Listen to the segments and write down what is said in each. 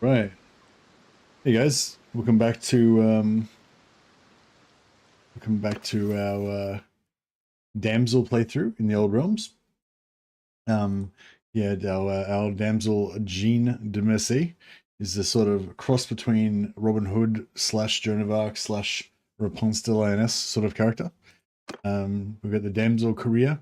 Right. Hey guys, welcome back to our Damsel playthrough in the Old Realms. Yeah, our Damsel Jean de Mercy is a sort of cross between Robin Hood / Joan of Arc / Rapunzel de Lioness sort of character. We've got the Damsel career.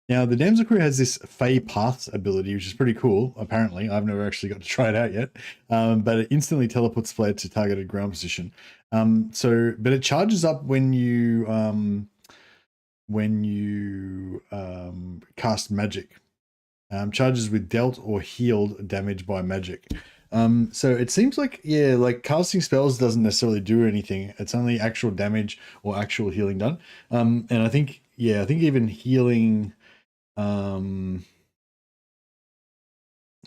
Now, the Damsel career has this Fey Paths ability, which is pretty cool, apparently. I've never actually got to try it out yet. But it instantly teleports player to targeted ground position. But it charges up when you cast magic. Charges with dealt or healed damage by magic. So it seems like, yeah, like casting spells doesn't necessarily do anything. It's only actual damage or actual healing done. And I think even healing...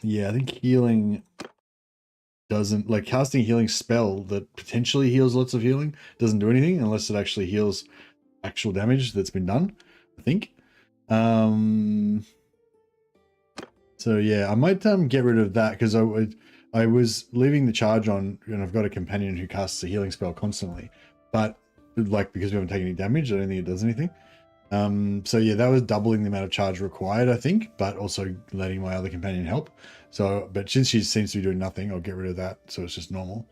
I think healing doesn't, like casting a healing spell that potentially heals lots of healing doesn't do anything unless it actually heals actual damage that's been done, I think. So yeah, I might get rid of that because I was leaving the charge on, and I've got a companion who casts a healing spell constantly, but like because we haven't taken any damage, I don't think it does anything. So yeah, that was doubling the amount of charge required, I think, but also letting my other companion help. So, but since she seems to be doing nothing, I'll get rid of that. So it's just normal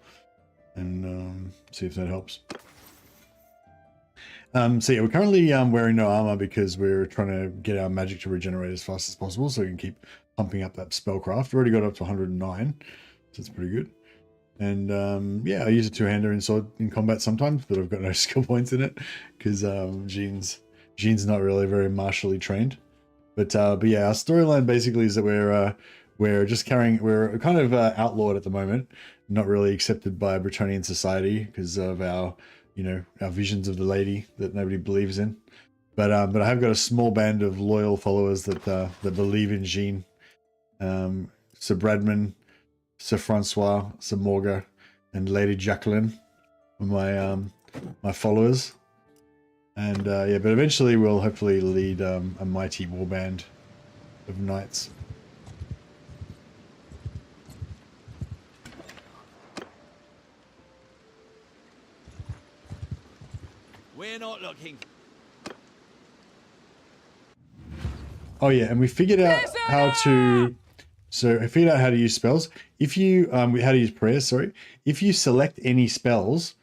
and see if that helps. So yeah, we're currently wearing no armor because we're trying to get our magic to regenerate as fast as possible so we can keep pumping up that spellcraft. We already got up to 109, so it's pretty good. And yeah, I use a two-hander in combat sometimes, but I've got no skill points in it because Jean's not really very martially trained. But yeah, our storyline basically is that we're kind of outlawed at the moment, not really accepted by Bretonian society because of our visions of the lady that nobody believes in. But I have got a small band of loyal followers that believe in Jean. Sir Bradman, Sir Francois, Sir Morga, and Lady Jacqueline are my followers. And yeah, but eventually we'll hopefully lead a mighty warband of knights. We're not looking. Oh yeah, and we figured out how to. So I figured out how to use spells. If you how to use prayers. Sorry, if you select any spells,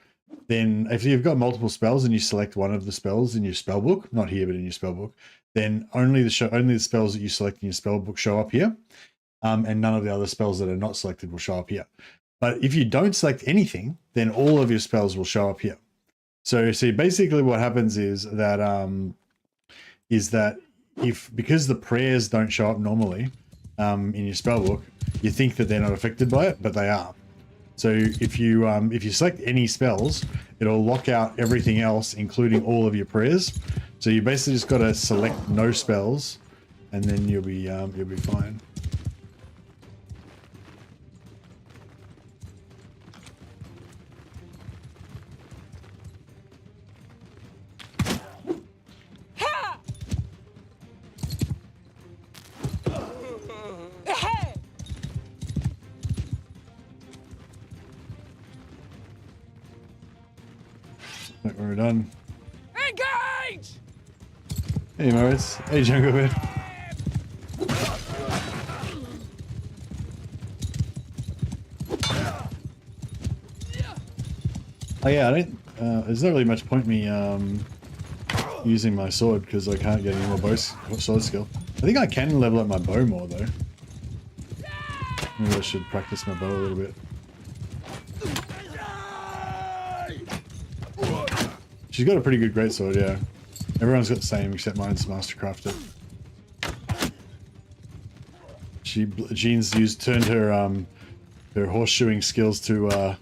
then if you've got multiple spells and you select one of the spells in your spell book, not here but in your spell book, then only the spells that you select in your spell book show up here, and none of the other spells that are not selected will show up here. But if you don't select anything, then all of your spells will show up here. So see, basically what happens is that because the prayers don't show up normally in your spell book, you think that they're not affected by it, but they are. So if you select any spells, it'll lock out everything else, including all of your prayers. So you basically just got to select no spells, and then you'll be fine. We're done. Engage! Hey Morris. Hey Jungle Bear. Oh yeah, I don't. There's not really much point me using my sword because I can't get any more sword skill. I think I can level up my bow more though. Maybe I should practice my bow a little bit. She's got a pretty good greatsword, yeah. Everyone's got the same except mine's mastercrafted. Jean's turned her horseshoeing skills to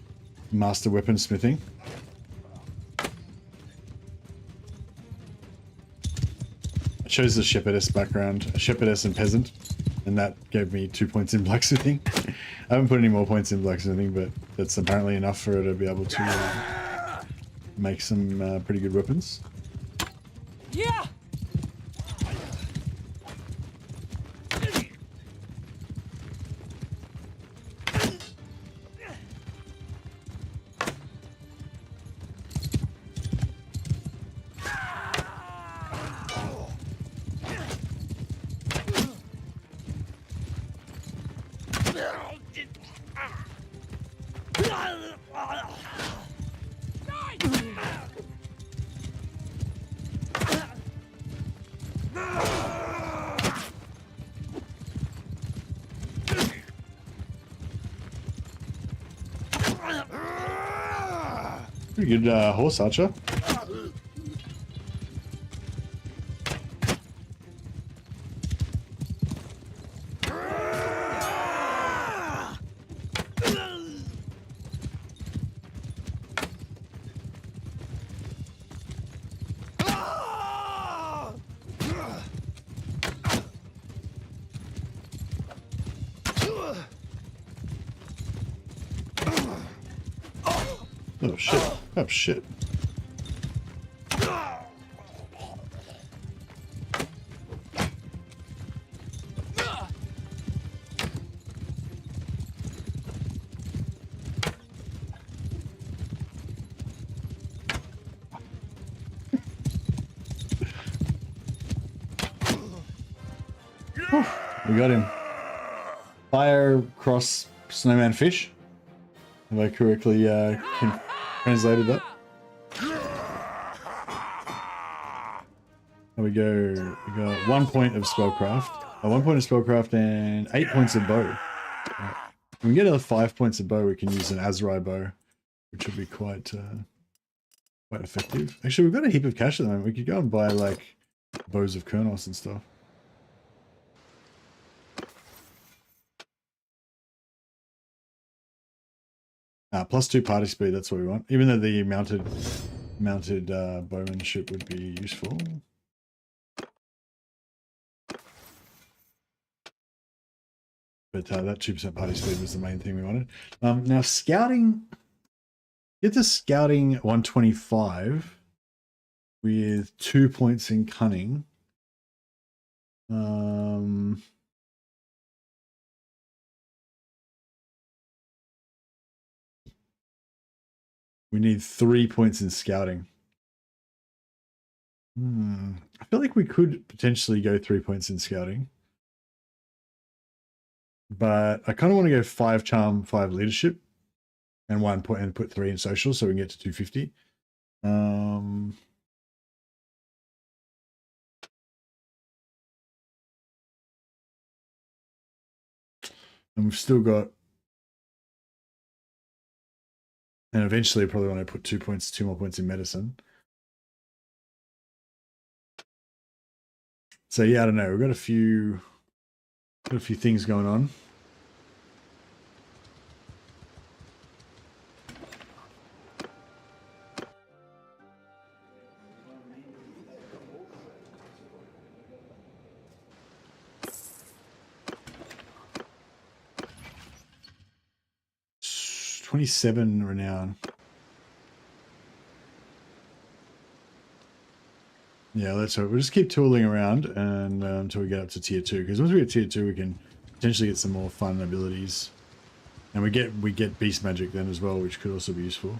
master weaponsmithing. I chose the shepherdess background, a shepherdess and peasant, and that gave me 2 points in blacksmithing. I haven't put any more points in blacksmithing, but that's apparently enough for her to be able to make some pretty good weapons. Yeah. Pretty good horse archer. Oh shit. Oh shit. We got him. Fire cross snowman fish. Have I correctly translated that? There we go. We got 1 point of spellcraft. 1 point of spellcraft and 8 points of bow. Right. When we get another 5 points of bow, we can use an Azrai bow, which will be quite effective. Actually, we've got a heap of cash at the moment. We could go and buy like bows of Kurnos and stuff. +2 party speed, that's what we want. Even though the mounted bowmanship would be useful. But that 2% party speed was the main thing we wanted. Now scouting, get to scouting 125 with 2 points in cunning. We need 3 points in scouting. I feel like we could potentially go 3 points in scouting. But I kind of want to go 5 charm, 5 leadership, and 1 point and put 3 in social so we can get to 250. And we've still got, and eventually I probably want to put 2 more points in medicine. So yeah, I don't know. We've got a few things going on. It's 27 renown. Yeah, let's hope. We'll just keep tooling around and until we get up to tier 2. Because once we get tier 2, we can potentially get some more fun abilities, and we get beast magic then as well, which could also be useful.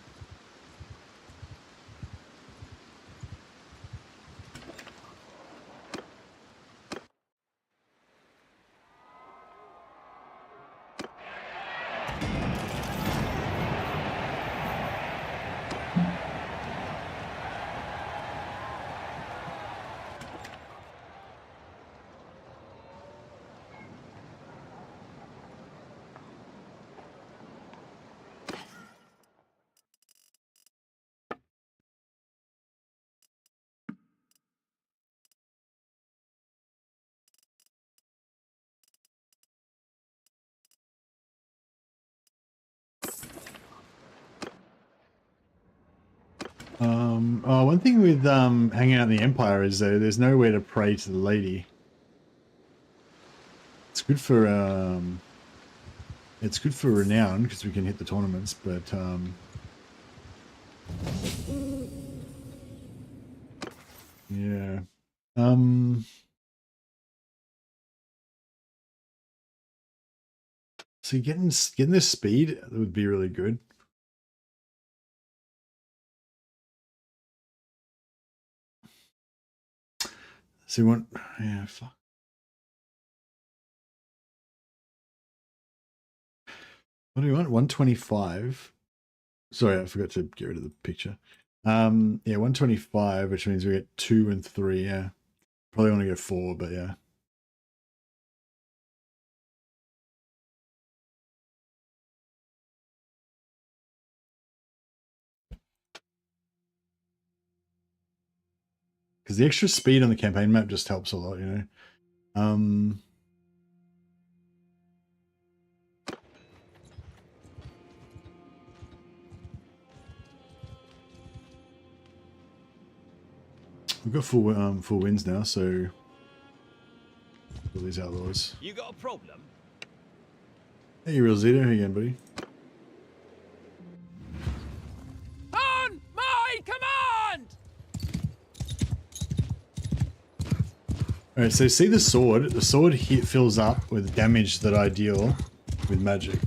One thing with hanging out in the Empire is there's nowhere to pray to the lady. It's good for renown because we can hit the tournaments, but yeah. So getting this speed would be really good. So we want, yeah, fuck. What do we want? 125. Sorry, I forgot to get rid of the picture. Yeah, 125, which means we get 2 and 3. Yeah, probably want to go 4, but yeah. Because the extra speed on the campaign map just helps a lot, you know. We've got full wins now, so all these outlaws. You got a problem? Hey, Real Zeta, how you going, buddy? On my command! All right, so see the sword. The sword fills up with damage that I deal with magic.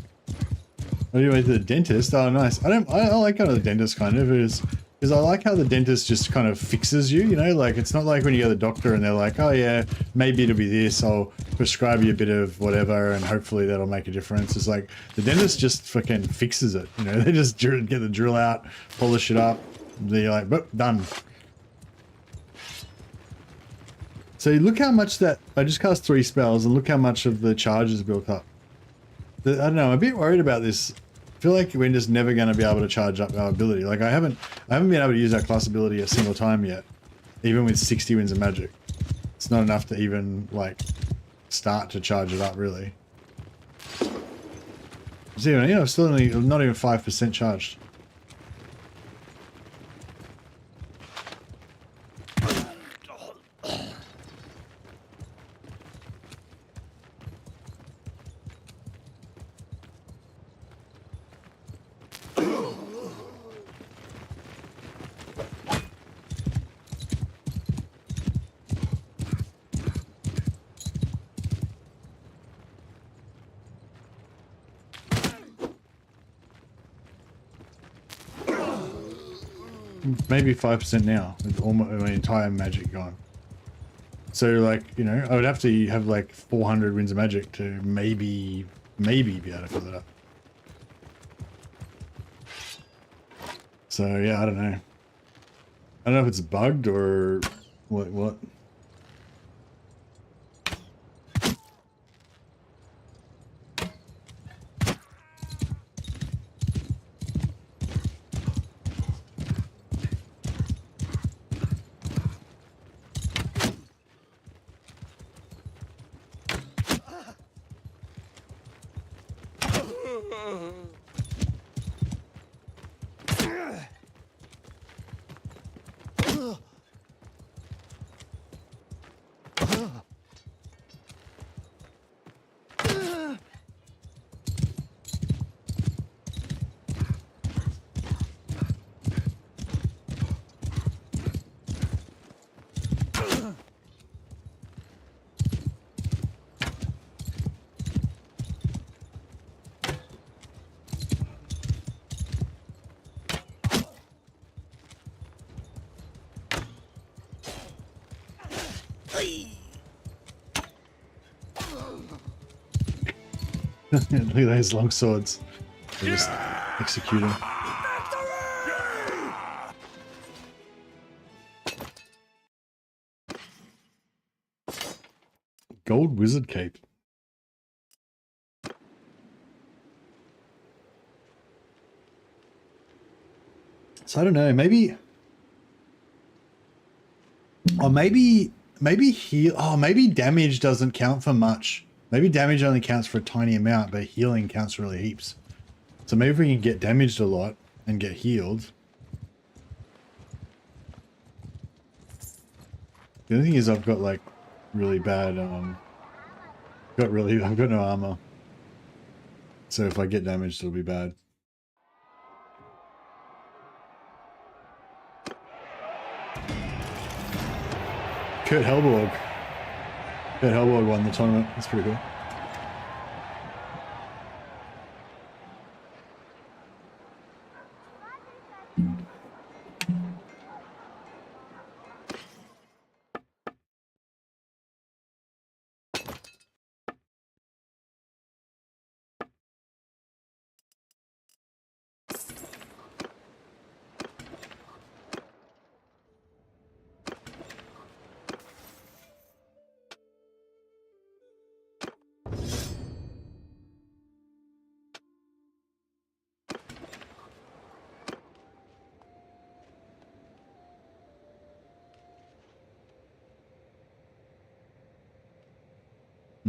What do you wait to the dentist? Oh, nice. I like how the dentist kind of is, because I like how the dentist just kind of fixes you. You know, like it's not like when you go to the doctor and they're like, oh yeah, maybe it'll be this. I'll prescribe you a bit of whatever, and hopefully that'll make a difference. It's like the dentist just fucking fixes it. You know, they just get the drill out, polish it up. They're like, boop, done. So look how much that I just cast 3 spells, and look how much of the charge is built up. I don't know. I'm a bit worried about this. I feel like we're just never going to be able to charge up our ability. Like I haven't been able to use our class ability a single time yet, even with 60 winds of magic. It's not enough to even like start to charge it up, really. So, you know, still only not even 5% charged. Maybe 5% now with all my entire magic gone. So like, you know, I would have to have like 400 winds of magic to maybe be able to fill it up. So yeah, I don't know. I don't know if it's bugged or what. Look at those long swords. They're just executing. Gold wizard cape. So I don't know, maybe... Or maybe heal... Oh, maybe damage doesn't count for much. Maybe damage only counts for a tiny amount, but healing counts really heaps. So maybe if we can get damaged a lot and get healed. The only thing is I've got like really bad, I've got no armor. So if I get damaged, it'll be bad. Kurt Helborg won the tournament. That's pretty cool.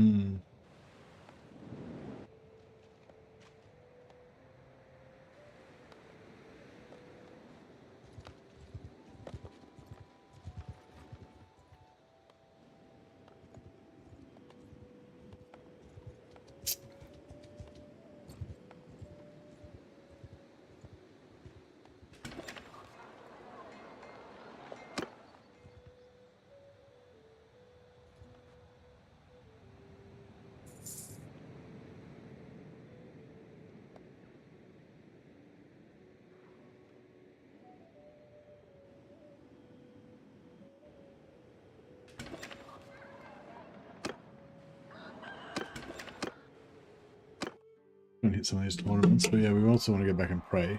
Hmm. And hit some of these tournaments, but yeah, we also want to go back and pray.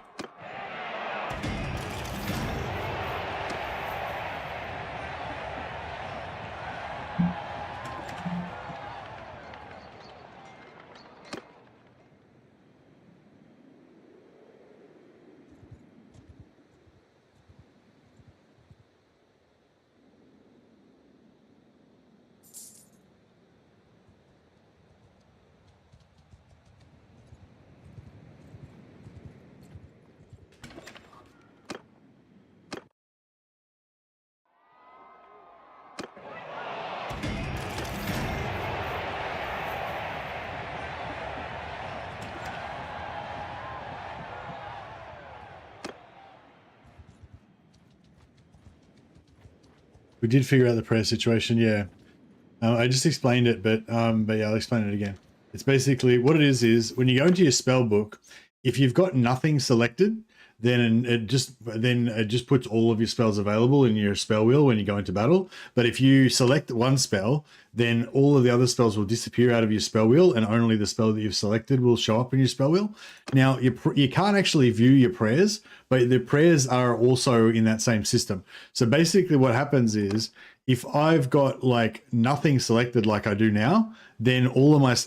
We did figure out the prayer situation, yeah. I just explained it, but yeah, I'll explain it again. It's basically what it is when you go into your spell book, if you've got nothing selected, then it just puts all of your spells available in your spell wheel when you go into battle. But if you select one spell, then all of the other spells will disappear out of your spell wheel, and only the spell that you've selected will show up in your spell wheel. Now, you can't actually view your prayers, but the prayers are also in that same system. So basically what happens is, if I've got like nothing selected like I do now, then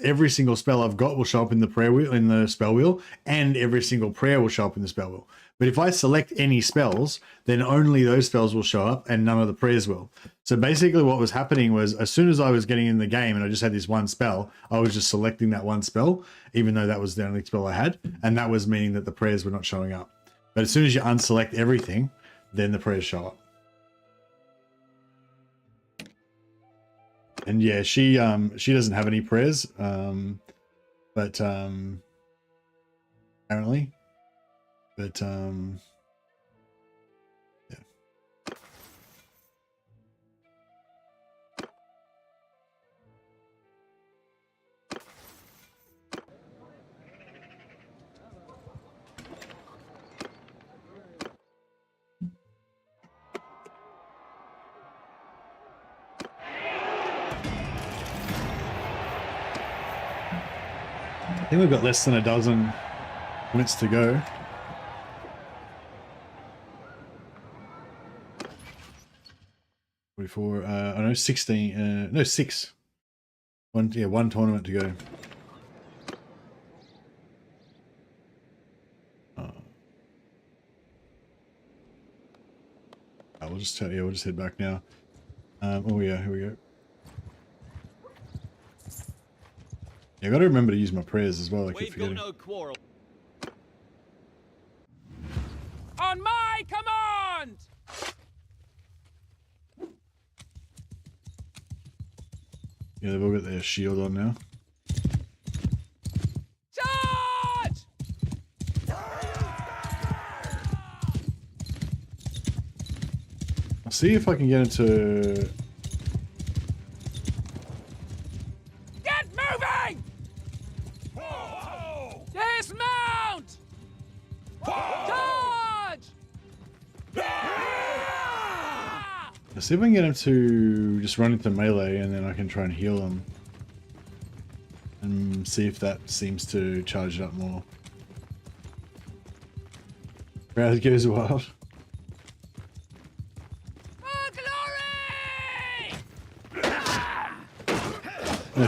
every single spell I've got will show up in the prayer wheel, in the spell wheel, and every single prayer will show up in the spell wheel. But if I select any spells, then only those spells will show up and none of the prayers will. So basically what was happening was, as soon as I was getting in the game and I just had this one spell, I was just selecting that one spell, even though that was the only spell I had. And that was meaning that the prayers were not showing up. But as soon as you unselect everything, then the prayers show up. And yeah, she doesn't have any prayers, but apparently, but yeah. I think we've got less than a dozen minutes to go. Before I know 16. No, 6. One tournament to go. We'll just head back now. Oh yeah, here we go. Yeah, I got to remember to use my prayers as well. I keep forgetting. No quarrel. On my command! Yeah, they've all got their shield on now. Charge! I'll see if I can get into... Get moving! Dismount! Charge! Let's see if I can get him to just run into melee, and then I can try and heal him. And see if that seems to charge it up more. Crowd goes wild. No,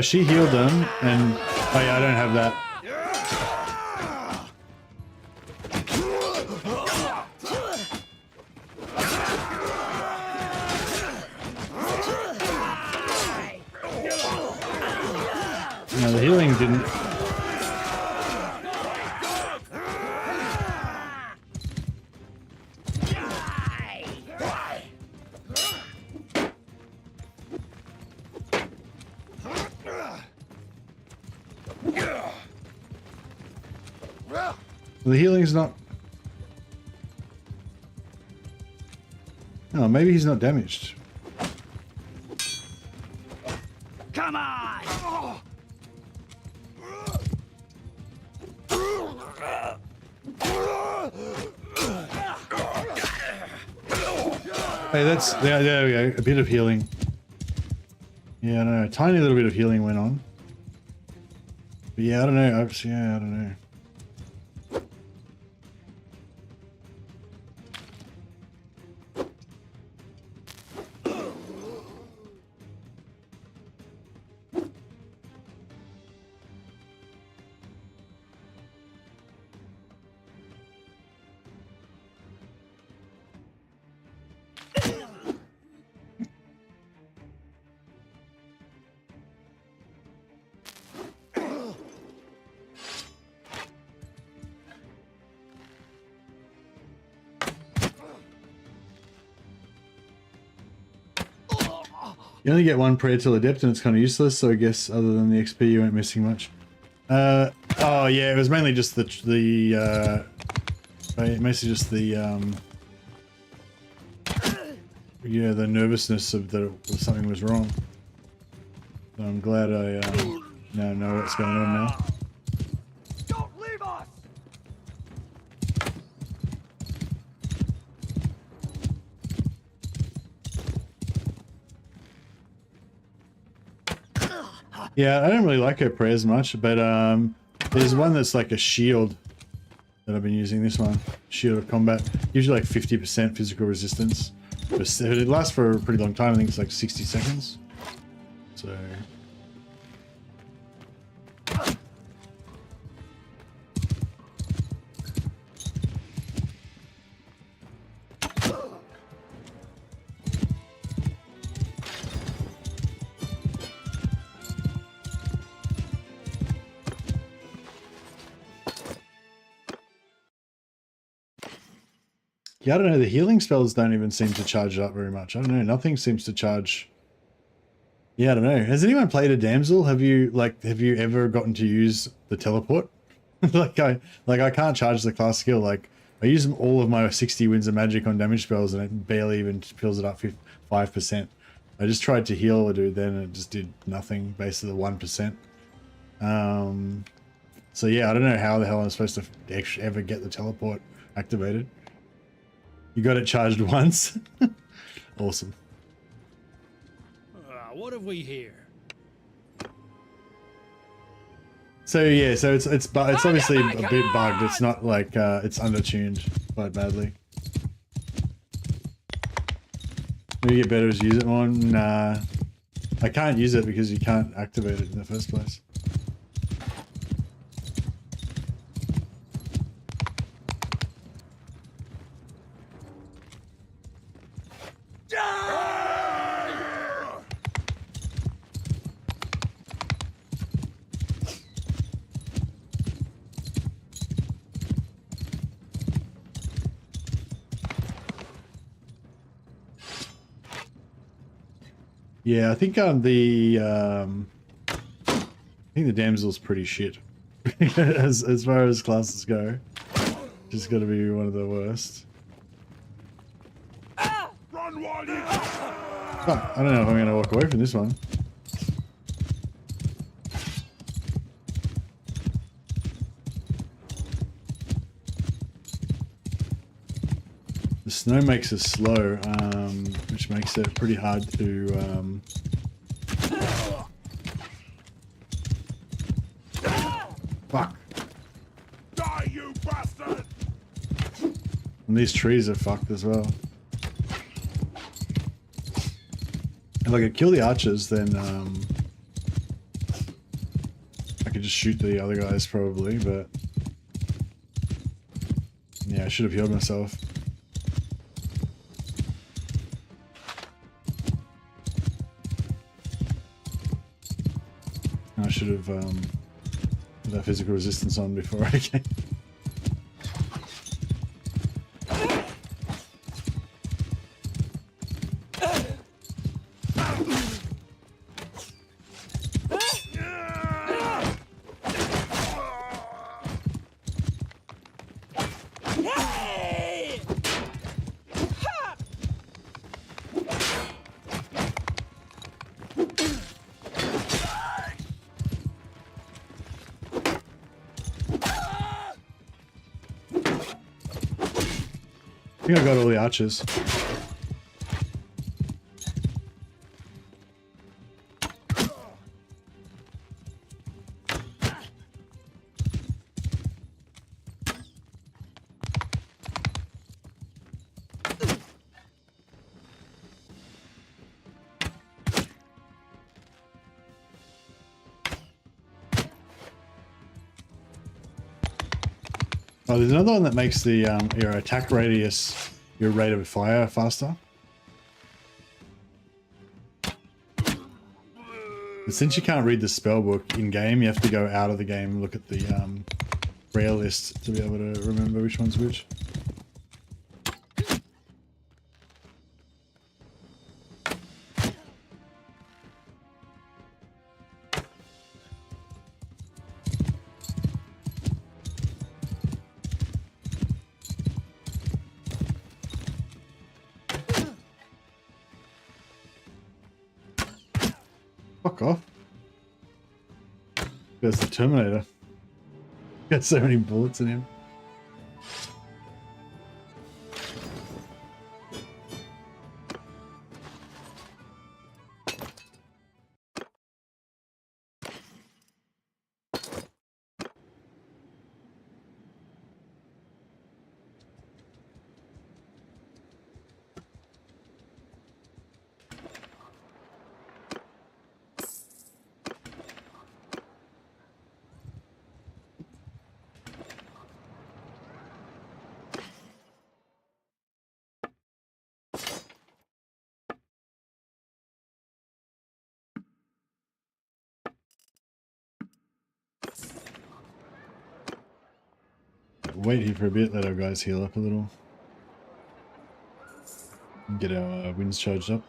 she healed them, and oh yeah, I don't have that. The healing didn't. The healing's not. Oh, maybe he's not damaged. Come on! Hey, that's there we go. A bit of healing. Yeah, I don't know. A tiny little bit of healing went on. But yeah, I don't know. Yeah, I don't know. You only get one prayer till adept and it's kind of useless, so I guess other than the XP you weren't missing much. Oh yeah, it was mainly just mostly just the yeah, the nervousness of that something was wrong. So I'm glad I now know what's going on now. Don't leave us! Yeah, I don't really like her prayers much, but there's one that's like a shield that I've been using. This one, Shield of Combat, gives you like 50% physical resistance. But it lasts for a pretty long time. I think it's like 60 seconds. So. Yeah, I don't know, the healing spells don't even seem to charge up very much. I don't know, nothing seems to charge. Yeah, I don't know. Has anyone played a Damsel? Have you ever gotten to use the teleport? like I can't charge the class skill. Like I use all of my 60 winds of magic on damage spells and it barely even fills it up 5%. I just tried to heal a dude then and it just did nothing, basically 1%. So yeah, I don't know how the hell I'm supposed to ever get the teleport activated. You got it charged once. Awesome. What have we here? So yeah, so it's obviously a bit bugged. It's not like it's undertuned quite badly. Maybe get better to use it more. Nah, I can't use it because you can't activate it in the first place. Yeah, I think the Damsel's pretty shit as far as classes go. Just got to be one of the worst. Run while you... Fuck, I don't know if I'm gonna walk away from this one. The snow makes us slow, which makes it pretty hard to fuck. Die, you bastard! And these trees are fucked as well. If I could kill the archers, then I could just shoot the other guys probably, but yeah, I should have healed myself. I should have put that physical resistance on before I came. I think I got all the archers. Oh, there's another one that makes the your attack radius, your rate of fire faster. But since you can't read the spell book in game, you have to go out of the game and look at the rare list to be able to remember which one's which. Fuck off. There's the Terminator. Got so many bullets in him. Wait here for a bit, let our guys heal up a little. Get our winds charged up.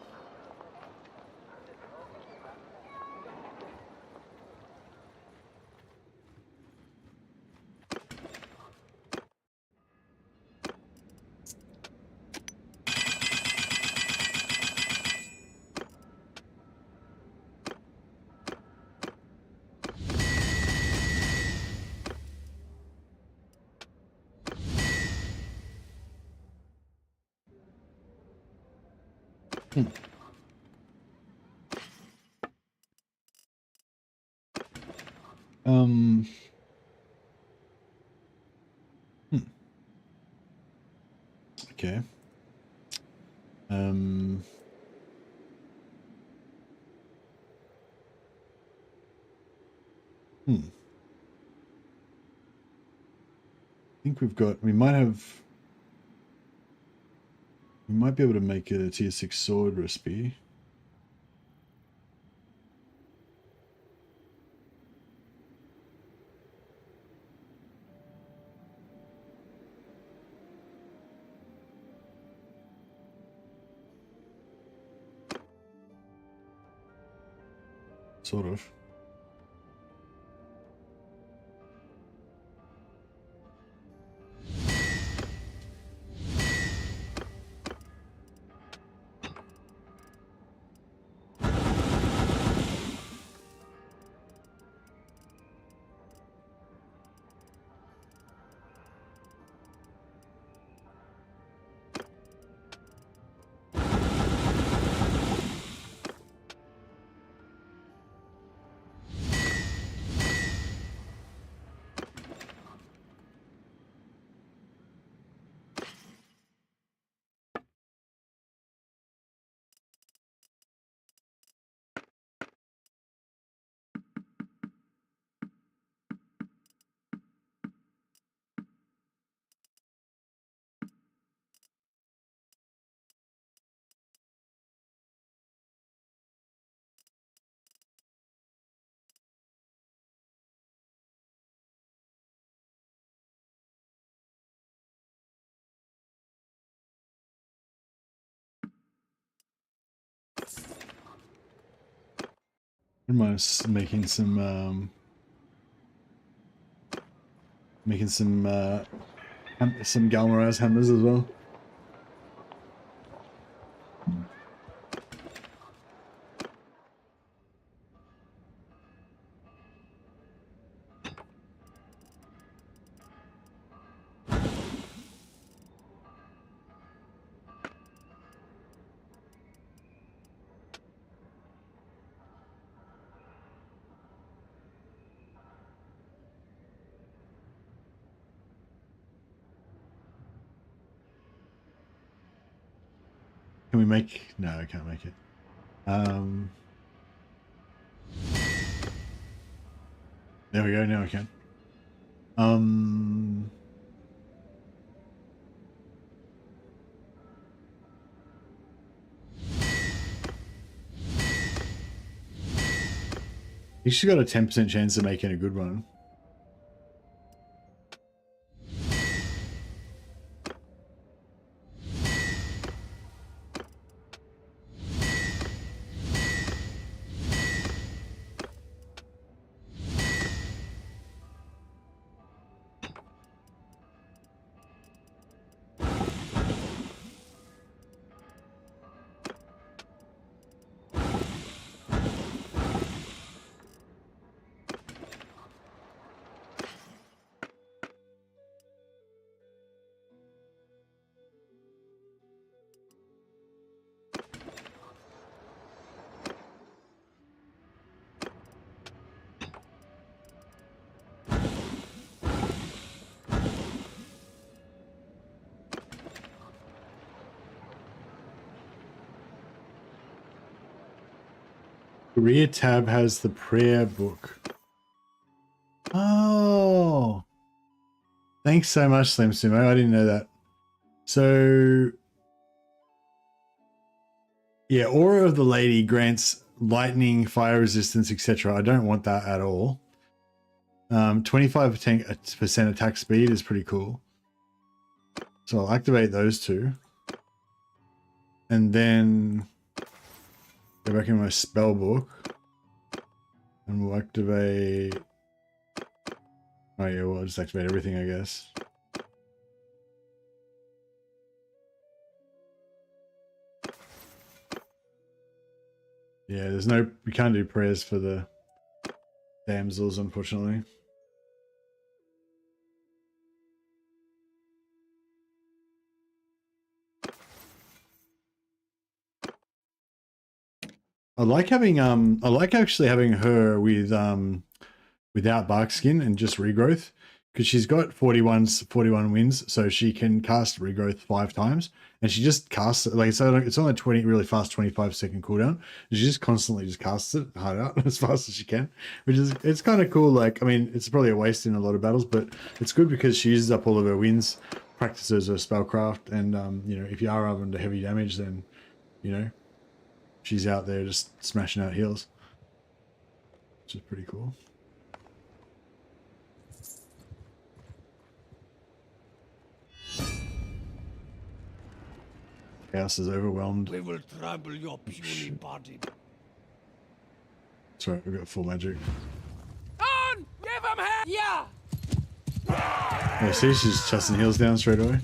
Okay. I think we might be able to make a tier 6 sword recipe. Sort of. I'm making some galvanized hammers as well. Can we make... No, I can't make it. There we go, now I can. She's got a 10% chance of making a good one. Career tab has the prayer book. Oh, thanks so much, Slim Sumo. I didn't know that. So, yeah, Aura of the Lady grants lightning, fire resistance, etc. I don't want that at all. 25% attack speed is pretty cool. So I'll activate those two. And then go back in my spell book. And we'll activate... Oh yeah, we'll just activate everything, I guess. Yeah, there's no... We can't do prayers for the damsels, unfortunately. I like having I like actually having her with without bark skin and just regrowth, because she's got 41 wins, so she can cast regrowth 5 times, and she just casts it like, so it's on a 20 really fast 25-second cooldown. And she just constantly just casts it hard out as fast as she can, which is, it's kind of cool. Like, I mean, it's probably a waste in a lot of battles, but it's good because she uses up all of her wins, practices her spellcraft, and you know, if you are under heavy damage, then you know, she's out there just smashing out heals, which is pretty cool. Chaos is overwhelmed. We will trample your puny body. That's right, we've got full magic. On! Give him hell! Yeah! Yeah, see, she's chasing heals down straight away.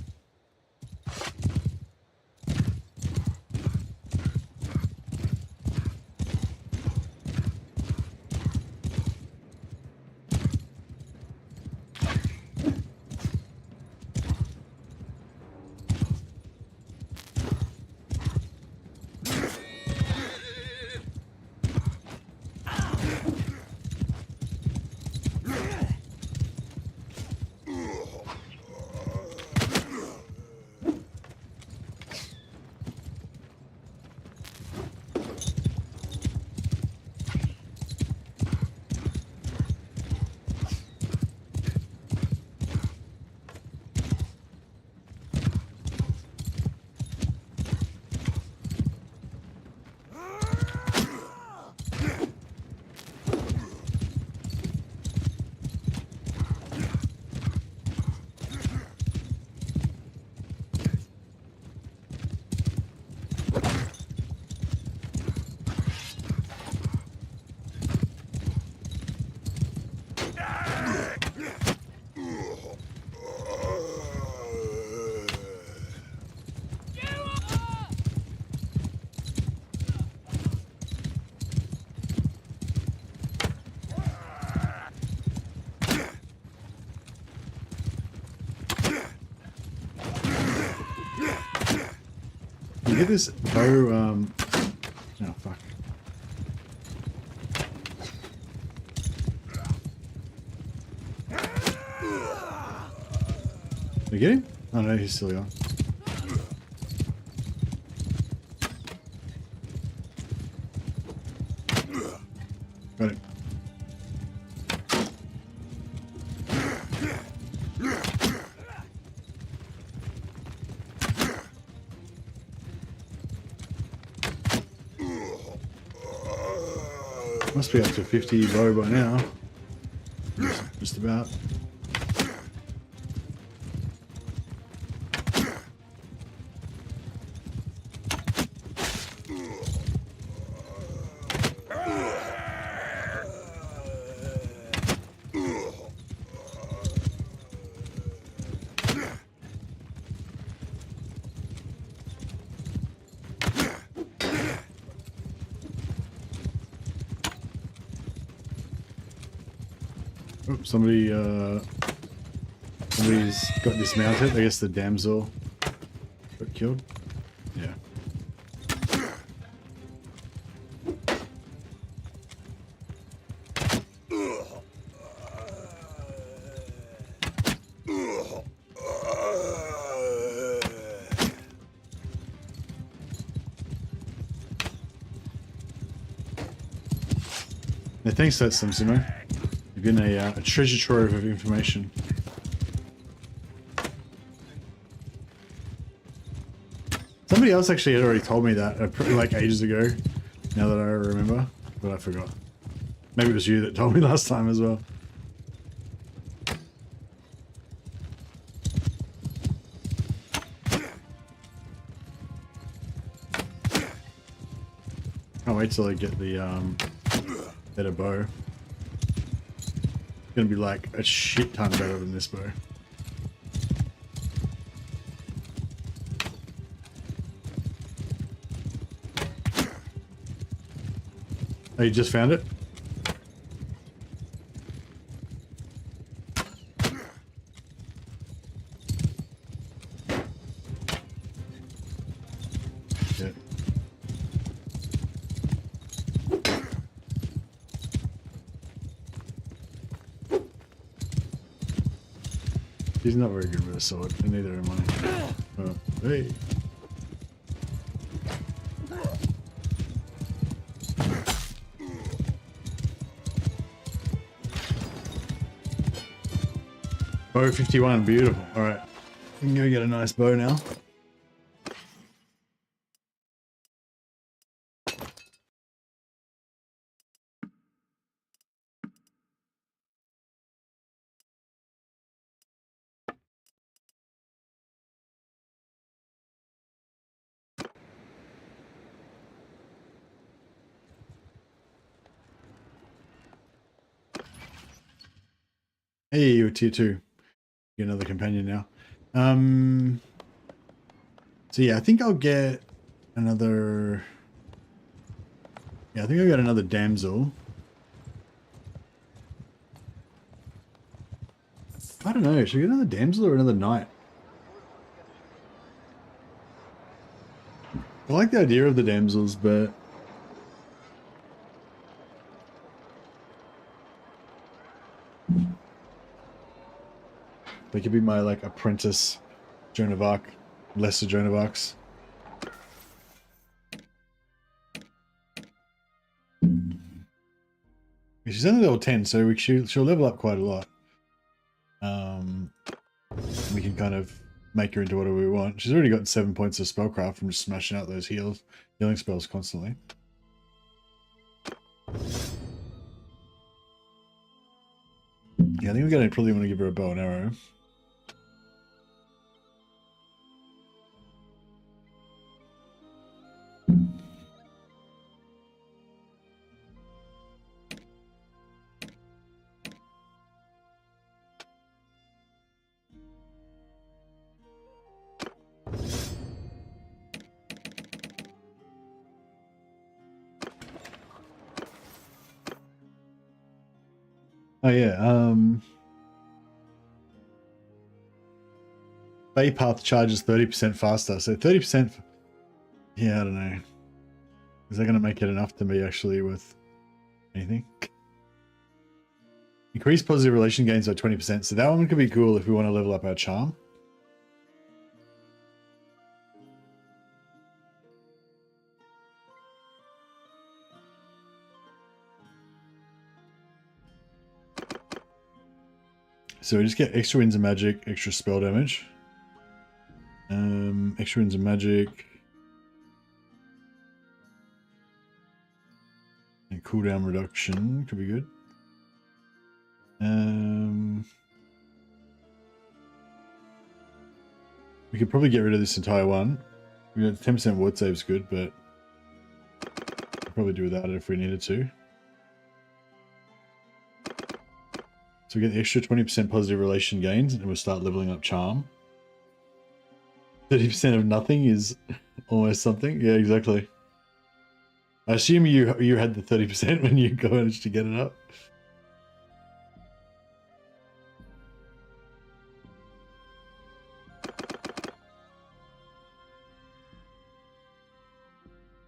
get this bow, oh fuck. Did you get him? Oh no, he's still gone. Got him. Must be up to 50 bow by now. Just about. Oh, somebody's got dismounted. I guess the damsel got killed. Yeah. Yeah, thanks for that, Simo. You've been a treasure trove of information. Somebody else actually had already told me that like ages ago, now that I remember, but I forgot. Maybe it was you that told me last time as well. Can't wait till I get the better bow. It's gonna be like a shit ton better than this bow. Oh, you just found it? Yeah. He's not very good with a sword, and neither am I. Oh, hey. Bow 51, beautiful. Alright. We can go get a nice bow now. Hey, you're tier 2. Get another companion now. So yeah, I think I'll get another... Yeah, I think I'll get another damsel. I don't know, should we get another damsel or another knight? I like the idea of the damsels, but... They could be my, like, apprentice Joan of Arc, lesser Joan of Arcs. She's only level 10, so she'll level up quite a lot. We can kind of make her into whatever we want. She's already gotten 7 points of spellcraft from just smashing out those healing spells constantly. Yeah, I think we're going to probably want to give her a bow and arrow. Oh yeah, Bay Path charges 30% faster, so 30%. Yeah, I don't know. Is that going to make it enough to be actually worth anything? Increase positive relation gains by 20%. So that one could be cool if we want to level up our charm. So we just get extra winds of magic, extra spell damage. Extra winds of magic. And cooldown reduction could be good. We could probably get rid of this entire one. We got 10% ward save's good, but we'll probably do without it if we needed to. So we get the extra 20% positive relation gains, and we'll start leveling up charm. 30% of nothing is almost something. Yeah, exactly. I assume you had the 30% when you managed to get it up.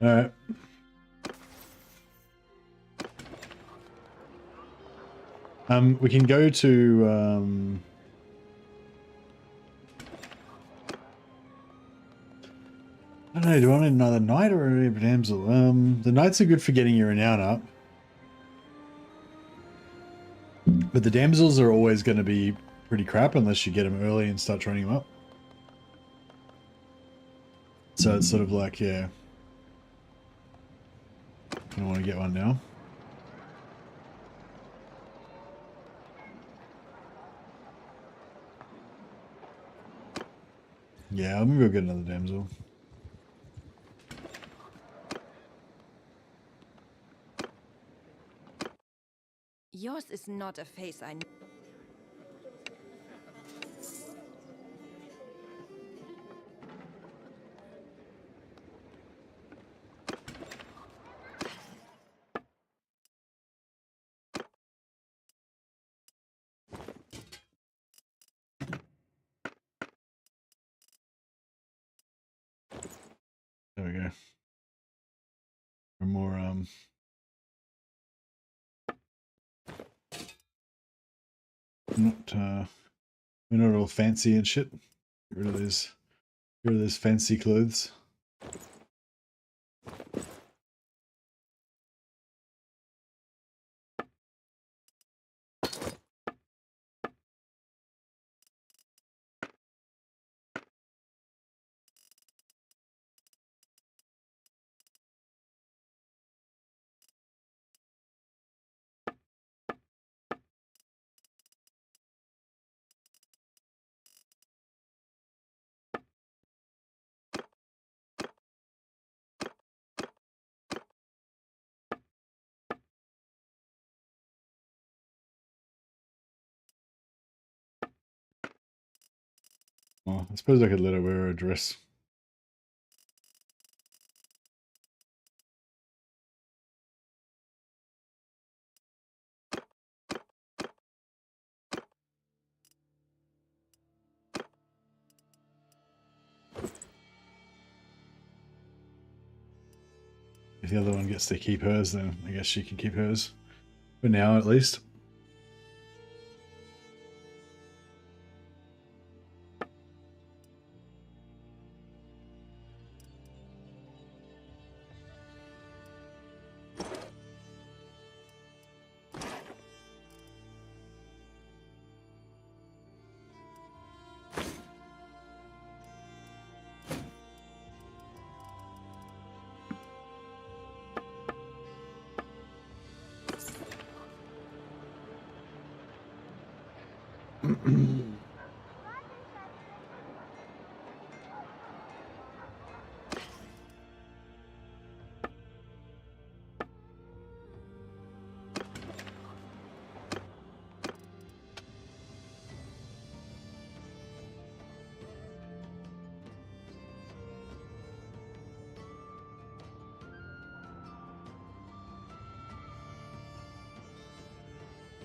All right. We can go to I don't know, do I want another knight or a damsel? The knights are good for getting your renown up. But the damsels are always going to be pretty crap unless you get them early and start training them up. So it's sort of like, yeah. I don't want to get one now. Yeah, I'm gonna go get another damsel. Yours is not a face I know. There we go. For more we're not all fancy and shit. Get rid of those fancy clothes. Well, I suppose I could let her wear a dress. If the other one gets to keep hers, then I guess she can keep hers. For now, at least.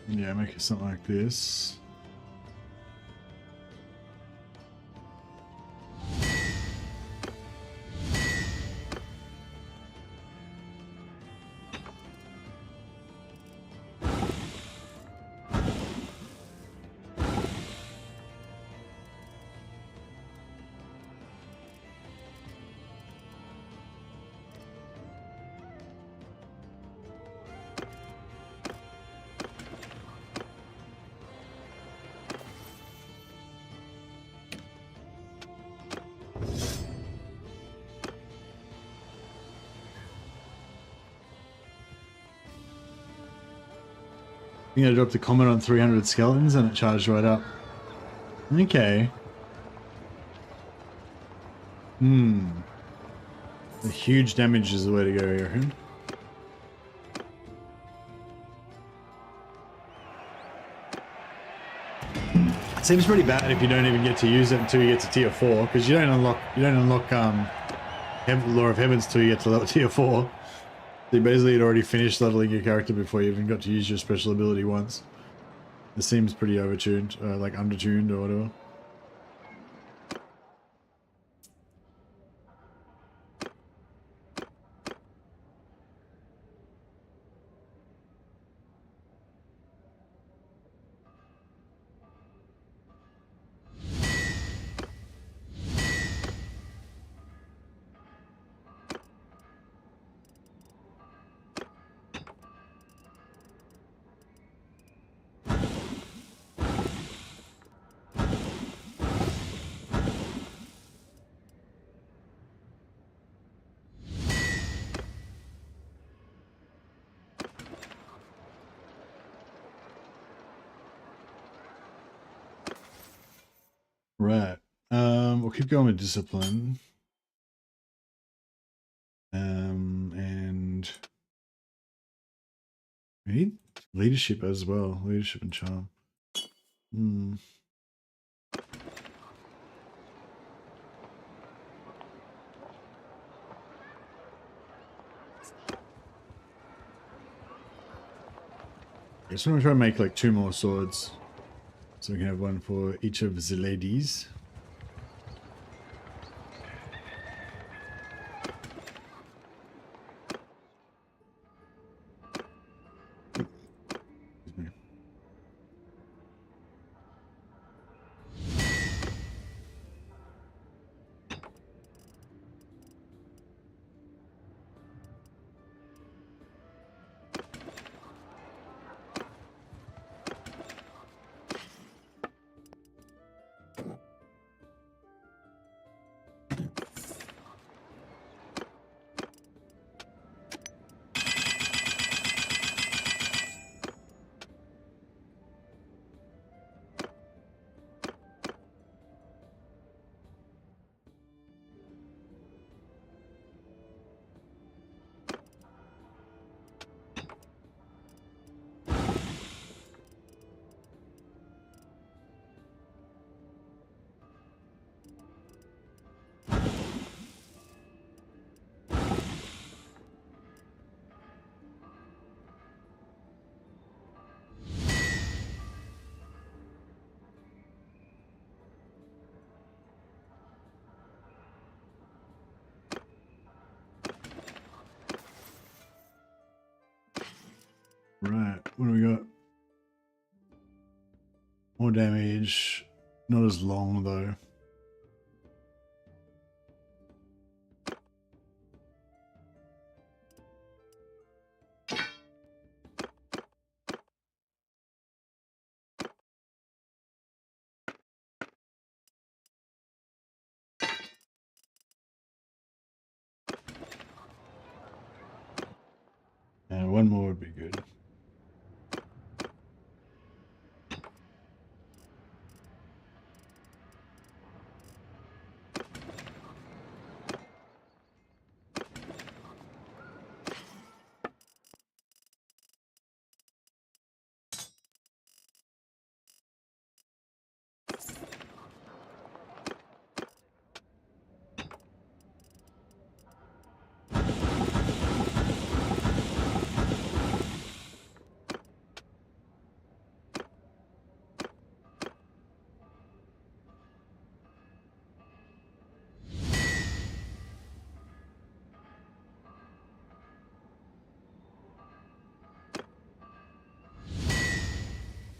Yeah, make it something like this. think I dropped a comment on 300 skeletons and it charged right up. Okay. The huge damage is the way to go here. It seems pretty bad if you don't even get to use it until you get to tier 4, because you don't unlock Law of Heavens till you get to level tier 4. So you basically had already finished leveling your character before you even got to use your special ability once. It seems pretty overtuned, like undertuned or whatever. Right. We'll keep going with discipline. And we need leadership as well. Leadership and charm. Okay, so I'm gonna try and make like 2 more swords. So we can have one for each of the ladies. Right, what do we got? More damage. Not as long though. And one more would be good.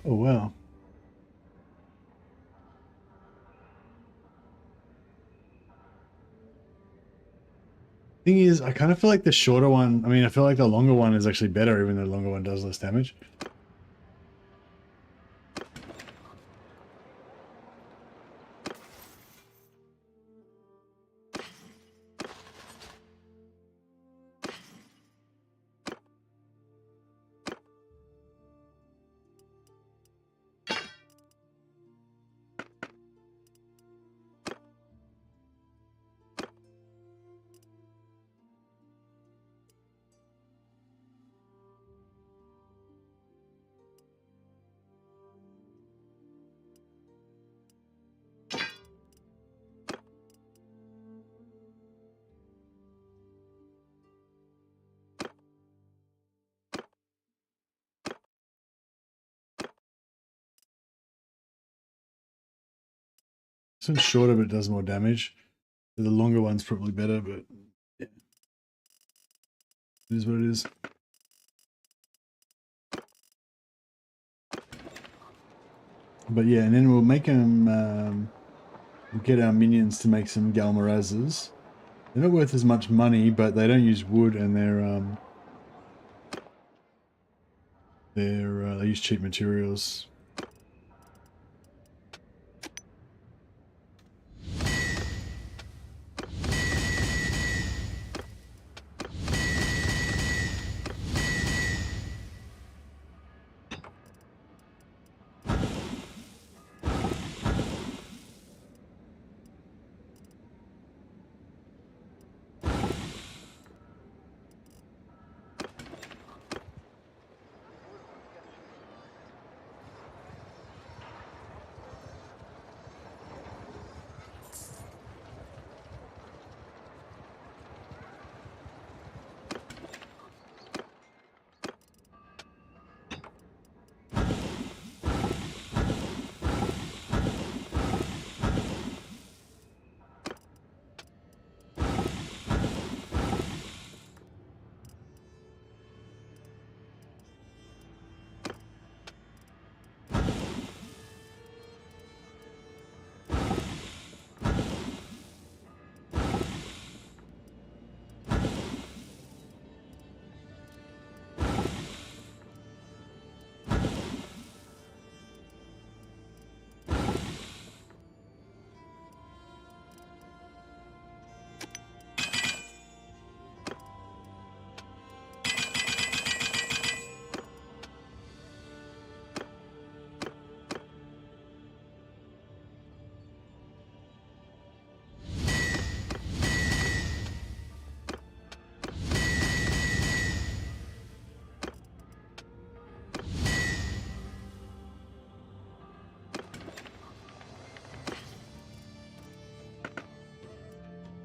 Oh wow. Thing is, I kind of feel like the shorter one, I mean, I feel like the longer one is actually better, even though the longer one does less damage. This one's shorter, but it does more damage. The longer one's probably better, but yeah. It is what it is. But yeah, and then we'll make them, we'll get our minions to make some Galmarazes. They're not worth as much money, but they don't use wood, and they use cheap materials.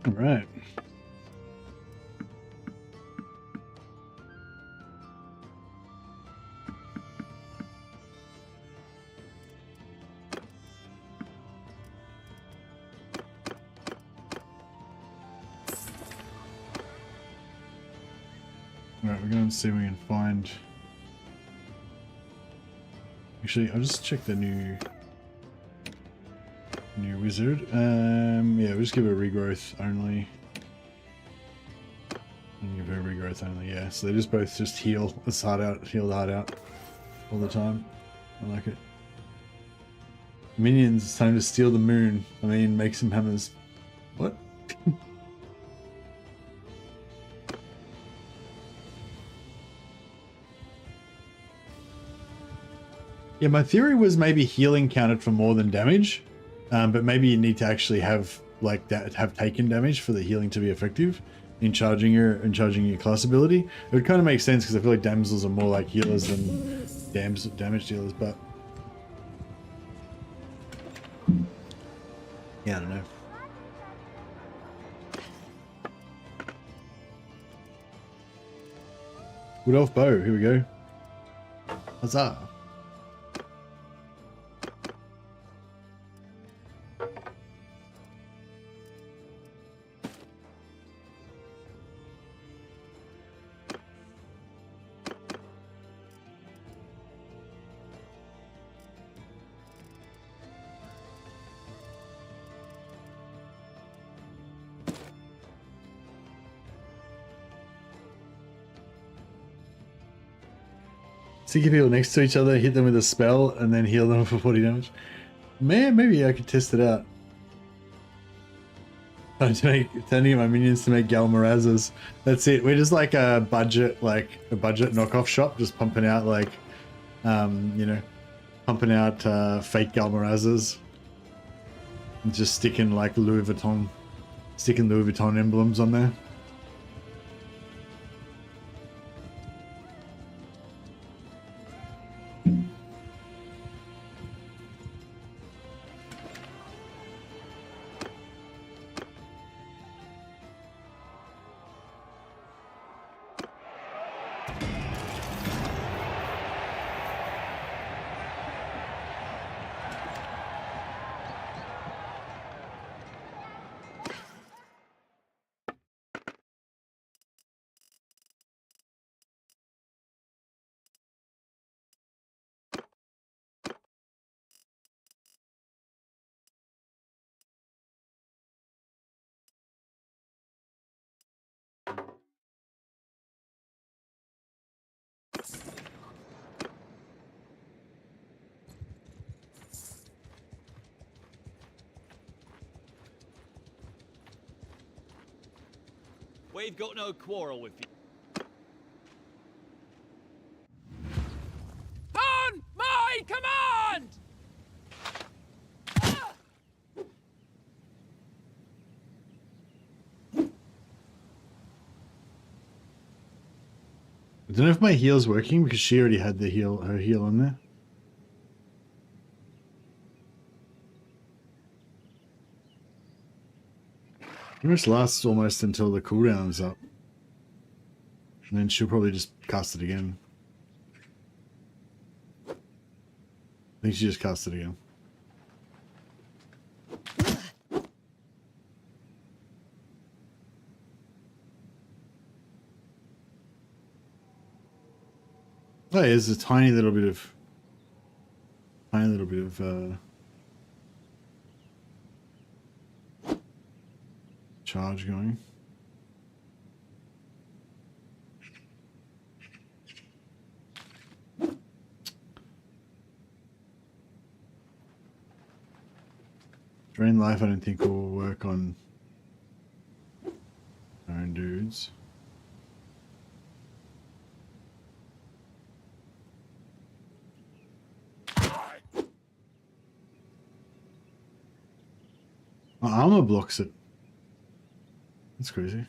All right. Alright, we're going to see if we can find... Actually, I'll just check the new wizard. Yeah, we'll just give her regrowth only. And give her regrowth only, yeah. So they just both just heal the heart out all the time. I like it. Minions, it's time to steal the moon. I mean, make some hammers. What? Yeah, my theory was maybe healing counted for more than damage, but maybe you need to actually have like that, have taken damage for the healing to be effective in charging your class ability. It would kind of make sense because I feel like damsels are more like healers than damage dealers, but yeah, I don't know. Wood elf bow, here we go. Huzzah. Sticky people next to each other, hit them with a spell, and then heal them for 40 damage. Man, maybe I could test it out. Time to get my minions to make Galmarazes. That's it. We're just like a budget knockoff shop, just pumping out like, you know, pumping out fake Galmarazes. And just sticking like Louis Vuitton emblems on there. We've got no quarrel with you. On my command! I don't know if my heal's working because she already had the her heal on there. This lasts almost until the cooldown's up. And then she'll probably just cast it again. I think she just cast it again. Oh, there's a tiny little bit of charge going. Drain life I don't think will work on our own dudes. My armor blocks it. That's crazy.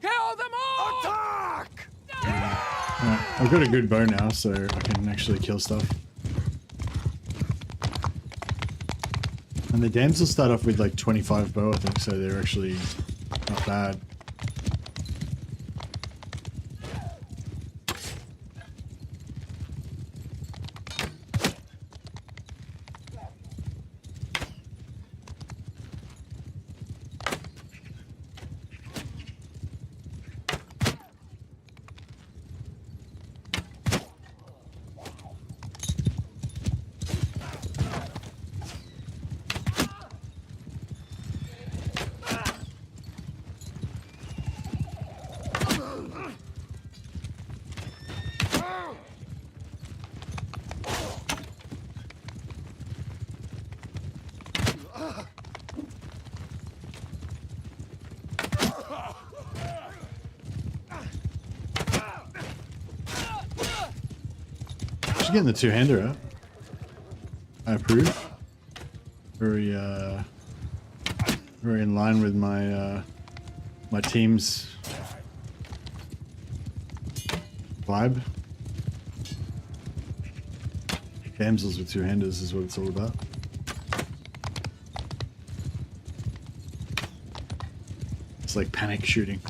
Kill them all! Attack! Alright, I've got a good bow now, so I can actually kill stuff. And the damsels start off with like 25 bow, I think, so they're actually not bad. She's getting the two-hander out. I approve. Very very in line with my my team's vibe. Damsels with two-handers is what it's all about. It's like panic shooting.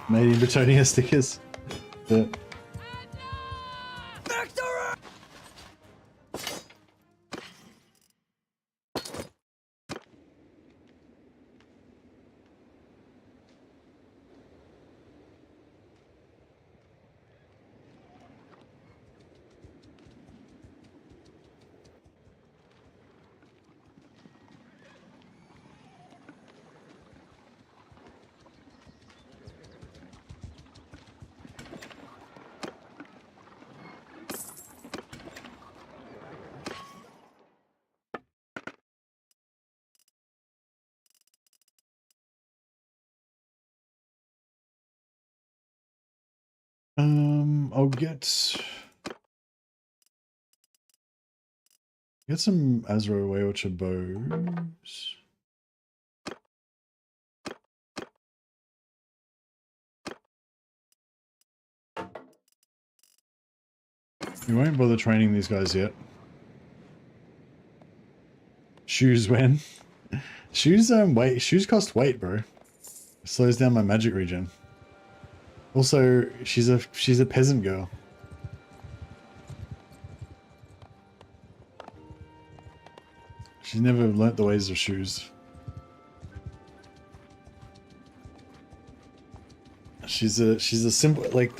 Made in Bretonia stickers. Yeah. I'll get some Azra Waywatcher bows. We won't bother training these guys yet. Shoes when? Shoes weight. Shoes cost weight, bro. It slows down my magic regen. Also, she's a peasant girl. She's never learnt the ways of shoes. She's a simple, like,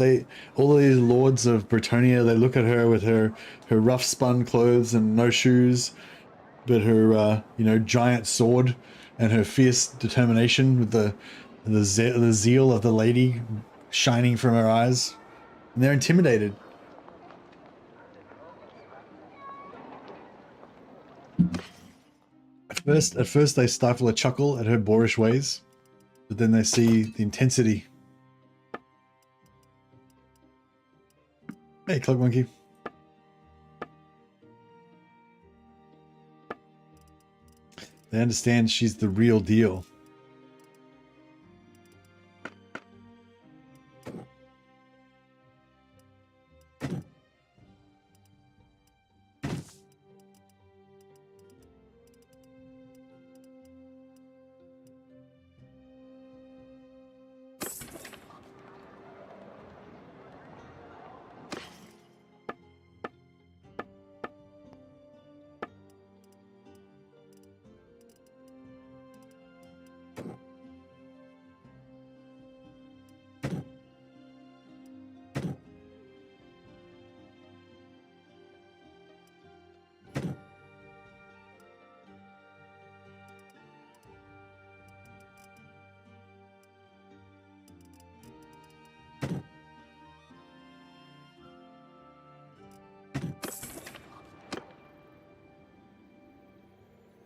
all these lords of Britonia, they look at her with her rough spun clothes and no shoes, but her you know, giant sword and her fierce determination with the zeal of the lady shining from her eyes, and they're intimidated. At first they stifle a chuckle at her boorish ways, but then they see the intensity. Hey, Cloak Monkey. They understand she's the real deal.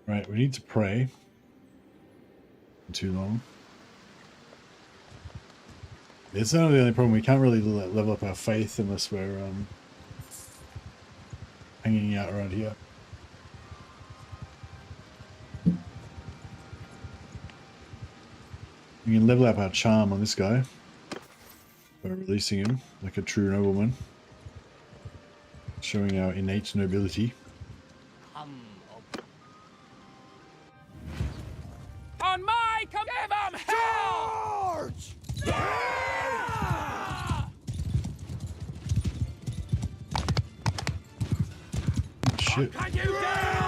Right, we need to pray. Too long. It's not the only problem. We can't really level up our faith unless we're hanging out around here. We can level up our charm on this guy by releasing him like a true nobleman, showing our innate nobility. On my come give 'em hell! Shit. Can you dare?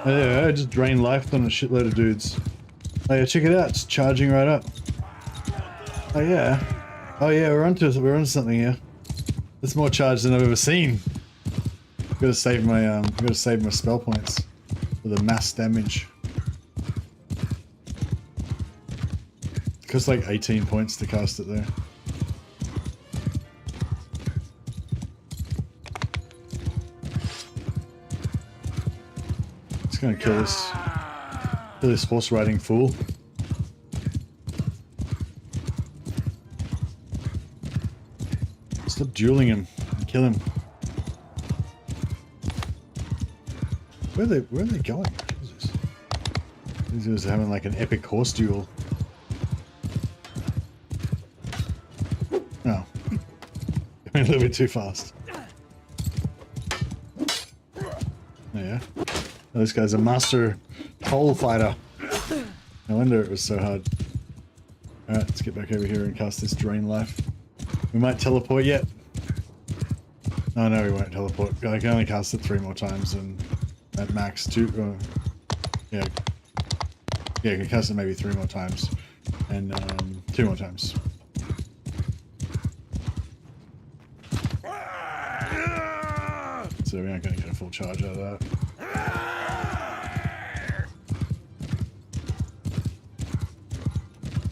Yeah, I just drained life on a shitload of dudes. Oh yeah, check it out, it's charging right up. Oh yeah. Oh yeah, we're onto something here. That's more charge than I've ever seen. Gotta save my spell points for the mass damage. It costs like 18 points to cast it there. It's gonna kill this horse riding fool. Stop dueling him and kill him. Where are they going? Jesus. These guys are having like an epic horse duel. Oh. Going a little bit too fast. Oh yeah. Oh, this guy's a master pole fighter. No wonder it was so hard. Alright, let's get back over here and cast this drain life. We might teleport yet. Oh no, we won't teleport. I can only cast it 3 more times and at max 2. Yeah, you can cast it maybe 3 more times and 2 more times. So we aren't going to get a full charge out of that.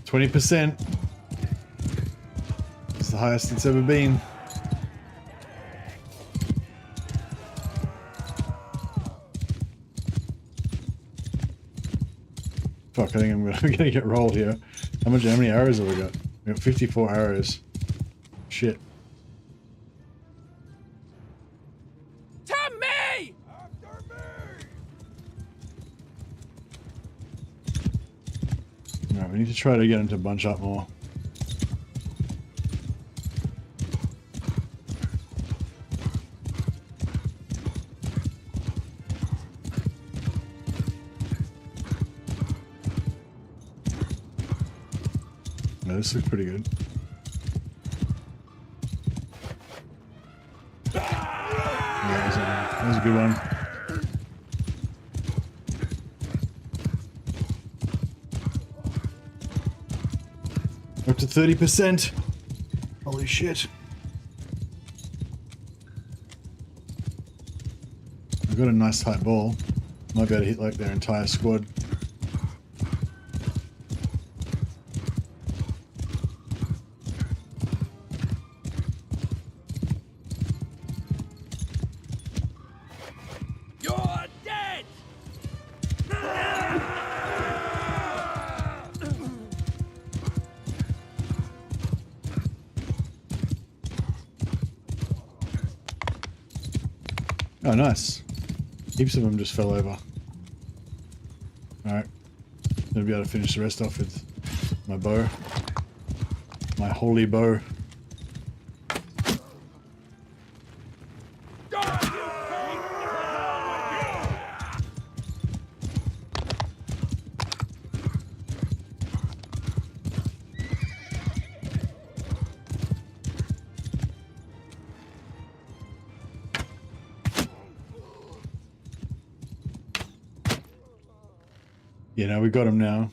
20%. It's the highest it's ever been. Fuck, I think I'm gonna get rolled here. How many arrows have we got? We got 54 arrows. Shit. To me! Alright, we need to try to get him to bunch up more. Yeah, this looks pretty good. Yeah, that was a good one. Up to 30%. Holy shit. I've got a nice tight ball. Might be able to hit like their entire squad. You're dead! Oh, nice. Heaps of them just fell over. Alright. Gonna be able to finish the rest off with my bow. My holy bow. Yeah, no, we got him now.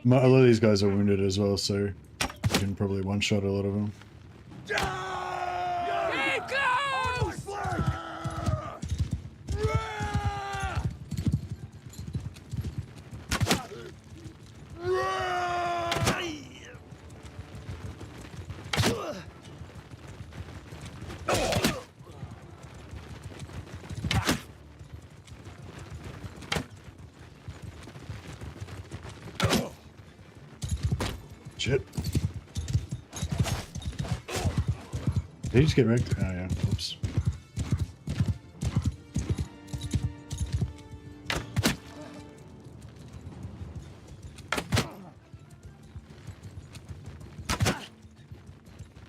A lot of these guys are wounded as well, so we can probably one-shot a lot of them. Keep close! Shit. Did he just get wrecked? Oh yeah, oops.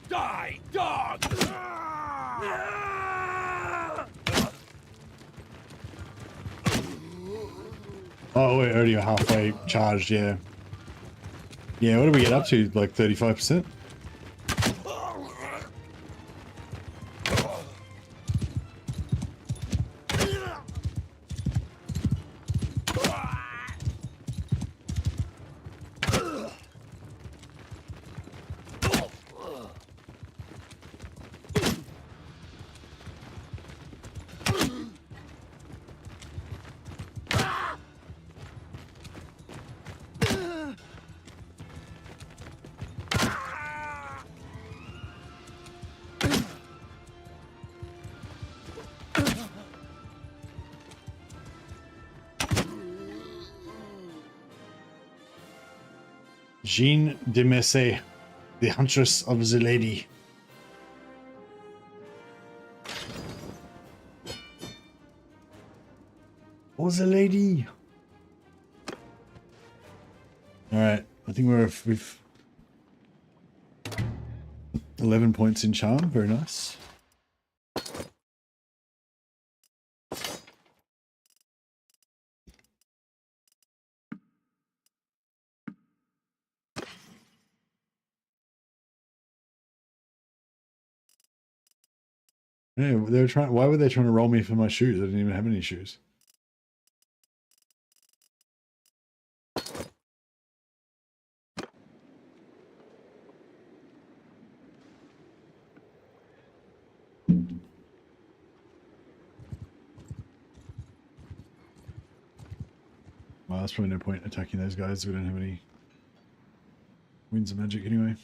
Die, dog! Oh wait, already halfway charged, yeah. Yeah, what did we get up to? Like 35%? Jean de Messe, the Huntress of the Lady. Oh, the lady. All right, I think we've 11 points in charm. Very nice. Yeah, they were trying. Why were they trying to roll me for my shoes? I didn't even have any shoes. Well, that's probably no point attacking those guys. We don't have any winds of magic anyway.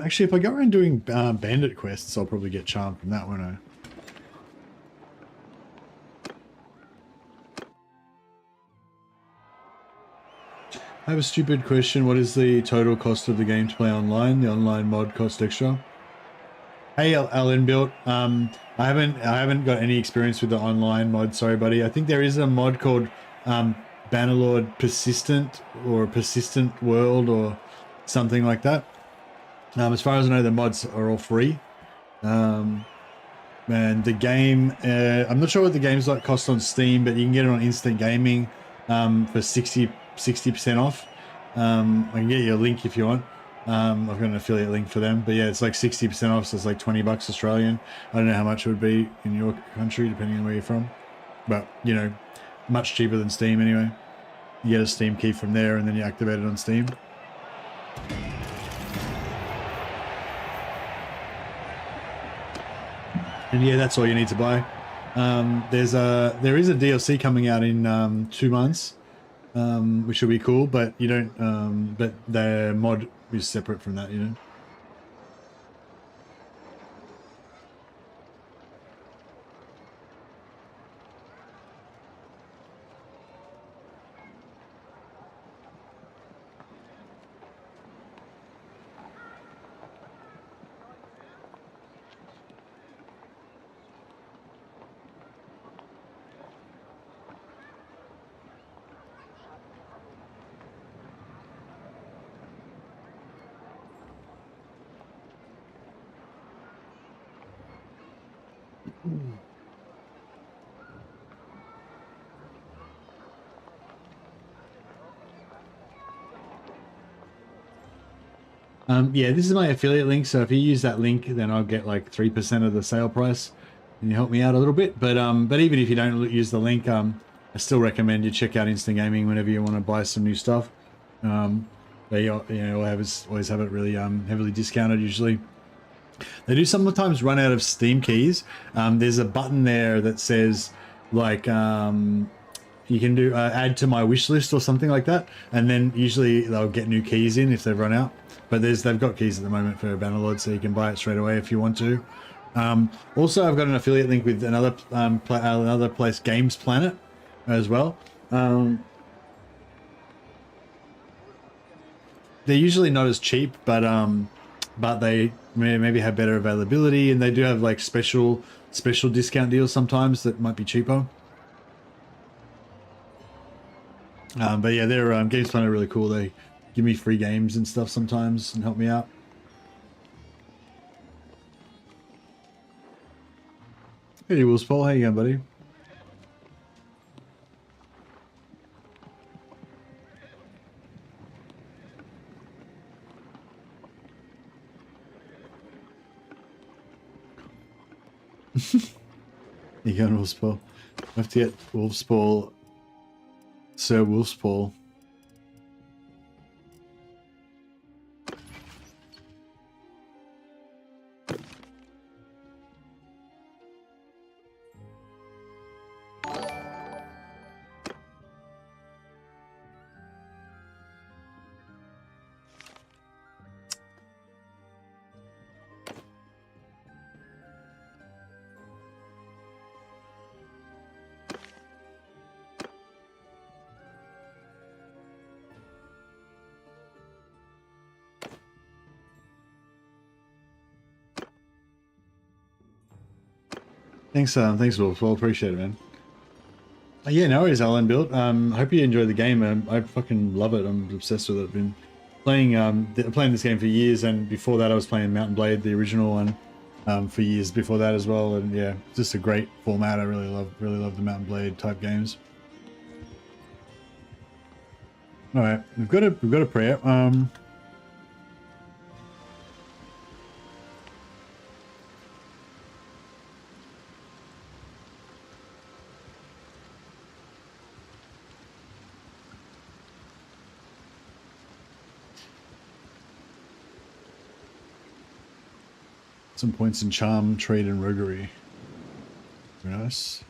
Actually, if I go around doing bandit quests, I'll probably get charmed from that, won't I? I have a stupid question. What is the total cost of the game to play online? The online mod cost extra? Hey, Alan built. I haven't got any experience with the online mod. Sorry, buddy. I think there is a mod called Bannerlord Persistent or Persistent World or something like that. As far as I know, the mods are all free. And the game, I'm not sure what the game's like cost on Steam, but you can get it on Instant Gaming for 60% off. I can get you a link if you want. I've got an affiliate link for them, but yeah, it's like 60% off, so it's like 20 bucks Australian. I don't know how much it would be in your country, depending on where you're from, but you know, much cheaper than Steam anyway. You get a Steam key from there, and then you activate it on Steam. And yeah, that's all you need to buy. There is a DLC coming out in 2 months, which will be cool, but you don't. But the mod is separate from that, you know. Yeah, this is my affiliate link, so if you use that link, then I'll get like 3% of the sale price, and you help me out a little bit. But even if you don't use the link, I still recommend you check out Instant Gaming whenever you want to buy some new stuff. They always have it really heavily discounted usually. They do sometimes run out of Steam keys. There's a button there that says like you can do add to my wish list or something like that, and then usually they'll get new keys in if they've run out. But they've got keys at the moment for Bannerlord, so you can buy it straight away if you want to. Also, I've got an affiliate link with another place, Games Planet, as well. They're usually not as cheap, but they maybe have better availability, and they do have like special discount deals sometimes that might be cheaper. But yeah, their Games Planet are really cool. They give me free games and stuff sometimes and help me out. Hey, Wolves Paul, how you going, buddy? You going, Wolves Paul? I have to get Wolves Paul, Sir Wolves Paul. Thanks, Wolf. Well, appreciate it, man. Yeah, no worries, Alan Built. Hope you enjoy the game. I fucking love it. I'm obsessed with it. I've been playing playing this game for years, and before that, I was playing Mountain Blade, the original one, for years before that as well. And yeah, just a great format. I really love the Mountain Blade type games. All right, we've got a prayer. Some points in charm, trade, and roguery. Very nice.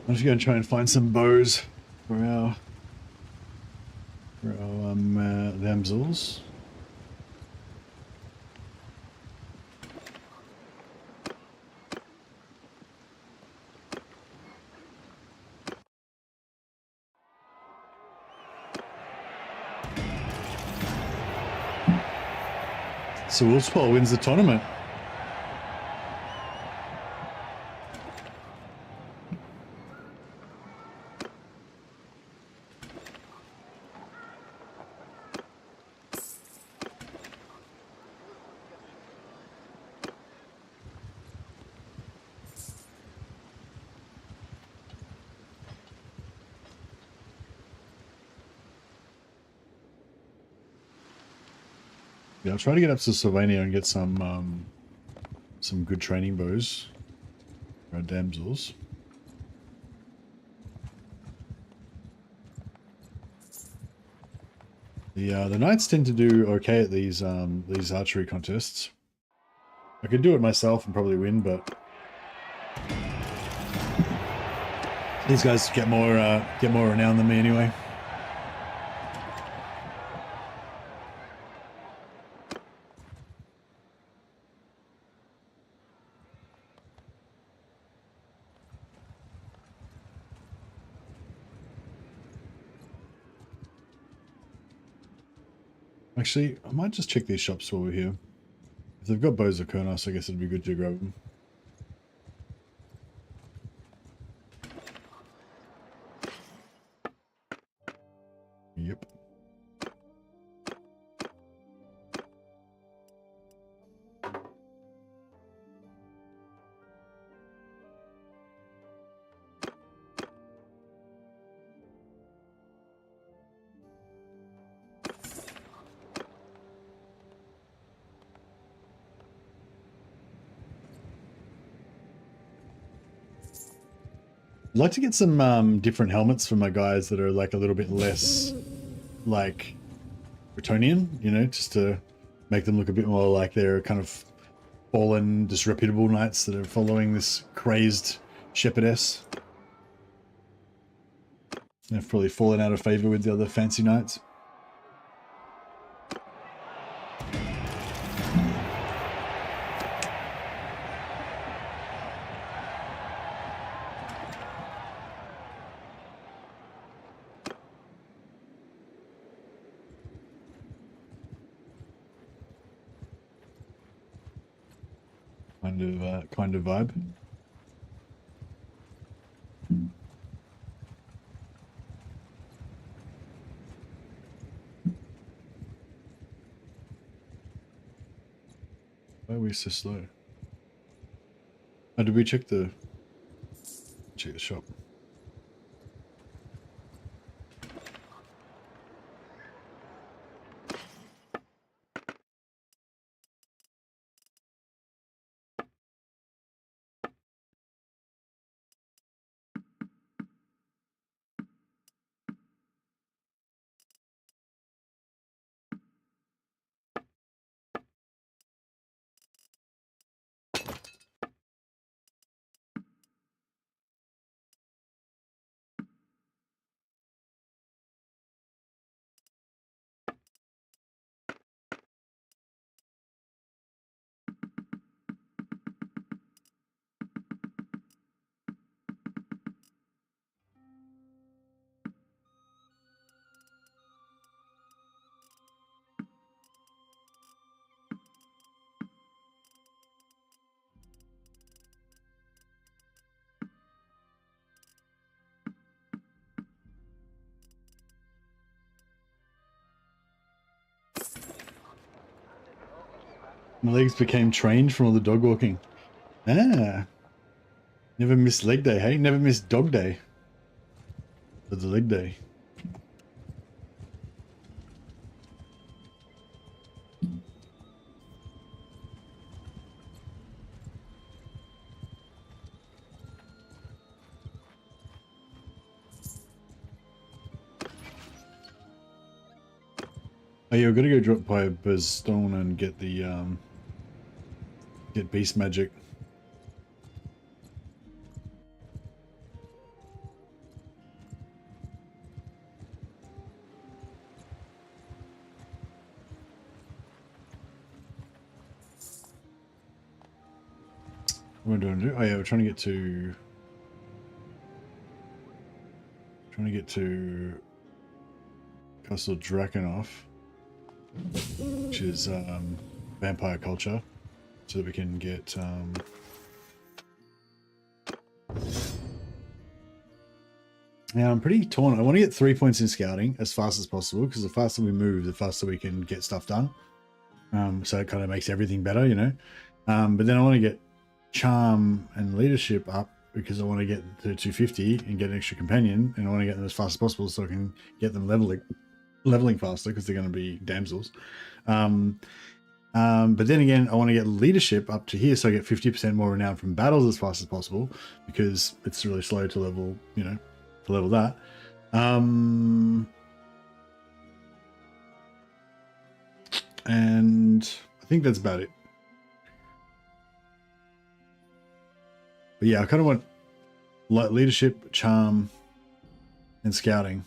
I'm just gonna try and find some bows for our damsels. So Wolfspole wins the tournament. Yeah, I'll try to get up to Sylvania and get some good training bows for our damsels. The knights tend to do okay at these archery contests. I could do it myself and probably win, but these guys get more renown than me anyway. Actually, I might just check these shops while we're here. If they've got bows of Kurnos, I guess it'd be good to grab them. Yep. I'd like to get some different helmets for my guys that are like a little bit less like Bretonian, you know, just to make them look a bit more like they're kind of fallen, disreputable knights that are following this crazed shepherdess. They've probably fallen out of favor with the other fancy knights. Kind of vibe. Why are we so slow? Oh, did we check the shop? My legs became trained from all the dog walking. Ah, never miss leg day, hey? Never miss dog day. For the leg day. Oh yeah, we're gonna go drop by Buzzstone and get the get beast magic. What am I doing? Oh yeah, we're trying to get to Castle Drakenhof, which is vampire culture, so that we can get now I'm pretty torn. I want to get 3 points in scouting as fast as possible, because the faster we move, the faster we can get stuff done. So it kind of makes everything better, you know. But then I want to get charm and leadership up, because I want to get to 250 and get an extra companion, and I want to get them as fast as possible so I can get them leveling faster, because they're going to be damsels. But then again, I want to get leadership up to here so I get 50% more renown from battles as fast as possible, because it's really slow to level, you know, to level that. And I think that's about it. But yeah, I kind of want leadership, charm, and scouting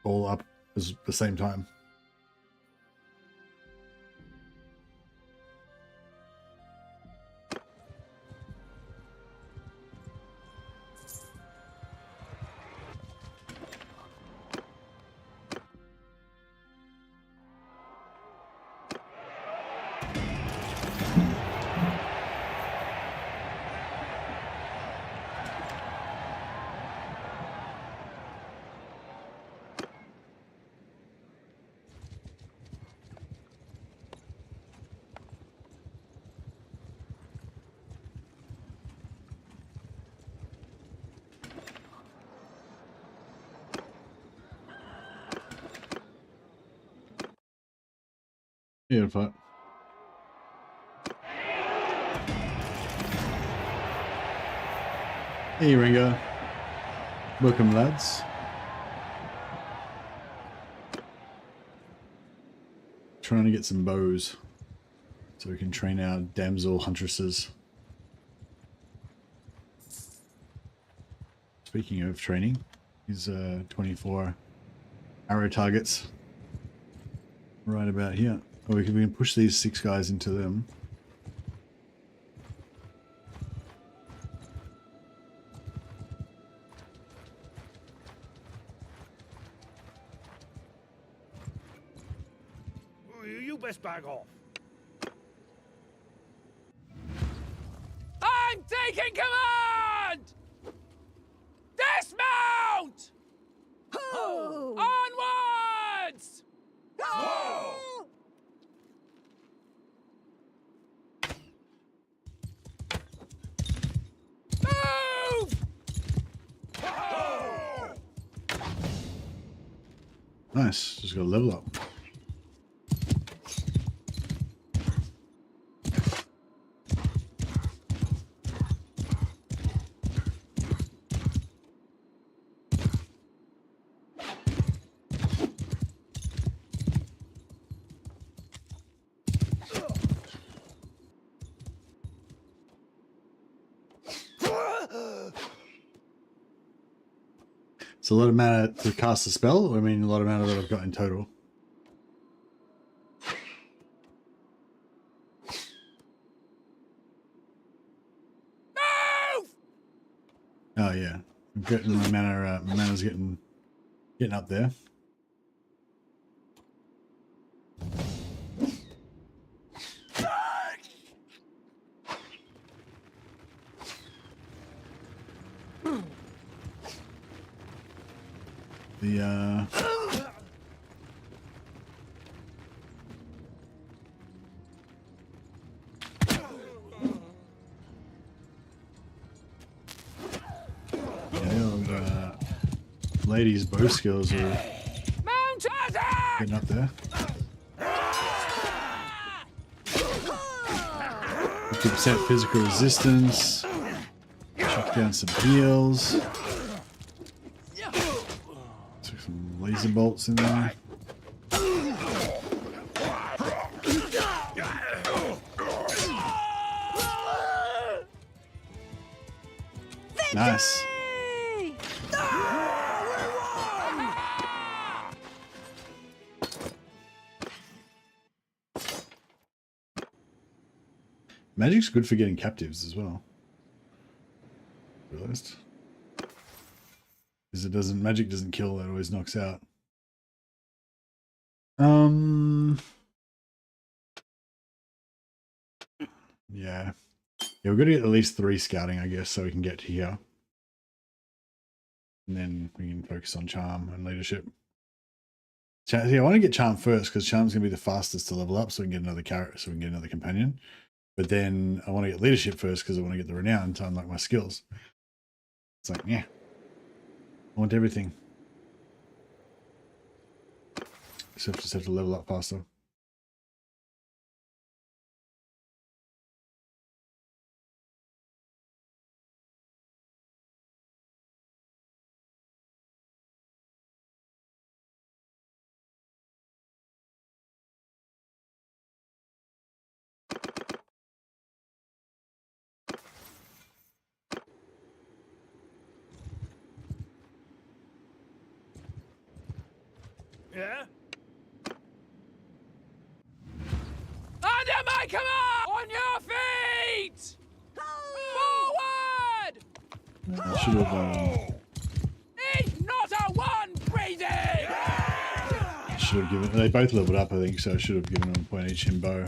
all up at the same time. Yeah, fuck. Hey, Ringo. Welcome, lads. Trying to get some bows so we can train our damsel huntresses. Speaking of training, these 24 arrow targets right about here. Oh, we can push these 6 guys into them. You best back off. I'm taking command! Dismount! Onwards! Move! Nice, just got to level up. It's a lot of mana to cast a spell. I mean, a lot of mana that I've got in total. Move! Oh yeah, I'm getting my mana. My mana's getting up there. Ladies' bow skills are Mount attack! getting up there. 50% physical resistance. Chuck down some heals. Took some laser bolts in there. Nice. Magic's good for getting captives as well. Realized. Because it doesn't, magic doesn't kill, it always knocks out. Yeah. Yeah, we've got to get at least 3 scouting, I guess, so we can get to here. And then we can focus on charm and leadership. Yeah, I want to get charm first because charm's going to be the fastest to level up, so we can get another character, so we can get another companion. But then I want to get leadership first because I want to get the renown to unlock my skills. It's like, yeah, I want everything. So I just have to level up faster. Yeah? Under my command! On your feet! Forward! I should have. Eat not a one breathing! Should have given. They both leveled up, I think, so I should have given them a point each in bow.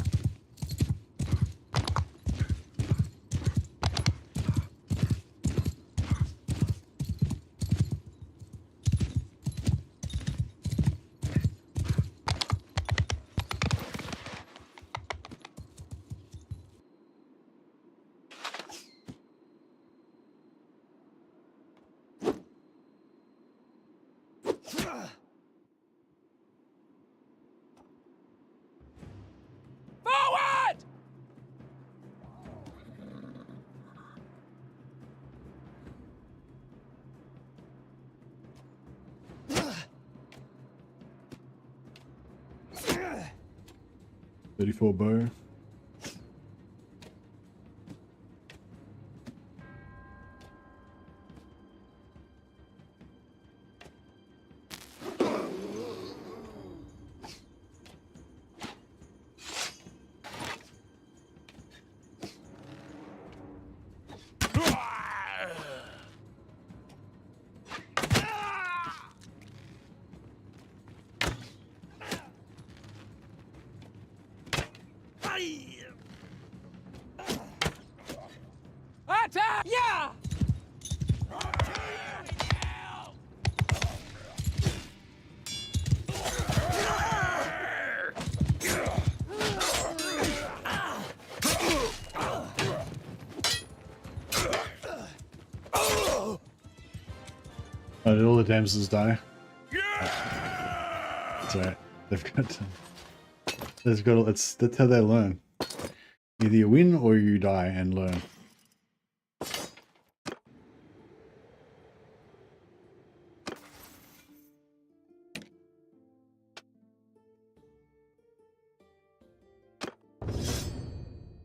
Forward! 34 bow. Attack! Yeah! Oh, did all the damsels die? Yeah! That's alright. They've got to, that's how they learn. Either you win or you die and learn.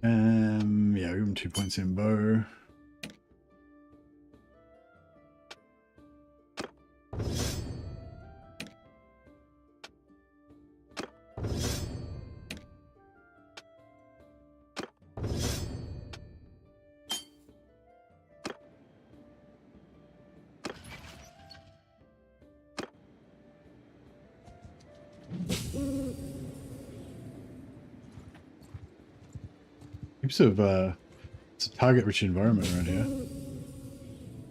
Yeah, we give them 2 points in bow. Heaps of it's a target-rich environment around here.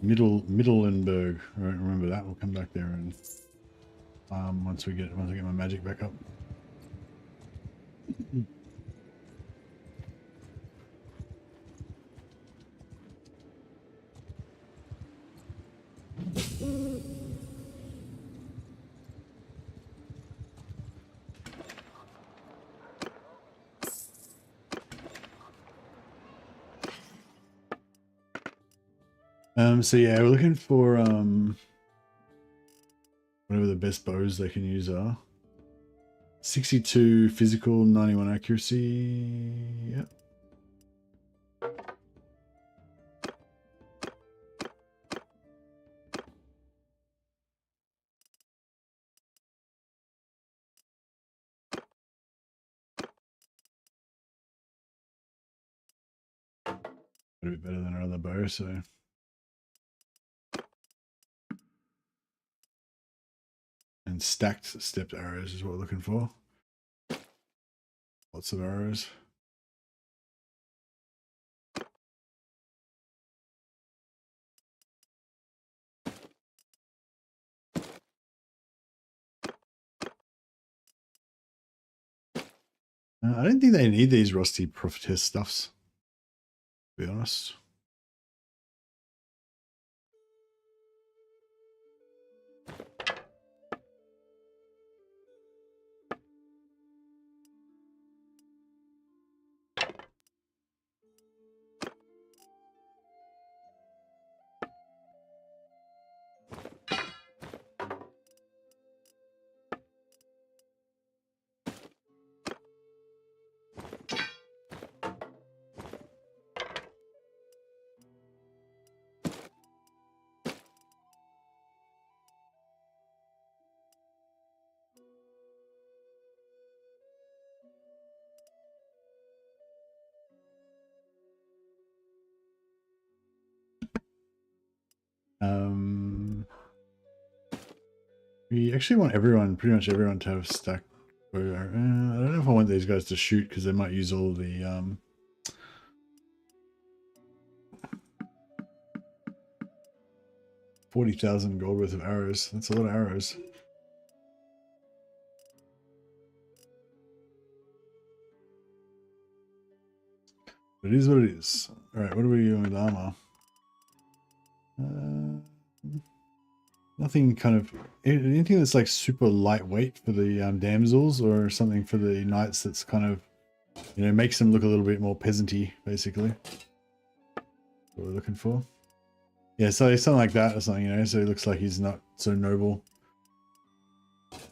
Middlenberg. I don't remember that. We'll come back there and once I get my magic back up. So yeah, we're looking for whatever the best bows they can use are. 62 physical, 91 accuracy. Yep. A bit better than our other bow, so and stacked stepped arrows is what we're looking for. Lots of arrows. I don't think they need these rusty prophetess stuffs, to be honest. We actually want everyone, pretty much everyone, to have stacked. I don't know if I want these guys to shoot because they might use all the 40,000 gold worth of arrows. That's a lot of arrows. But it is what it is. All right, what are we doing with armor? Nothing kind of anything that's like super lightweight for the damsels, or something for the knights that's kind of, you know, makes them look a little bit more peasanty, basically. What we're looking for. Yeah, so something like that or something, you know, so he looks like he's not so noble.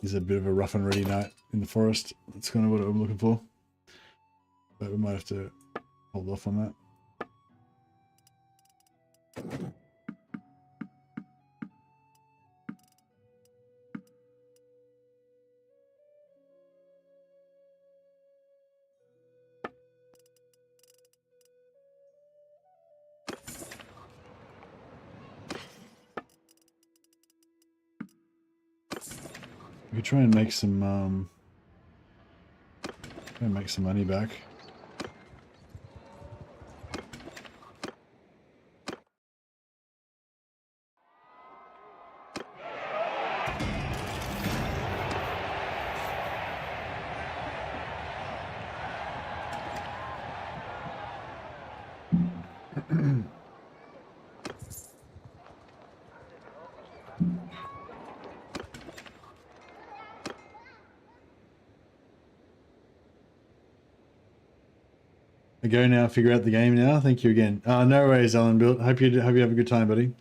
He's a bit of a rough and ready knight in the forest. That's kind of what I'm looking for. But we might have to hold off on that. We could try and make some money back. I go now, figure out the game now. Thank you again. No worries, Alan Bill. Hope you have a good time, buddy.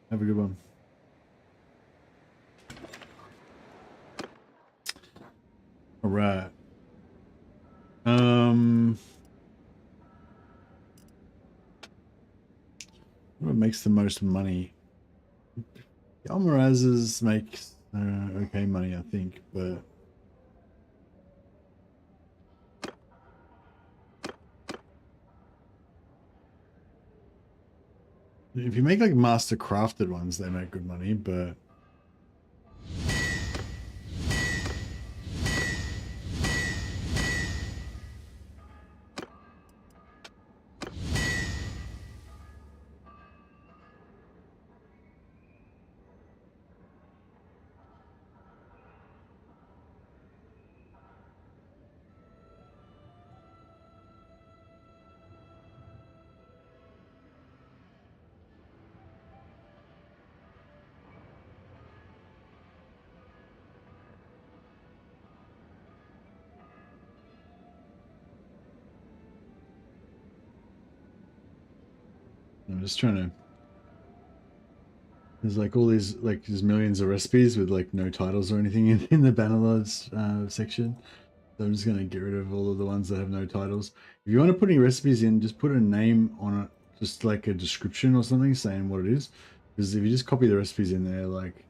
Have a good one. All right. What makes the most money? Almaraz's makes okay money, I think, but if you make like master crafted ones, they make good money, but I'm just trying to. There's like all these, like there's millions of recipes with like no titles or anything in the Bannerlords section. So I'm just going to get rid of all of the ones that have no titles. If you want to put any recipes in, just put a name on it, just like a description or something saying what it is. Because if you just copy the recipes in there, like,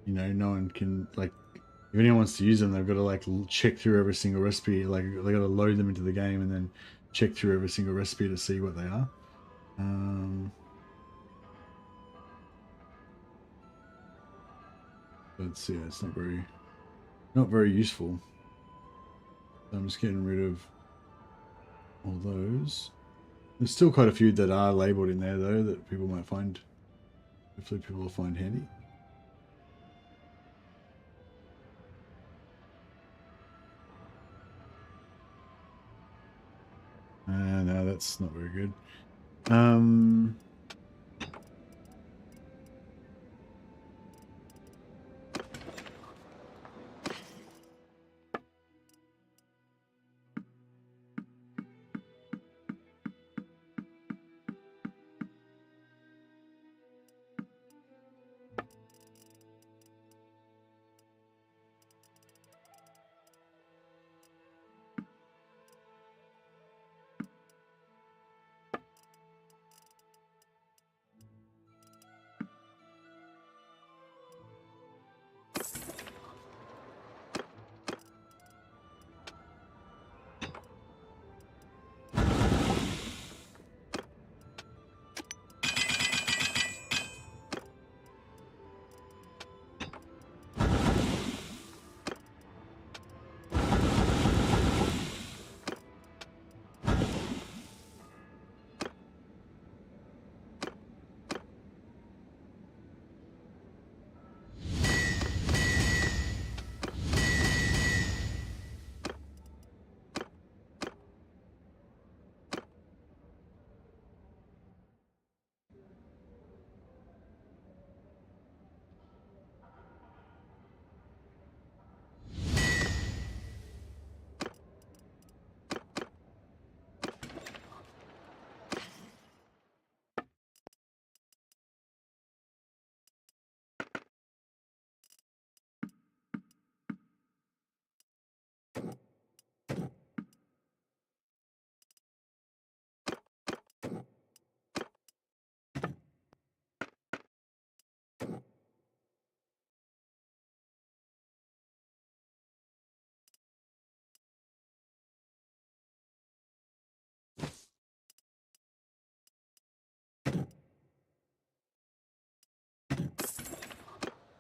you know, no one can, like, if anyone wants to use them, they've got to like check through every single recipe. Like they got to load them into the game and then check through every single recipe to see what they are. But it's yeah, it's not very useful. So I'm just getting rid of all those. There's still quite a few that are labeled in there though that people might find. Hopefully people will find handy. No, that's not very good.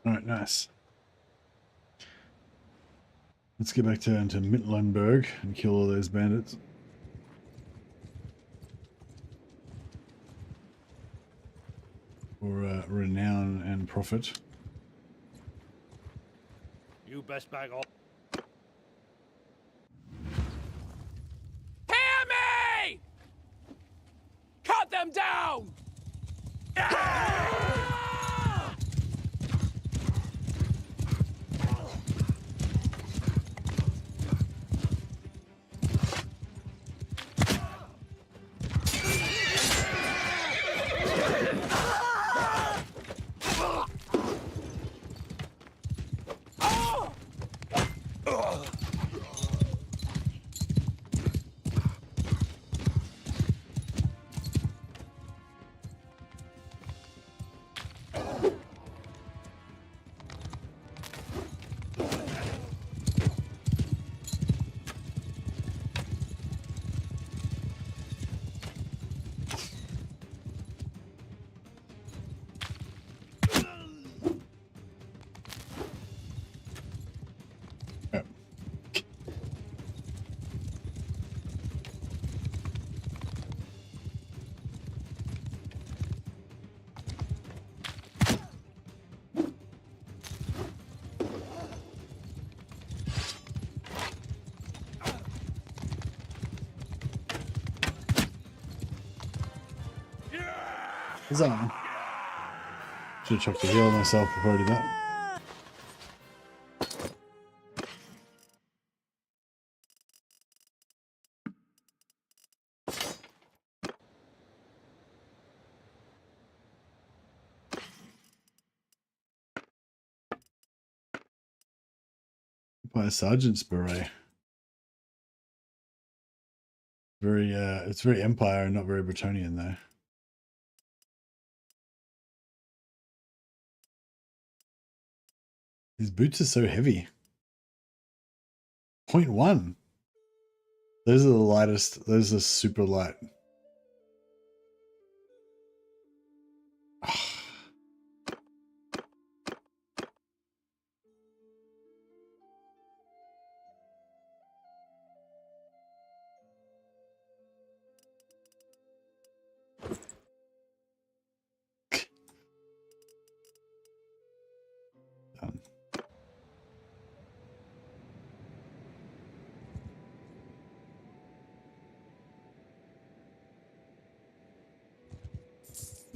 All right, nice. Let's get back down to Mittellenberg and kill all those bandits. For renown and profit. You best bag off. Hear me! Cut them down! Huzzah. Should have chucked a heal on myself before I did that. By a sergeant's beret. Very it's very Empire and not very Bretonian though. His boots are so heavy. 0.1. Those are the lightest. Those are super light.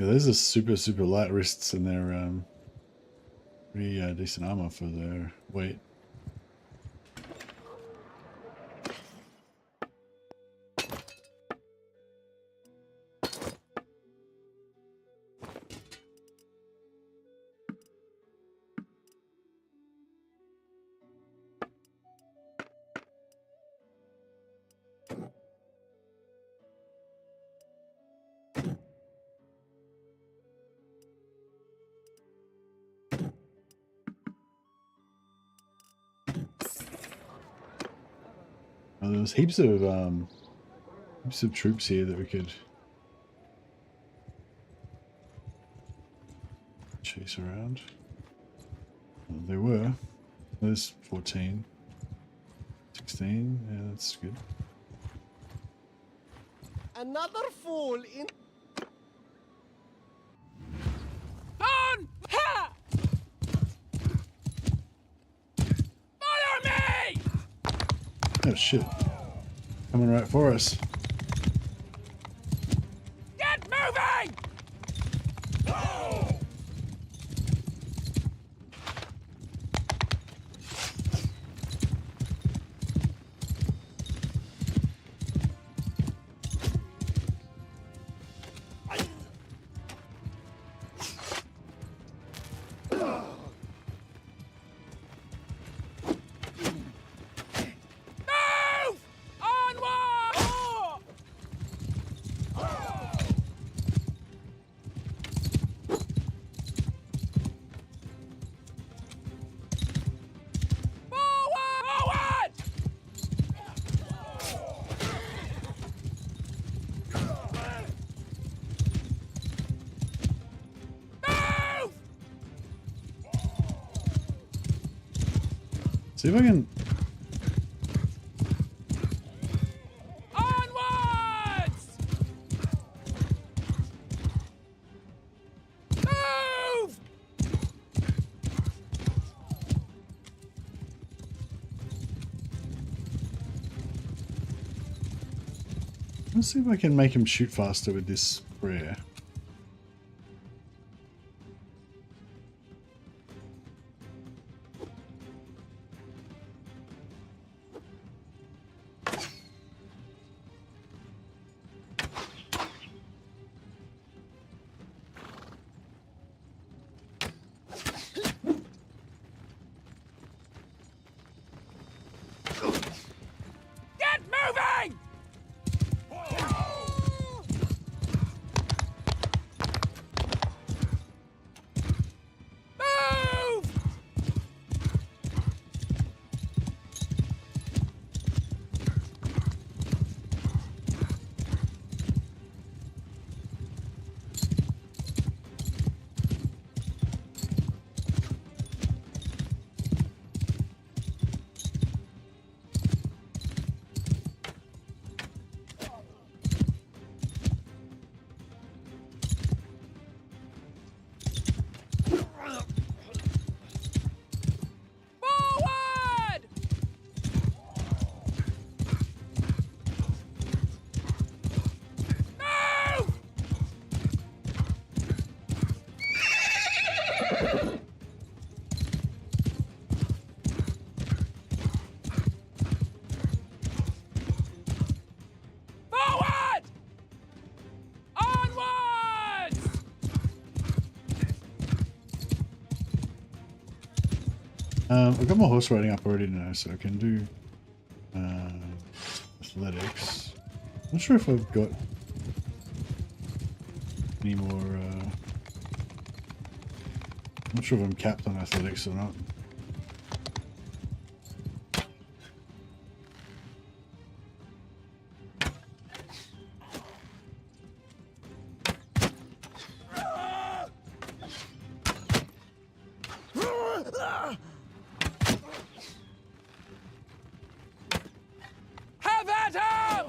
Yeah, those are super light wrists, and they're pretty decent armor for their weight. There's heaps of troops here that we could chase around. There were. There's 14. 16. Yeah, that's good. Another fool in. On! Ha! Follow me! Oh shit. Coming right for us. Get moving! Move! Onward! Forward! Move! See if I can. Onwards! Move! Let's see if I can make him shoot faster with this prayer. Get moving! Move! Forward! Move! Forward! Onwards! I've got my horse riding up already now, so I can do athletics. Not sure if I've got any more. Not sure if I'm capped on athletics or not. Have at him!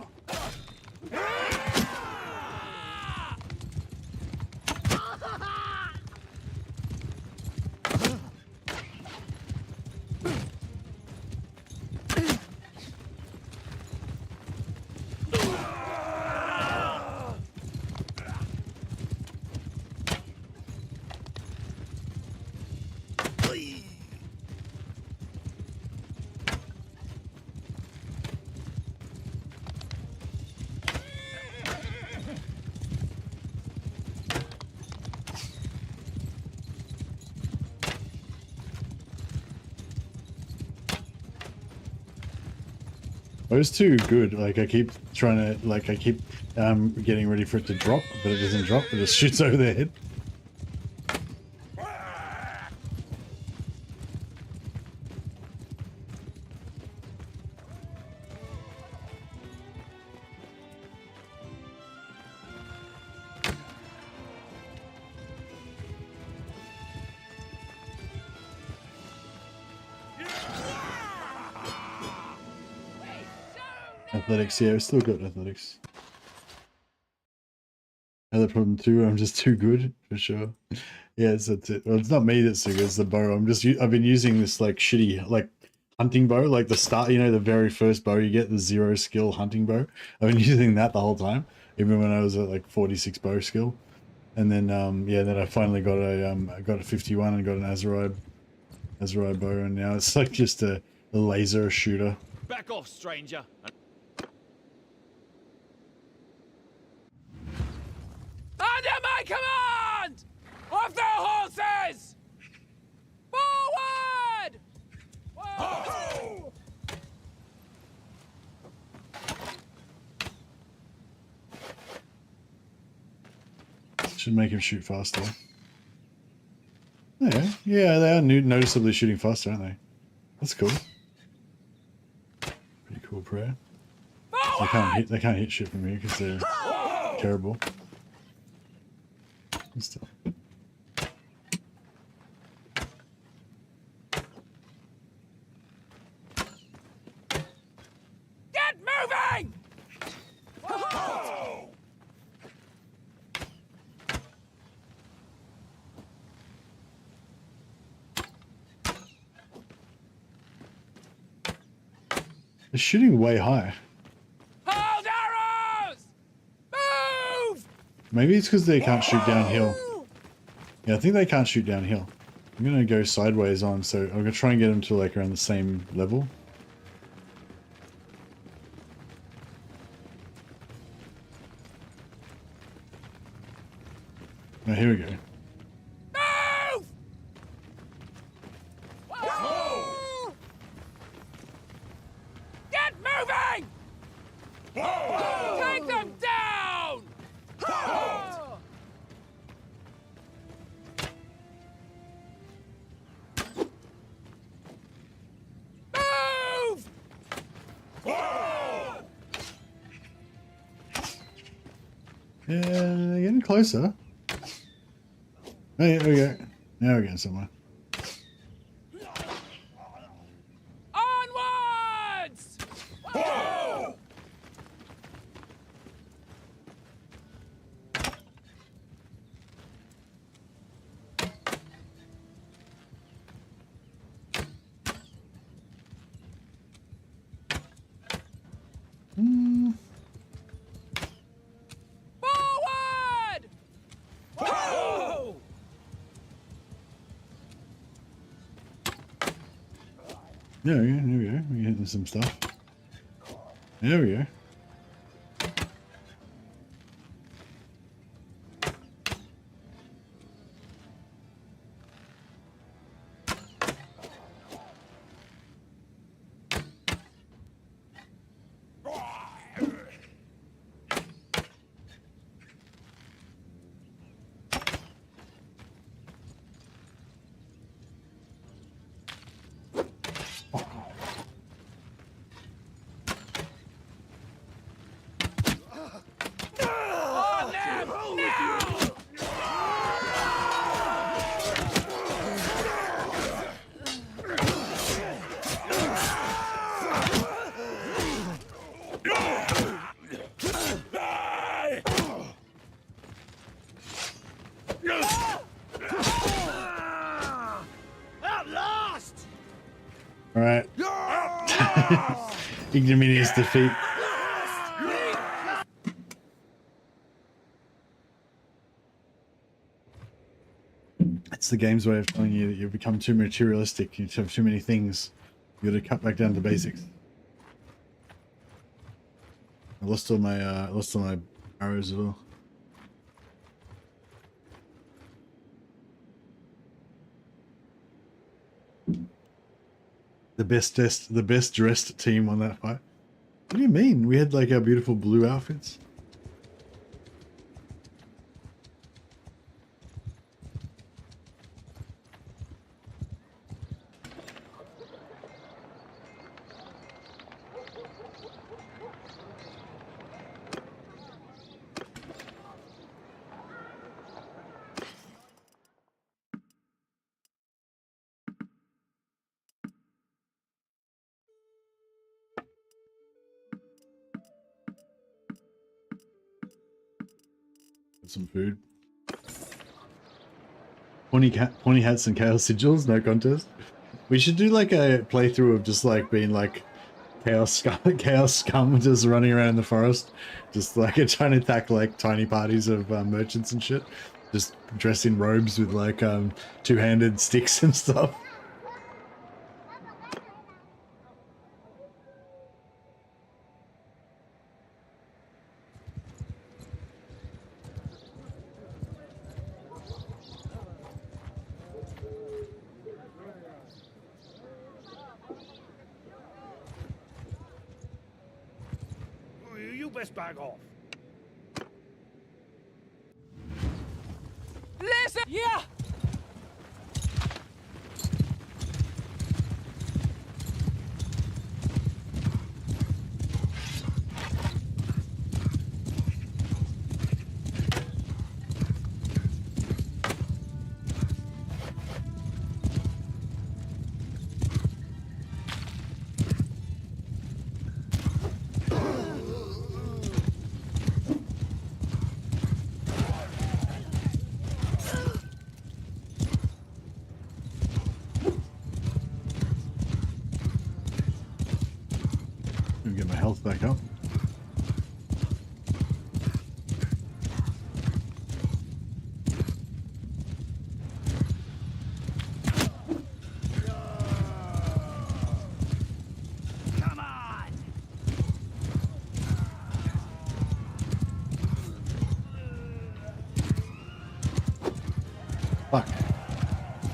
Bow's too good. Like I keep trying to, like I keep getting ready for it to drop, but it doesn't drop. It just shoots over their head. Athletics, yeah, we've still got athletics. Another problem too, I'm just too good, for sure. Yeah, that's it. Well, it's not me that's too good, it's the bow. I've been using this like shitty, like hunting bow, like the start, you know, the very first bow you get, the 0 skill hunting bow. I've been using that the whole time, even when I was at like 46 bow skill. And then, yeah, then I finally got a 51 and got an Azeride bow, and now it's like just a laser shooter. Back off, stranger. Under my command! Off their horses! Forward! Whoa! Should make him shoot faster. Yeah, yeah, they are noticeably shooting faster, aren't they? That's cool. Pretty cool prayer. They can't hit shit from here because they're terrible. Still. Get moving! They're shooting way high. Hold arrows! Move! Maybe it's because they can't shoot downhill. Yeah, I think they can't shoot downhill. I'm gonna go sideways on, so I'm gonna try and get them to like around the same level. Oh, here we go. Move! Get moving! Take them down! Move! Yeah, they're getting closer. Oh, yeah, there we go. Now we're getting somewhere. Onwards! Forward! There we go, there we go. We're hitting some stuff. There we go. On them! Now! At last! All right. Ignominious defeat. It's the game's way of telling you that you've become too materialistic. You have too many things. You got to cut back down to basics. I lost all my arrows as well. The best dressed team on that fight. What do you mean? We had like our beautiful blue outfits. Some food. Pointy hats and chaos sigils, no contest. We should do like a playthrough of just like being like chaos scum just running around in the forest, just like trying to attack like tiny parties of merchants and shit, just dressed in robes with like two-handed sticks and stuff. You best bag off. Listen! Yeah! Let me get my health back up. Come on! Fuck.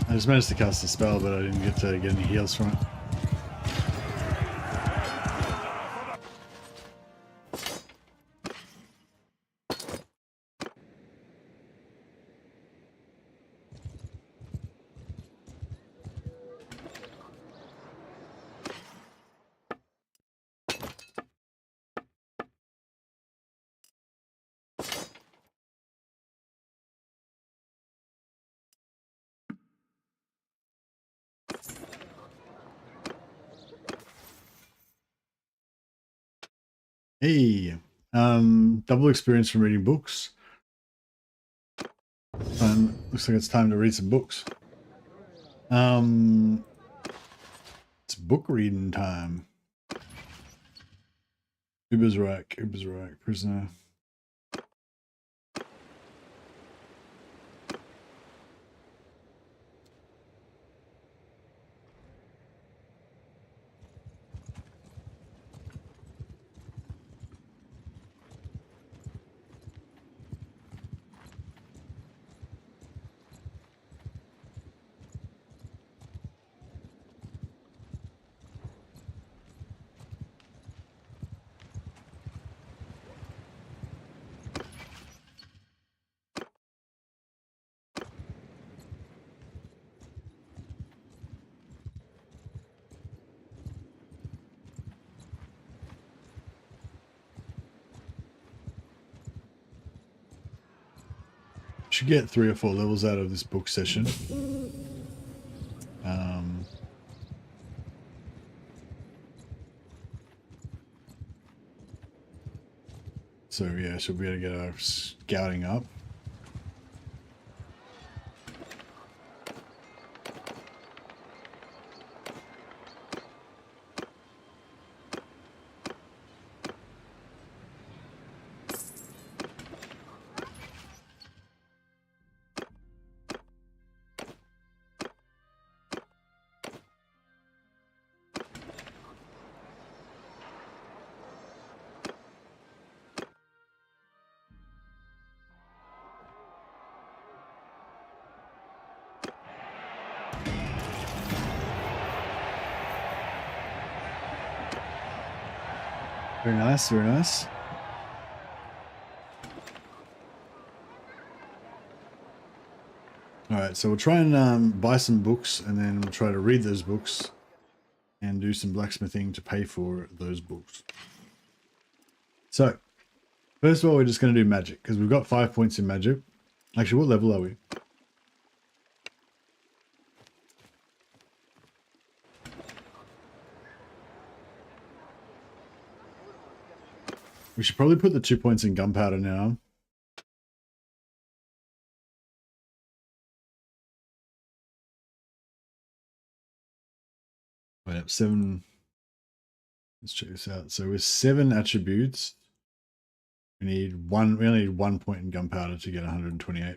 I just managed to cast a spell, but I didn't get to get any heals from it. Hey, double experience from reading books. Looks like it's time to read some books. It's book reading time. Ubersreich, prisoner. Should get 3 or 4 levels out of this book session. So yeah, should be able to get our scouting up. Very nice, very nice. Alright, so we'll try and buy some books, and then we'll try to read those books and do some blacksmithing to pay for those books. So, first of all, we're just going to do magic, because we've got 5 points in magic. Actually, what level are we? We should probably put the 2 points in gunpowder now. Wait up, 7. Let's check this out. So with 7 attributes, we only need 1 point in gunpowder to get 128.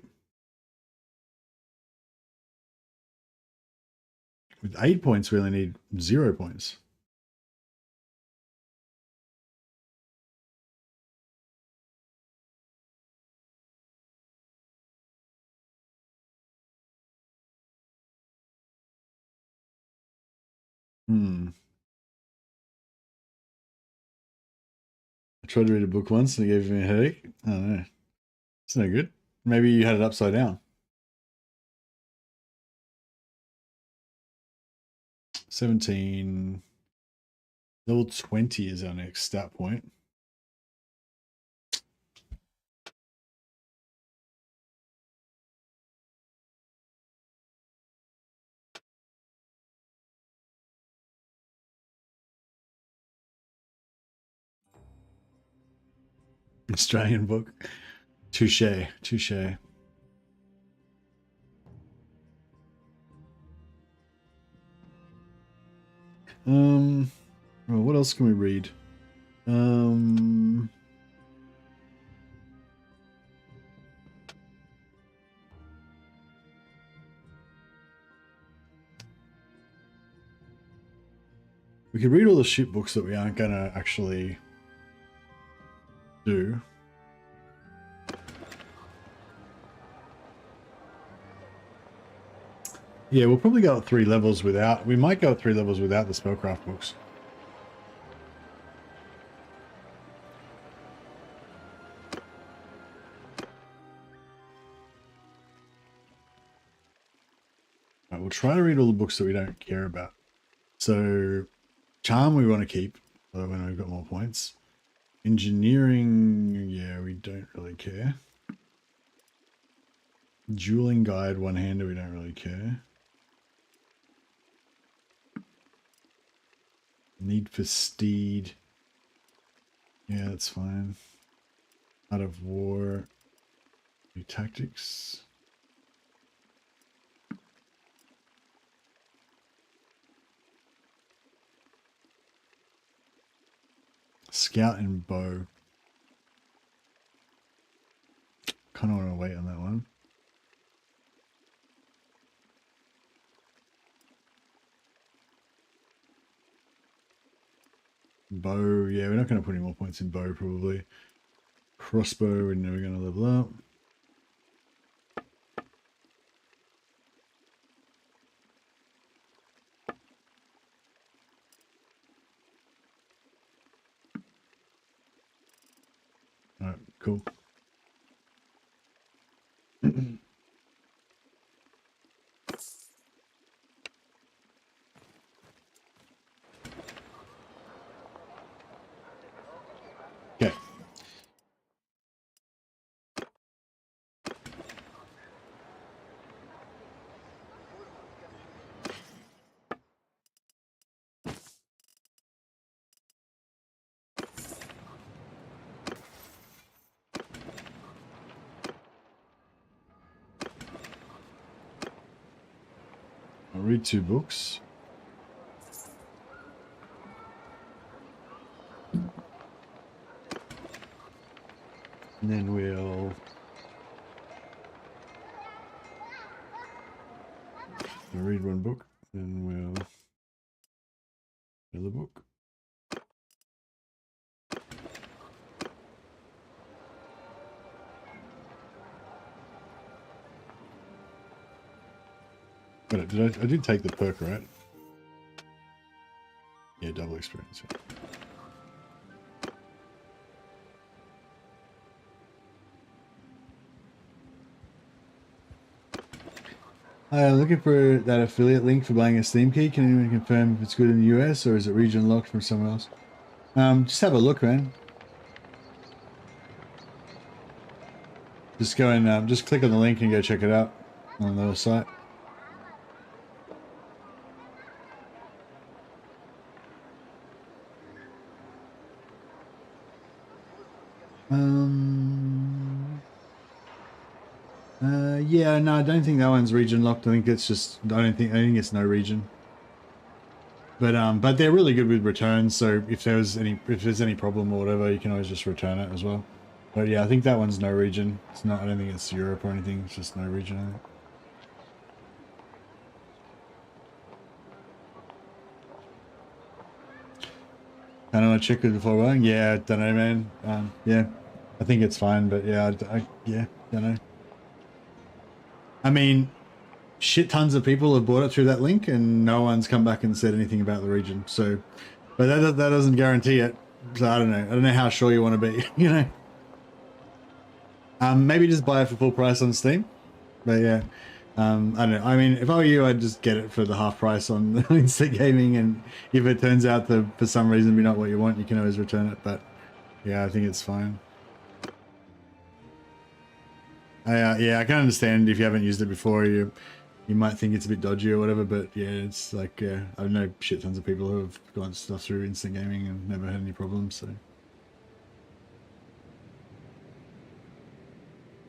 With 8 points, we only need 0 points. I tried to read a book once and it gave me a headache. I don't know. It's no good. Maybe you had it upside down. 17. Level 20 is our next stat point. Australian book. Touche. Touche. Well, what else can we read? We could read all the shit books that we aren't going to actually do. Yeah, we'll probably go up 3 levels without... We might go up 3 levels without the spellcraft books. Right, we'll try to read all the books that we don't care about. So, Charm we want to keep, when we've got more points. Engineering, yeah, we don't really care. Dueling Guide, one-hander, we don't really care. Need for Steed. Yeah, that's fine. Out of War. New Tactics. Scout and Bow. Kind of want to wait on that one. Bow, yeah, we're not going to put any more points in bow probably. Crossbow, we're never going to level up. Alright, cool. Okay. I'll read 2 books. And then we'll read 1 book, then we'll another book. Wait, I did take the perk, right? Yeah, double experience. Yeah. Looking for that affiliate link for buying a Steam key. Can anyone confirm if it's good in the US or is it region locked from somewhere else? Just have a look, man. Just go and just click on the link and go check it out on the site. Yeah, no, I don't think that one's region locked. I think it's just, I think it's no region. But they're really good with returns. So if there's any problem or whatever, you can always just return it as well. But yeah, I think that one's no region. It's not, I don't think it's Europe or anything. It's just no region, I think. I don't want to check it before buying. Yeah, I don't know, man. Yeah, I think it's fine, but yeah, yeah, don't know. I mean, shit tons of people have bought it through that link and no one's come back and said anything about the region. So, but that doesn't guarantee it. So I don't know. I don't know how sure you want to be, you know. Maybe just buy it for full price on Steam. But yeah, I don't know. I mean, if I were you, I'd just get it for the half price on Instant Gaming. And if it turns out to, for some reason, be not what you want, you can always return it. But yeah, I think it's fine. Yeah, I can understand if you haven't used it before, you might think it's a bit dodgy or whatever, but yeah, it's like, I know shit tons of people who have gone stuff through Instant Gaming and never had any problems, so.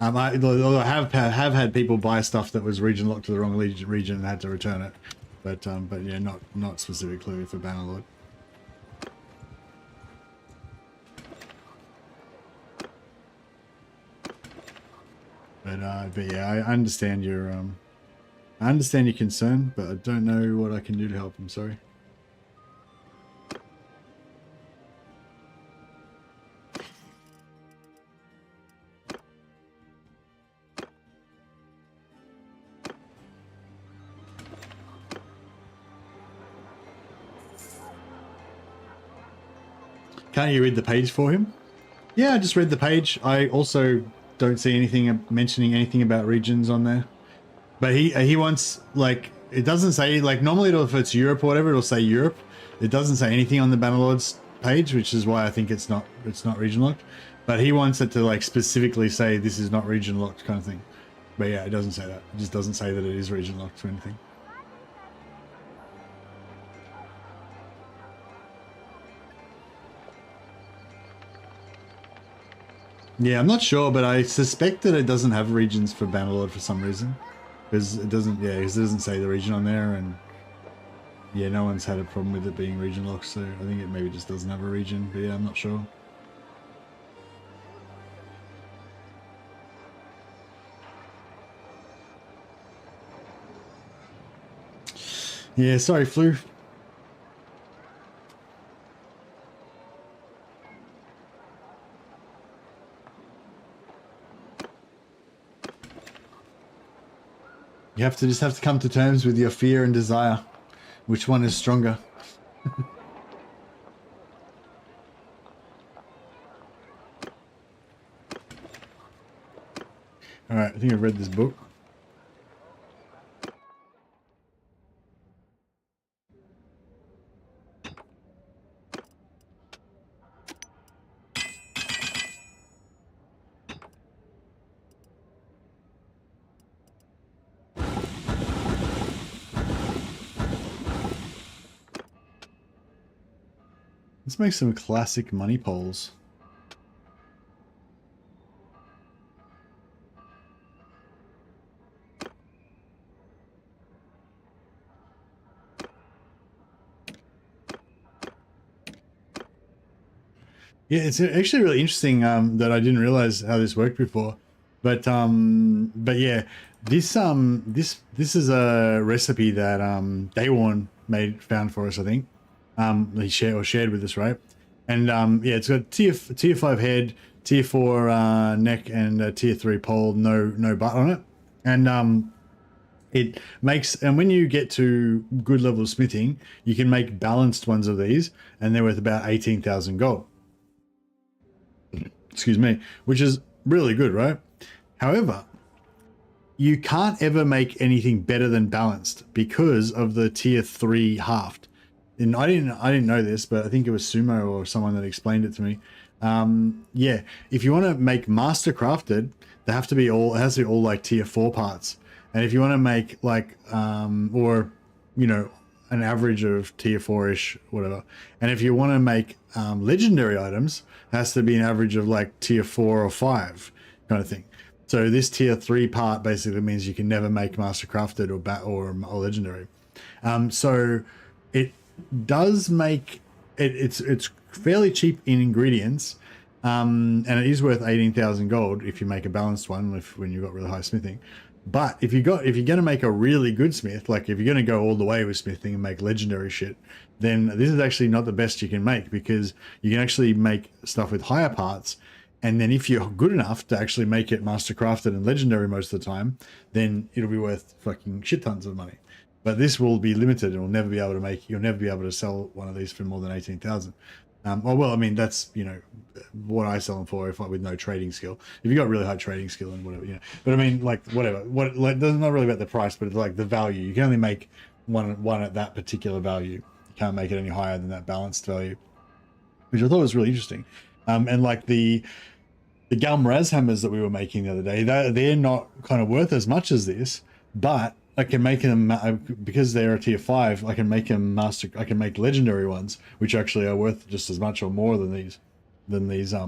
Although I have had people buy stuff that was region locked to the wrong region and had to return it, but yeah, not specifically for Bannerlord. But yeah, I understand your concern, but I don't know what I can do to help. I'm sorry. Can't you read the page for him? Yeah, I just read the page. I also don't see anything mentioning anything about regions on there. But he wants, like, it doesn't say, like, normally if it's Europe or whatever, it'll say Europe. It doesn't say anything on the Bannerlord's page, which is why I think it's not region locked. But he wants it to, like, specifically say this is not region locked kind of thing. But yeah, it doesn't say that. It just doesn't say that it is region locked or anything. Yeah, I'm not sure, but I suspect that it doesn't have regions for Bannerlord for some reason. Because it doesn't, yeah, because it doesn't say the region on there, and yeah, no one's had a problem with it being region locked, so I think it maybe just doesn't have a region, but yeah, I'm not sure. Yeah, sorry, Flu. You just have to come to terms with your fear and desire. Which one is stronger? Alright, I think I've read this book. Let's make some classic money poles. Yeah, it's actually really interesting that I didn't realize how this worked before. But yeah, this is a recipe that Daywarn found for us, I think. He shared with us, right? And yeah, it's got tier 5 head, tier 4 neck, and tier 3 pole, no butt on it. And it makes, and when you get to good level of smithing, you can make balanced ones of these, and they're worth about 18,000 gold. Excuse me, which is really good, right? However, you can't ever make anything better than balanced because of the tier 3 halved. And I didn't know this, but I think it was Sumo or someone that explained it to me. Yeah, if you want to make master crafted, they have to be all, it has to be all like tier 4 parts. And if you want to make like or you know, an average of tier 4-ish, whatever. And if you want to make legendary items, it has to be an average of like tier 4 or 5 kind of thing. So this tier 3 part basically means you can never make master crafted or legendary. So it does make it's fairly cheap in ingredients, and it is worth 18,000 gold if you make a balanced one when you've got really high smithing. But if you're going to make a really good smith, like if you're going to go all the way with smithing and make legendary shit, then this is actually not the best you can make, because you can actually make stuff with higher parts. And then if you're good enough to actually make it master crafted and legendary most of the time, then it'll be worth fucking shit tons of money. But this will be limited, and will never be able to make, you'll never be able to sell one of these for more than 18,000. Well, I mean, that's, you know, what I sell them for, if with no trading skill. If you got really high trading skill and whatever, you know. But I mean, like, whatever. Like, it's not really about the price, but it's like the value. You can only make one at that particular value. You can't make it any higher than that balanced value, which I thought was really interesting. And like the Galmraz hammers that we were making the other day, they're not kind of worth as much as this, but I can make them, because they're a tier 5, I can make them I can make legendary ones, which actually are worth just as much or more than these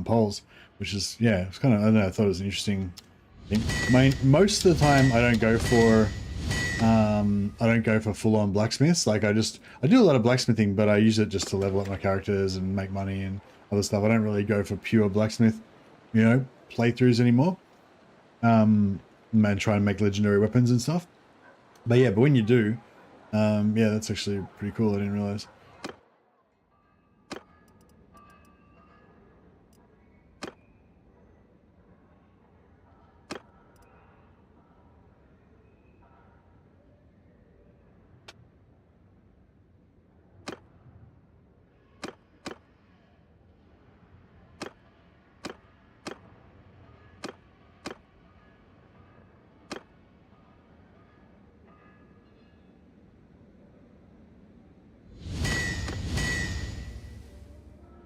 poles, which is, yeah, it's kind of, I don't know, I thought it was an interesting thing. Most of the time I don't go for full-on blacksmiths. Like I do a lot of blacksmithing, but I use it just to level up my characters and make money and other stuff. I don't really go for pure blacksmith, you know, playthroughs anymore. And try and make legendary weapons and stuff. But yeah, but when you do, yeah, that's actually pretty cool. I didn't realize.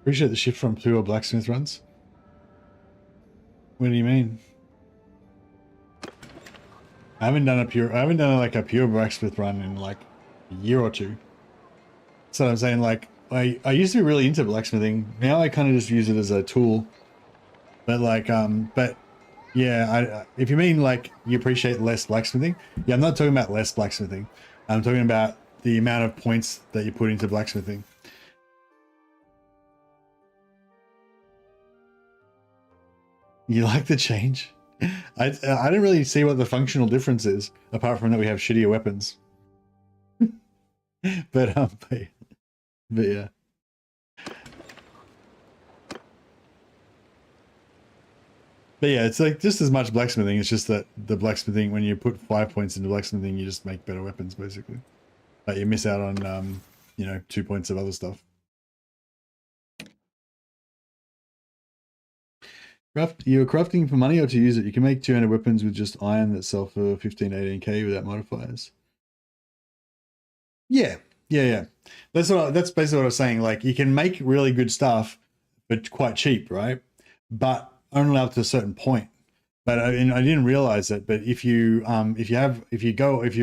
Appreciate the shift from pure blacksmith runs. What do you mean? I haven't done like a pure blacksmith run in like a year or two. So I'm saying, like, I used to be really into blacksmithing. Now I kind of just use it as a tool. But like, but yeah, if you mean like you appreciate less blacksmithing, yeah, I'm not talking about less blacksmithing. I'm talking about the amount of points that you put into blacksmithing. You like the change? I don't really see what the functional difference is, apart from that we have shittier weapons. but yeah. But yeah, it's like just as much blacksmithing. It's just that the blacksmithing, when you put 5 points into blacksmithing, you just make better weapons, basically. But you miss out on, you know, 2 points of other stuff. You're crafting for money or to use it? You can make 200 weapons with just iron that sell for 15, 18k without modifiers. Yeah. That's basically what I was saying. Like, you can make really good stuff, but quite cheap, right? But only up to a certain point. But I didn't realize that. But if you're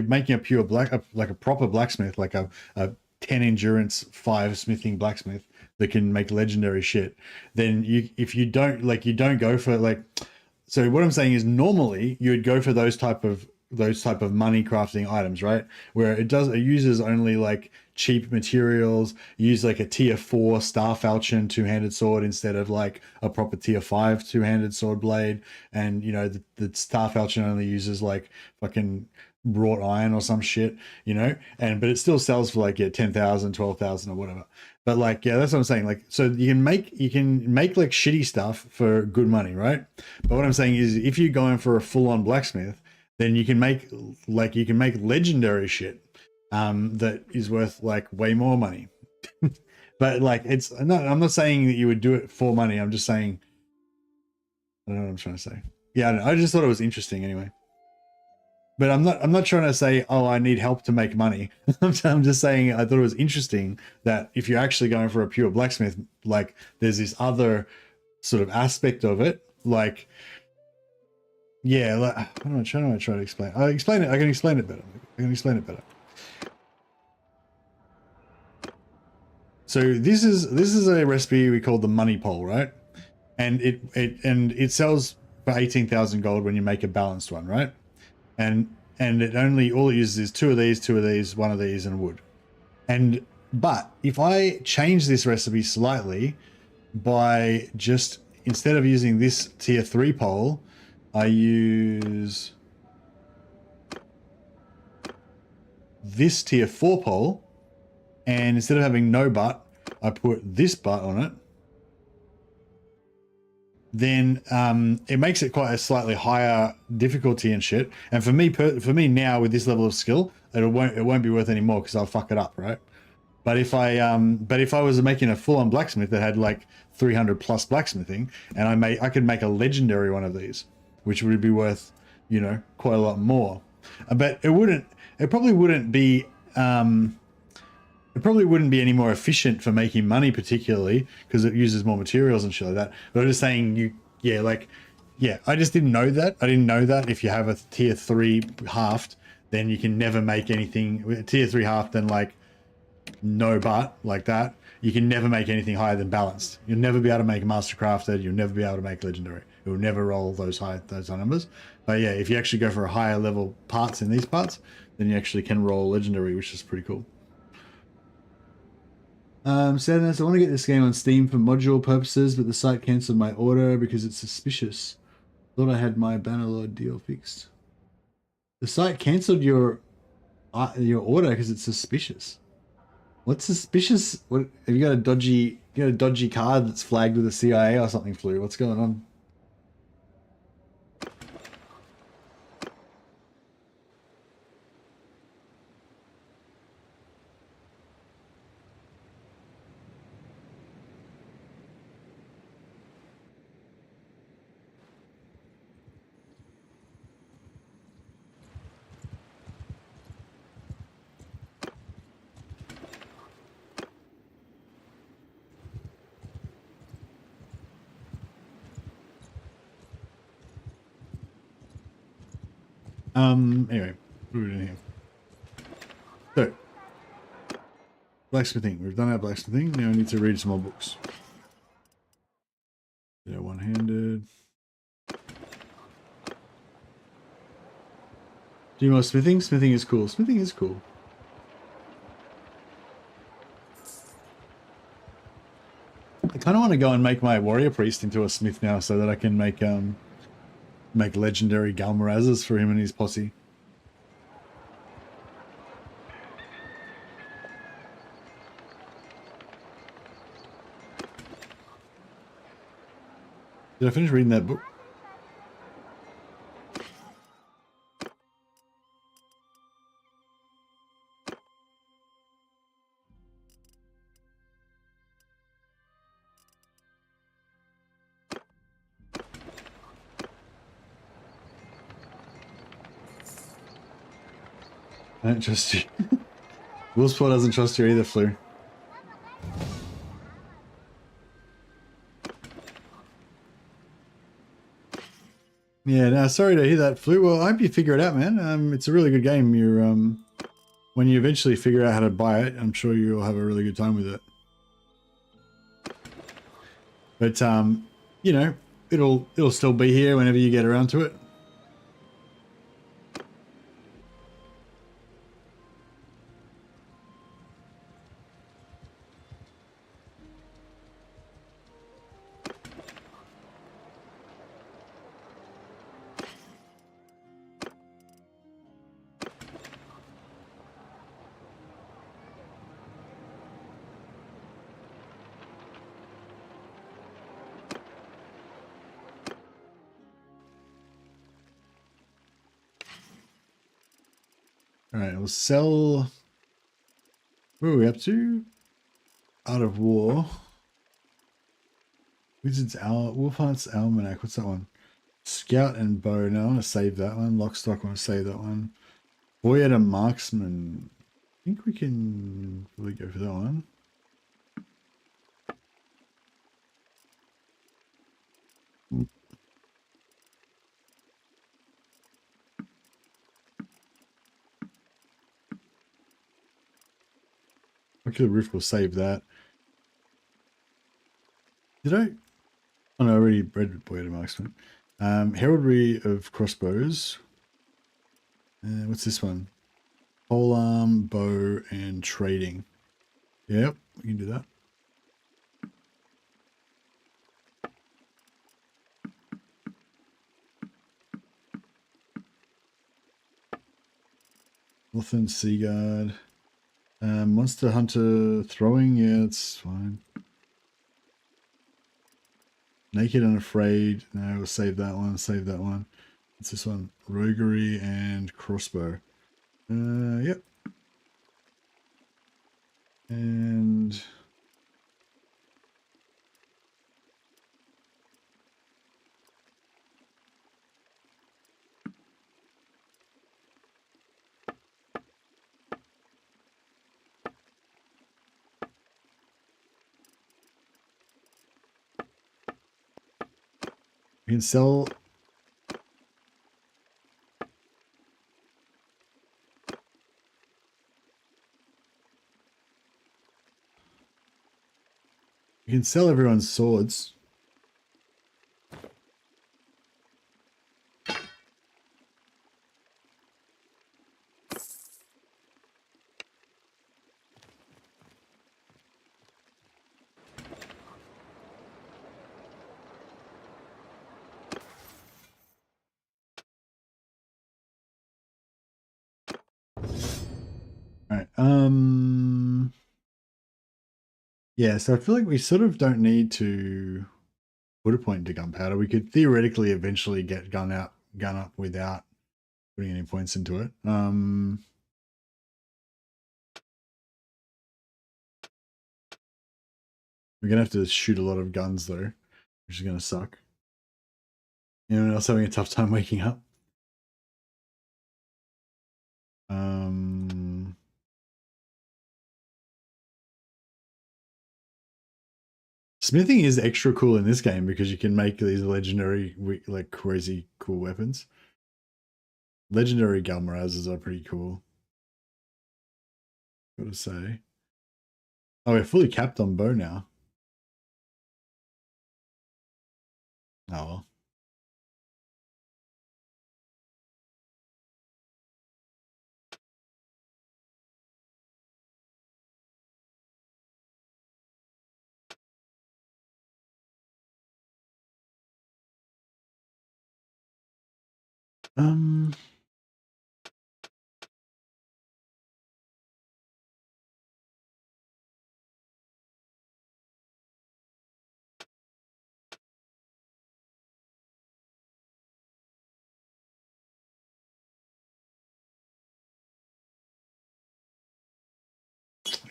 making a pure like a proper blacksmith, like a 10 endurance 5 smithing blacksmith that can make legendary shit, then you don't go for like, so what I'm saying is normally you would go for those type of money crafting items, right? Where it uses only like cheap materials, use like a tier 4 star falchion 2-handed sword instead of like a proper tier 5 2-handed sword blade. And you know, the star falchion only uses like fucking wrought iron or some shit, you know, but it still sells for like 10,000, 12,000 or whatever. But like, yeah, that's what I'm saying. Like, so you can make like shitty stuff for good money, right? But what I'm saying is, if you're going for a full-on blacksmith, then you can make legendary shit that is worth like way more money. But like, I'm not saying that you would do it for money. I'm just saying, I don't know what I'm trying to say. Yeah, I just thought it was interesting anyway. But I'm not trying to say, oh, I need help to make money. I'm just saying I thought it was interesting that if you're actually going for a pure blacksmith, like there's this other sort of aspect of it. Like, yeah, like, I don't know, trying to try to explain. I can explain it better. So this is a recipe we call the money pole, right? And it sells for 18,000 gold when you make a balanced one, right? And all it uses is two of these, one of these, and wood. But if I change this recipe slightly by just, instead of using this tier 3 pole, I use this tier 4 pole, and instead of having no butt, I put this butt on it, then it makes it quite a slightly higher difficulty and shit. And for me now with this level of skill, it won't be worth any more because I'll fuck it up, right? But if I was making a full-on blacksmith that had like 300 plus blacksmithing, and I could make a legendary one of these, which would be worth, you know, quite a lot more. But it probably wouldn't be any more efficient for making money, particularly because it uses more materials and shit like that. But I'm just saying, I just didn't know that. I didn't know that if you have a tier 3 halved, then you can never make anything. Tier 3 halved, then like no butt like that, you can never make anything higher than balanced. You'll never be able to make mastercrafted. You'll never be able to make legendary. It will never roll those high numbers. But yeah, if you actually go for a higher level parts in these parts, then you actually can roll legendary, which is pretty cool. Sadness, I want to get this game on Steam for module purposes, but the site cancelled my order because it's suspicious. Thought I had my Bannerlord deal fixed. The site cancelled your order because it's suspicious. What's suspicious? What have you got a dodgy card that's flagged with the CIA or something, Flu? What's going on? Anyway, what are we doing here? So, blacksmithing. We've done our blacksmithing. Now I need to read some more books. Yeah, one-handed. Do more smithing? Smithing is cool. Smithing is cool. I kind of want to go and make my warrior priest into a smith now so that I can make legendary Galmarazes for him and his posse. Did I finish reading that book? I don't trust you. Willsport doesn't trust you either, Flu. Yeah, no, sorry to hear that, Flu. Well, I hope you figure it out, man. It's a really good game. You're when you eventually figure out how to buy it, I'm sure you'll have a really good time with it. But you know, it'll still be here whenever you get around to it. Alright, we'll sell... Where are we up to? Art of War. Wizard's Wolfheart's Almanac. What's that one? Scout and bow. Now I want to save that one. Lockstock, I want to save that one. Boyette and marksman. I think we can really go for that one. Okay, the roof will save that. Did I? Oh no, I already read Boyette and marksman. Heraldry of crossbows. What's this one? Polearm, bow, and trading. Yep, we can do that. Northern Seaguard. Monster Hunter throwing, yeah, it's fine. Naked and Afraid. No, we'll save that one, save that one. What's this one? Roguery and crossbow. Yep. And we can sell. You can sell everyone's swords. All right. Yeah, so I feel like we sort of don't need to put a point into gunpowder. We could theoretically eventually get gun up without putting any points into it. We're gonna have to shoot a lot of guns though, which is gonna suck. Anyone else having a tough time waking up? Smithing is extra cool in this game because you can make these legendary, like crazy cool weapons. Legendary Galmarazes are pretty cool. Gotta say. Oh, we're fully capped on bow now. Oh well. I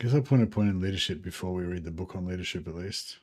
guess I'll put a point in leadership before we read the book on leadership at least.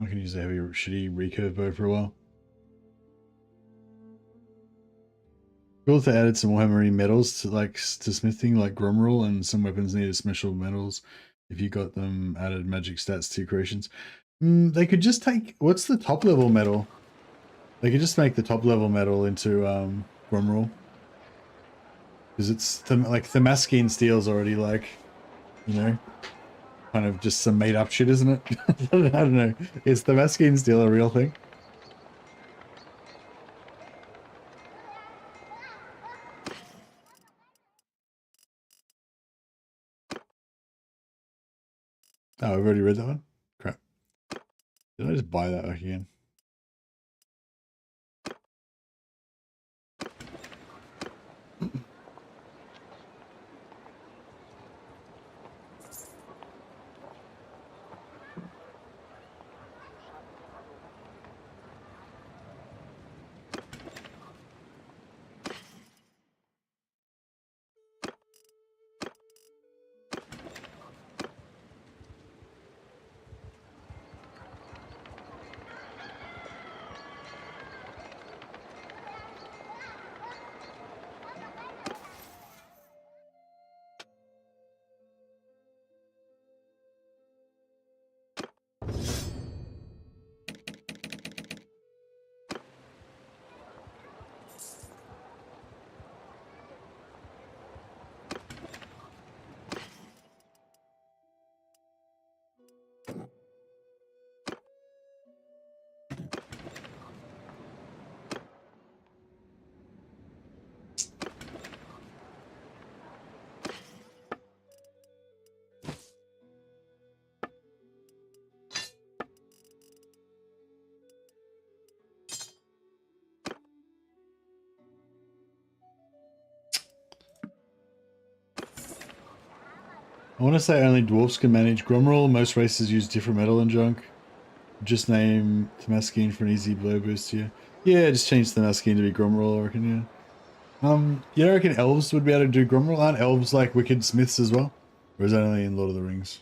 I can use a heavy, shitty recurve bow for a while. We also added some Warhammer metals to smithing, like Gromrule, and some weapons needed special metals. If you got them, added magic stats to creations. They could just take, what's the top level metal? They could just make the top level metal into Gromrule. Because it's like Themaskene steel's already like, you know, kind of just some made up shit, isn't it? I don't know. Is the Damascene still a real thing? Oh, I've already read that one? Crap. Did I just buy that back again? I want to say only dwarves can manage Gromrel. Most races use different metal and junk. Just name Damascene for an easy blow boost here. Yeah, just change Damascene to be Gromrel, I reckon, yeah. Yeah, I reckon elves would be able to do Gromrel. Aren't elves like wicked smiths as well? Or is that only in Lord of the Rings?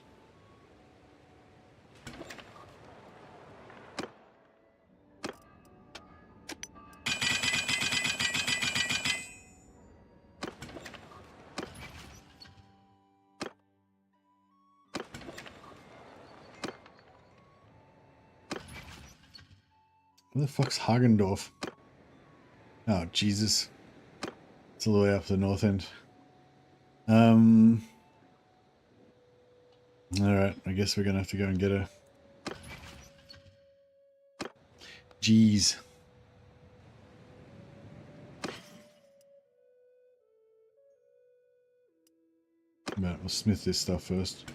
Where the fuck's Hagendorf? Oh, Jesus. It's all the way up the north end. Alright, I guess we're gonna have to go and get her. Jeez. But we'll smith this stuff first.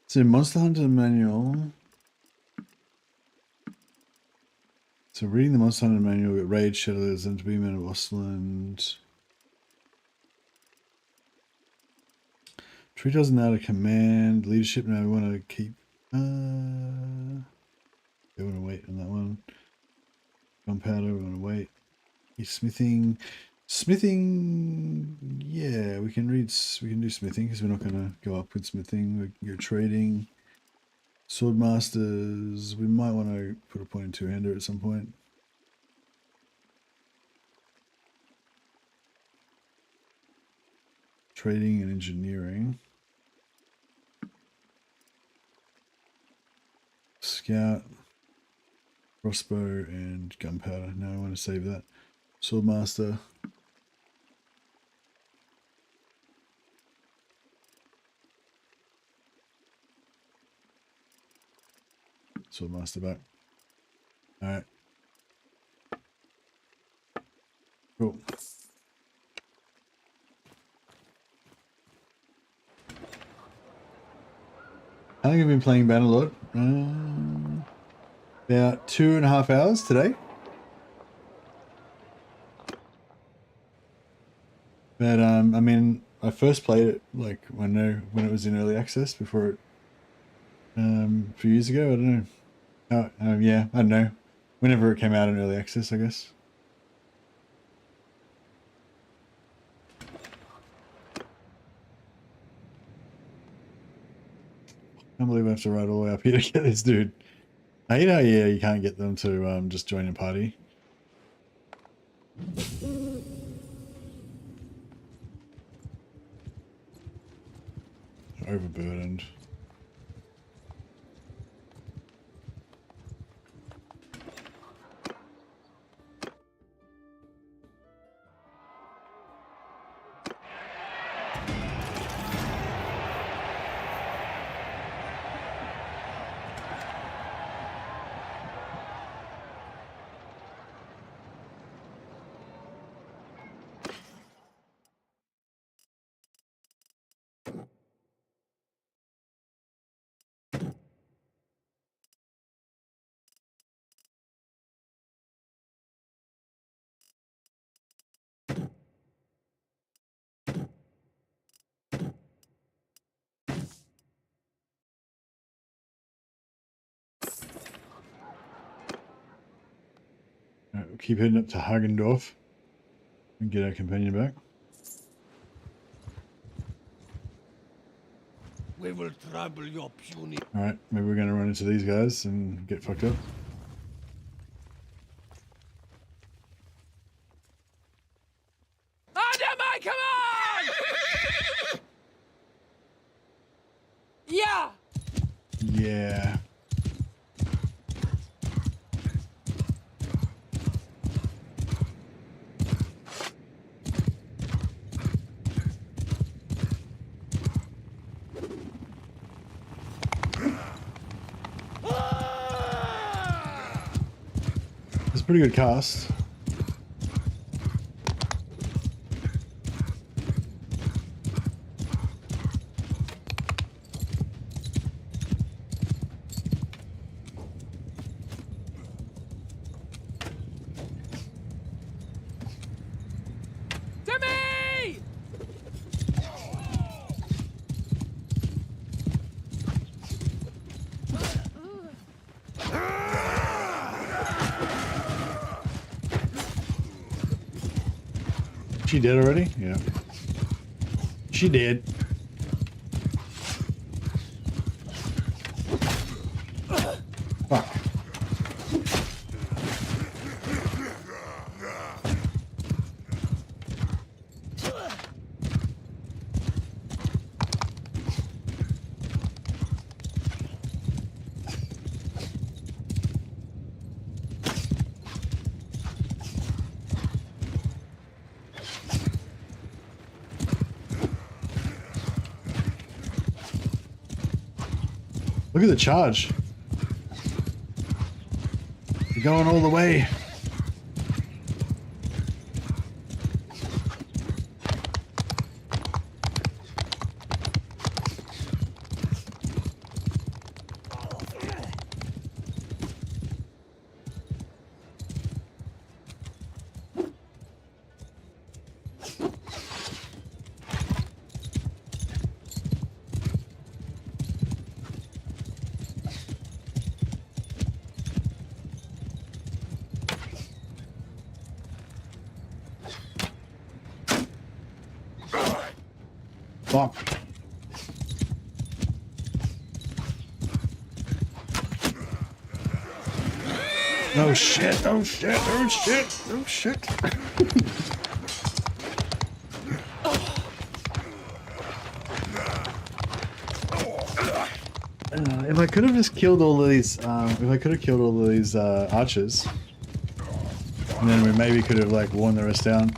So Monster Hunter Manual. So reading the Monster Hunter Manual, get Raid, Shadowlands, and to be Man of Ostland. Tree doesn't know how to command. Leadership, now we want to keep... we want to wait on that one. Gunpowder, we want to wait. Smithing... Smithing... Yeah, we can do smithing because we're not going to go up with smithing. We can go trading. Swordmasters, we might want to put a point in two-hander at some point. Trading and engineering. Scout, crossbow, and gunpowder. No, I want to save that. Swordmaster. Swordmaster back. Alright. Cool. How long have you been playing Bannerlord? About 2.5 hours today. But I mean, I first played it like when it was in early access before it a few years ago. I don't know. Yeah, I don't know. Whenever it came out in early access, I guess. I can't believe I have to ride all the way up here to get this dude. I hate how you can't get them to just join a party. Overburdened. Right, we'll keep heading up to Hagendorf and get our companion back. We will trouble your puny. Alright, maybe we're going to run into these guys and get fucked up. Under my command! Yeah! Yeah. It's a pretty good cast. To me! She did already? Yeah. She did. Fuck. Look at the charge. You're going all the way. Fuck. Oh shit, oh shit, oh shit, oh shit. If I could have just killed all of these, if I could have killed all of these archers, And then we maybe could have like worn the rest down.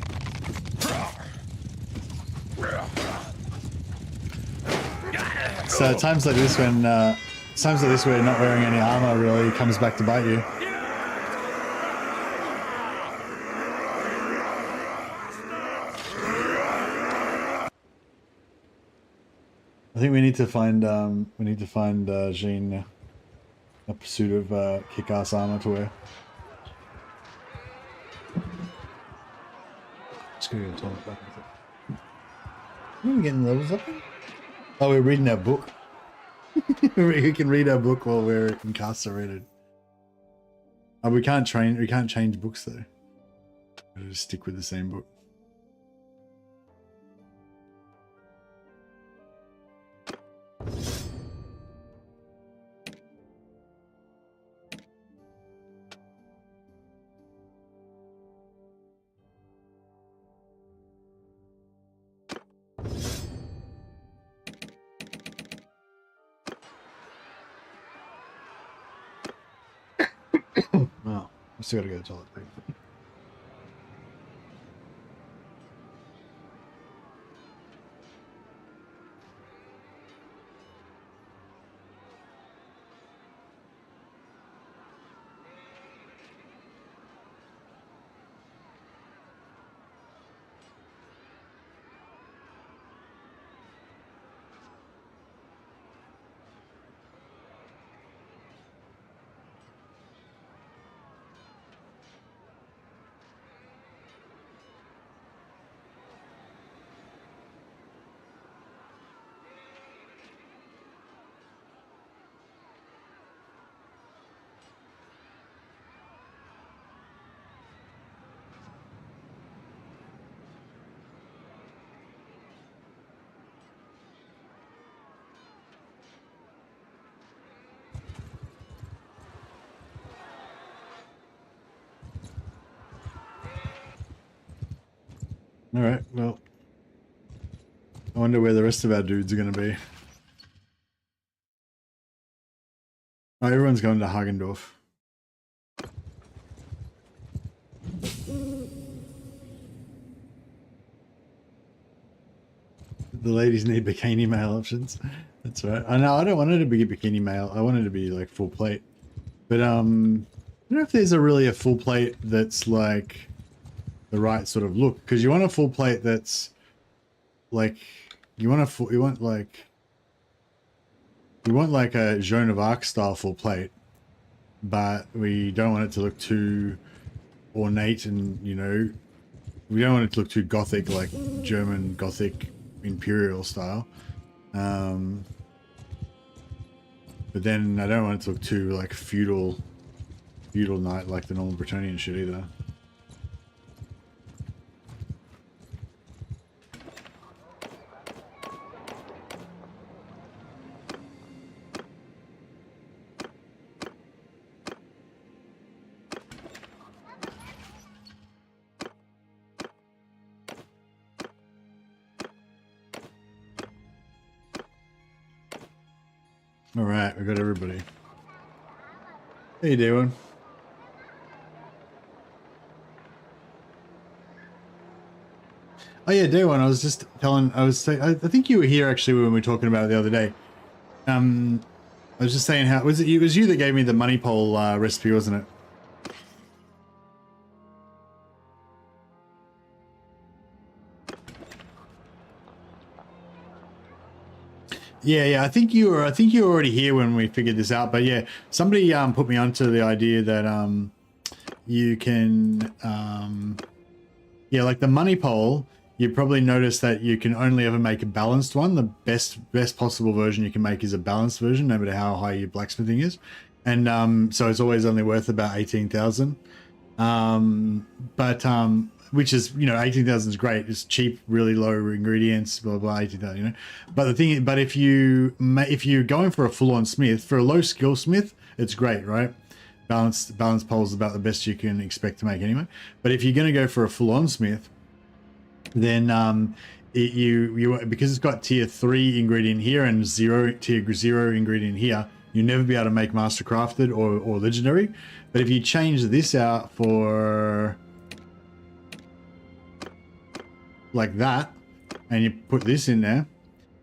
So times like this when not wearing any armor really comes back to bite you. I think we need to find Jean a pursuit of kick-ass armor to wear. Just gonna go talk back with it. Are we getting levels up here? Oh, we're reading our book. We can read our book while we're incarcerated. Oh, we can't change books though. We'll just stick with the same book. Oh, I still gotta go to the toilet. All right, well, I wonder where the rest of our dudes are going to be. Oh, everyone's going to Hagendorf. The ladies need bikini male options. That's right. I know, I don't want it to be bikini male. I want it to be like full plate. But I don't know if there's a full plate that's like the right sort of look, because you want a full plate that's like you want like a Joan of Arc style full plate, but we don't want it to look too ornate, and you know, we don't want it to look too gothic, like German Gothic Imperial style. But then I don't want it to look too like feudal knight like the normal Bretonian shit either. All right, we got everybody. How you doing? Oh yeah, day one. I was just telling. I think you were here actually when we were talking about it the other day. I was just saying how it was you that gave me the money pole recipe, wasn't it? Yeah, I think you were already here when we figured this out. But yeah, somebody put me onto the idea that you can yeah, like the money pole. You probably noticed that you can only ever make a balanced one. The best possible version you can make is a balanced version, no matter how high your blacksmithing is, and so it's always only worth about 18,000. Which is, you know, 18,000 is great. It's cheap, really low ingredients, blah blah. 18,000, you know. But if you're going for a full-on smith, for a low skill smith, it's great, right? Balanced pole is about the best you can expect to make anyway. But if you're going to go for a full-on smith, then because it's got tier 3 ingredient here and tier 0 ingredient here, you'll never be able to make master crafted or legendary. But if you change this out for like that, and you put this in there,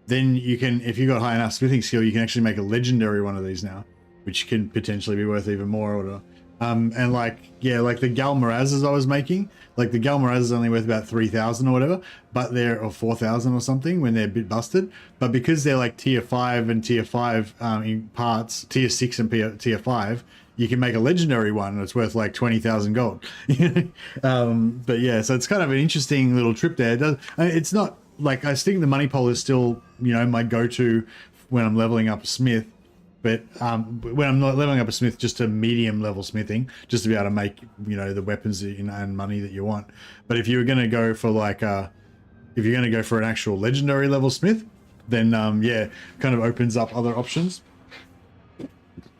then you can, if you got high enough smithing skill, you can actually make a legendary one of these now, which can potentially be worth even more or whatever. And like, yeah, like the Galmarazes I was making, like the Galmaraz is only worth about 3,000 or whatever, but they're, or 4,000 or something when they're a bit busted. But because they're like tier 5 and tier 5 in parts, tier 6 and tier 5, you can make a legendary one and it's worth like 20,000 gold. But yeah, so it's kind of an interesting little trip there. It's not like, I think the money pole is still, you know, my go-to when I'm leveling up a smith. But when I'm not leveling up a smith, just a medium level smithing, just to be able to make, you know, the weapons and money that you want. But if you're going to go for like, if you're going to go for an actual legendary level smith, then yeah, kind of opens up other options.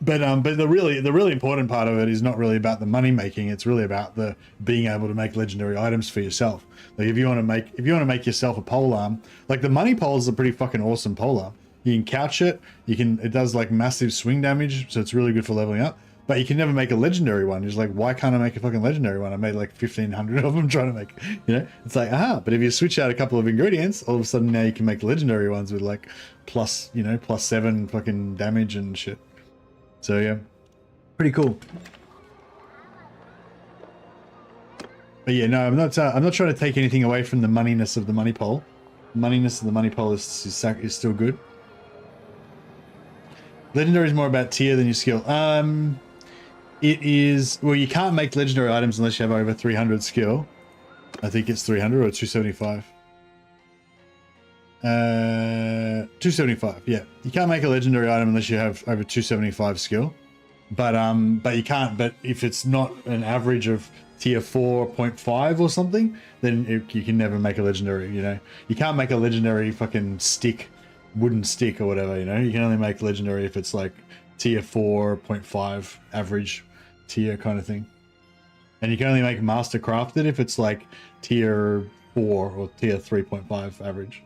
But the really important part of it is not really about the money making. It's really about the being able to make legendary items for yourself. Like if you want to make yourself a pole arm, like the money pole is a pretty fucking awesome pole arm. You can couch it. It does like massive swing damage, so it's really good for leveling up. But you can never make a legendary one. It's like, why can't I make a fucking legendary one? I made like 1,500 of them trying to make, you know. It's like, but if you switch out a couple of ingredients, all of a sudden now you can make legendary ones with like plus, you know, +7 fucking damage and shit. So yeah, pretty cool. But yeah, no, I'm not trying to take anything away from the moneyness of the money pole. The moneyness of the money pole is still good. Legendary is more about tier than your skill. It is, well, you can't make legendary items unless you have over 300 skill. I think it's 300 or 275. 275, yeah. You can't make a legendary item unless you have over 275 skill. But you can't, but if it's not an average of tier 4.5 or something, then you can never make a legendary, you know. You can't make a legendary fucking wooden stick or whatever, you know. You can only make legendary if it's like tier 4.5 average tier kind of thing. And you can only make master crafted if it's like tier 4 or tier 3.5 average.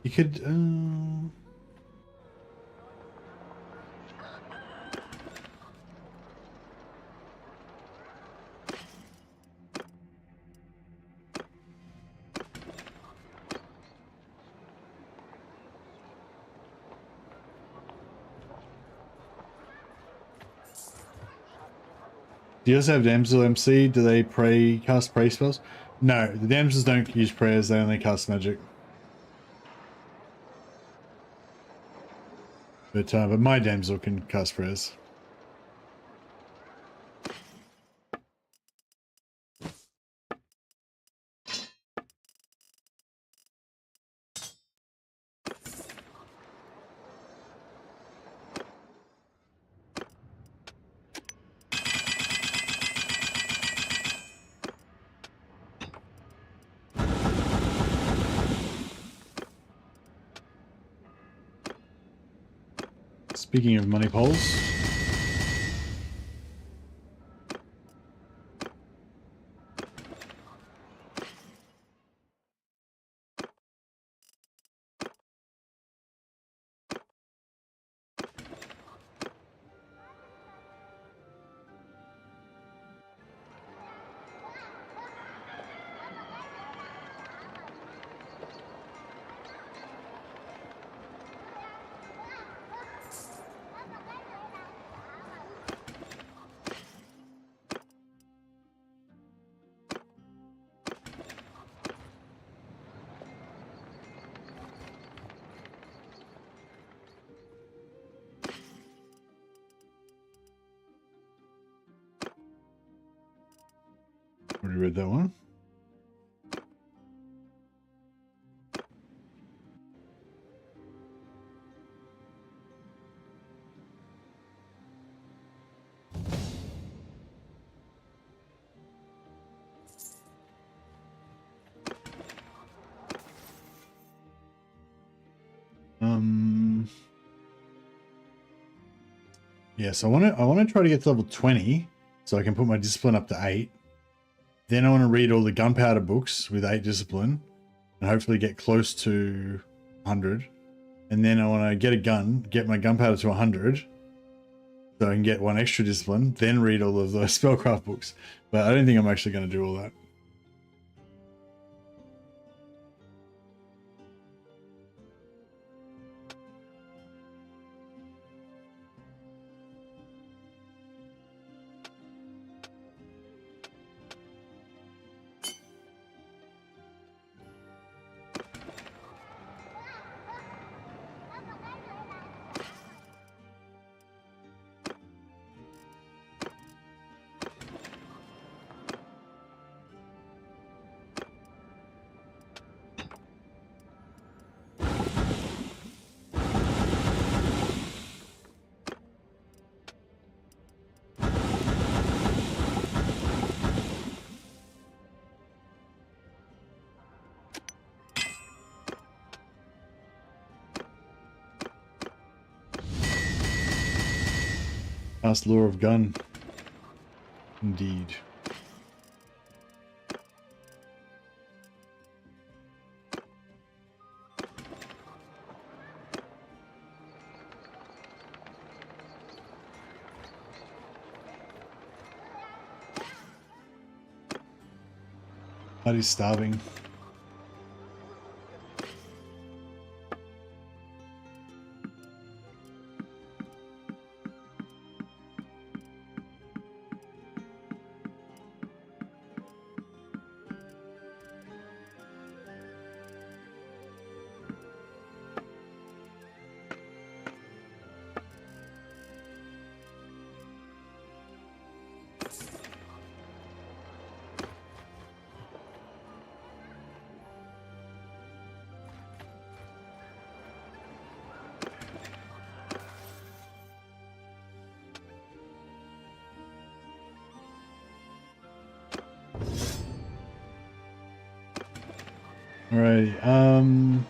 You could, do you also have Damsel MC? Do they cast pray spells? No, the Damsels don't use prayers, they only cast magic. But my Damsel can cast prayers. Speaking of money poles. Already read that one. Yeah, so I want to try to get to level 20 so I can put my discipline up to 8. Then I want to read all the gunpowder books with 8 discipline and hopefully get close to 100. And then I want to get a gun, get my gunpowder to 100 so I can get 1 extra discipline, then read all of those spellcraft books. But I don't think I'm actually going to do all that. Past lure of gun. Indeed. Buddy's starving. Alrighty,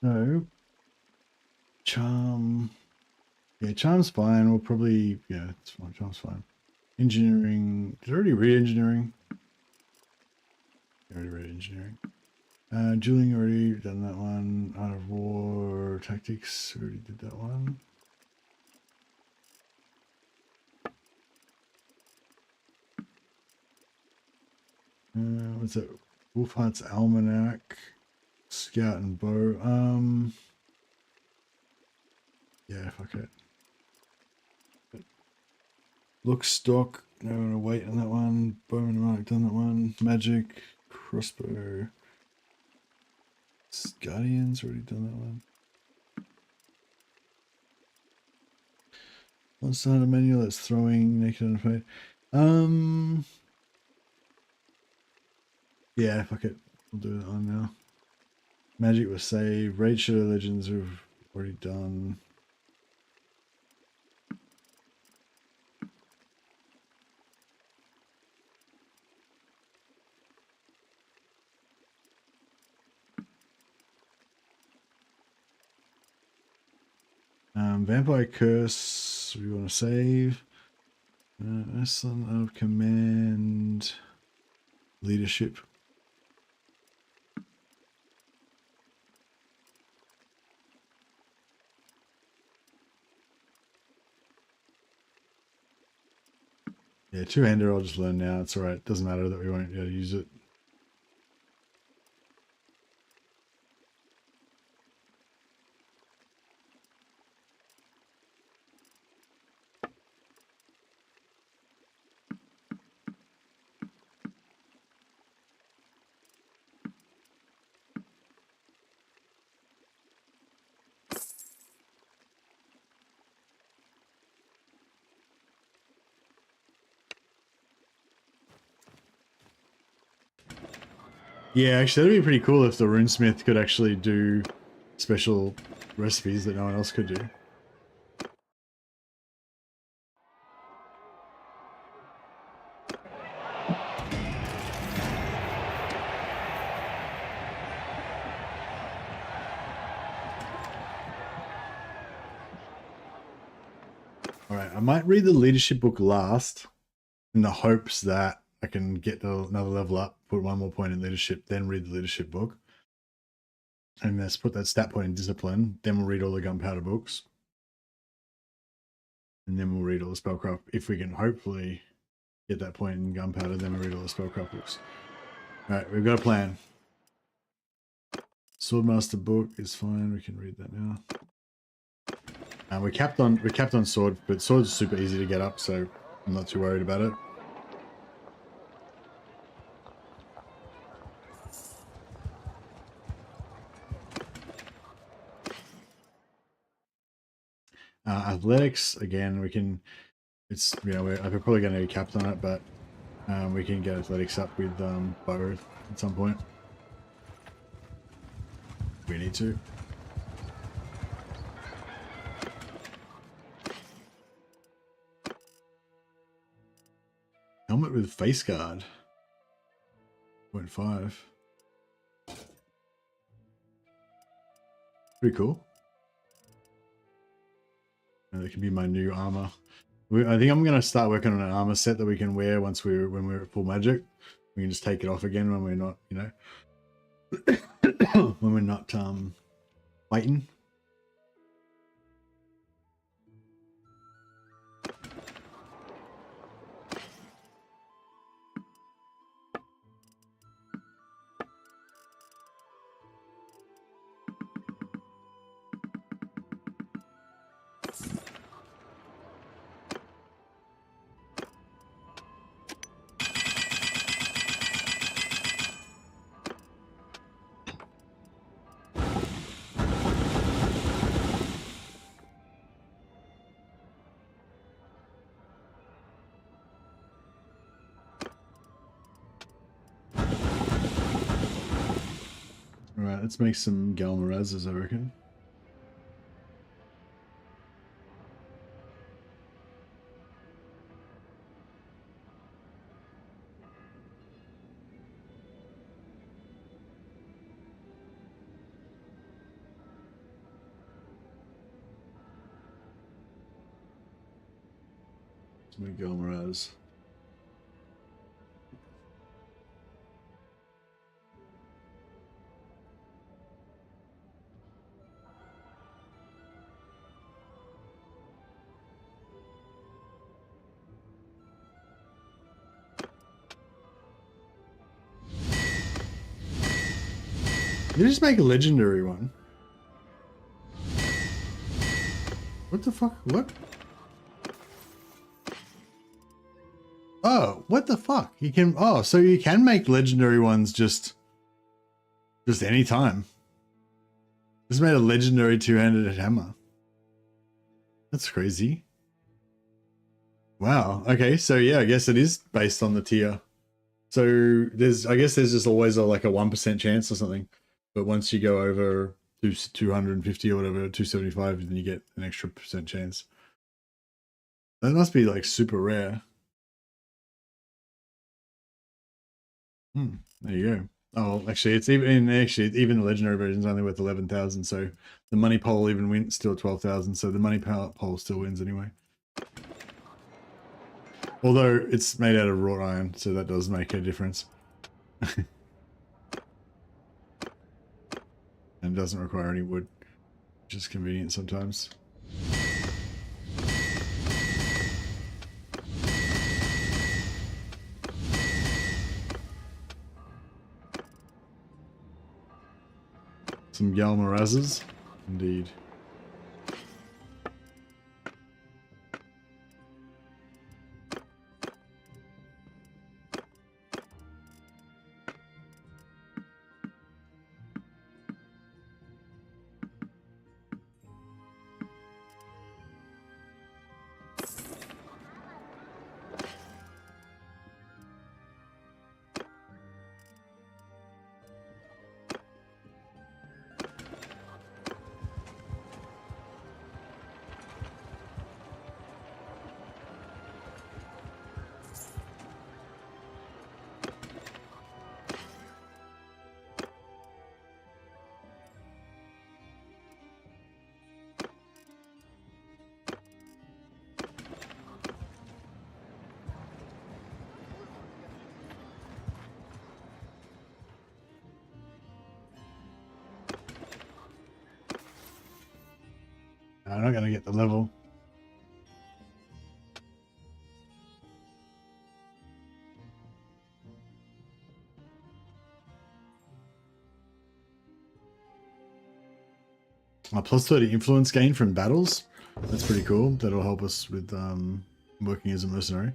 so charm, yeah, charm's fine. We'll probably, yeah, it's fine. Charm's fine. Engineering, did I already read engineering? I already read engineering. Dueling, already done that one. Art of War, Tactics, already did that one. What's it? Wolfheart's Almanac, Scout and Bow. Yeah, fuck it. Look, stock, no, I'm gonna wait on that one. Bowman Mark, done that one. Magic, crossbow. Guardians, already done that one. Once started a manual that's throwing naked and fight. Yeah, fuck it. We'll do that one now. Magic was saved. Raid Shadow Legends we've already done. Vampire Curse, we want to save. Excellent of Command. Leadership. Yeah, two-hander I'll just learn now. It's alright. Doesn't matter that we won't be able to use it. Yeah, actually, that'd be pretty cool if the runesmith could actually do special recipes that no one else could do. All right, I might read the leadership book last in the hopes that I can get another level up, put one more point in leadership, then read the leadership book. And let's put that stat point in discipline. Then we'll read all the gunpowder books. And then we'll read all the spellcraft. If we can hopefully get that point in gunpowder, then we'll read all the spellcraft books. All right, we've got a plan. Swordmaster book is fine. We can read that now. We're capped on sword, but sword's super easy to get up, so I'm not too worried about it. Athletics, again, we can, it's, you know, we're probably going to be capped on it, but we can get athletics up with bow at some point. We need to. Helmet with face guard. 0.5. Pretty cool. And that can be my new armor. I think I'm going to start working on an armor set that we can wear when we're at full magic. We can just take it off again when we're not, you know, when we're not fighting. Alright, let's make some Galmarazes, I reckon. Let's make Galmaraz. Did you just make a legendary one? What the fuck? What? Oh, what the fuck? You can, oh, so you can make legendary ones just any time. Just made a legendary two-handed hammer. That's crazy. Wow. Okay, so yeah, I guess it is based on the tier. So I guess there's just always like a 1% chance or something. But once you go over 250 or whatever, 275, then you get an extra % chance. That must be like super rare. There you go. Oh, actually, it's even the legendary version is only worth 11,000. So the money pole even wins still 12,000. So the money pole still wins anyway. Although it's made out of wrought iron, so that does make a difference. And doesn't require any wood, which is convenient sometimes. Some Galmarazes, indeed. I'm not going to get the level. Plus 30 influence gain from battles. That's pretty cool. That'll help us with working as a mercenary.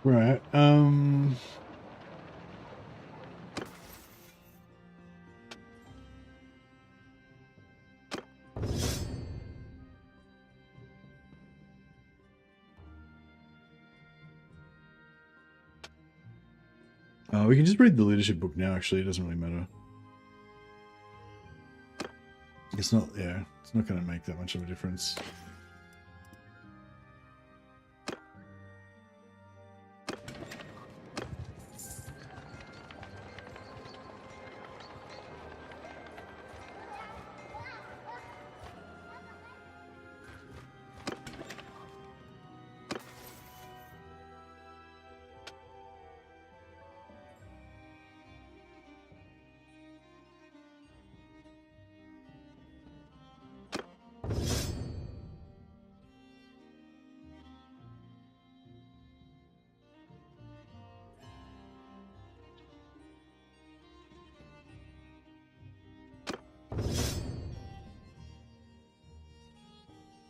Right. We can just read the leadership book now, actually. It doesn't really matter. It's not, yeah, it's not going to make that much of a difference.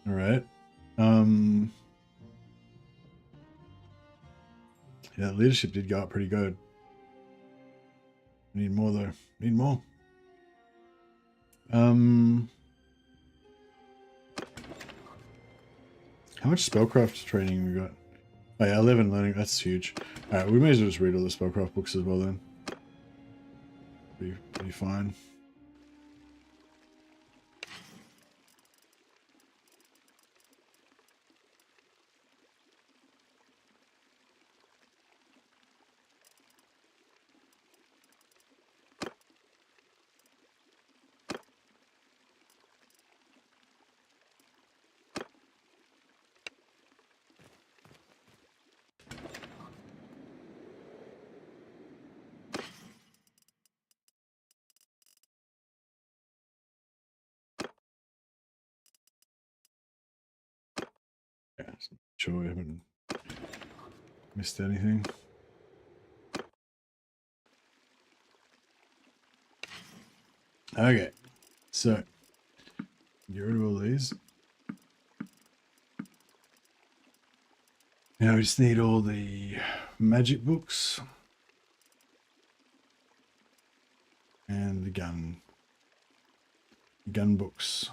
All right. Yeah, leadership did go up pretty good. Need more though. Need more. How much spellcraft training we got? Oh yeah, 11 learning. That's huge. All right, we may as well just read all the spellcraft books as well then. Be fine. Yeah, sure we haven't missed anything. Okay, so get rid of all these. Now we just need all the magic books and the gun books.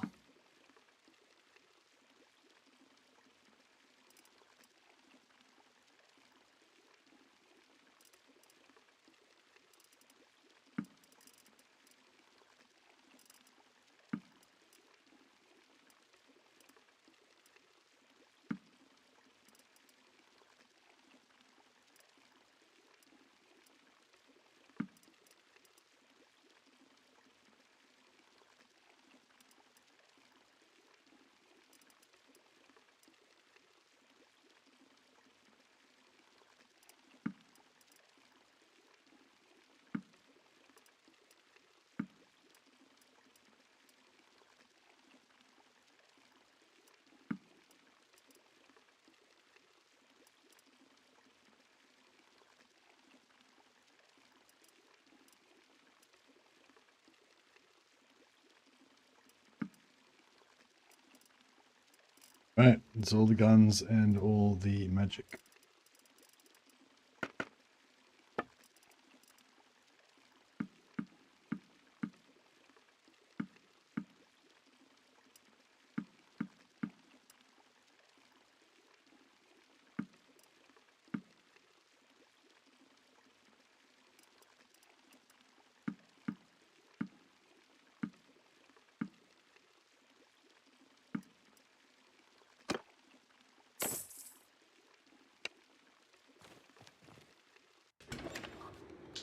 Right, it's all the guns and all the magic.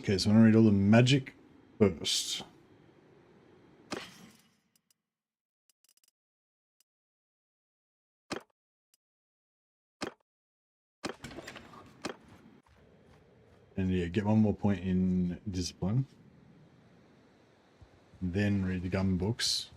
Okay, so I'm gonna read all the magic first. And yeah, get 1 more point in discipline. Then read the gun books.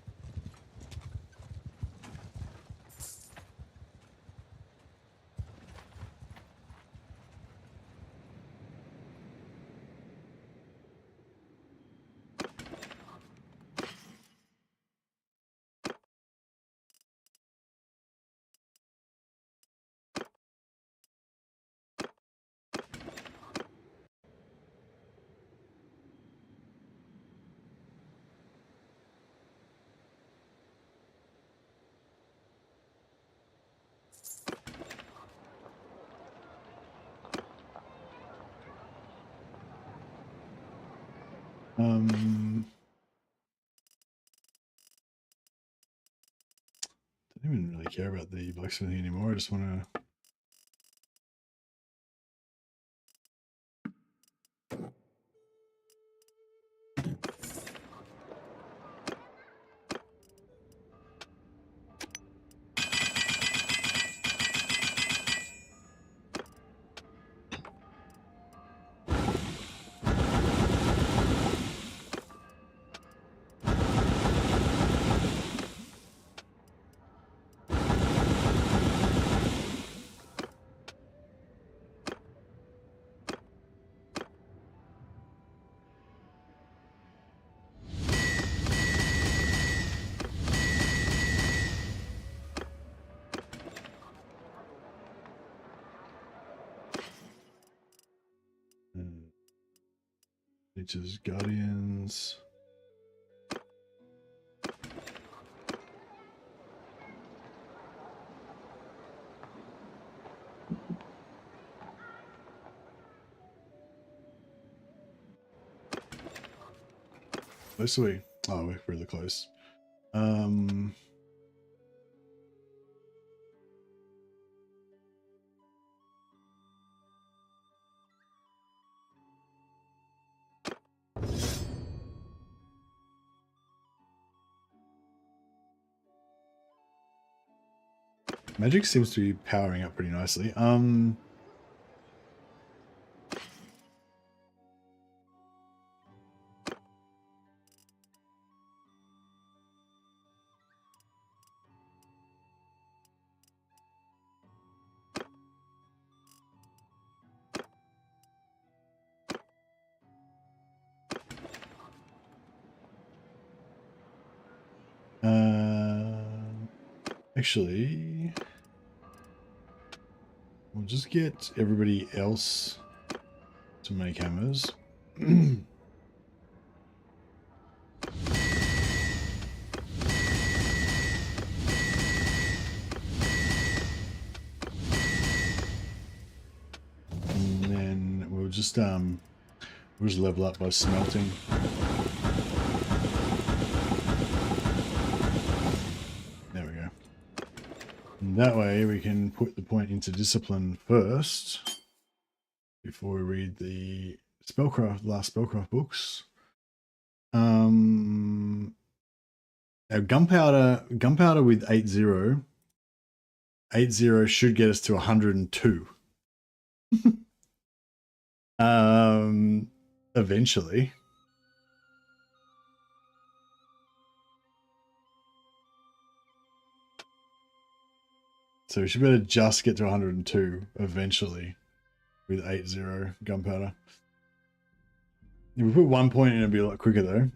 Don't even really care about the blacksmithing anymore. I just want to. Nature's Guardians. Close away. Oh, we're really close. Magic seems to be powering up pretty nicely. Actually, we'll just get everybody else to make hammers. And then we'll just level up by smelting. There we go. And that way we can put the point into discipline first before we read the last spellcraft books. Our gunpowder with 80 should get us to 102. Eventually. So we should be able to just get to 102 eventually with 80 gunpowder. If we put 1 point in, it'd be a lot quicker though.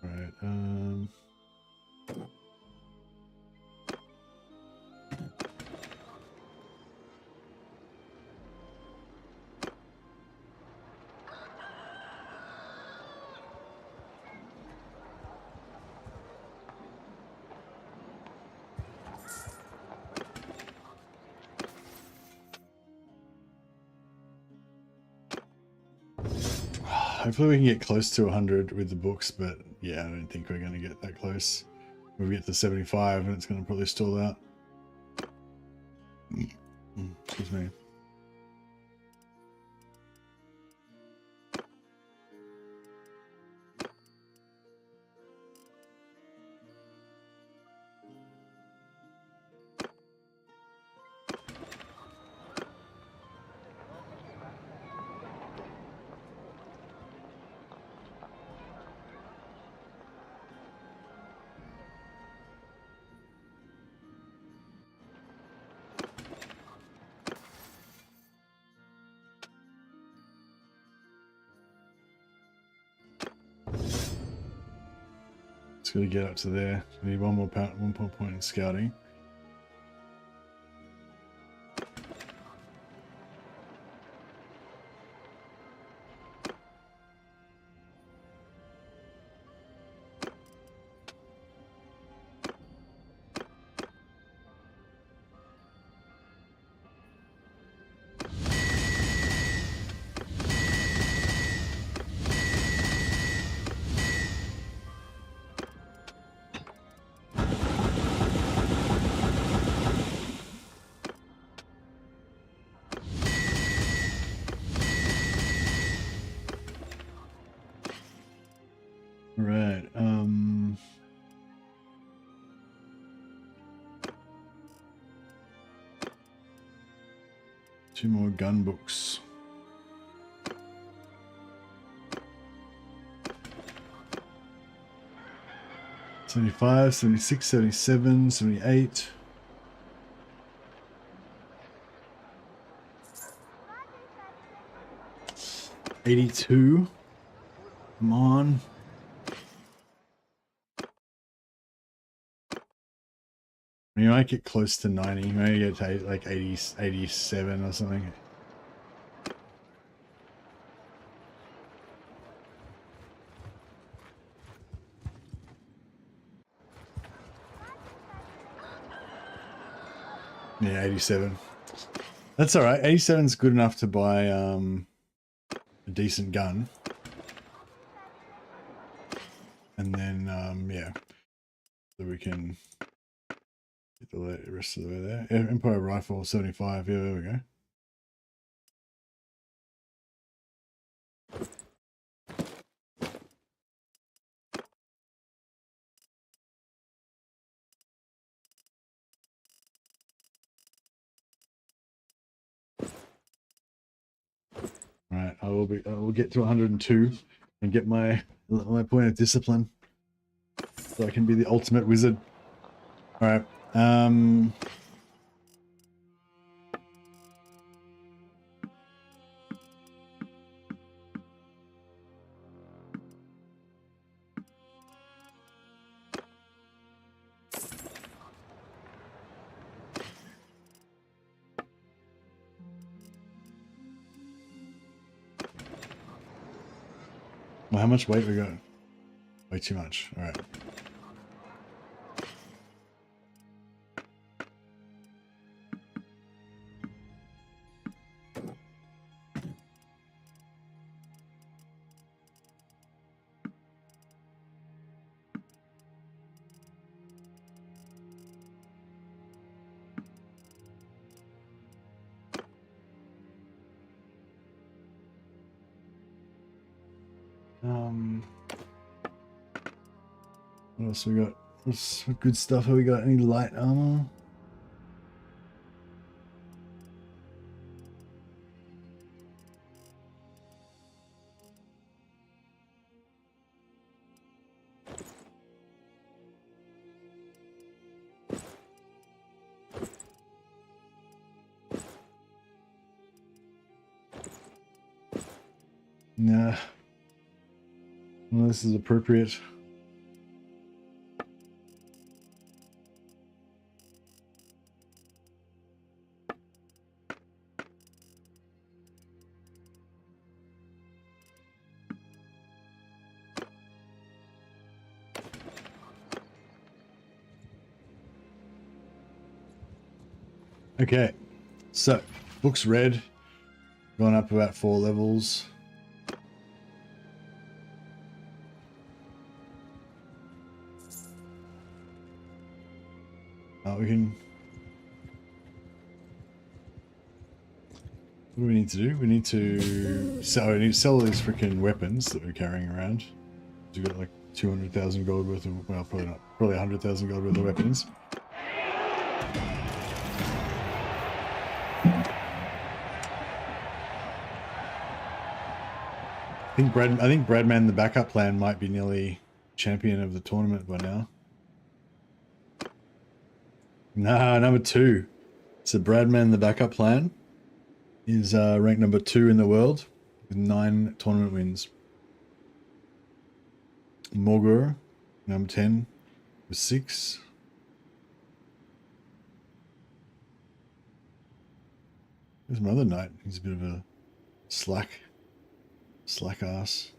Right. Hopefully we can get close to 100 with the books, but yeah, I don't think we're going to get that close. We'll get to 75 and it's going to probably stall out. Excuse me. It's going to get up to there. We need one more point in scouting. Right. 2 more gun books. $75, $76, $77, $78. $82. Come on. You might get close to 90. Maybe get to like 80, 87 or something. Yeah, 87. That's all right. 87 is good enough to buy a decent gun. And then, yeah, so we can get the rest of the way there. Empire Rifle, 75. Yeah, there we go. Right, I'll I will get to 102 and get my point of discipline, so I can be the ultimate wizard. All right. Well, how much weight we got? Way too much. All right. What else we got? What good stuff have we got? Any light armor? Nah. Well, this is appropriate. Okay, so books read, gone up about 4 levels. We can. What do we need to do? We need to sell. We need to sell all these freaking weapons that we're carrying around. We've got like 200,000 gold worth of. Well, probably not. Probably 100,000 gold worth of weapons. I think Bradman, the backup plan, might be nearly champion of the tournament by now. Nah, number 2. So Bradman, the backup plan, is ranked number 2 in the world with 9 tournament wins. Morgur, number 10, with 6. There's my other knight. He's a bit of a slack ass.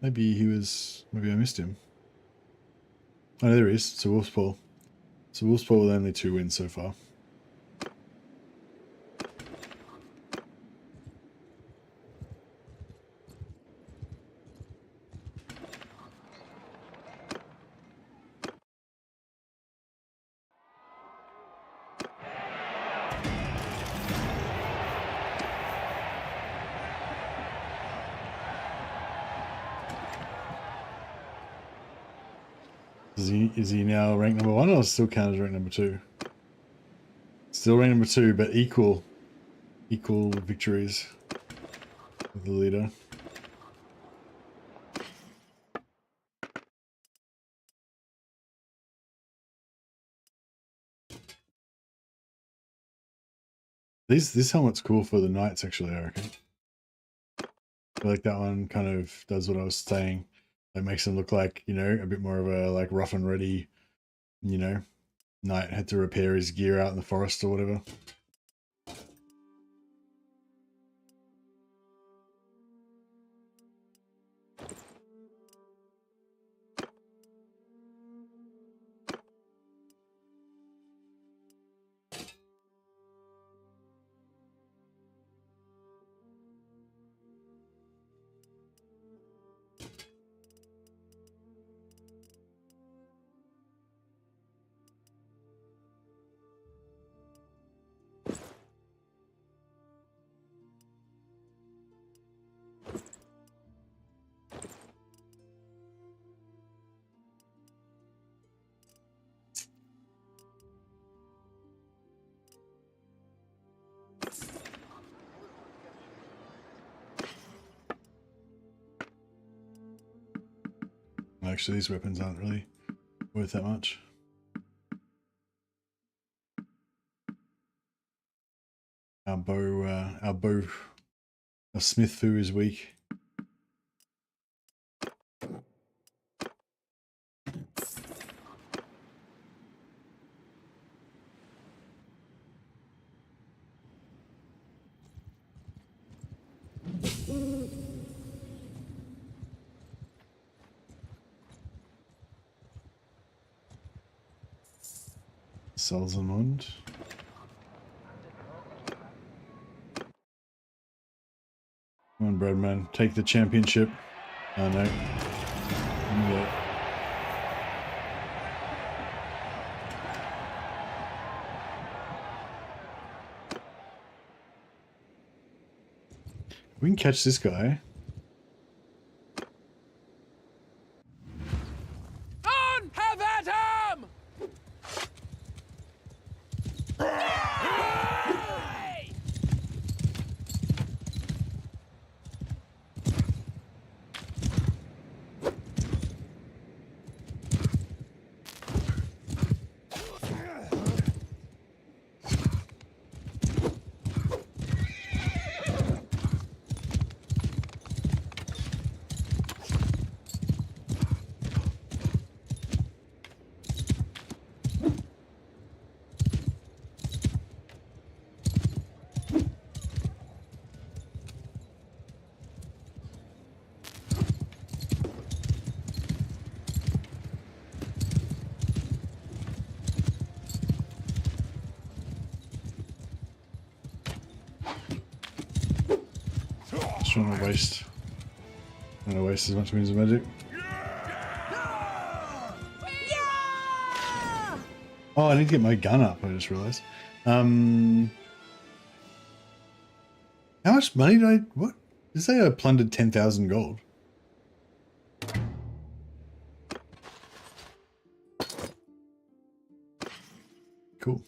Maybe I missed him. Oh, there he is. It's a Wolfspaw. So Wolfspaw with only 2 wins so far. Is he now ranked number 1 or still counted as ranked number 2? Still ranked number 2, but equal victories with the leader. This helmet's cool for the knights, actually, I reckon. I feel like that one kind of does what I was saying. It makes them look like, you know, a bit more of a like rough and ready, you know, knight had to repair his gear out in the forest or whatever. Actually, these weapons aren't really worth that much. Our smith foo is weak. Salzamond. Come on, Breadman, take the championship. Oh no. Yeah. We can catch this guy. On! Have at him! Trying to waste. I'm gonna waste as much means of magic. Oh, I need to get my gun up, I just realized. How much money did I what? Did it say I plundered 10,000 gold? Cool.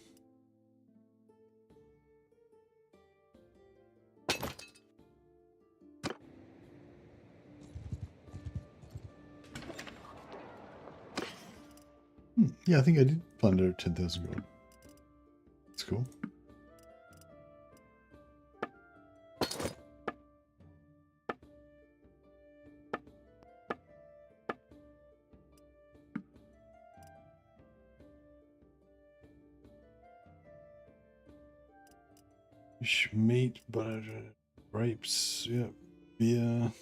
Yeah, I think I did plunder 10,000 gold. That's cool. Fish, meat, butter, grapes, yeah, beer.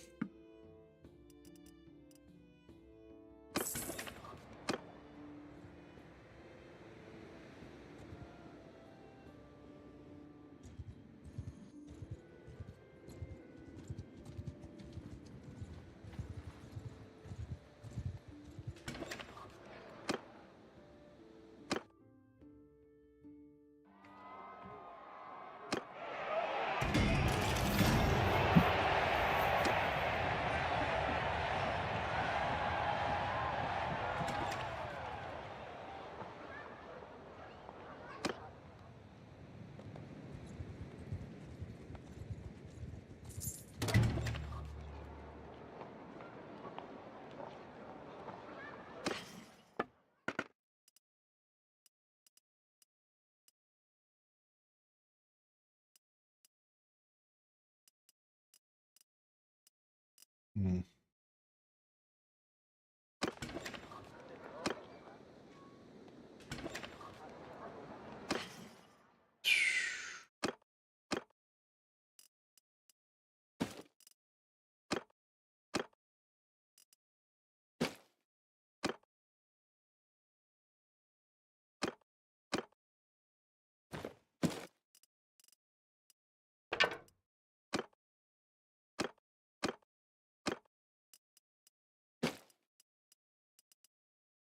Hmm.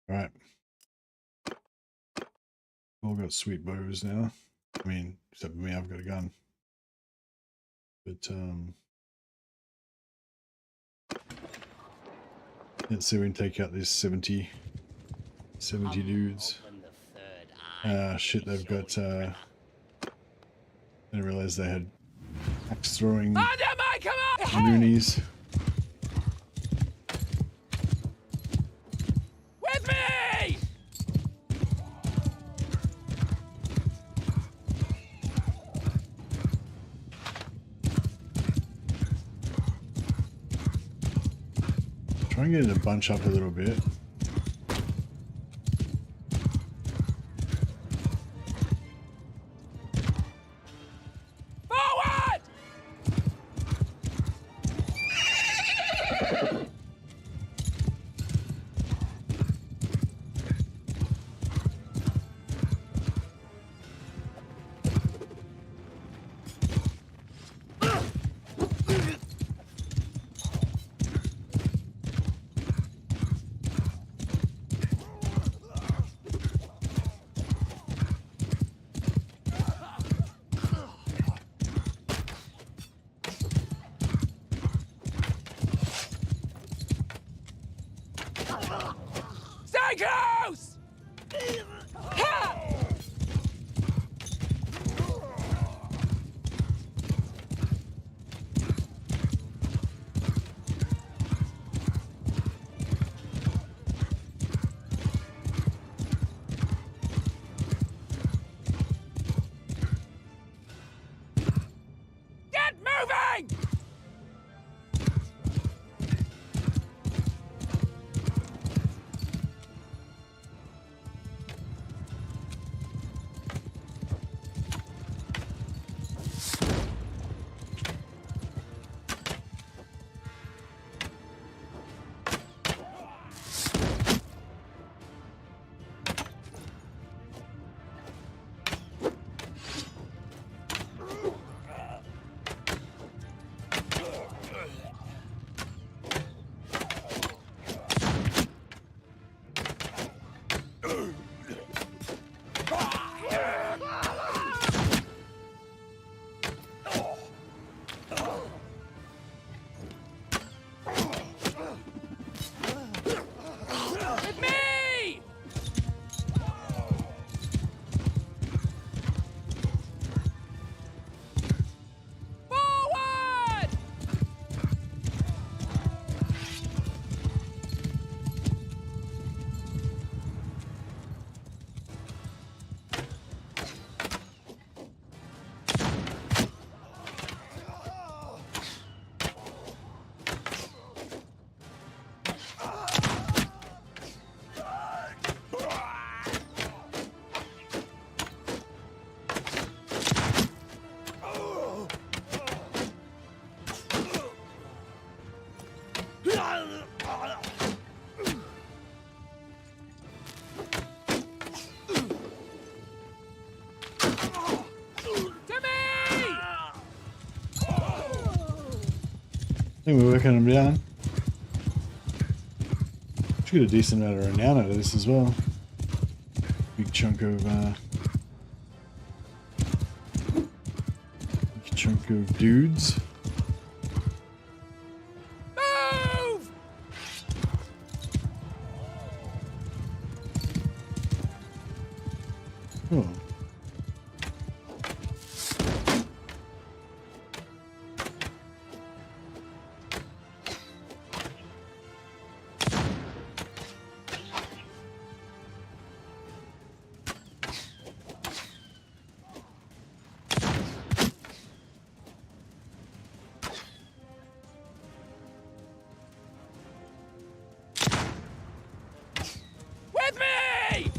All right. All got sweet bows now. I mean, except for me, I've got a gun. But let's see if we can take out these 70 dudes. Ah, shit, they've got I didn't realize they had axe throwing loonies. Try and get it to bunch up a little bit. Forward! Stay close! Get moving! With me! Forward! To me! I think we're working them down. Should get a decent amount of renown out of this as well. Big chunk of dudes. Move! Oh. With me!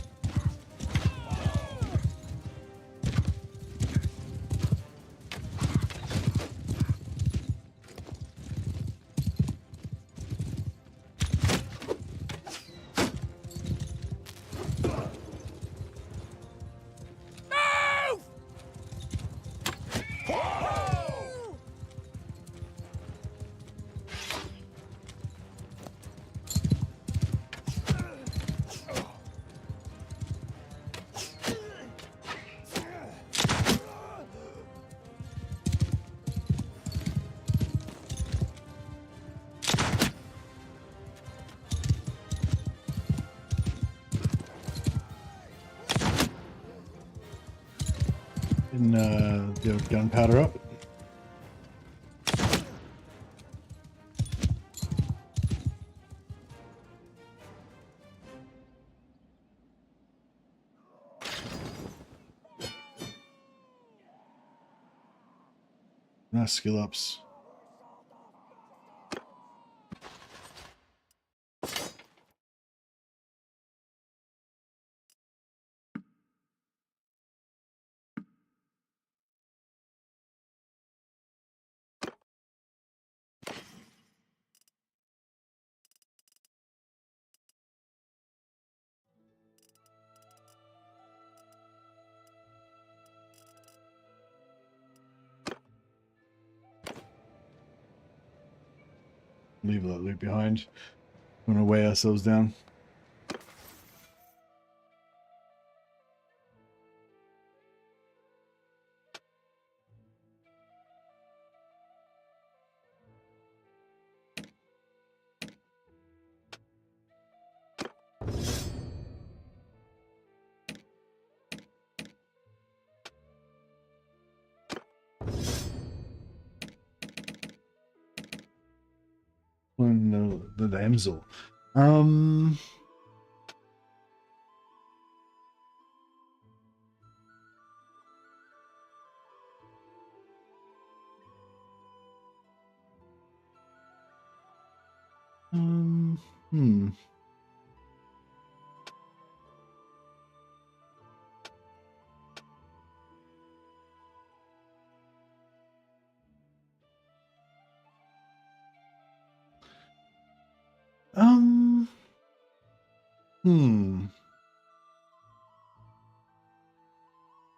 Move! Getting the old gunpowder up. Nice skill ups. Leave that loot behind. Want to weigh ourselves down. The Damsel. Hmm. Hmm.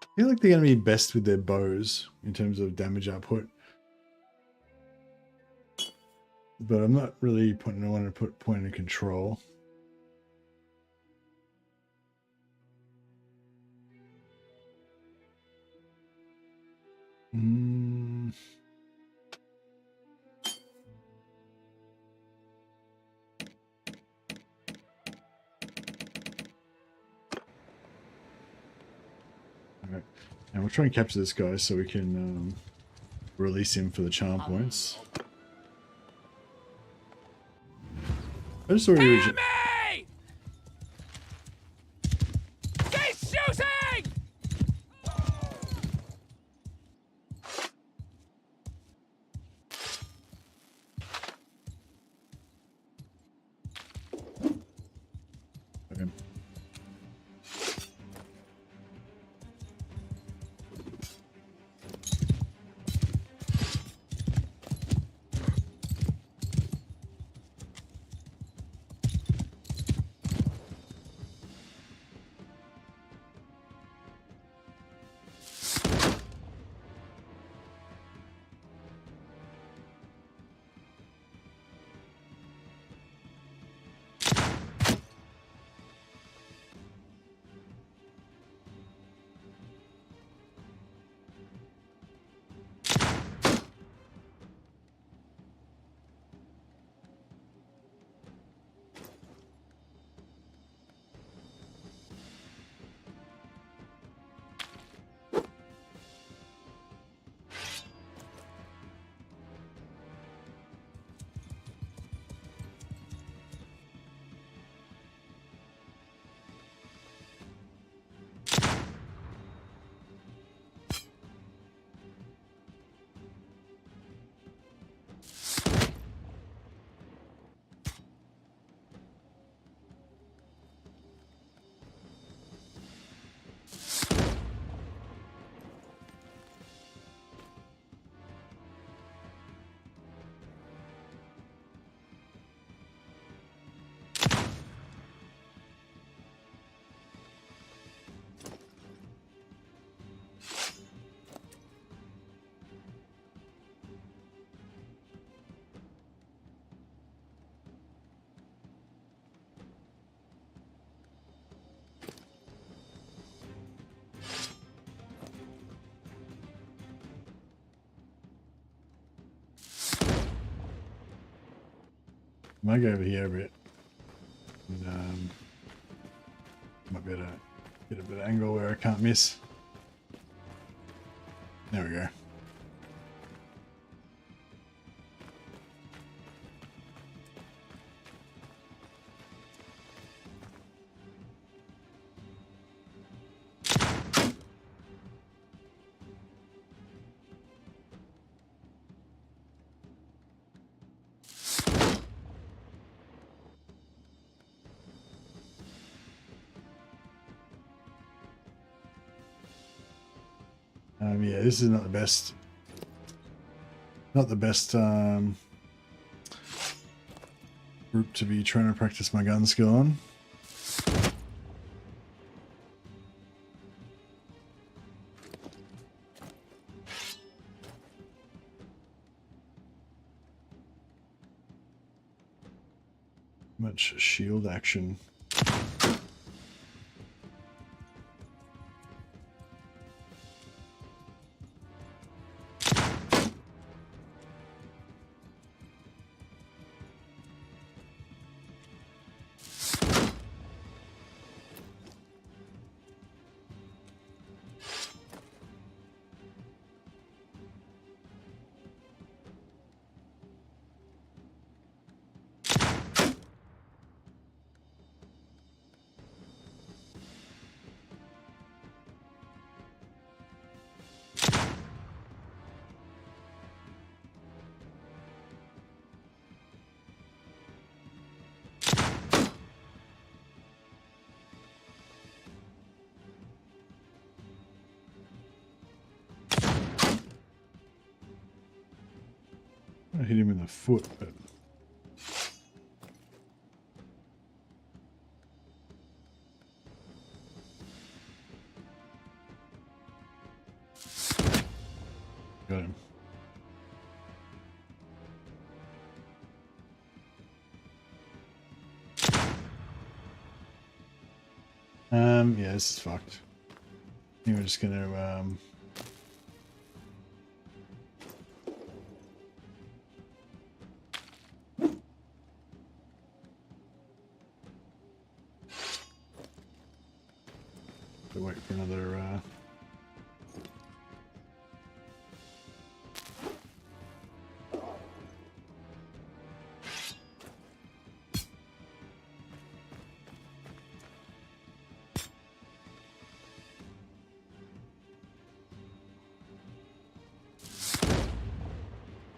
I feel like they're going to be best with their bows in terms of damage output. But I'm not really putting, I want to put point of control. Hmm. Okay. And we'll try and capture this guy so we can release him for the charm points. I just saw you. Me! Cease shooting! Okay. Might go over here a bit. And, might be able to get a bit of angle where I can't miss. There we go. Yeah, this is not the best. Not the best group to be trying to practice my gun skill on. Much shield action. I hit him in the foot, but got him. Yeah, this is fucked. I think we're just gonna wait for another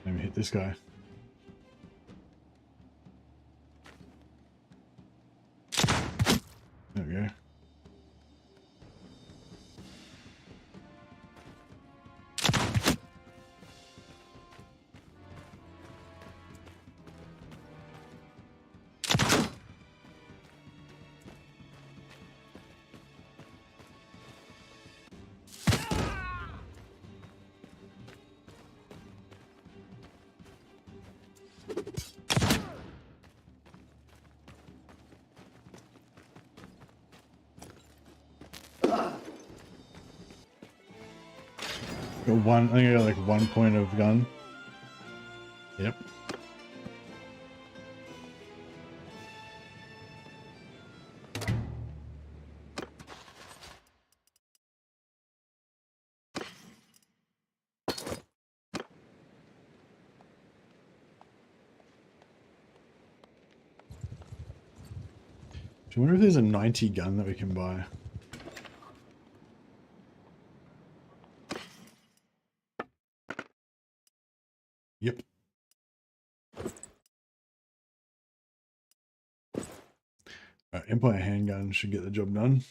maybe hit this guy. There we go. Got one, I think I got like 1 point of gun. Yep. I wonder if there's a 90 gun that we can buy. Yep. Empire handgun should get the job done.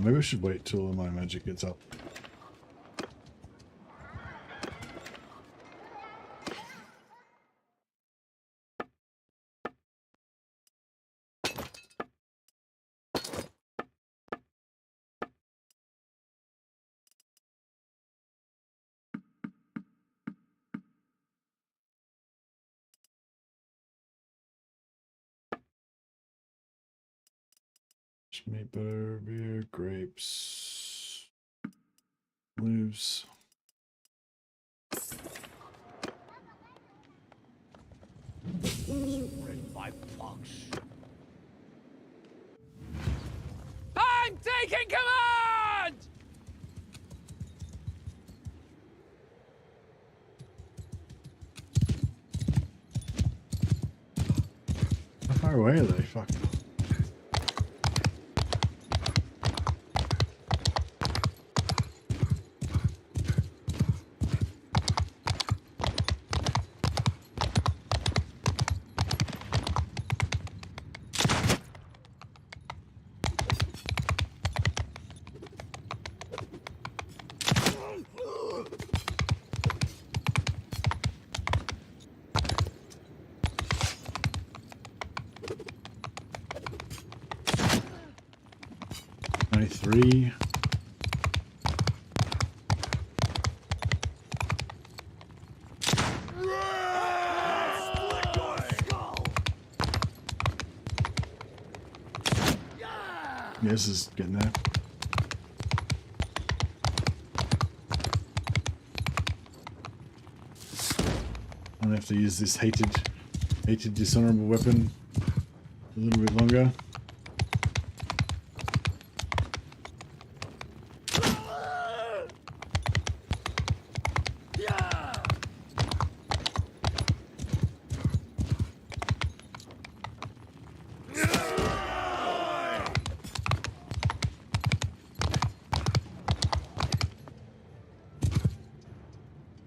Maybe I should wait till my magic gets up. Meat, butter, beer, grapes, olives. My fox. I'm taking command! How far away are they? Fuck. 93. Yeah, this is getting there. I'm gonna have to use this hated dishonorable weapon a little bit longer.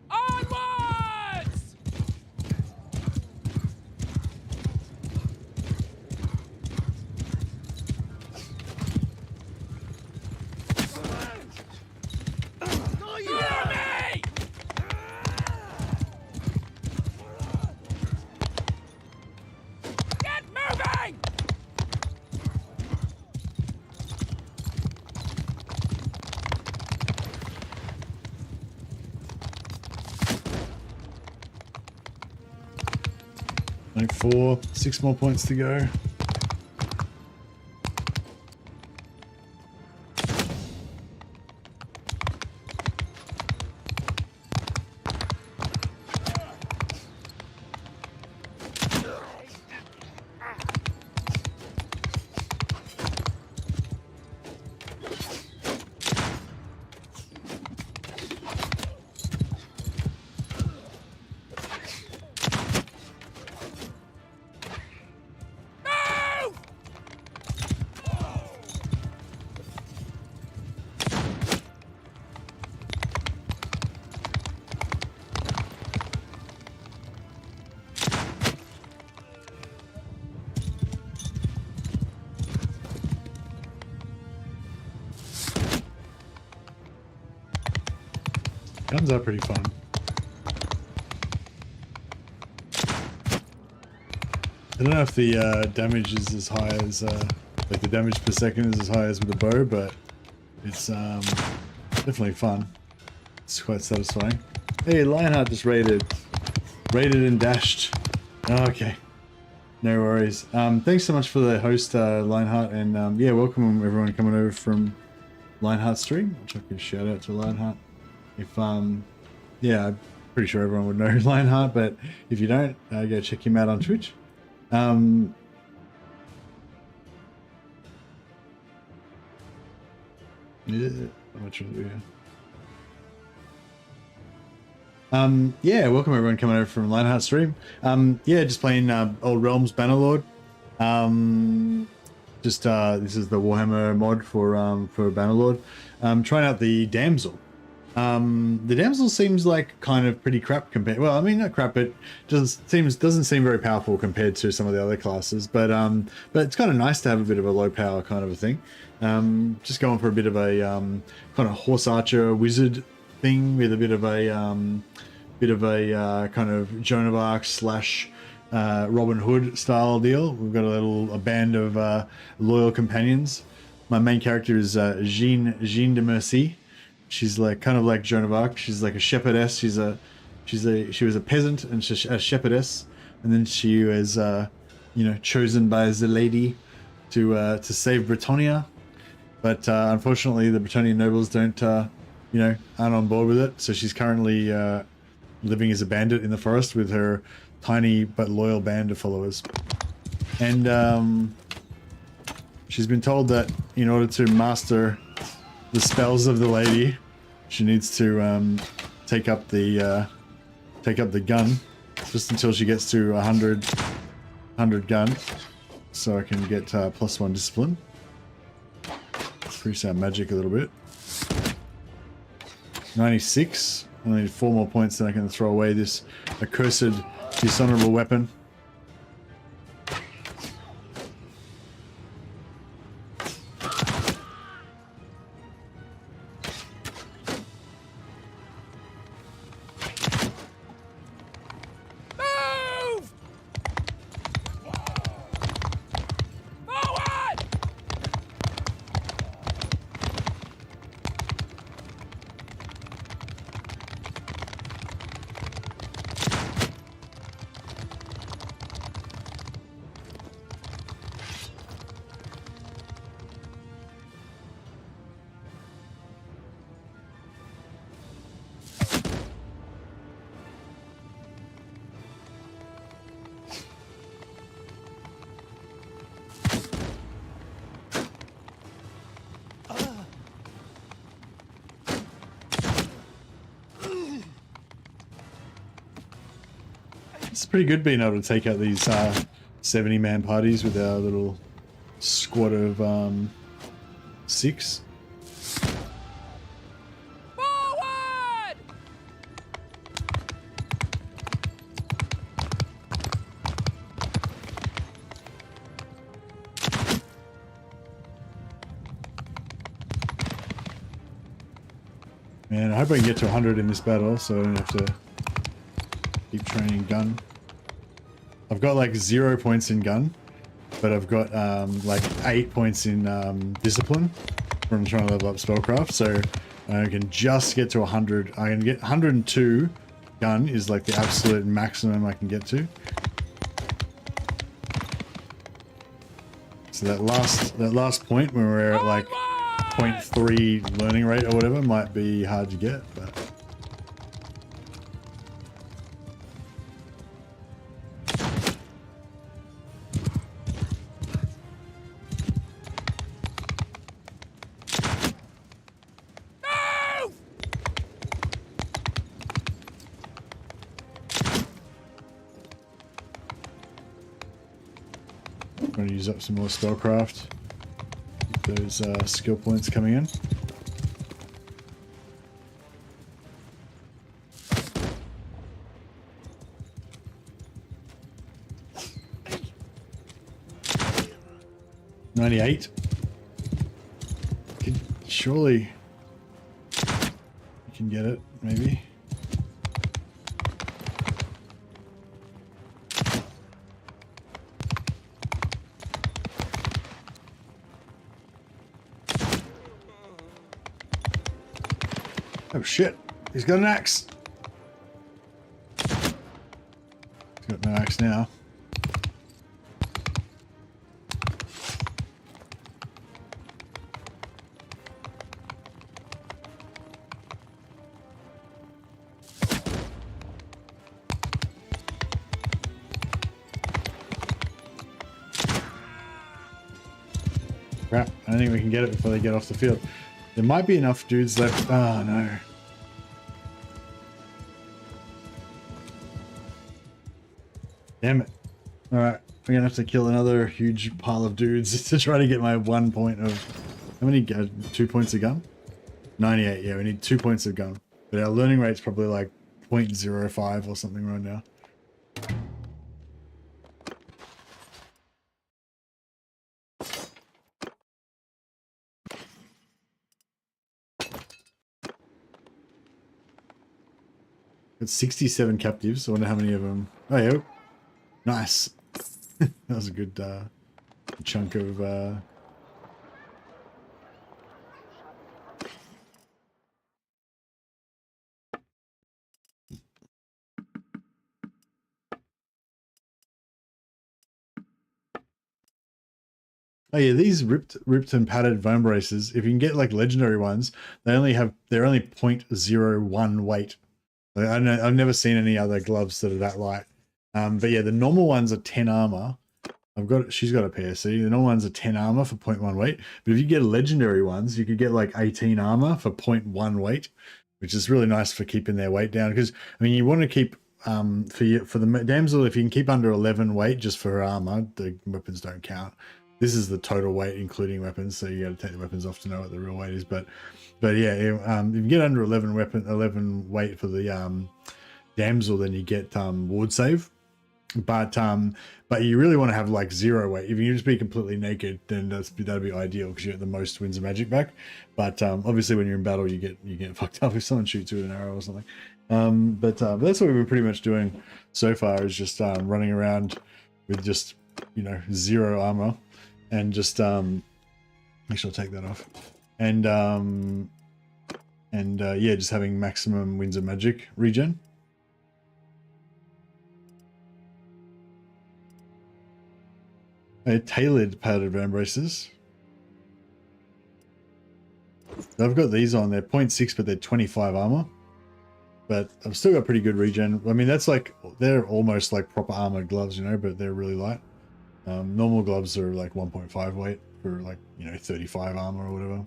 Onwards! Follow me! Get moving! Like 4, 6 more points to go. Move! Guns are pretty fun. I don't know if the damage is as high as, like the damage per second is as high as with the bow, but it's definitely fun. It's quite satisfying. Hey, Lionheart just raided and dashed. Oh, okay, no worries. Thanks so much for the host, Lionheart, and yeah, welcome everyone coming over from Lionheart stream. I'll chuck a shout out to Lionheart. If yeah, I'm pretty sure everyone would know Lionheart, but if you don't, go check him out on Twitch. Yeah, I'm not sure that yeah, welcome everyone coming over from Lionheart stream. Yeah, just playing Old Realms Bannerlord. Just this is the Warhammer mod for Bannerlord. Trying out the Damsel. The Damsel seems like kind of pretty crap compared. Well, I mean not crap, but doesn't seem very powerful compared to some of the other classes. But it's kind of nice to have a bit of a low power kind of a thing. Just going for a bit of a kind of horse archer wizard thing with a bit of a kind of Joan of Arc / Robin Hood style deal. We've got a band of loyal companions. My main character is Jean de Mercy. She's like kind of like Joan of Arc. She's like a shepherdess. She was a peasant and a shepherdess, and then she was chosen by the lady to save Britannia. But unfortunately, the Bretonian nobles aren't on board with it. So she's currently living as a bandit in the forest with her tiny but loyal band of followers. And she's been told that in order to master the spells of the lady, she needs to take up the gun just until she gets to 100 gun, so I can get +1 discipline. Increase our magic a little bit. 96. I need 4 more points, then I can throw away this accursed dishonorable weapon. It's pretty good being able to take out these 70-man parties with our little squad of 6. Forward! Man, I hope I can get to 100 in this battle so I don't have to keep training gun. I've got like 0 points in gun, but I've got like 8 points in discipline from trying to level up spellcraft, so I can just get to 100. I can get 102 gun is like the absolute maximum I can get to. So that last point when we're at like 0.3 learning rate or whatever might be hard to get, but I'm going to use up some more spellcraft. Keep those skill points coming in. $98. Surely you can get it, maybe. Oh shit, he's got an axe. He's got no axe now. Crap, I don't think we can get it before they get off the field. There might be enough dudes left. Oh no. Damn it. Alright, we're gonna have to kill another huge pile of dudes to try to get my 1 point of... How many? 2 points of gun? 98, yeah, we need 2 points of gun. But our learning rate's probably like 0.05 or something right now. Got 67 captives. I wonder how many of them... Oh, yeah. Nice. That was a good chunk of... Oh yeah, these ripped and padded foam braces, if you can get like legendary ones, they're only 0.01 weight. Like, I know, I've never seen any other gloves that are that light. But yeah, the normal ones are 10 armor. She's got a PSC. The normal ones are 10 armor for 0.1 weight. But if you get legendary ones, you could get like 18 armor for 0.1 weight, which is really nice for keeping their weight down. Because I mean, you want to keep for the Damsel, if you can keep under 11 weight just for her armor, the weapons don't count. This is the total weight including weapons, so you got to take the weapons off to know what the real weight is. But yeah, if you get under 11 weight for the Damsel, then you get ward save. But you really want to have like 0 weight. If you just be completely naked, then that'd be ideal because you get the most wins of magic back. But obviously, when you're in battle, you get fucked up if someone shoots you with an arrow or something. But that's what we've been pretty much doing so far, is just running around with just 0 armor and just make sure I take that off, and yeah, just having maximum wins of magic regen. Tailored padded bone braces. I've got these on. They're 0.6, but they're 25 armor. But I've still got pretty good regen. I mean, that's like, they're almost like proper armored gloves, but they're really light. Normal gloves are like 1.5 weight for like, 35 armor or whatever.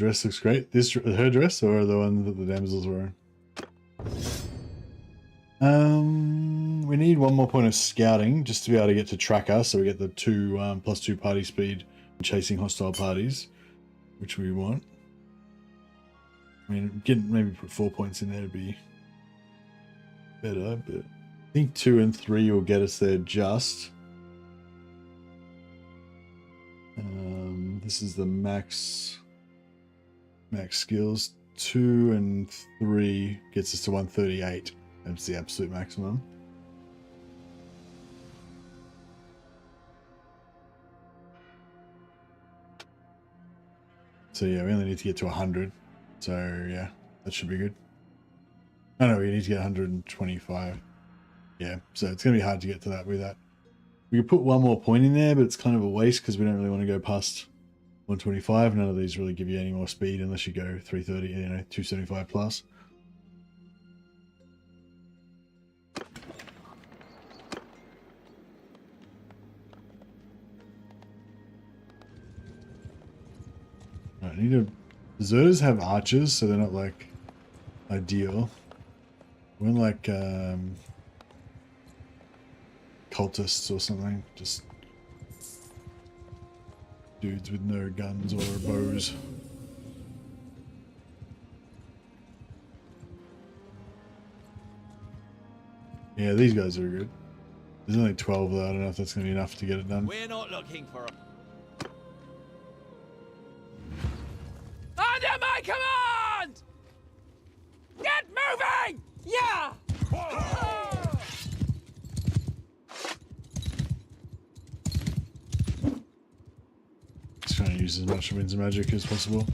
dress looks great. This her dress or the one that the damsels were in? We need one more point of scouting just to be able to get to tracker, so we get the +2 party speed chasing hostile parties, which we want. I mean, maybe put 4 points in there to be better, but I think 2 and 3 will get us there just. This is the max skills. 2 and 3 gets us to 138. That's the absolute maximum. So yeah, we only need to get to 100. So yeah, that should be good. Oh no, we need to get 125. Yeah, so it's going to be hard to get to that with that. We could put one more point in there, but it's kind of a waste because we don't really want to go past 125. None of these really give you any more speed unless you go 330, 275 plus. I need to. Deserters have archers, so they're not like ideal. We're like cultists or something, just dudes with no guns or bows. Yeah, these guys are good. There's only 12 though. I don't know if that's going to be enough to get it done. We're not looking for a... Under my command! Get moving! Yeah! Just trying to use as much winds of magic as possible.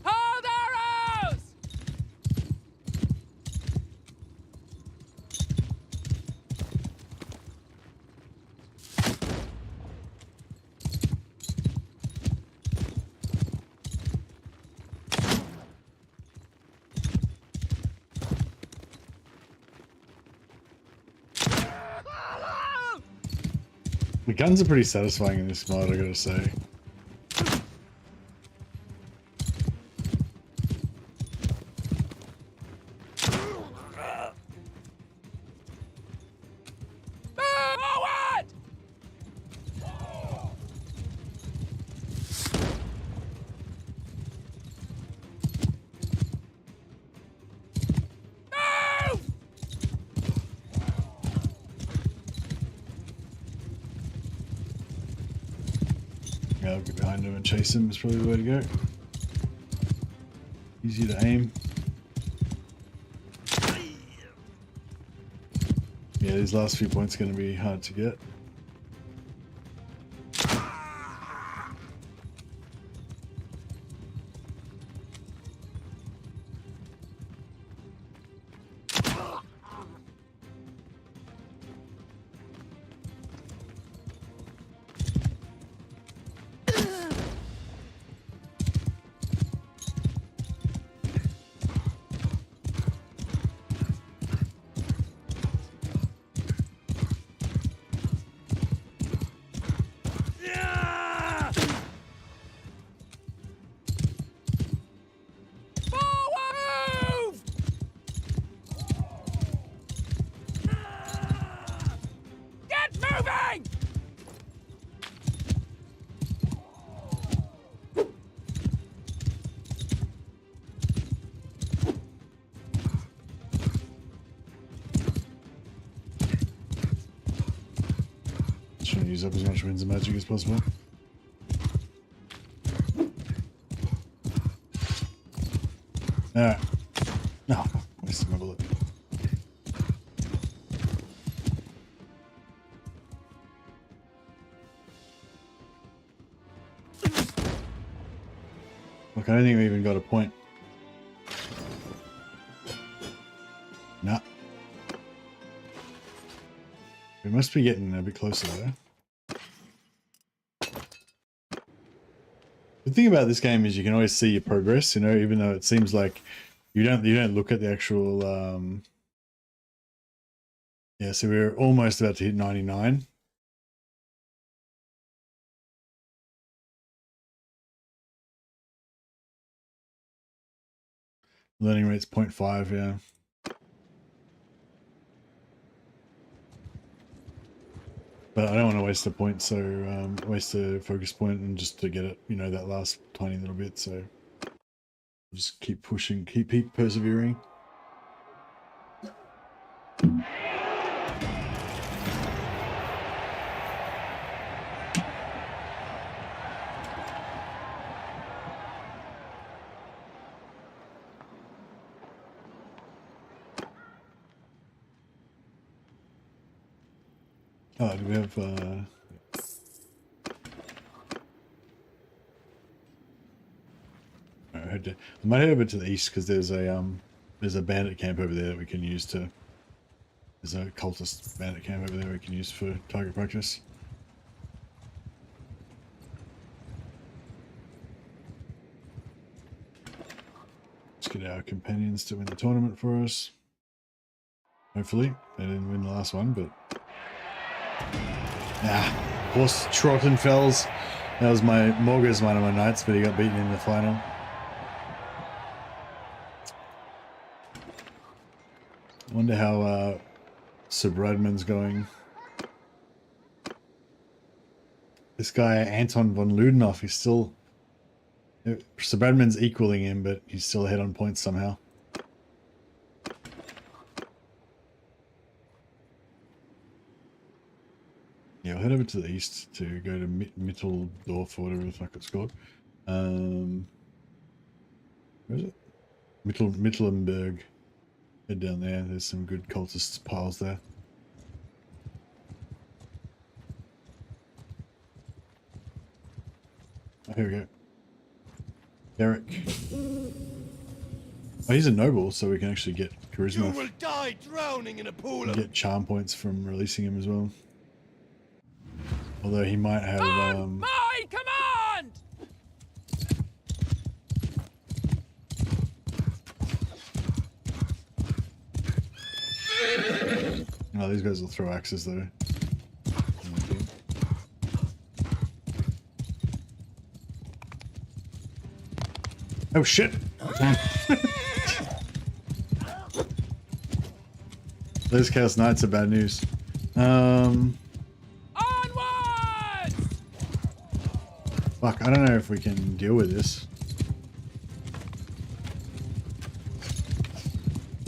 Hold arrows! The guns are pretty satisfying in this mod, I gotta say. Forward! Move! Yeah, I'll get behind him and chase him is probably the way to go. Easy to aim. Yeah, these last few points are going to be hard to get. Forward! Get moving! Trying to use up as much winds of magic as possible. Alright. No, wasted my bullet. Look, I don't think we even got a point. Nah. We must be getting a bit closer though. thing about this game is you can always see your progress, you know, even though it seems like you don't look at the actual yeah, so we're almost about to hit 99. Learning rate's 0.5, yeah. But I don't want to waste a point, so waste a focus point and just to get it, you know, that last tiny little bit. So just keep pushing, keep persevering. Oh, do we have I might head over to the east because there's a bandit camp over there that we can use to. There's a cultist bandit camp over there we can use for target practice. Let's get our companions to win the tournament for us. Hopefully, they didn't win the last one, but horse Trottenfels. That was my Morga's one of my knights, but he got beaten in the final. Wonder how Sir Bradman's going. This guy Anton von Ludendorff, he's still Sir Bradman's equaling him, but he's still ahead on points somehow. Yeah, I'll head over to the east to go to Mitteldorf or whatever the fuck it's called. Where is it? Mittelenberg. Head down there. There's some good cultist piles there. Oh, here we go. Derek. Oh, he's a noble, so we can actually get charisma. You will die drowning in a pool of... Get charm points from releasing him as well. Although he might have My command! oh, these guys will throw axes though. Oh shit! Those Chaos Knights are bad news. Onwards! Fuck, I don't know if we can deal with this.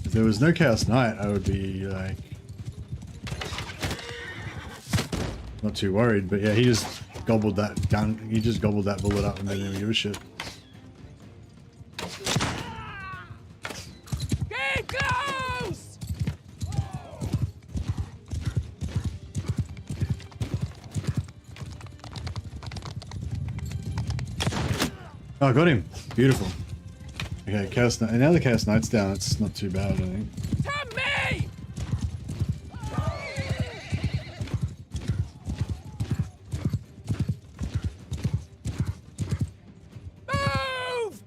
If there was no Chaos Knight, I would be like not too worried, but yeah, he just gobbled that gun. He just gobbled that bullet up and didn't even give a shit. Get close! Oh, I got him. Beautiful. Okay, Chaos Knight. And now the Chaos Knight's down. It's not too bad, I think. To me! Move!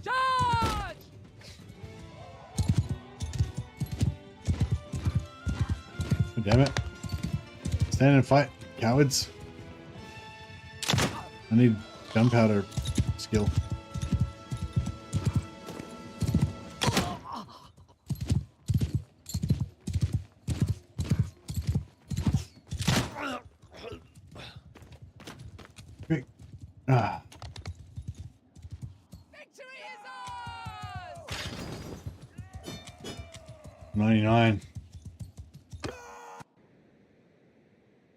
Charge! Oh, damn it. Stand and fight, cowards. I need gunpowder skill. Quick. Ah. Victory is ours! 99.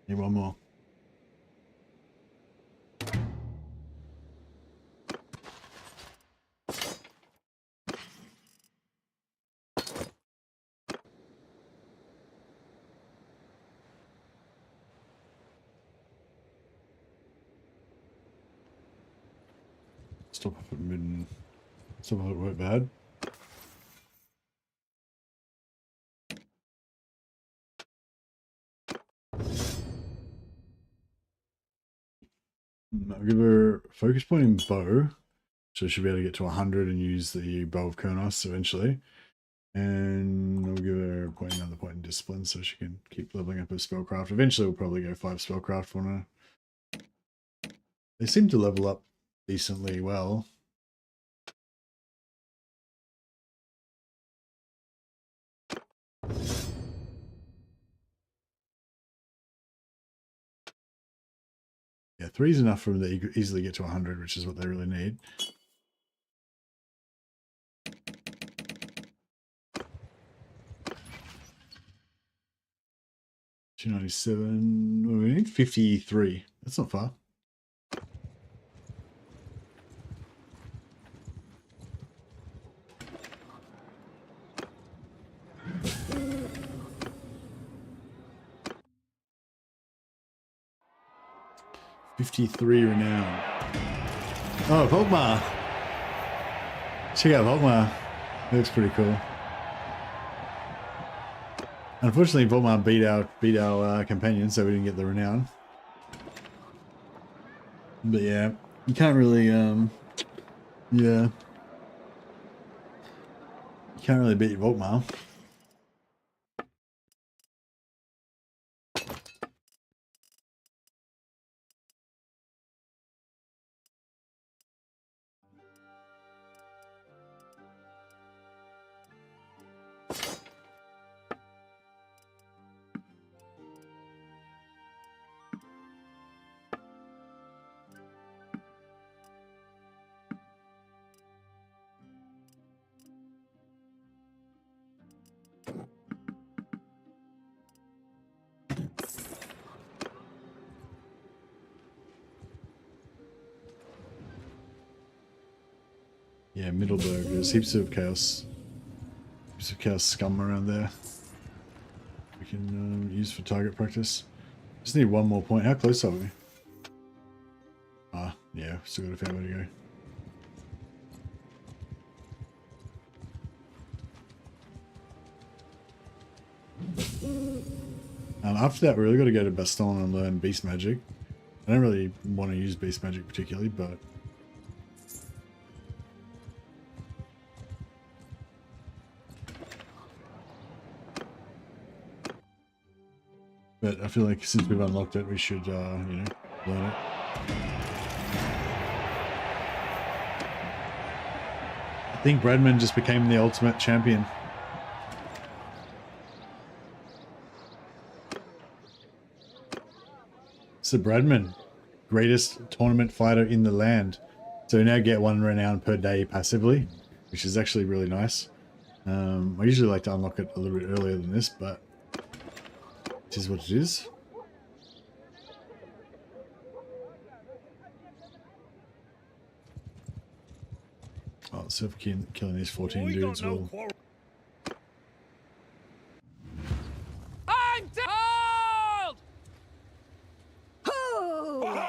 Need one more. Stop if it mid. Stop if it went bad. I'll give her a focus point in bow, so she'll be able to get to 100 and use the bow of Kurnos eventually. And I'll give her another point in discipline, so she can keep leveling up her spellcraft. Eventually, we'll probably go 5 spellcraft on her. They seem to level up decently well. Yeah, 3 is enough for them to easily get to 100, which is what they really need. $297. Oh, we need 53. That's not far. $53 renown. Oh, Volkmar! Check out Volkmar. That looks pretty cool. Unfortunately, Volkmar beat our companion, so we didn't get the renown. But yeah, you can't really yeah, you can't really beat Volkmar. Yeah, Middleburg. There's heaps of chaos scum around there. We can use for target practice. Just need one more point. How close are we? Ah, yeah, still got a fair way to go. After that, we really got to go to Baston and learn Beast Magic. I don't really want to use Beast Magic particularly, but I feel like since we've unlocked it, we should, you know, learn it. I think Bradman just became the ultimate champion. So Bradman, greatest tournament fighter in the land. So we now get 1 renown per day passively, which is actually really nice. I usually like to unlock it a little bit earlier than this, but it is what it is. Oh, so if killing these 14 dudes will... I'm hold! Forward!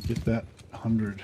Get that 100.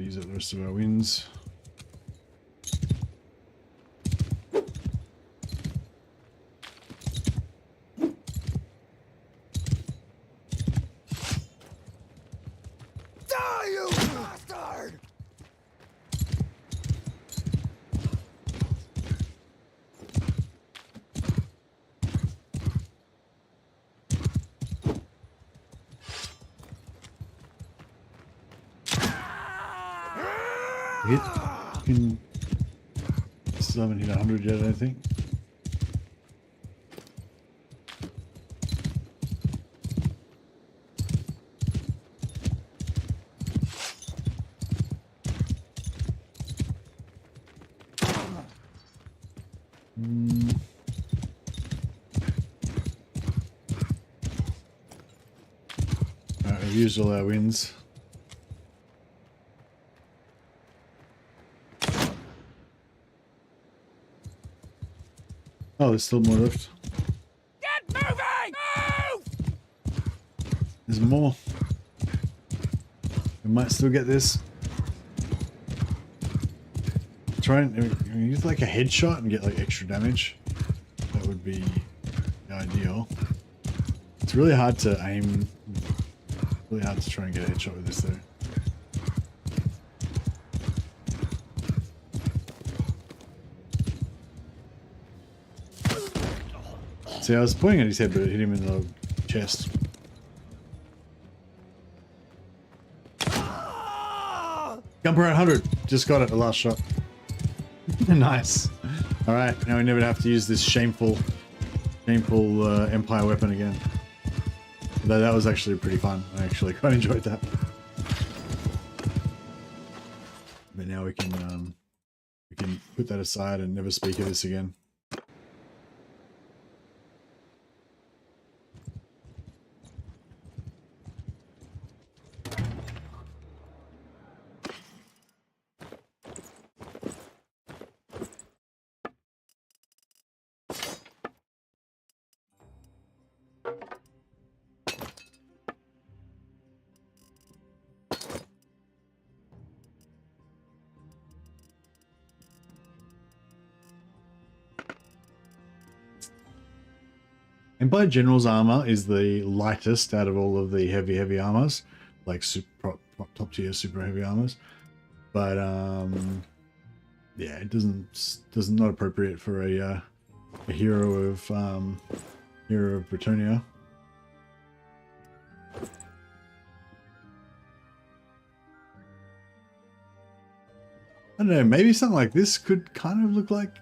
Use up the rest of our wins. Die, you bastard! Hit. Still haven't hit 100 yet, I don't think. Alright, we've used all our wins. Oh, there's still more left. Get moving! Move! There's more. We might still get this. Try and use like a headshot and get like extra damage. That would be ideal. It's really hard to aim. Really hard to try and get a headshot with this though. See, I was pointing at his head, but it hit him in the chest. Jumper at 100. Just got it, the last shot. Nice. Alright, now we never have to use this shameful Empire weapon again. Though that was actually pretty fun. I actually quite enjoyed that. But now we can put that aside and never speak of this again. Empire General's armor is the lightest out of all of the heavy armors, like top tier super heavy armors. But yeah, it doesn't not appropriate for a hero of Britannia. I don't know, maybe something like this could kind of look like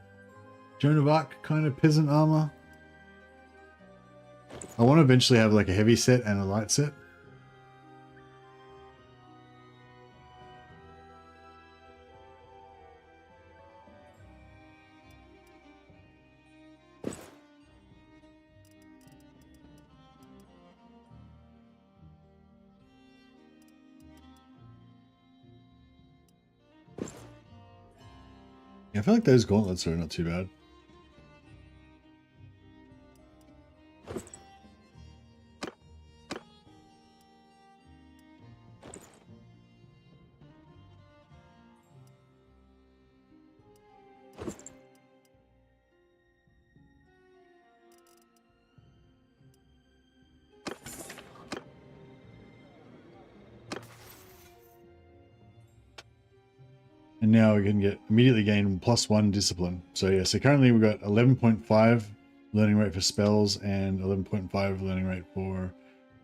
Joan of Arc kind of peasant armor. I want to eventually have like a heavy set and a light set. Yeah, I feel like those gauntlets are not too bad. And now we can immediately gain +1 discipline. So yeah, so currently we've got 11.5 learning rate for spells and 11.5 learning rate for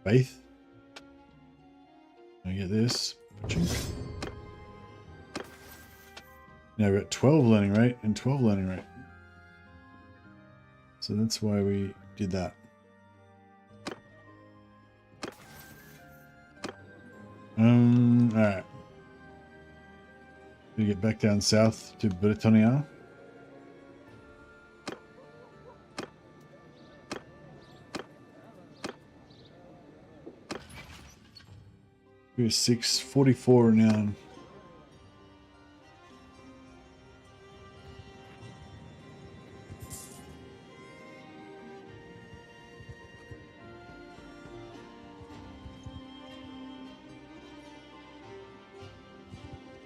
faith. I get this. Now we've got 12 learning rate and 12 learning rate. So that's why we did that. Alright. We get back down south to Britannia. We're 644 now.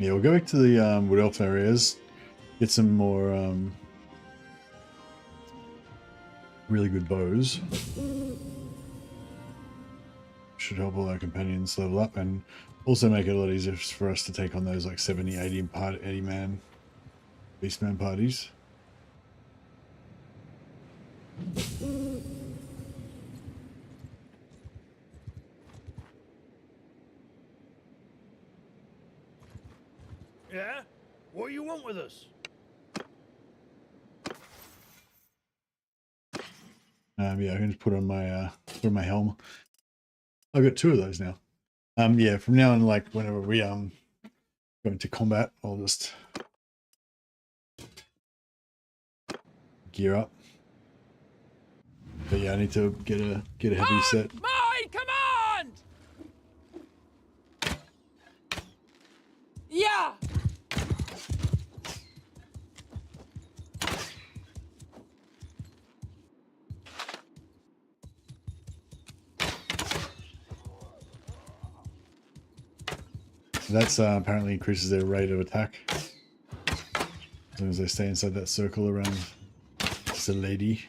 Yeah, we'll go back to the Wood Elf areas, get some more really good bows. Should help all our companions level up and also make it a lot easier for us to take on those like 70, 80 man beastman parties. Yeah? What do you want with us? Yeah, I can just put on my helm. I've got 2 of those now. Yeah, from now on, like whenever we go into combat, I'll just gear up. But yeah, I need to get a heavy set. My command! Yeah! That's apparently increases their rate of attack as long as they stay inside that circle around the lady.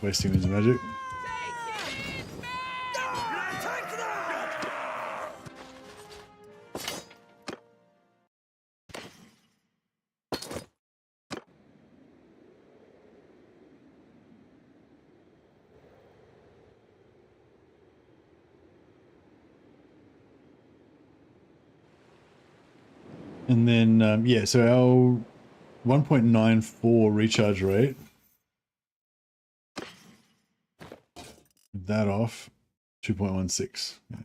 Wasting his magic. And then, yeah, so our 1.94 recharge rate, that off, 2.16. Yeah.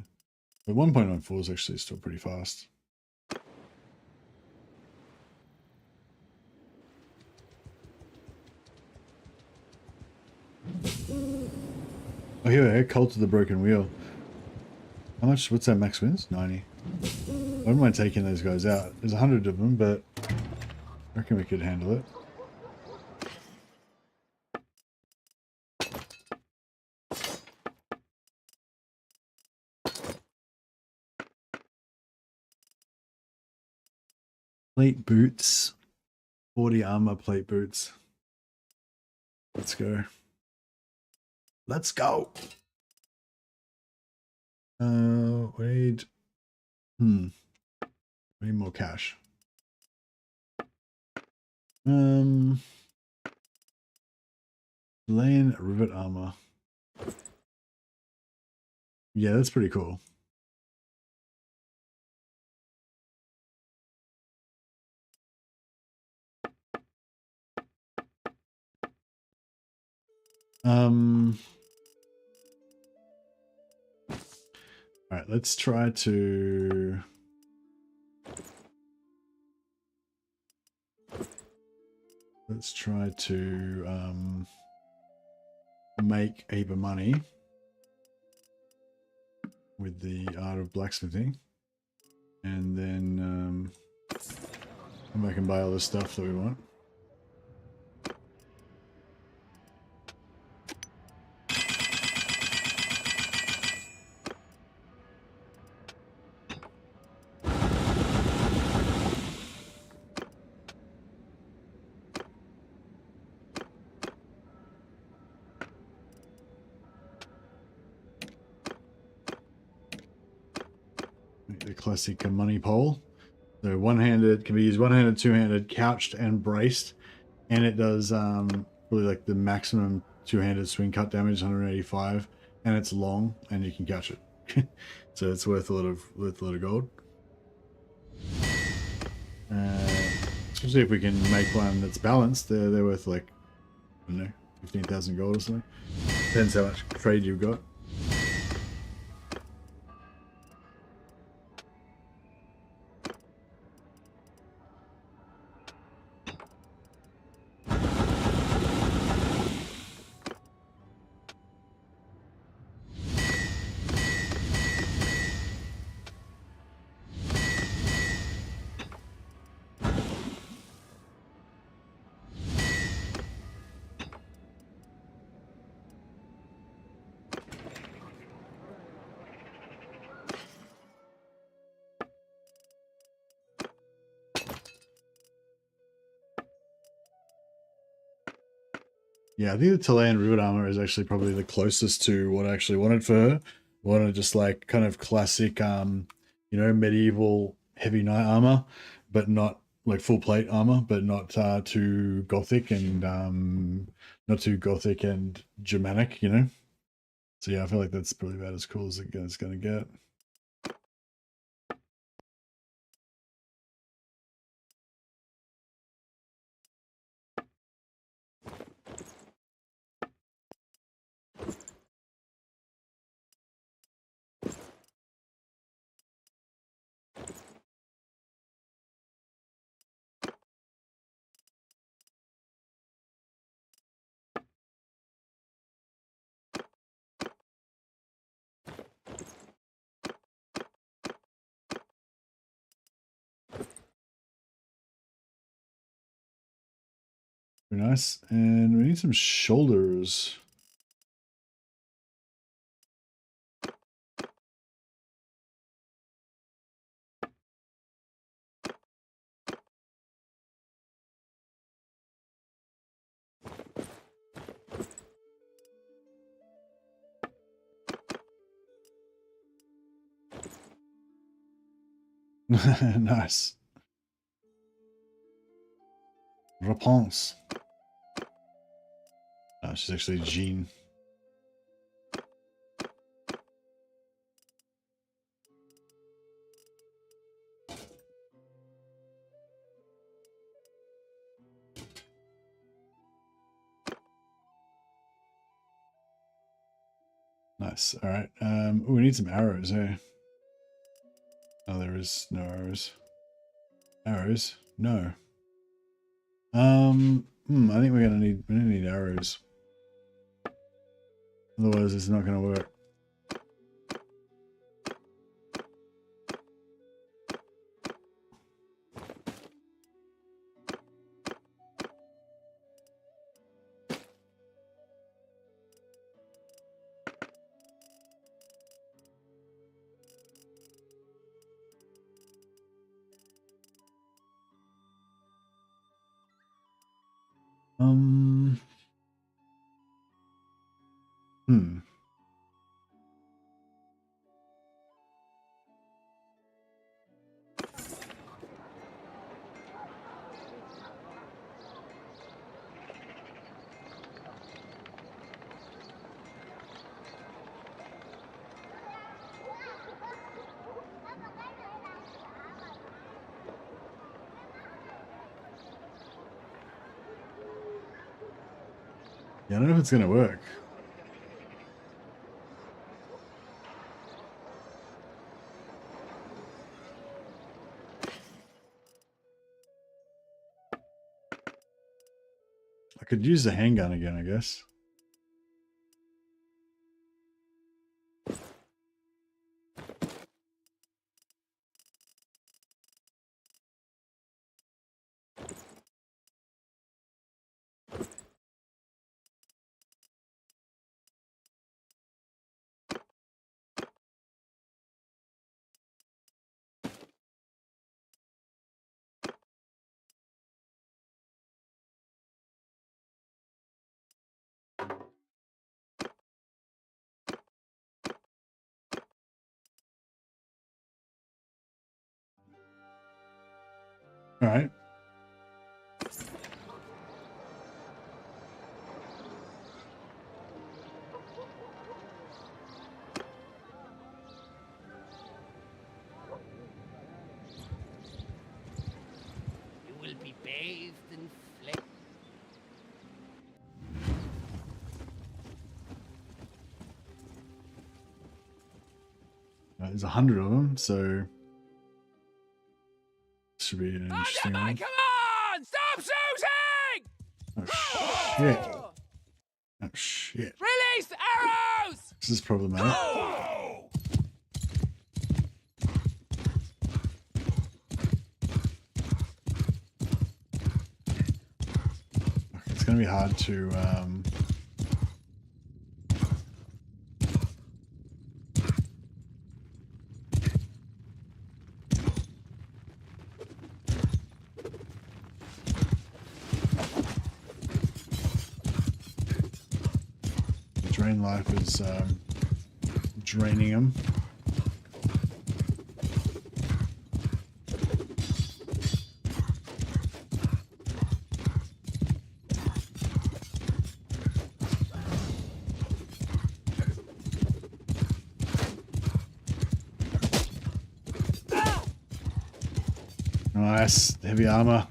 But 1.94 is actually still pretty fast. Oh, here we go, Cult of the Broken Wheel. How much, what's that max wins? 90. I don't mind taking those guys out. There's 100 of them, but I reckon we could handle it. Plate boots. 40 armor plate boots. Let's go. Let's go. Wait. We need more cash. Lane rivet armor. Yeah, that's pretty cool. All right, let's try to let's try to make a heap of money with the art of blacksmithing, and then come back and buy all the stuff that we want. The classic money pole. So one-handed, can be used one-handed, two-handed, couched, and braced, and it does probably like the maximum two-handed swing cut damage, 185, and it's long, and you can couch it, so it's worth a lot of gold. Especially if we can make one that's balanced, they're worth like, I don't know, 15,000 gold or something. Depends how much trade you've got. Yeah, I think the Talayan Rivet armor is actually probably the closest to what I actually wanted for her. I wanted just like kind of classic, you know, medieval heavy knight armor, but not like full plate armor, but not too gothic and not too gothic and Germanic, you know. So yeah, I feel like that's probably about as cool as it's gonna get. Very nice. And we need some shoulders. Nice. Réponse. Oh, she's actually Jean. Nice. All right. We need some arrows, eh? Oh, there is no arrows. Arrows? No. I think we're gonna need arrows. Otherwise, it's not gonna work. Hmm. Yeah, I don't know if it's gonna work. could use the handgun again, I guess. All right. You will be bathed in flame. There's 100 of them, so should be an interesting Under my one. command! Stop shooting! Oh shit! Oh shit! Release arrows! This is problematic. It's gonna be hard to drain life is draining him. Nice heavy armor.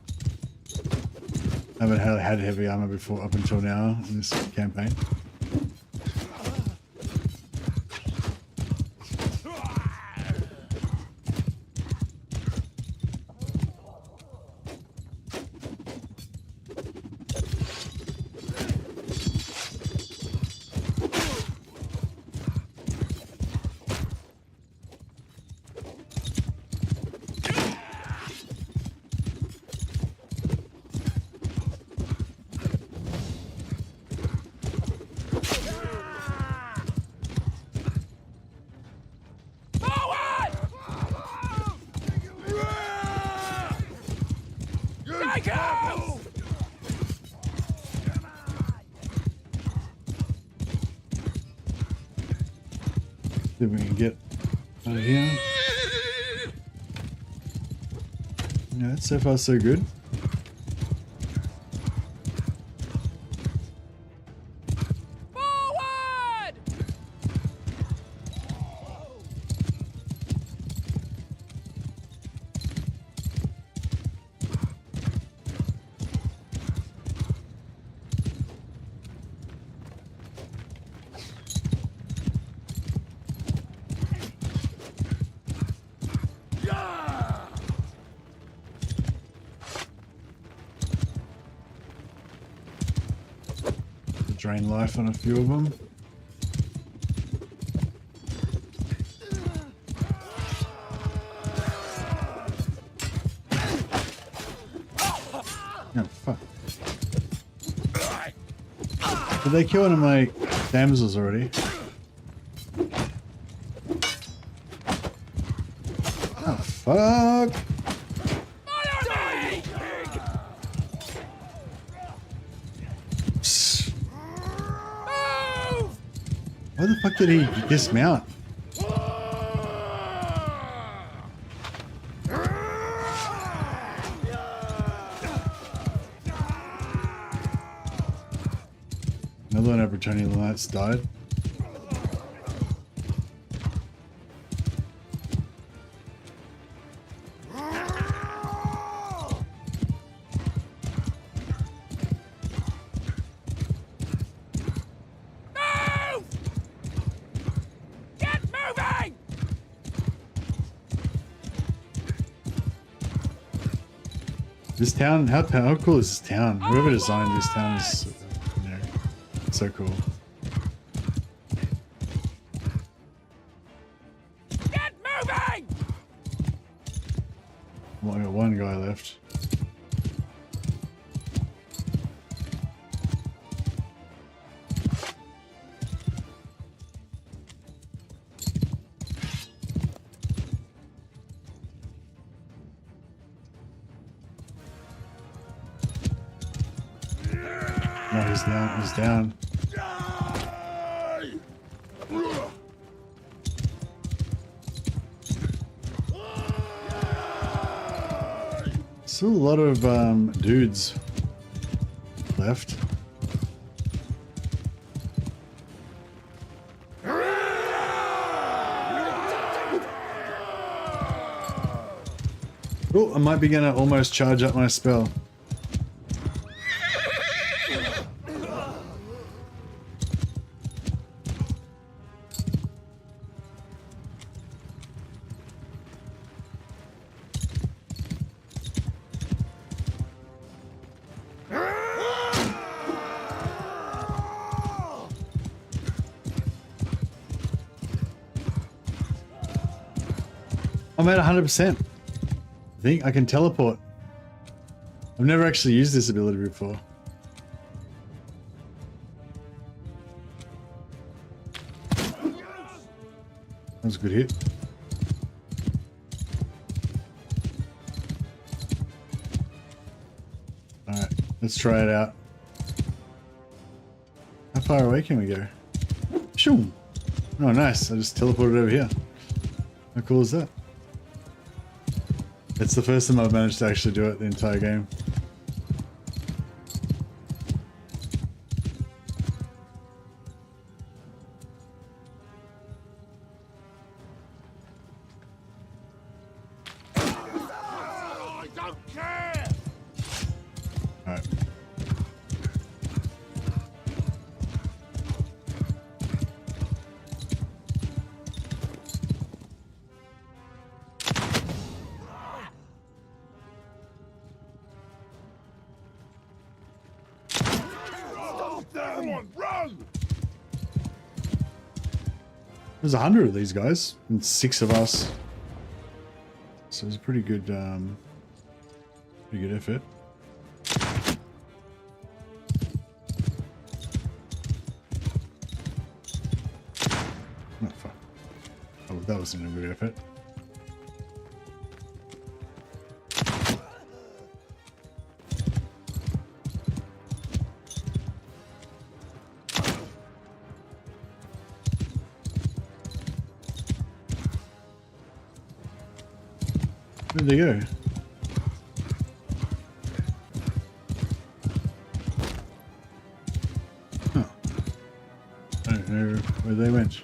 Haven't had heavy armor before up until now in this campaign. See if we can get out of here. Yeah, so far so good. Forward! Drain life on a few of them. Oh fuck. Did they kill one of my damsels already? Oh fuck. Why the fuck did he dismount? Another one of Bretonian Lights died. This town, how cool is this town? Whoever designed this town is, you know, so cool. Get moving! Well, I got one guy left. No, he's down. He's down. Still a lot of dudes left. Oh, I might be gonna almost charge up my spell. I'm at 100%. I think I can teleport. I've never actually used this ability before. That was a good hit. Alright, let's try it out. How far away can we go? Shoo! Oh, nice. I just teleported over here. How cool is that? It's the first time I've managed to actually do it the entire game. I don't care! Alright. Everyone, run! There's 100 of these guys and 6 of us. So it's a pretty good effort. Oh, fuck. Oh, that wasn't a good effort. Where'd they go? Oh. I don't know where they went.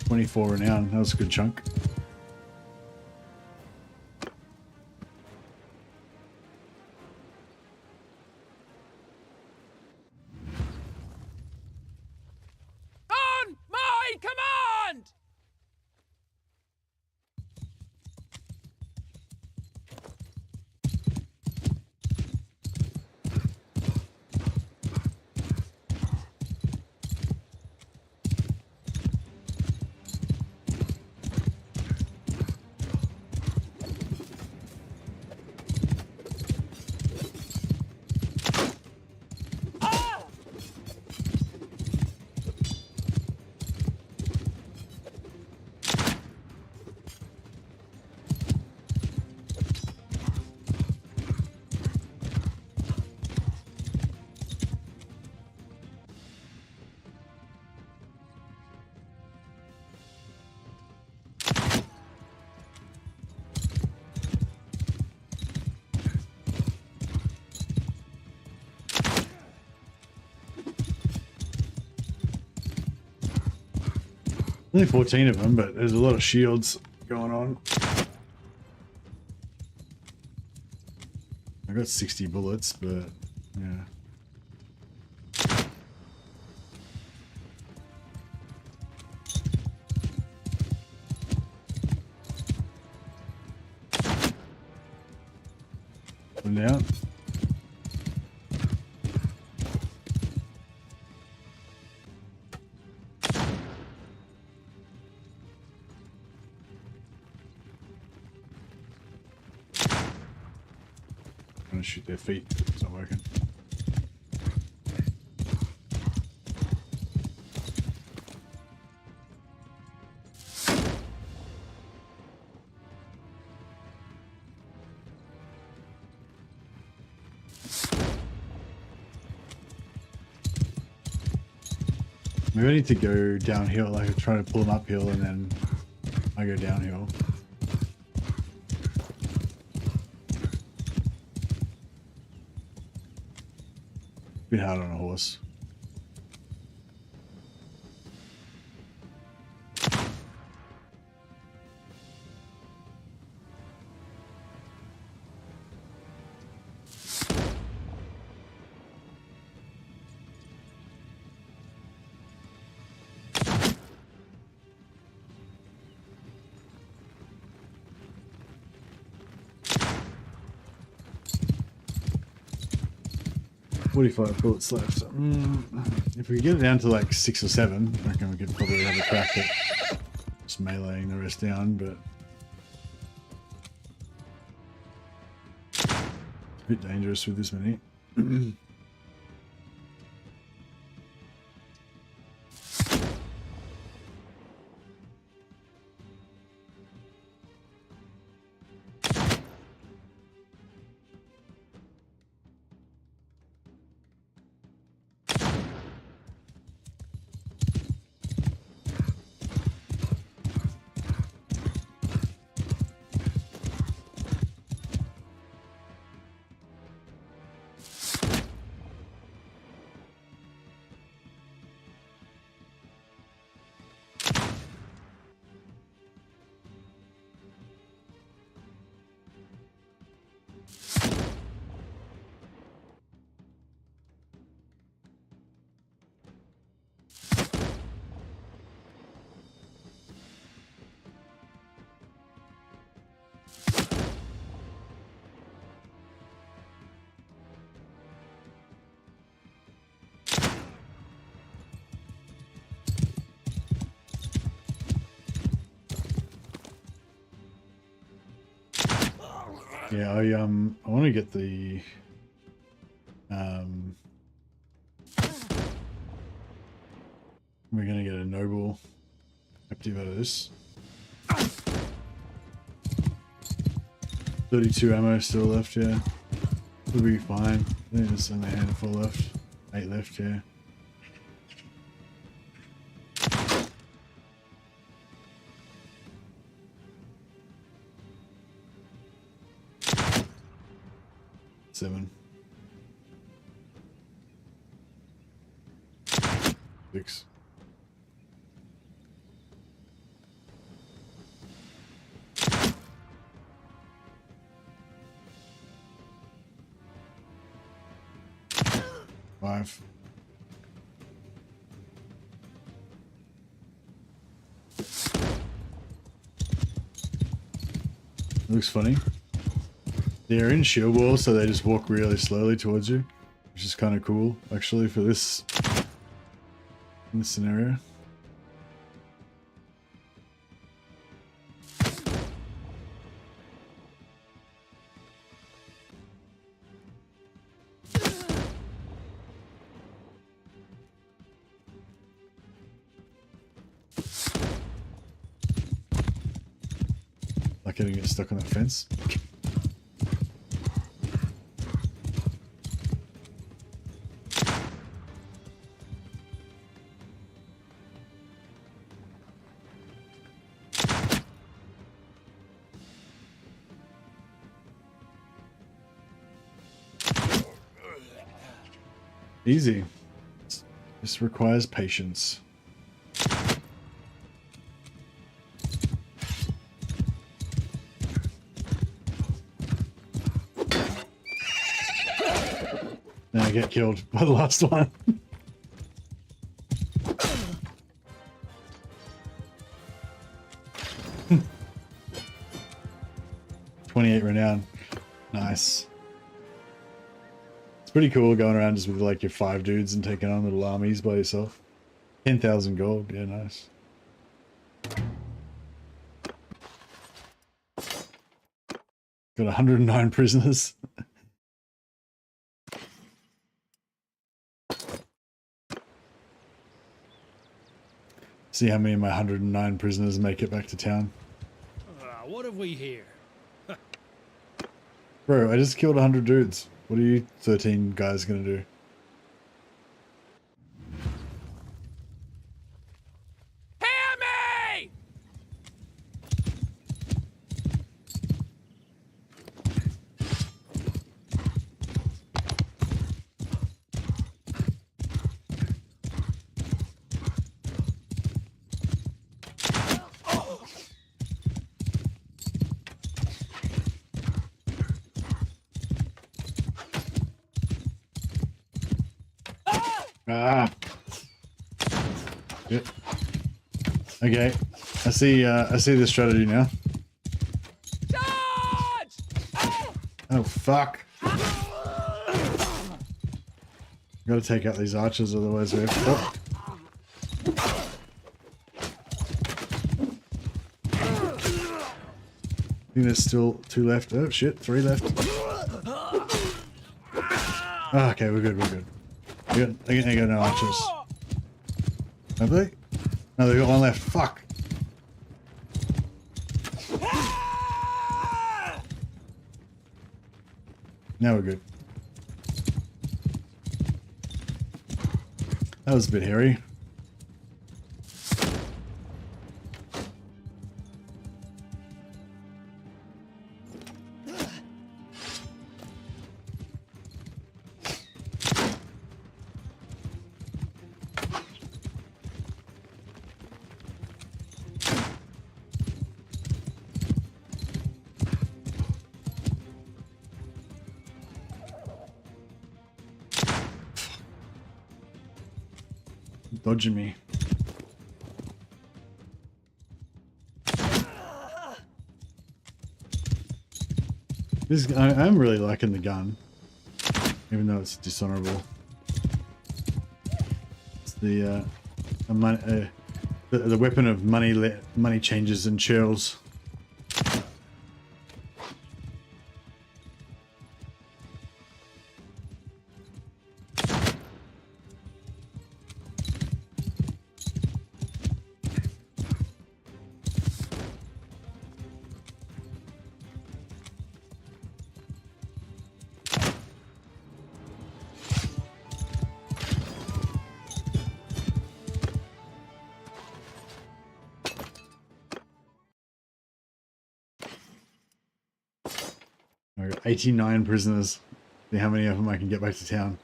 $24 renown. That was a good chunk. On my command! Only 14 of them, but there's a lot of shields going on. I got 60 bullets, but yeah. One down. Trying to shoot their feet. It's not working. Maybe I need to go downhill, like I try to pull them uphill and then I go downhill. Bit hard on a horse. .45 bullets left. If we get it down to like 6 or 7, I reckon we could probably have a crack at just meleeing the rest down, but it's a bit dangerous with this many. Yeah, I want to get the we're gonna get a noble captive out of this. 32 ammo still left, yeah. We'll be fine. I think there's only a handful left. 8 left, yeah. Seven. 6. Five. Looks funny. They're in shield wall, so they just walk really slowly towards you, which is kind of cool, actually, for this in this scenario. Like getting it stuck on that fence. Easy. This requires patience. Now I get killed by the last one. 28 renown. Nice. It's pretty cool going around just with like your 5 dudes and taking on little armies by yourself. 10,000 gold, yeah, nice. Got 109 prisoners. See how many of my 109 prisoners make it back to town. What have we here? Bro, I just killed 100 dudes. What are you 13 guys gonna do? Hear me! Ah. Yep. Okay. I see the strategy now. Charge! Oh fuck. Gotta take out these archers, otherwise we're fucked. I think there's still 2 left. Oh shit, 3 left. Oh, okay, we're good, we're good. They got no archers. Have they? No, they got 1 left. Fuck. Now we're good. That was a bit hairy. Dodging me. I'm really liking the gun, even though it's dishonorable. It's the weapon of money changes and churls. I got 89 prisoners. See how many of them I can get back to town.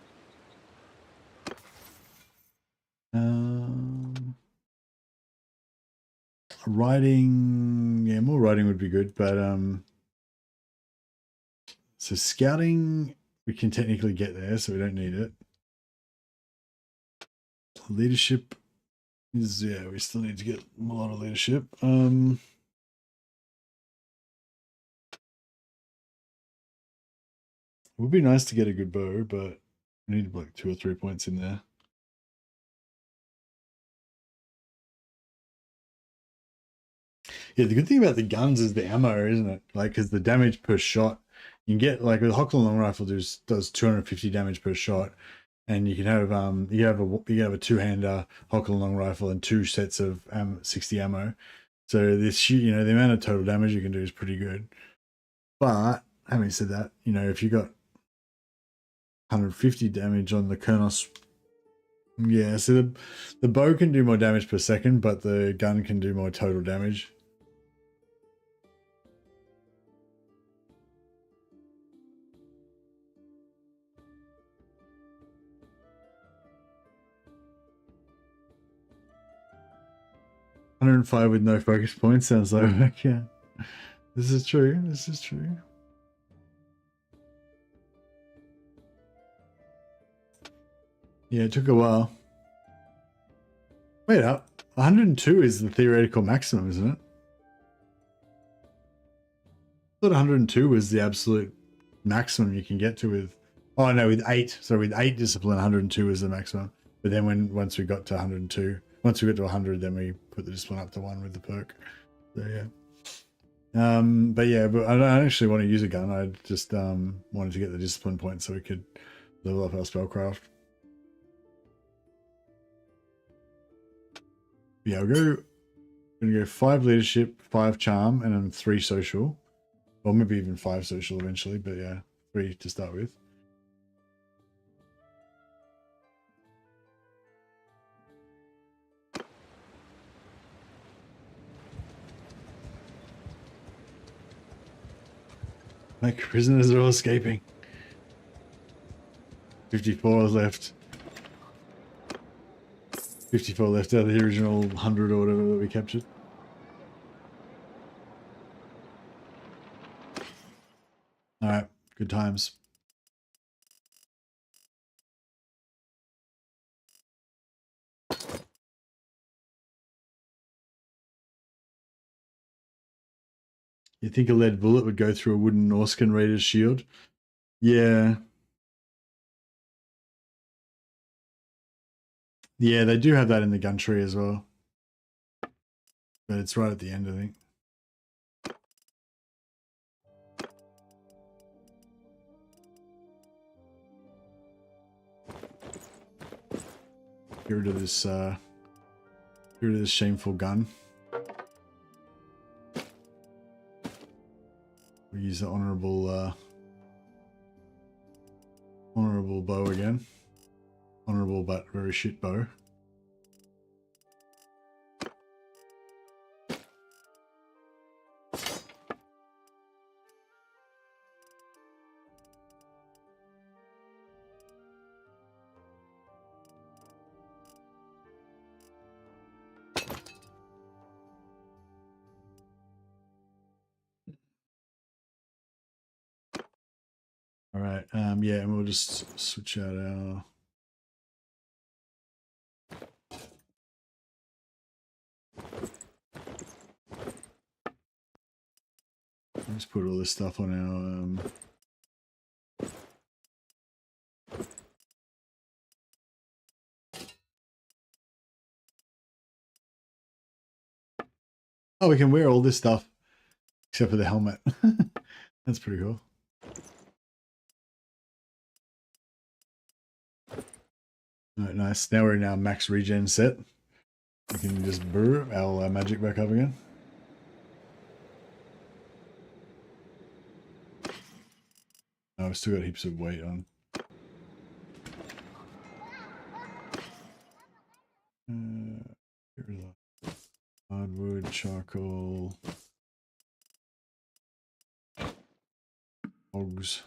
Riding, yeah, more riding would be good, but so scouting we can technically get there, so we don't need it. Leadership is, yeah, we still need to get a lot of leadership. It would be nice to get a good bow, but we need like 2 or 3 points in there. Yeah, the good thing about the guns is the ammo, isn't it? Like, because the damage per shot, you can get, like, with Hockle long rifle does 250 damage per shot, and you can have you have a 2-hander Hockle long rifle and 2 sets of 60 ammo. So this, you know, the amount of total damage you can do is pretty good. But having said that, you know, if you got 150 damage on the Kernos, yeah, so the bow can do more damage per second, but the gun can do more total damage. $105 with no focus points sounds like, yeah. This is true. This is true. Yeah, it took a while. Wait up. 102 is the theoretical maximum, isn't it? I thought 102 was the absolute maximum you can get to with Oh no, with 8. So with 8 discipline, 102 is the maximum. But then once we got to 102, once we got to 100, then we put the discipline up to 1 with the perk. So yeah. But yeah, but I don't actually want to use a gun. I just wanted to get the discipline points so we could level up our spellcraft. Yeah, I'm gonna go 5 leadership, 5 charm, and then 3 social. Or maybe even 5 social eventually, but yeah, 3 to start with. My prisoners are all escaping. 54 is left. 54 left out of the original 100 or whatever that we captured. Alright, good times. You think a lead bullet would go through a wooden Norscan Raider's shield? Yeah. Yeah, they do have that in the gun tree as well. But it's right at the end, I think. Get rid of this shameful gun. We use the honorable bow again. Honorable but very shit bow. All right, yeah, and we'll just switch out our... Let's put all this stuff on our... Oh, we can wear all this stuff except for the helmet. That's pretty cool. All right, nice. Now we're in our max regen set. We can just burr our magic back up again. Oh, I've still got heaps of weight on. Here's hardwood, charcoal, hogs.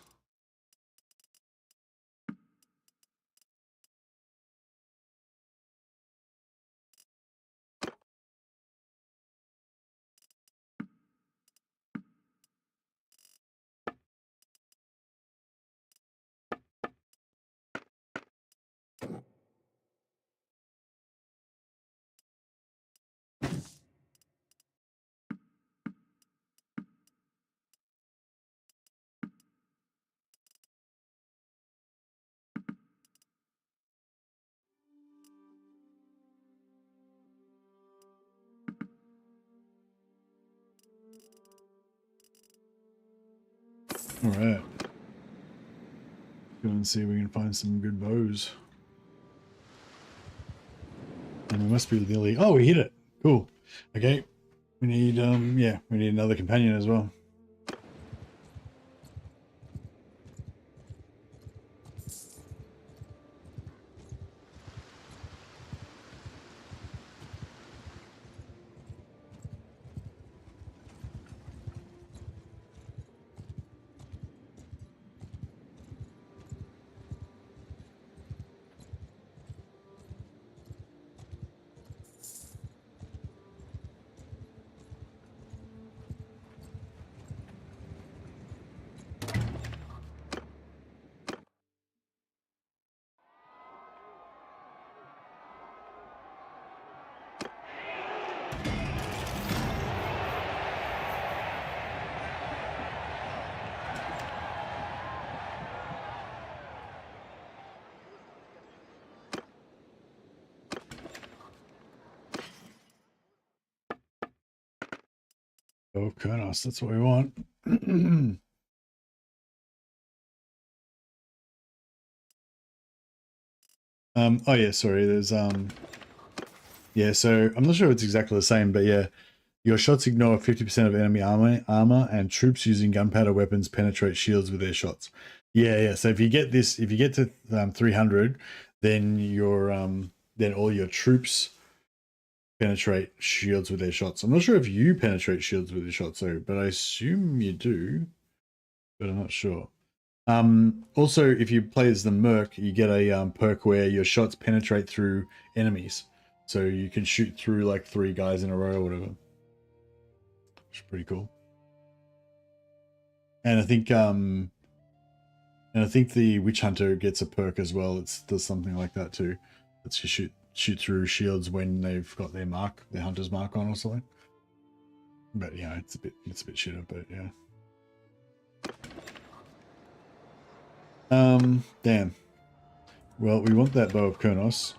All right. Go and see if we can find some good bows. And we must be nearly... Oh, we hit it. Cool. Okay. We need, yeah, we need another companion as well. Oh, Kurnos, that's what we want. Oh yeah, sorry, there's yeah, so I'm not sure if it's exactly the same, but yeah, your shots ignore 50% of enemy armor, and troops using gunpowder weapons penetrate shields with their shots. Yeah. So if you get this, if you get to 300, then then all your troops penetrate shields with their shots. I'm not sure if you penetrate shields with your shots, though, but I assume you do, but I'm not sure. Also, if you play as the Merc, you get a perk where your shots penetrate through enemies, so you can shoot through like 3 guys in a row or whatever. Which is pretty cool. And I think the Witch Hunter gets a perk as well. It does something like that too. Lets you shoot through shields when they've got their mark, their hunter's mark on or something. But yeah, it's a bit shitter, but yeah. Damn. Well, we want that Bow of Kurnos.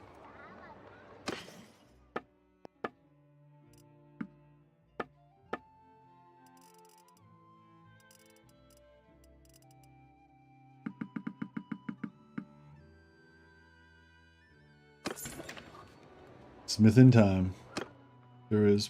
Smith in time. There is.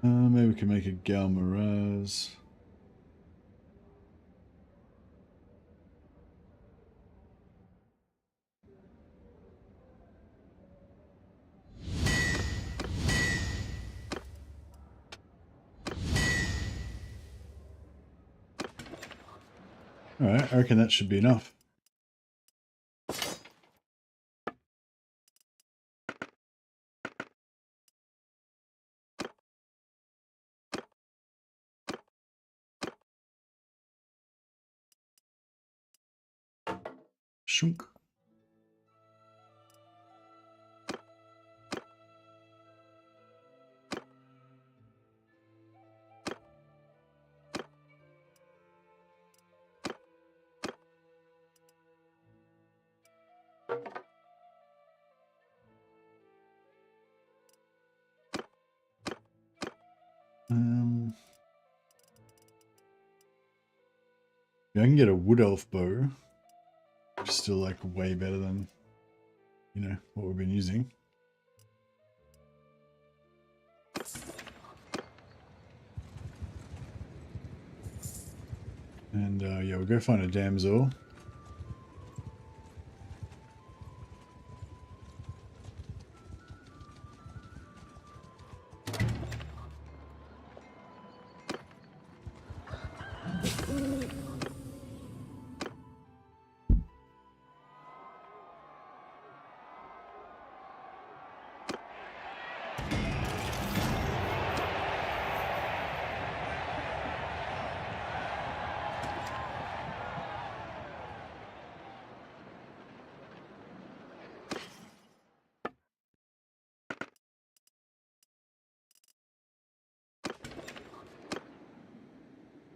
Maybe we can make a Gal Miraz. Alright, I reckon that should be enough. Shunk. Yeah, I can get a wood elf bow, which is still like way better than, you know, what we've been using. And yeah, we'll go find a damsel.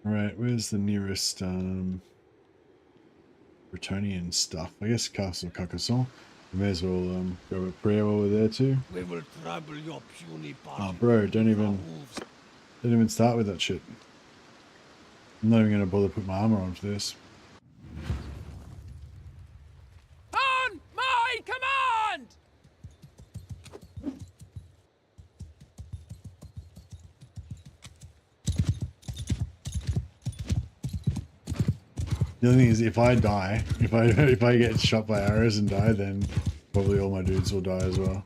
Right, where's the nearest Bretonian stuff. I guess Castle Carcassonne. We may as well go with prayer while we're there too. We will trample your puny body. Oh, bro, don't even start with that shit. I'm not even gonna bother put my armor on for this. On my command! The only thing is, if I die, if I get shot by arrows and die, then probably all my dudes will die as well.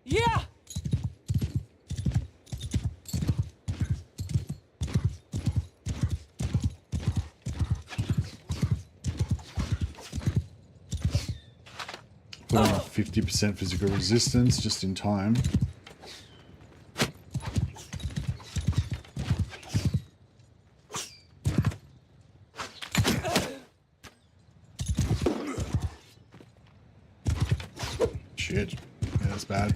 Yeah! Put on 50% physical resistance just in time. Shit. Yeah, that's bad.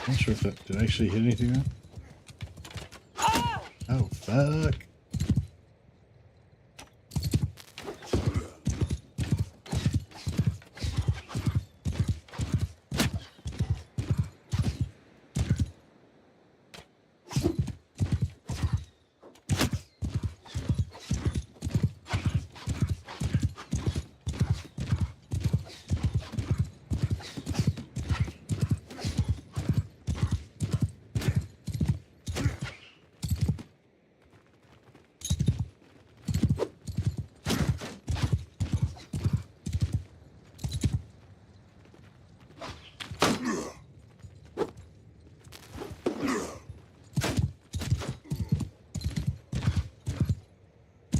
Not sure if that did I actually hit anything there. Oh fuck.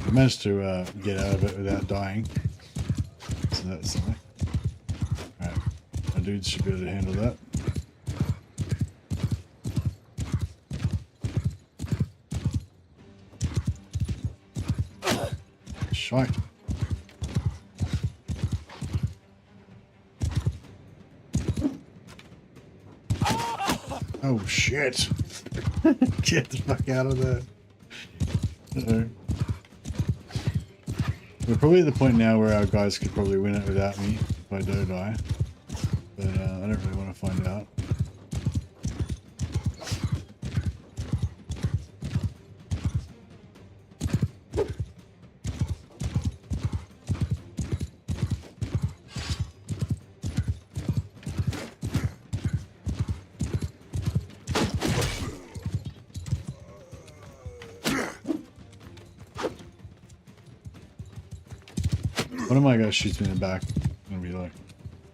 I managed to get out of it without dying. So that's something. Alright, my dudes should be able to handle that. Shite. Oh shit! Get the fuck out of there. Uh-oh. We're probably at the point now where our guys could probably win it without me if I do die. But I don't really want to find out. One of my guys shoots me in the back. I'm gonna be like,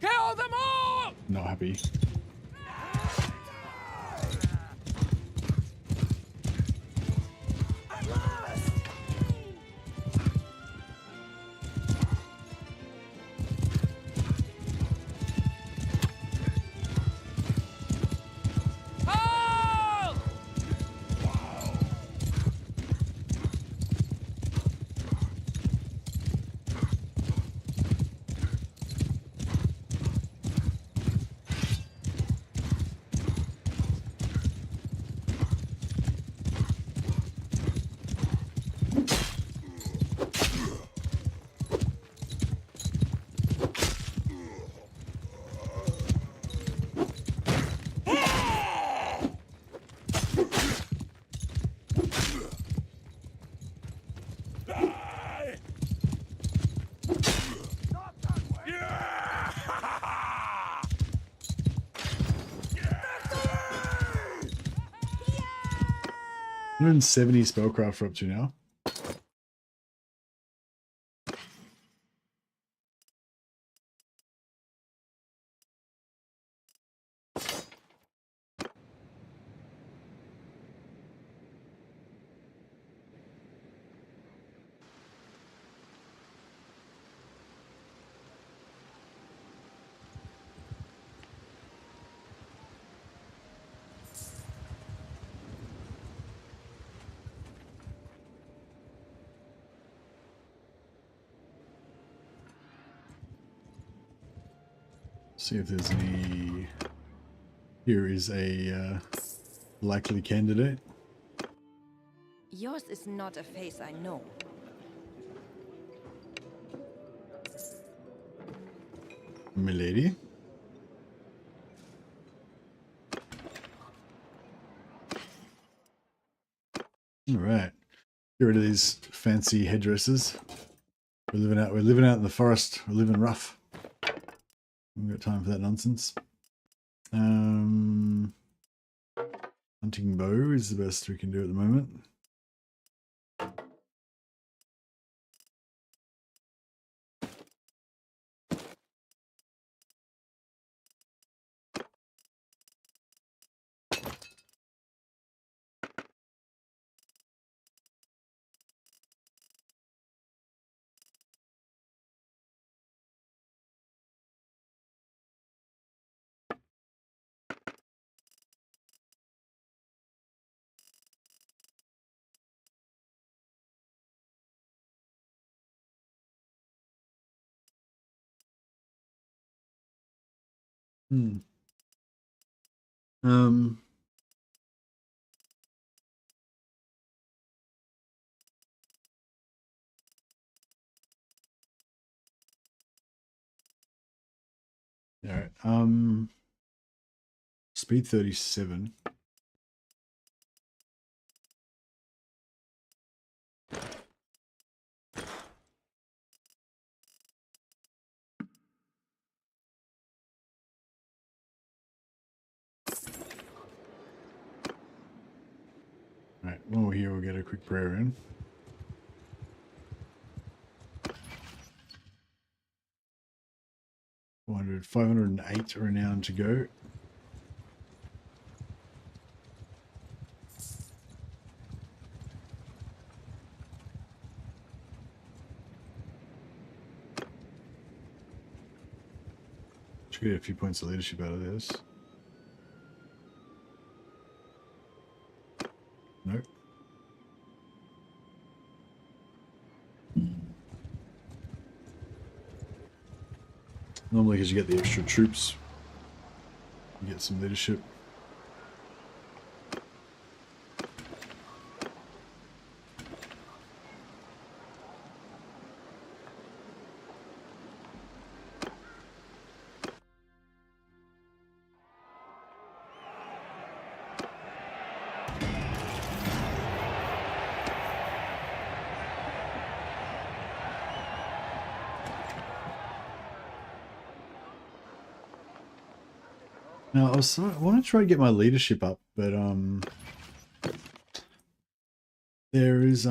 Kill them all! not happy. Halt! Yeah! 170 spellcraft we're up to now. See if there's any. Here is a likely candidate. Yours is not a face I know. Milady. All right. Get rid of these fancy headdresses. We're living out in the forest. We're living rough. We've got time for that nonsense. Hunting bow is the best we can do at the moment. Hmm. Um. All right. Speed 37. All right. While we're here, we'll get a quick prayer in. 508 renown to go. Should get a few points of leadership out of this. Nope. Normally, because you get the extra troops, you get some leadership. Now, I want to try to get my leadership up, but there is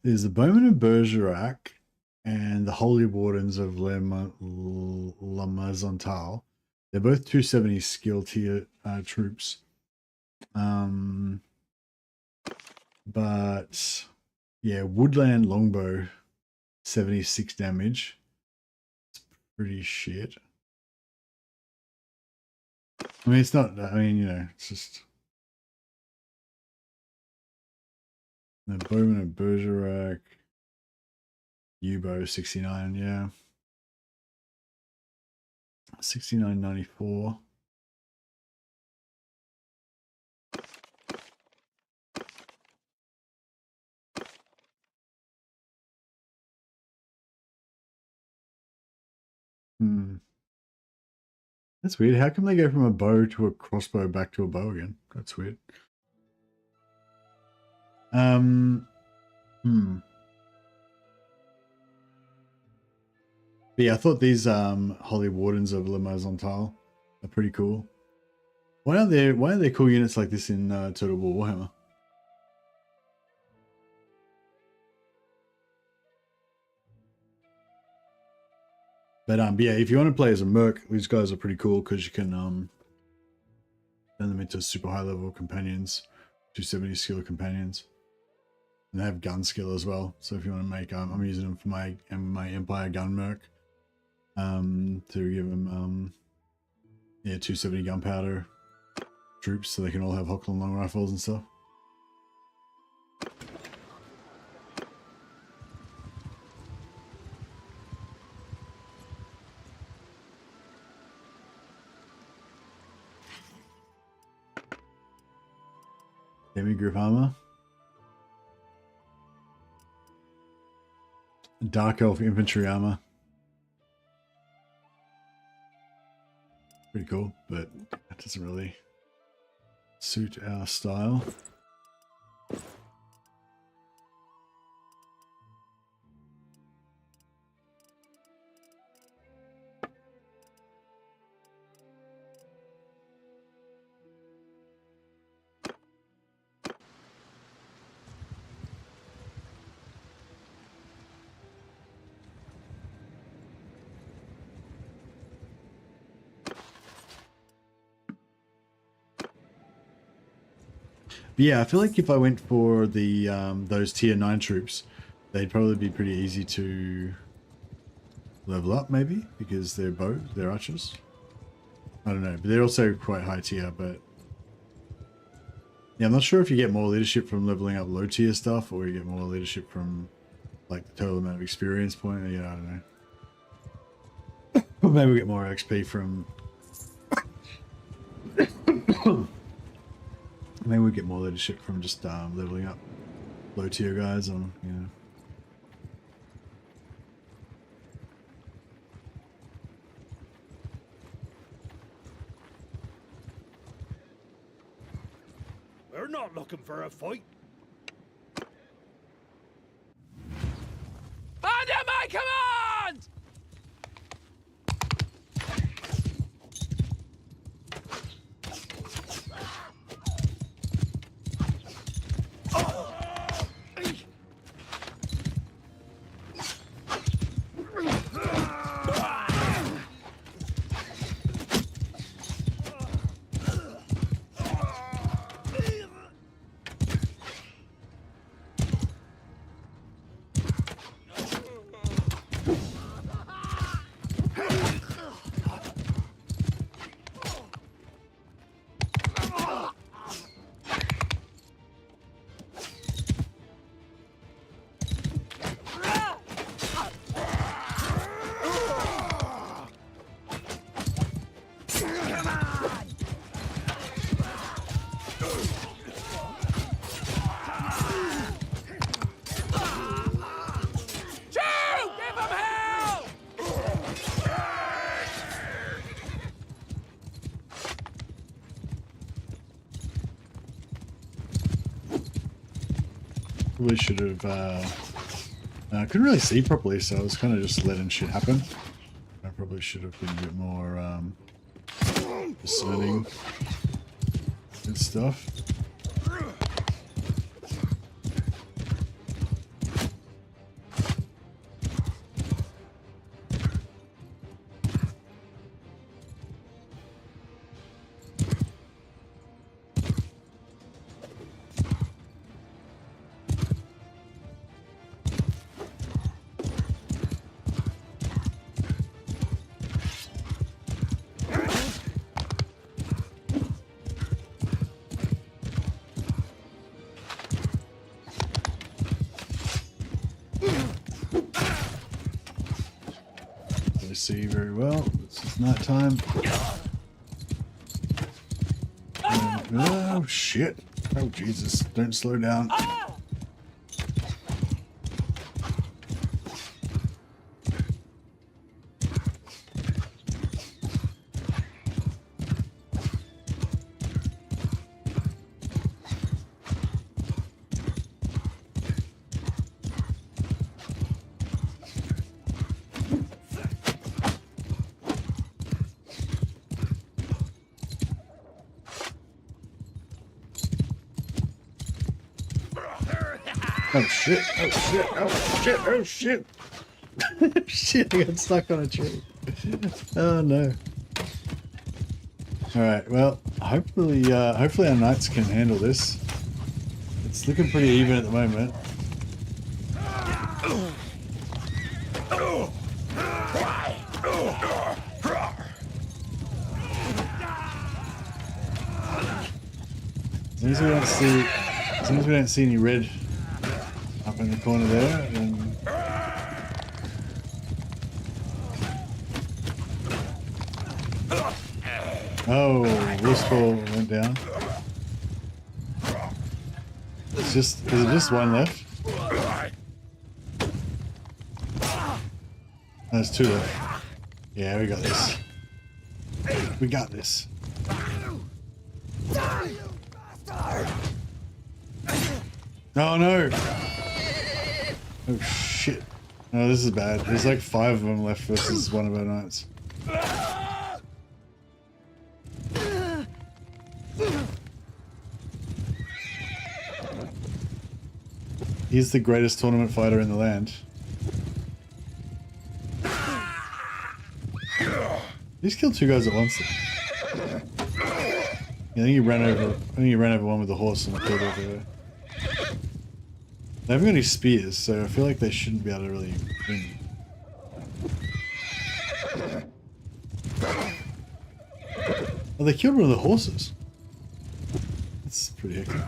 there's the Bowmen of Bergerac and the Holy Wardens of La Maisontal. They're both 270 skill tier troops. But yeah, Woodland Longbow, 76 damage. It's pretty shit. I mean, it's not, I mean, you know, it's just. The Bowman of Bergerac. U-bow 69, yeah. 69.94. That's weird. How come they go from a bow to a crossbow back to a bow again? That's weird. But yeah, I thought these Holy Wardens of La Maisontal are pretty cool. Why aren't there cool units like this in Total War Warhammer? But yeah, if you want to play as a merc, these guys are pretty cool because you can turn them into super high level companions, 270 skill companions, and they have gun skill as well. So if you want to make, I'm using them for my Empire gun merc, to give them yeah, 270 gunpowder troops, so they can all have Hochland long rifles and stuff. Demi-grip armor. Dark elf infantry armor. Pretty cool, but that doesn't really suit our style. But yeah, I feel like if I went for the those tier 9 troops, they'd probably be pretty easy to level up, maybe, because they're they're archers. I don't know, but they're also quite high tier, but yeah, I'm not sure if you get more leadership from leveling up low tier stuff, or you get more leadership from like the total amount of experience point. Yeah, I don't know. But maybe we get more XP from maybe we get more leadership from just leveling up low tier guys on, you know. We're not looking for a fight. Under my command! Probably should have, I couldn't really see properly, so I was kind of just letting shit happen. I probably should have been a bit more, discerning and stuff. See very well. This is night time. Oh shit! Oh Jesus! Don't slow down. Oh shit, oh shit, oh shit, oh shit. Shit, I got stuck on a tree. Oh no. Alright, well, hopefully our knights can handle this. It's looking pretty even at the moment. As long as we don't see any red up in the corner there, and oh, Wolfsball went down. is it just one left? There's two left. Yeah, we got this. We got this. Oh no! Oh shit. No, this is bad. There's like 5 of them left versus one of our knights. He's the greatest tournament fighter in the land. He's killed 2 guys at once. I think he ran over one with the horse and killed over there. They haven't got any spears, so I feel like they shouldn't be able to really win. Oh, they killed one of the horses. That's pretty hectic.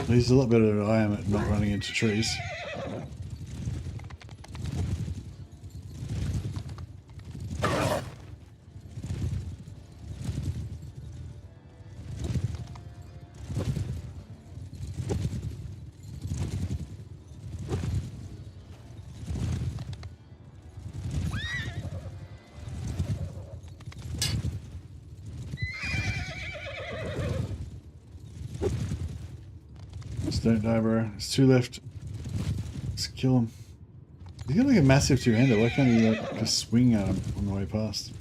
He's a lot better than I am at not running into trees. Don't die, bro. There's 2 left. Let's kill him. He's got like a massive 2-hander. Why can't he like just swing at him on the way past?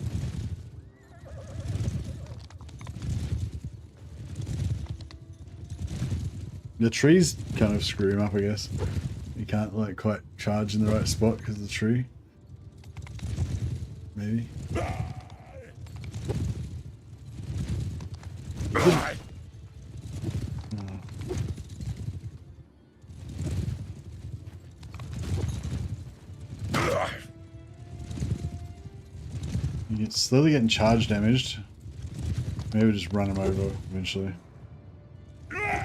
The trees kind of screw him up, I guess. He can't like quite charge in the right spot because of the tree. Maybe. It's slowly getting charge damaged. Maybe we'll just run him over eventually. It'd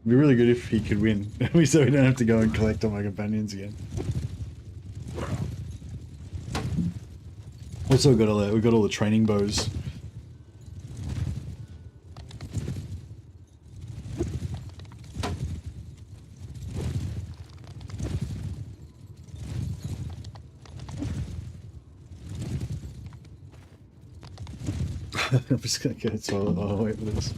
be really good if he could win, so we don't have to go and collect all my companions again. Also, we got all the training bows. I'm just gonna get it so I'll wait for this.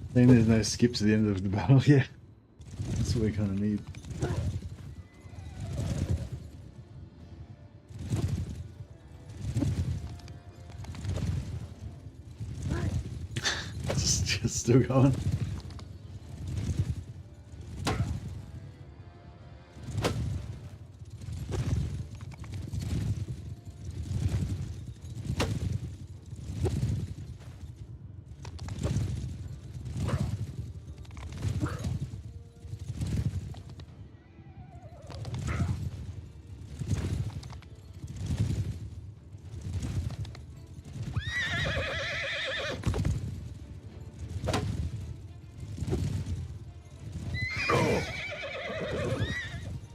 I think there's no skip to the end of the battle, yeah. That's what we kind of need. just still going.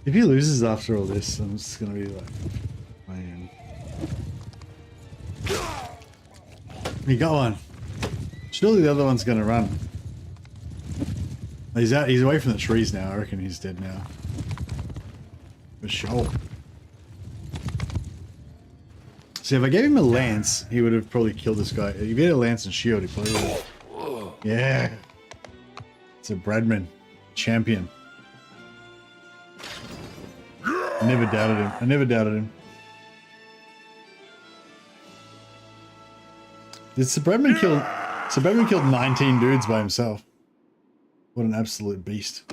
If he loses after all this, I'm just gonna be like, man. He got one. Surely the other one's gonna run. He's out. He's away from the trees now. I reckon he's dead now. For sure. See, if I gave him a lance, he would have probably killed this guy. If he had a lance and shield, he probably would have. Yeah. It's a Bradman. Champion. I never doubted him. I never doubted him. Did Sir Bradman kill... Sir Bradman killed 19 dudes by himself. What an absolute beast.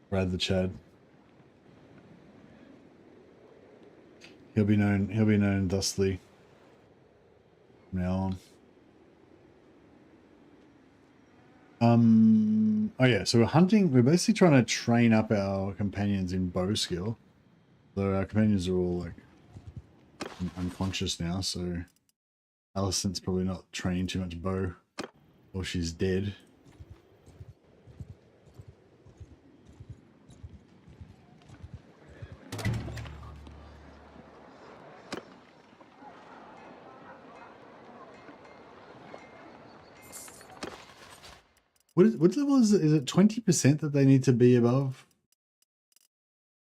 Brad the Chad. He'll be known thusly from now on. Oh yeah, so we're basically trying to train up our companions in bow skill. So our companions are all like unconscious now, so Alicent's probably not training too much bow, or she's dead. What level is it? Is it 20% that they need to be above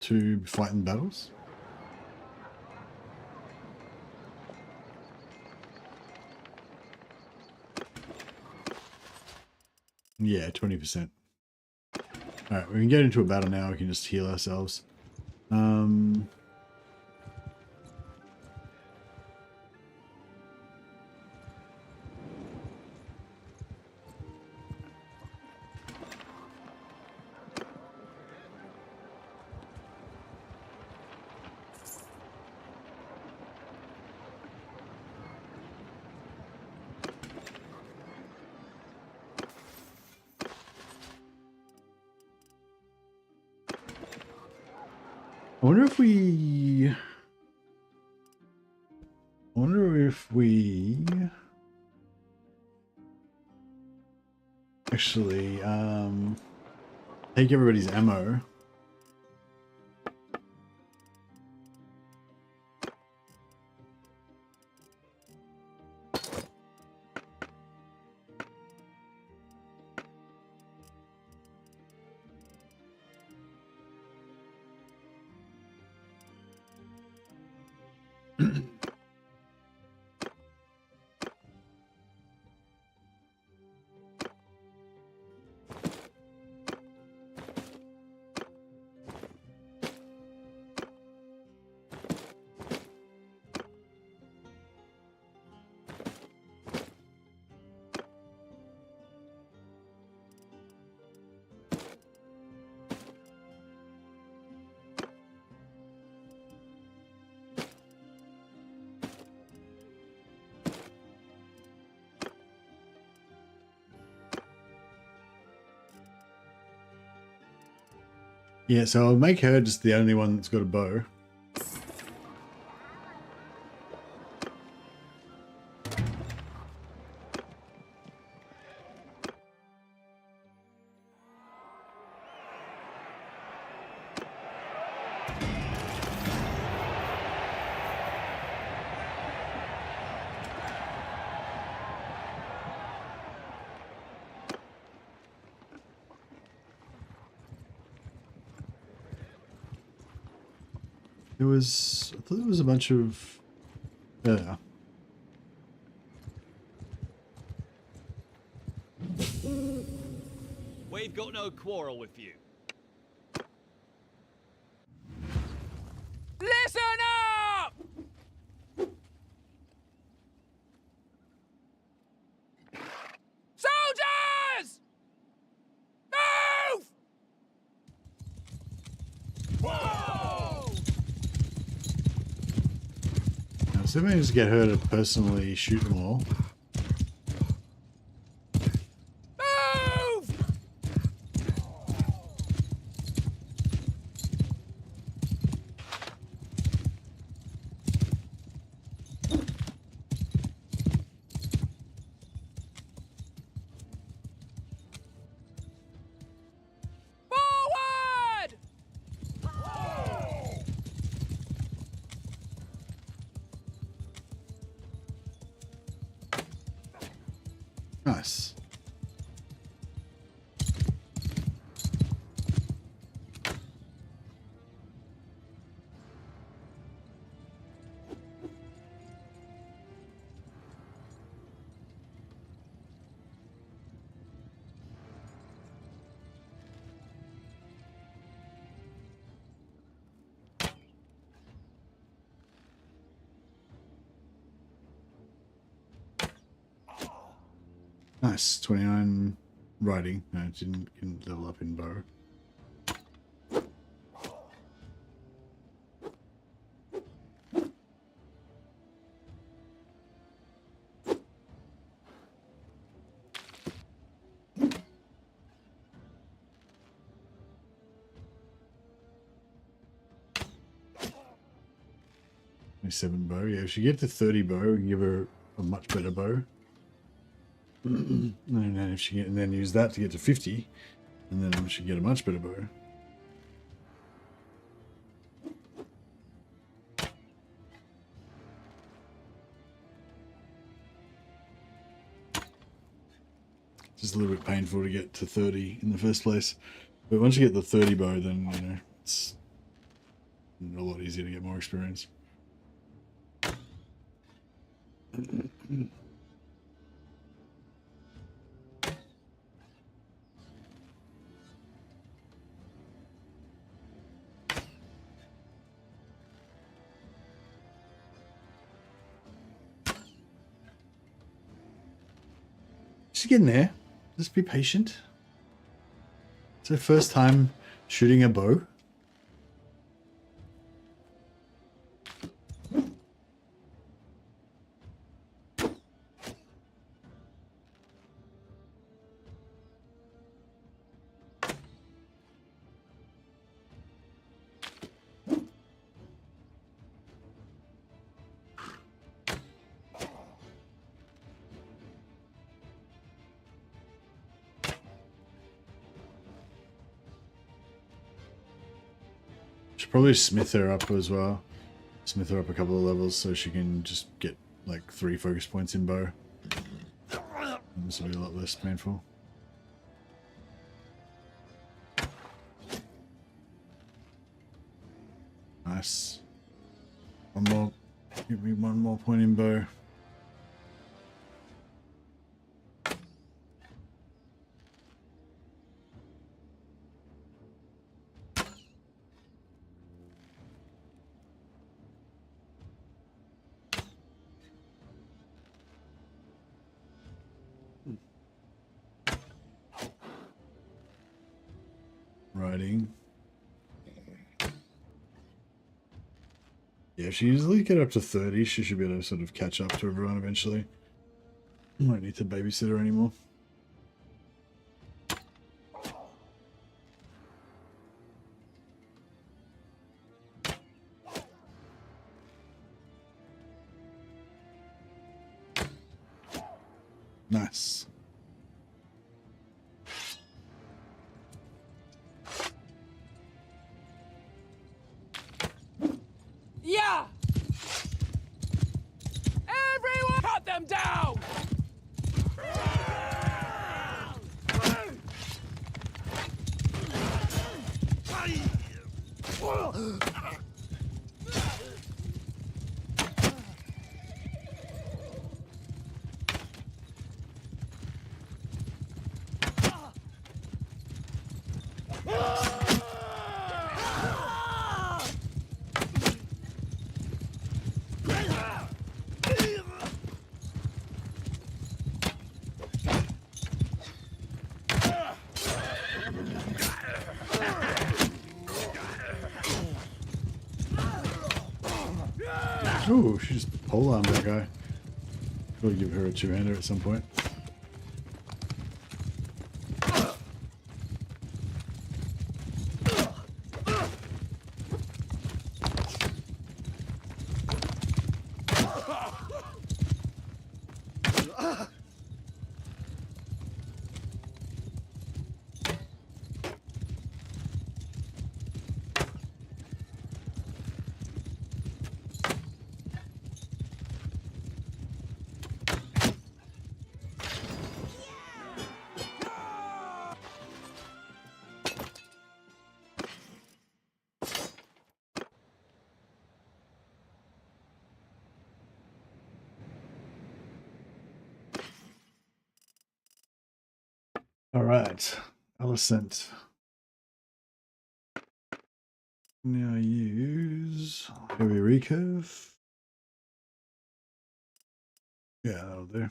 to fight in battles? Yeah, 20%. Alright, we can get into a battle now. We can just heal ourselves. I wonder if we actually take everybody's ammo. Yeah, so I'll make her just the only one that's got a bow. I thought there was a bunch of, yeah. We've got no quarrel with you. Listen up! Soldiers! Move! Whoa! Now, so maybe just get her to personally shoot them all. Move! Nice. Nice. 29 riding. No, it didn't level up in bow. Seven bow. Yeah, if she get to 30 bow, we can give her a much better bow. And then if she and then use that to get to 50, and then she get a much better bow. Just a little bit painful to get to 30 in the first place, but once you get the 30 bow, then you know it's a lot easier to get more experience. She's getting there. Just be patient. It's her first time shooting a bow. Should probably smith her up as well. Smith her up a couple of levels so she can just get like 3 focus points in bow. And this will be a lot less painful. Nice. One more. Give me one more point in bow. Riding. Yeah, if she easily get up to 30, she should be able to sort of catch up to everyone eventually. Won't need to babysit her anymore. Nice. Yeah! Everyone cut them down! Oh, she just polearmed that guy. Probably give her a two-hander at some point. All right, Alicent. Now use heavy recurve. Yeah, that'll do.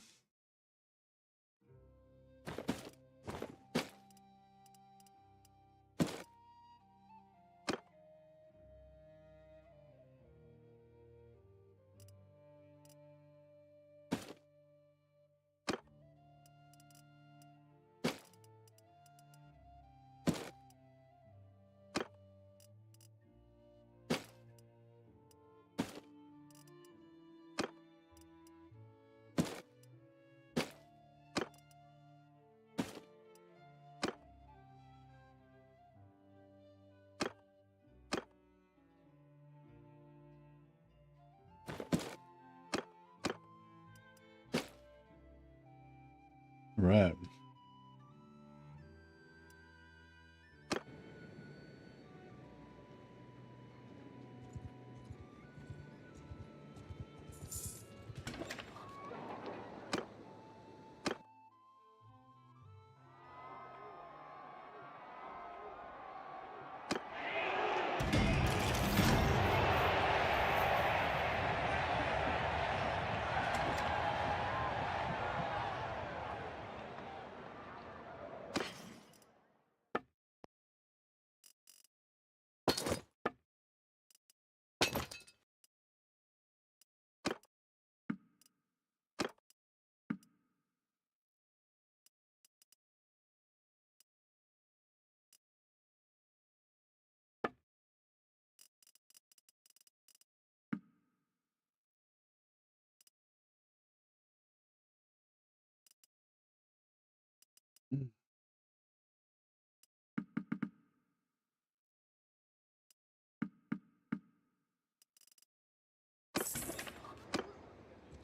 Right.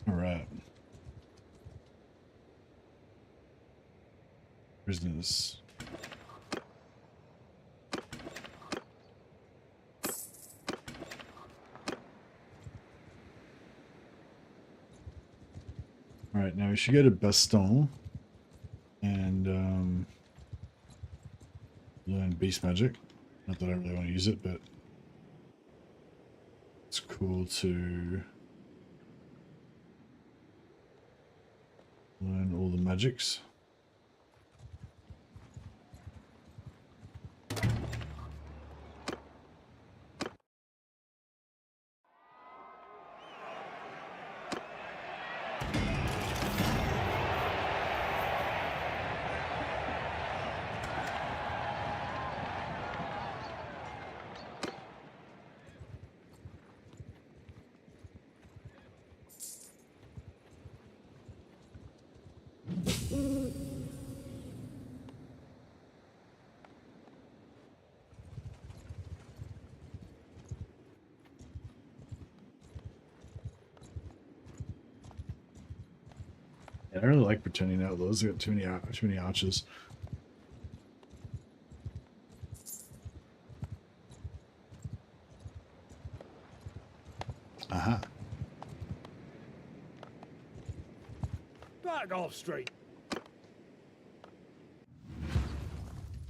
All right. Prisoners. All right, now we should go to Baston and learn beast magic. Not that I really want to use it, but it's cool to learn all the magics. I don't really like pretending outlaws. They got too many archers. Aha. Back off straight.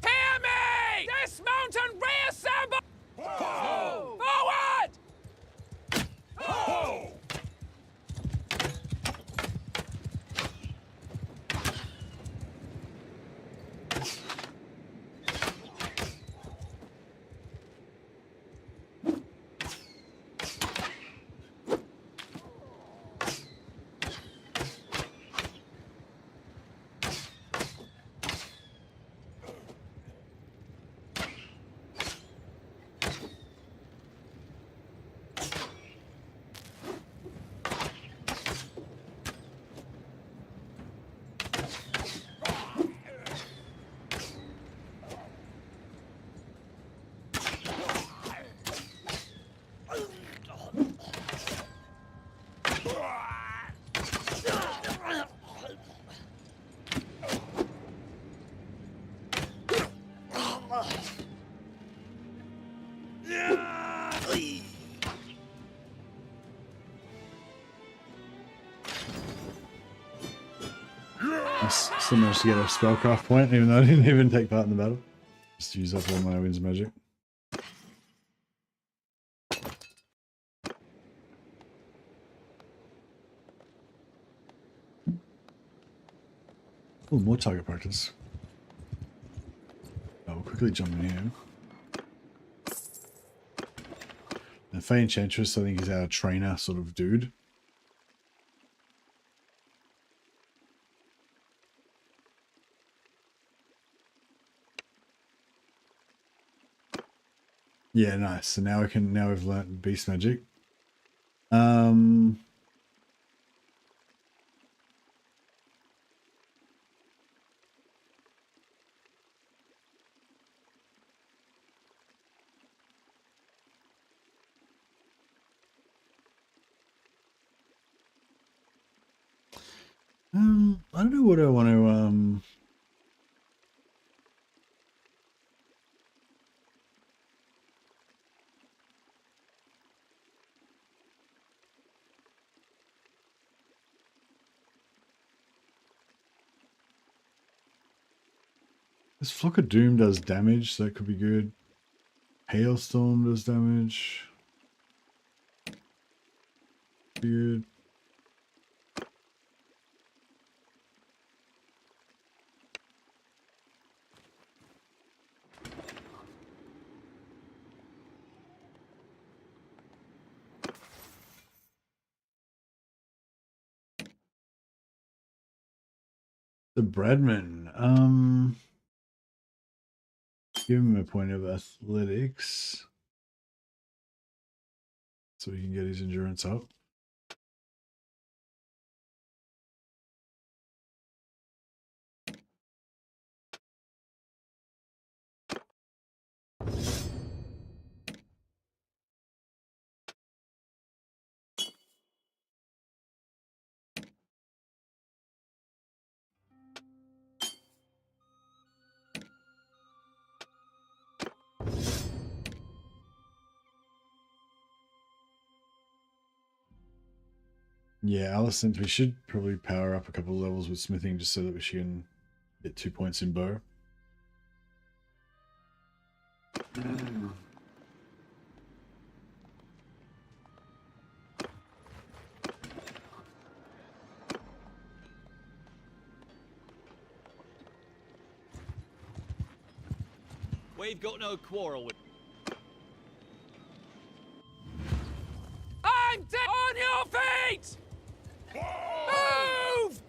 Hear me! Dismount and reassemble! Ho! Forward! Ho! Still managed to get a spellcraft point, even though I didn't even take part in the battle. Just use up all my winds magic. Oh, more target practice. Oh, we'll quickly jump in here. And Fey Enchantress, I think, is our trainer sort of dude. Yeah, nice. So now we've learnt beast magic. I don't know what I want to This Flock of Doom does damage, so that could be good. Hailstorm does damage. Good. The Bradman. Give him a point of athletics so he can get his endurance up. Yeah, Allison, we should probably power up a couple of levels with smithing just so that we can get 2 points in bow. We've got no quarrel with. I'm dead on your feet! Move!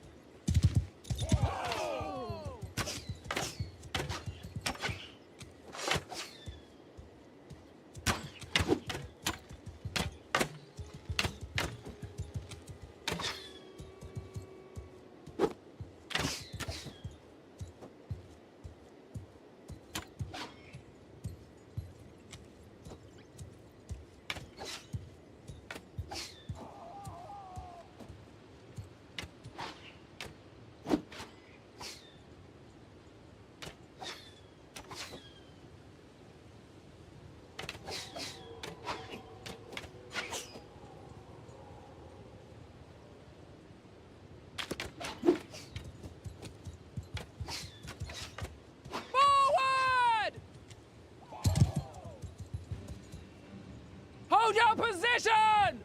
Hold your position!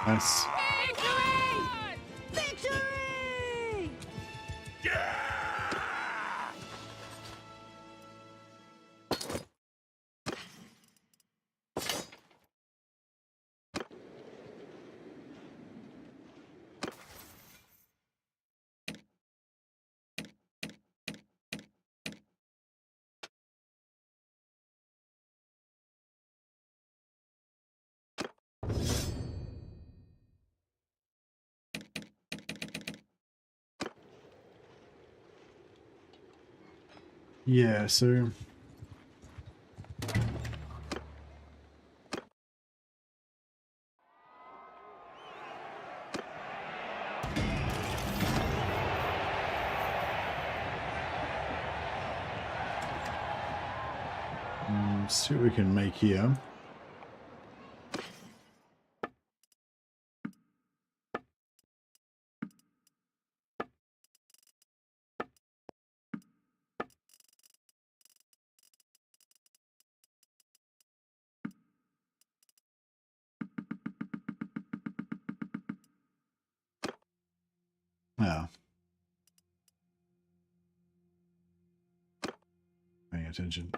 Nice. Yeah, so see what we can make here. Yeah. Paying attention.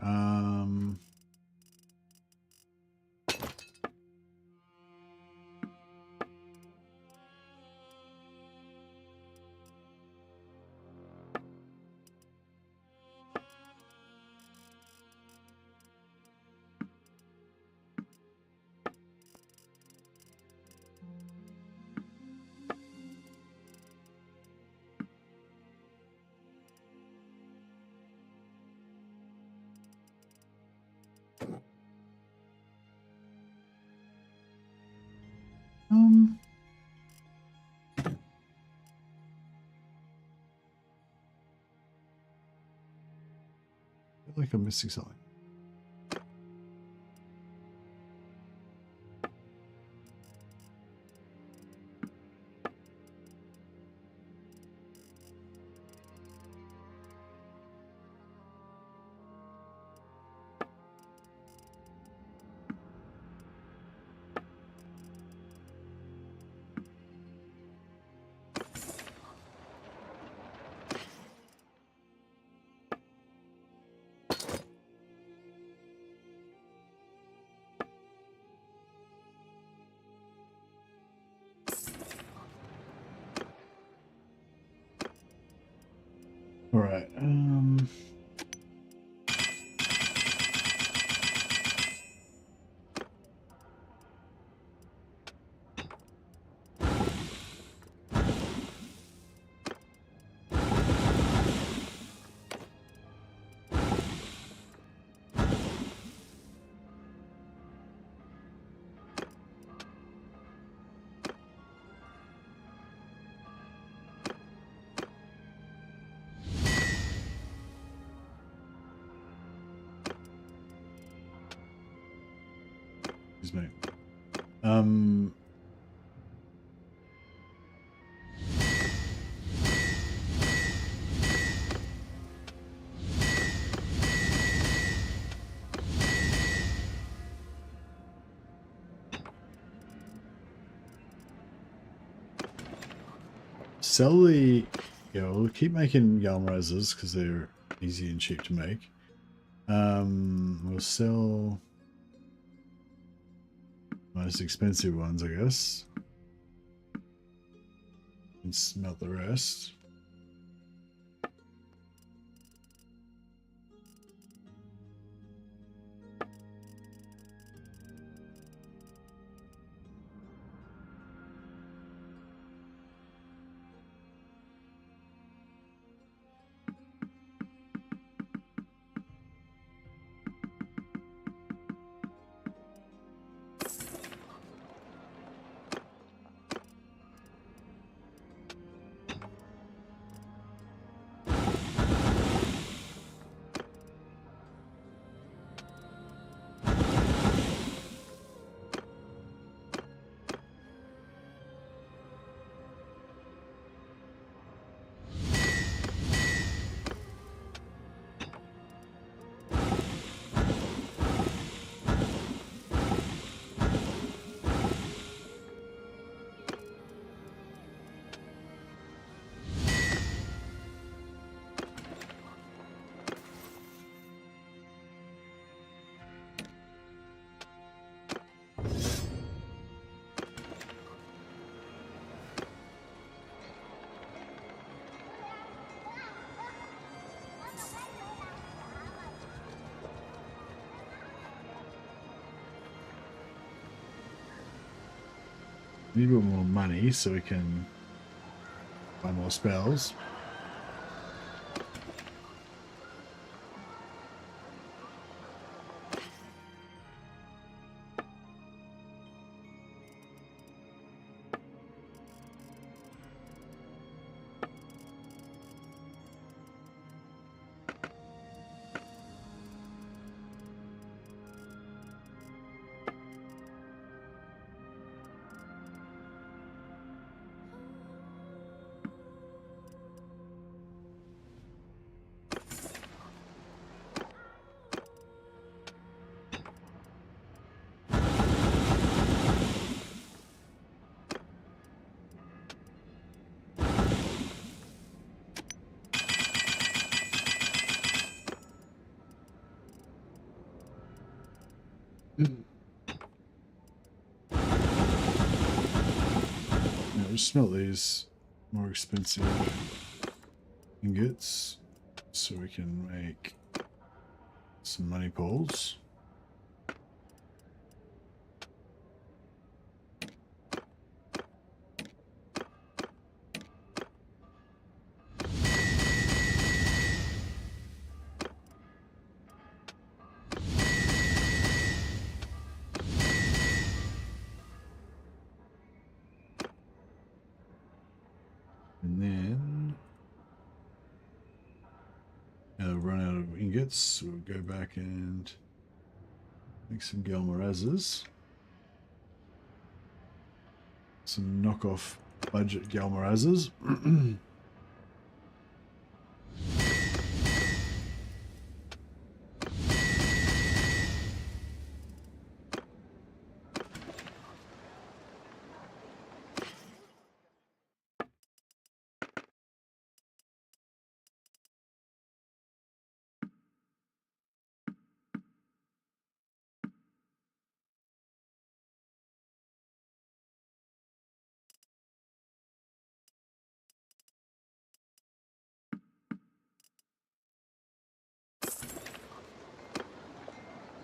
I feel like I'm missing something. All right. Excuse me. Sell the... Yeah, we'll keep making Yalm Resers because they're easy and cheap to make. We'll sell most expensive ones, I guess. And smelt the rest. Need a bit more money so we can buy more spells. smelt these more expensive ingots so we can make some money poles. And then run out of ingots, so we'll go back and make some Galmarazes. Some knockoff budget Galmarazes.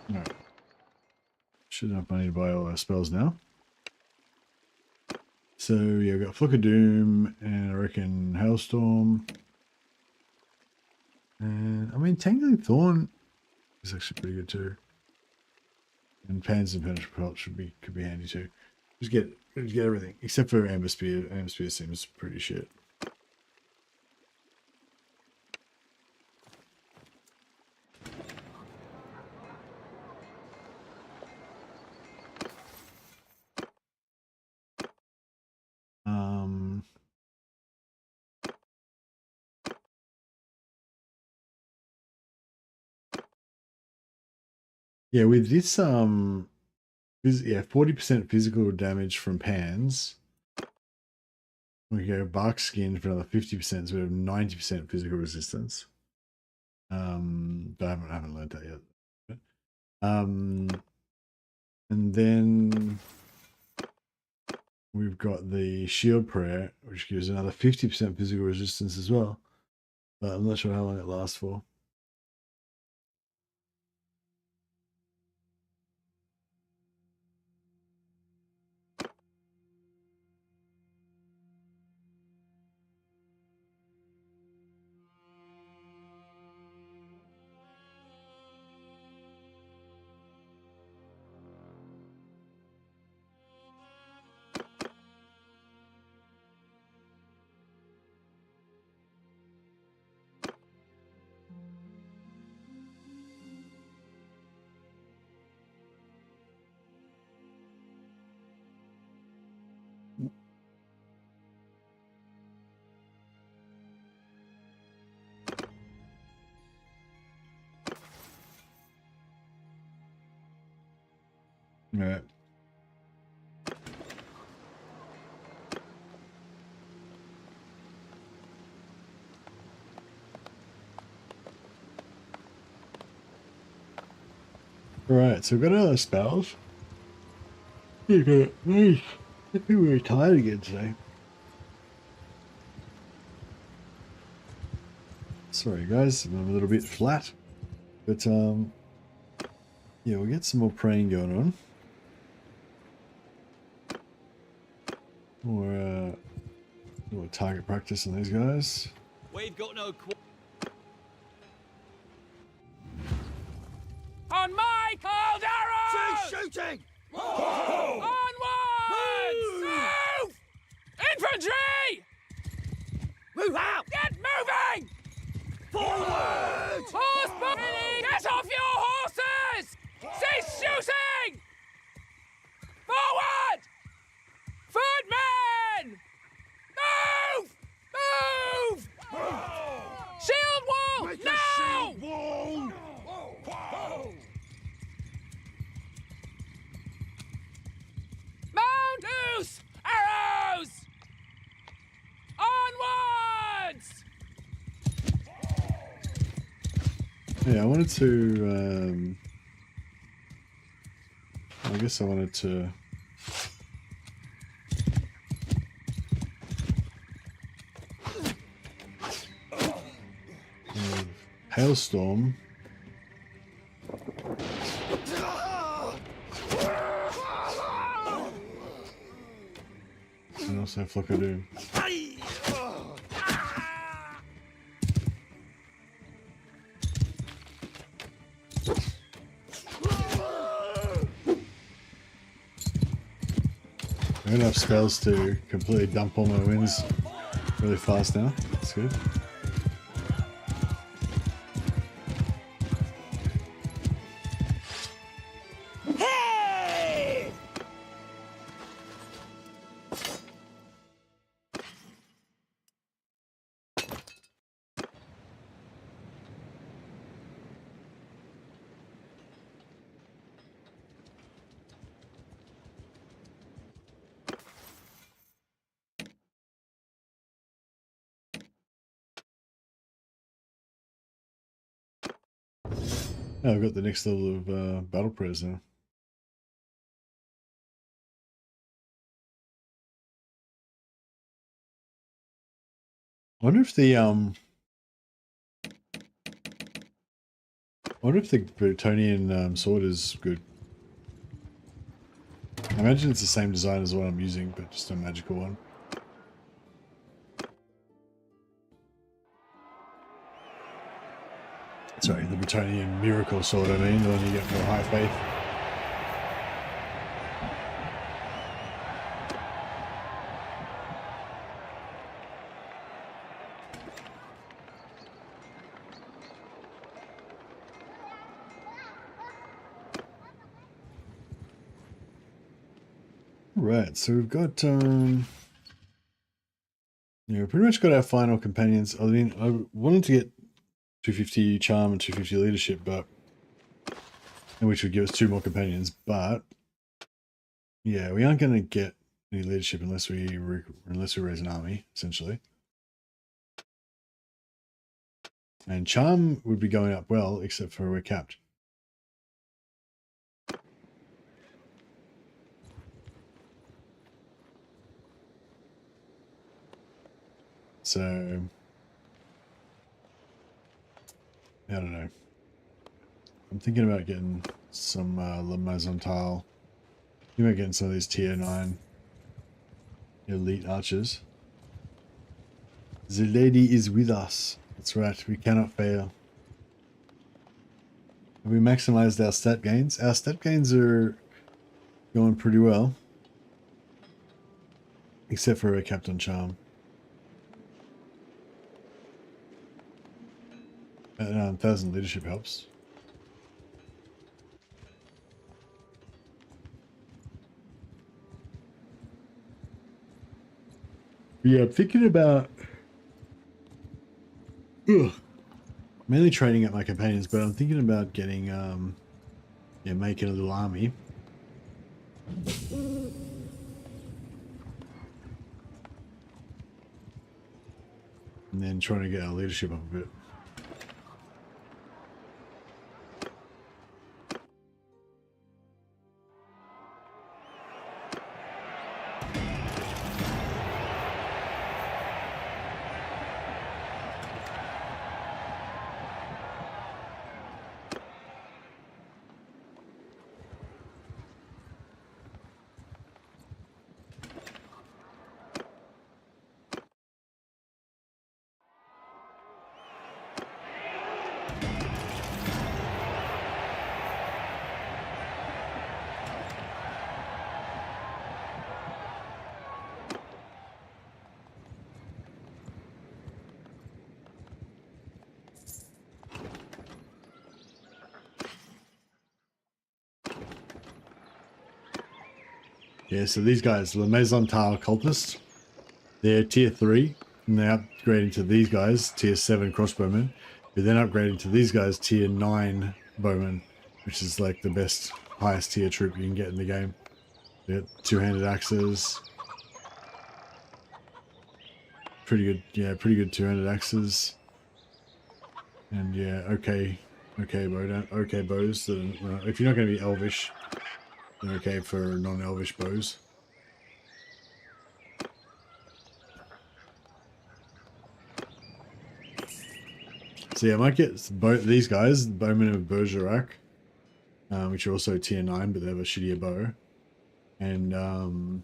Alright. Should have money to buy all our spells now. So yeah, we've got Flock of Doom and I reckon Hailstorm. And I mean Tangling Thorn is actually pretty good too. And Pans and Penetrable Pelt could be handy too. Just get everything. Except for Amber Spear. Amber Spear seems pretty shit. Yeah, with this 40% physical damage from Pans. We go Bark Skin for another 50%, so we have 90% physical resistance. But I haven't learned that yet. And then we've got the Shield Prayer, which gives another 50% physical resistance as well. But I'm not sure how long it lasts for. Right. Right, so we've got all our spells. Okay, nice. I feel very tired again today. Sorry guys, I'm a little bit flat. But yeah, we'll get some more praying going on. More target practice on these guys. We've got no On my cold arrows! Cease shooting! Onwards! Move! Infantry! Move out! Get moving! Forward! Horse body! Get off your horses! Cease shooting! Forward! Footmen! Move! Move! Shield wall! Make a Now! shield wall! Mount loose! Arrows! Onwards! Yeah, I wanted to I guess I wanted to Hailstorm. And also Flock of Doom. I have enough spells to completely dump all my wins really fast now. That's good. Hey! Oh, I've got the next level of battle prayers now. I wonder if the Bretonian sword is good. I imagine it's the same design as what I'm using, but just a magical one. Sorry, the Bretonian miracle sword, I mean, the one you get for high faith. Right, so we've got yeah, we pretty much got our final companions. I mean, I wanted to get 250 charm and 250 leadership, but which would give us 2 more companions. But yeah, we aren't going to get any leadership unless we raise an army, essentially. And charm would be going up well, except for we're capped. So I don't know. I'm thinking about getting some Le Maison Tile. You might get some of these tier 9 elite archers. The lady is with us. That's right, we cannot fail. Have we maximized our stat gains? Our stat gains are going pretty well. Except for a capped on charm. 1,000 leadership helps. Yeah, I'm thinking about mainly training up my companions, but I'm thinking about getting yeah, making a little army. And then trying to get our leadership up a bit. Yeah, so these guys, Le Maison Tile Cultist, they're tier 3, and they're upgrading to these guys, tier 7 crossbowmen, who then upgrading to these guys, tier 9 bowmen, which is like the best, highest tier troop you can get in the game. They got 2-handed axes. Pretty good, yeah, pretty good 2-handed axes. And yeah, okay bows. That are, if you're not going to be elvish, they're okay for non-elvish bows. So yeah, I might get both these guys, the Bowmen of Bergerac, which are also tier 9, but they have a shittier bow, and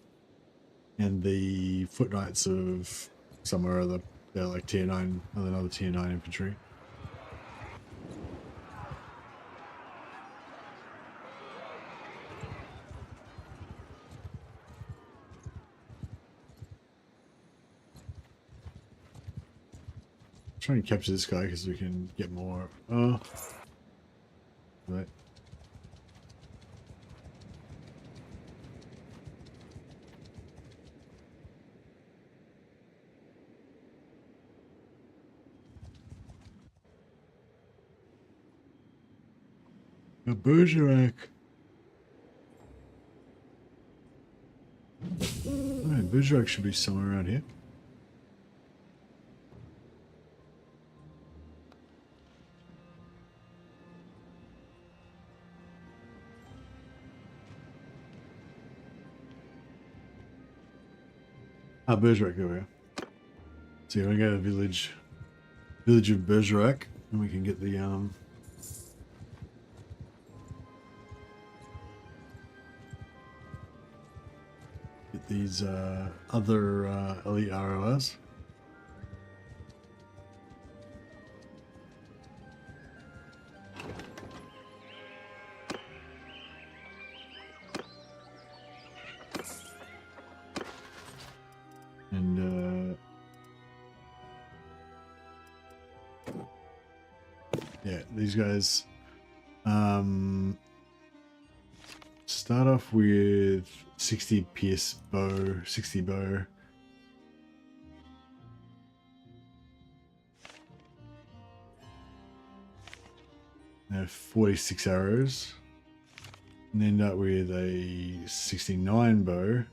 the Foot Knights of somewhere or other. They're like tier 9, another tier 9 infantry. Trying to capture this guy because we can get more. Oh, right. A Bergerac. Alright, Bergerac should be somewhere around here. Ah, Bergerac, there we go. So yeah, we go to the village of Bergerac, and we can get the get these other elite ROS. And yeah, these guys start off with 60 pierce bow, 60 bow. They have 46 arrows. And end up with a 69 bow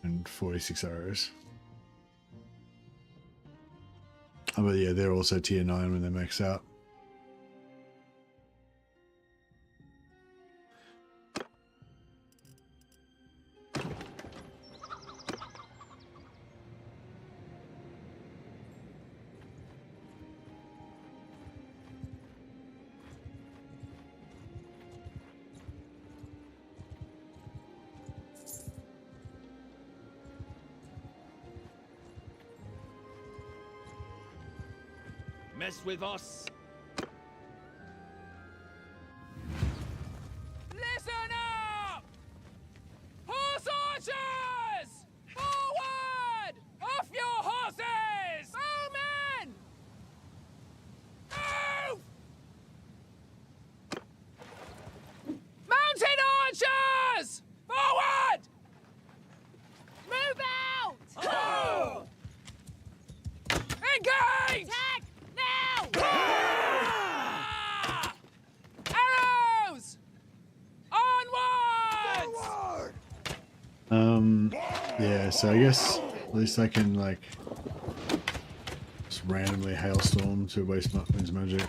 and 46 arrows. Oh, but yeah, they're also tier 9 when they max out. Mess with us. Listen up! Horse archers! Forward! Off your horses! Bowmen! Move! Mounted archers! Forward! Move out! Oh! Engage! Attack! Now! Ah! Arrows! Onwards! Forward! Yeah, so I guess at least I can like just randomly hailstorm to waste my wind's magic.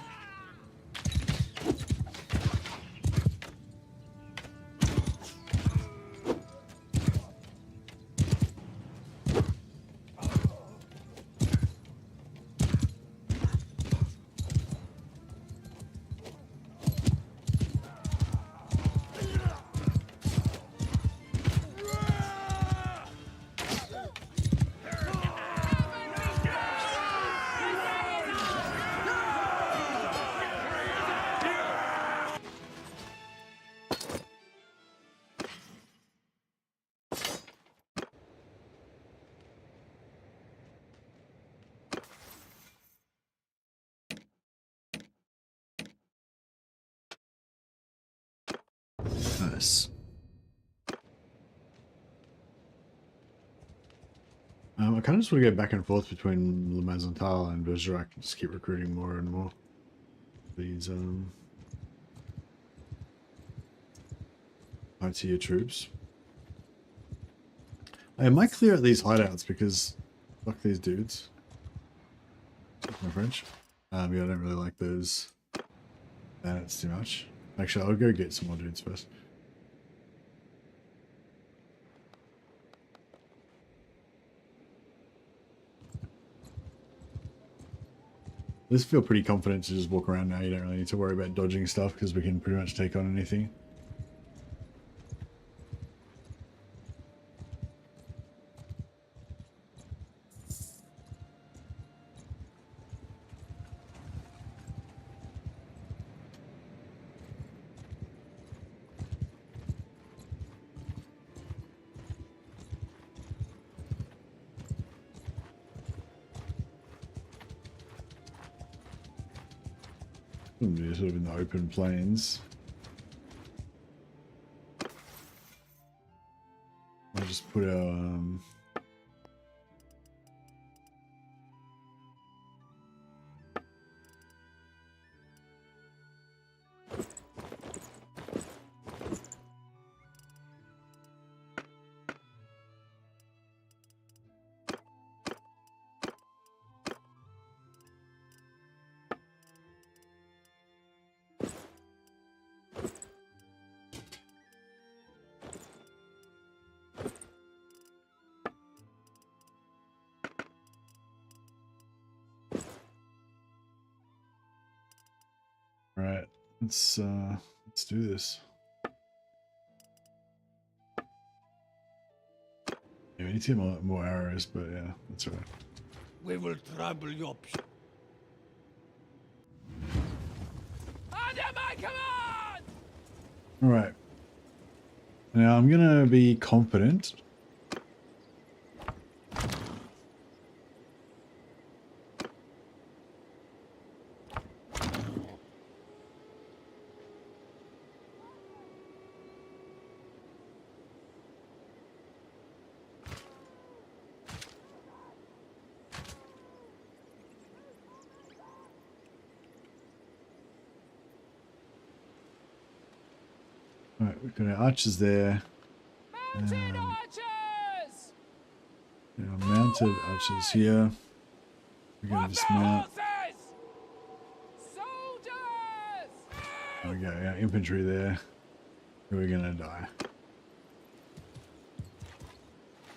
Nice. I kind of just want to go back and forth between Le Mazental and Bergerac and just keep recruiting more and more. These high tier troops. I might clear out these hideouts because fuck these dudes. My French. Yeah, I don't really like those bandits too much. Actually, I'll go get some more dudes first. This feel pretty confident to just walk around now. You don't really need to worry about dodging stuff because we can pretty much take on anything. Be sort of in the open plains. I'll just put our Right, let's do this. Yeah, we need to get more arrows, but yeah, that's all right. We will trample your Under my command! All right. Now I'm gonna be confident. Right, we've got our archers there. Mounted archers! Our mounted archers here. We're going to dismount. Horses! Soldiers! There we go, our infantry there. We're going to die.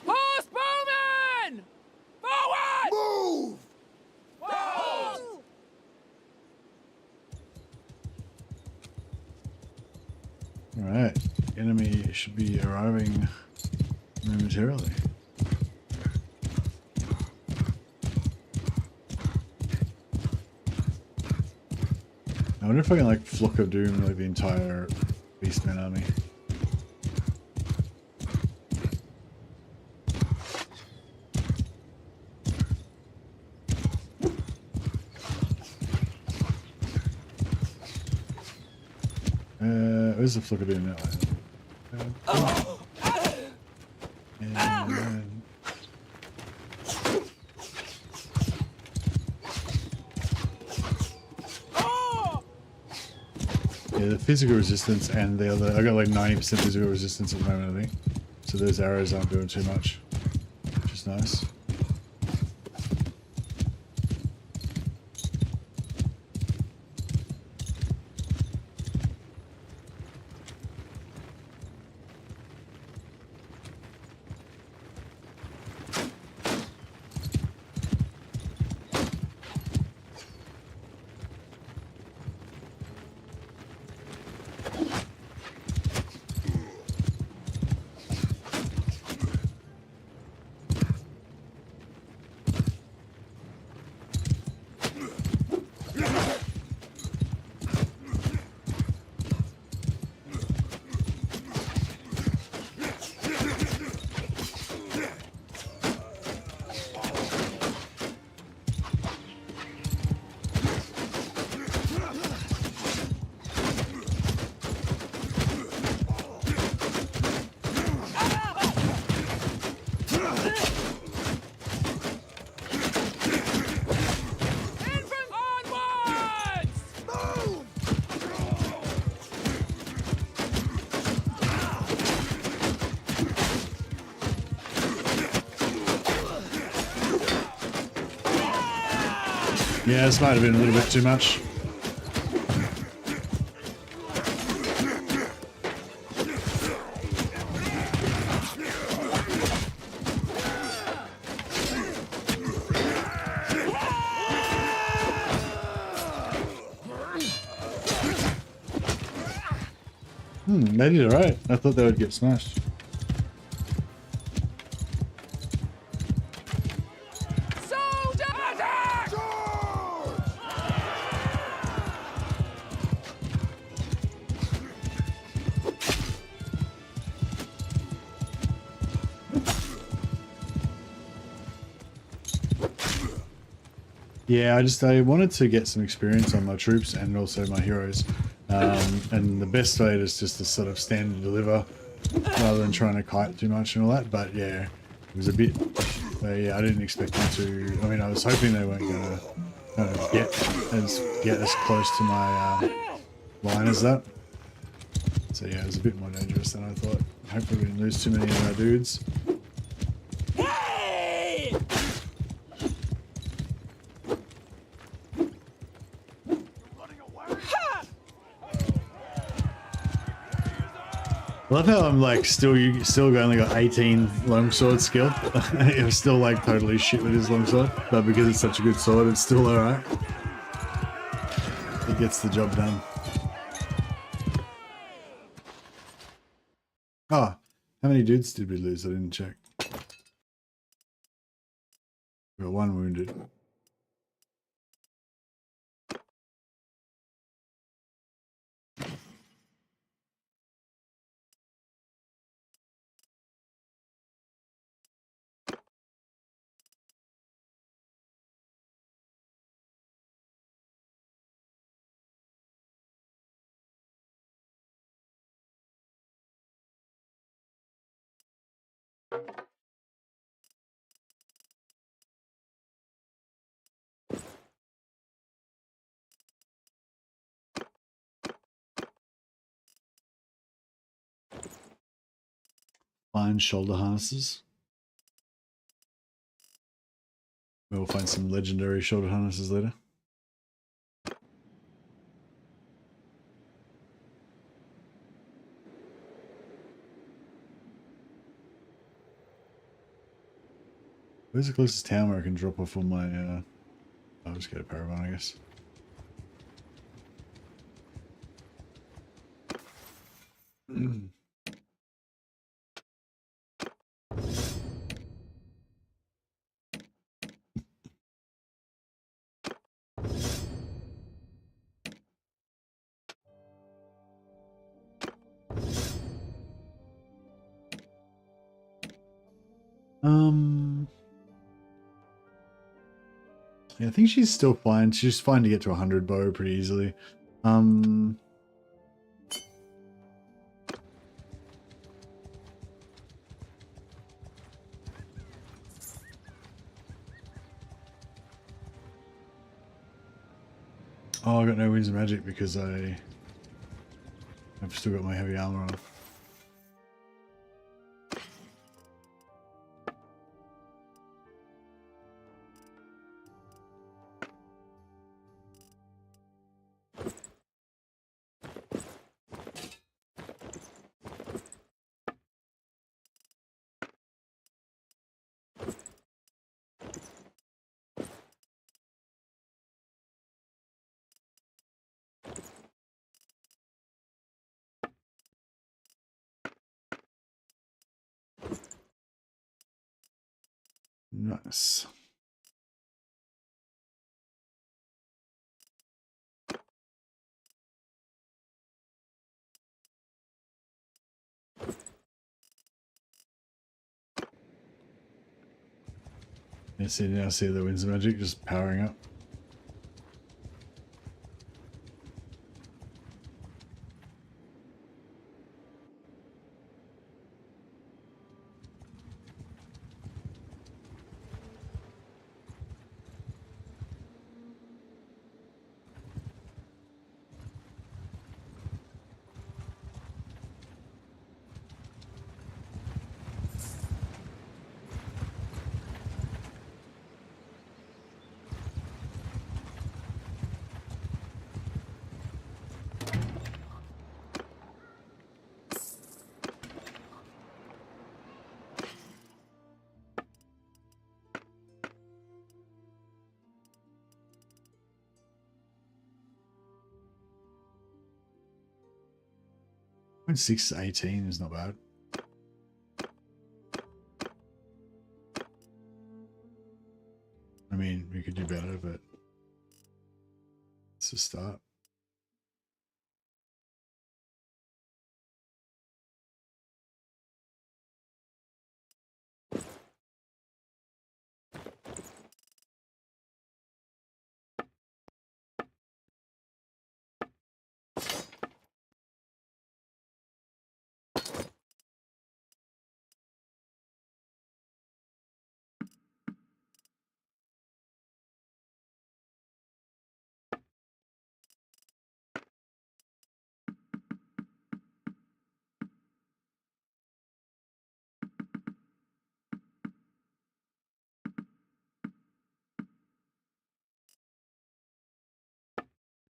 Horse bowmen! Forward! Move! Forward! Alright, enemy should be arriving momentarily. I wonder if I can like Flock of Doom like the entire Beastman army. Where's the Flock of Doom now? And yeah, the physical resistance and the other, I got like 90% physical resistance at the moment, I think. So those arrows aren't doing too much, which is nice. Yeah, this might have been a little bit too much. They did alright. I thought they would get smashed. Soldier! Attack! Yeah, I wanted to get some experience on my troops and also my heroes. And the best way is just to sort of stand and deliver rather than trying to kite too much and all that. But yeah, it was a bit, yeah, I didn't expect them to, I mean, I was hoping they weren't going to get as close to my line as that. So yeah, it was a bit more dangerous than I thought. Hopefully we didn't lose too many of our dudes. I love how I'm like still only got 18 longsword skill. I'm still like totally shit with his longsword, but because it's such a good sword, it's still alright. It gets the job done. Oh, how many dudes did we lose? I didn't check. We got one wounded. Find shoulder harnesses. We'll find some legendary shoulder harnesses later. Where's the closest town where I can drop off all my, I'll just get a Paragon, I guess. Yeah, I think she's still fine. She's fine to get to 100 bow pretty easily. Oh, I got no Winds of Magic because I've still got my heavy armor on. Nice. Yeah, see, now see the Winds of Magic just powering up. 0.618 is not bad. I mean, we could do better, but it's a start.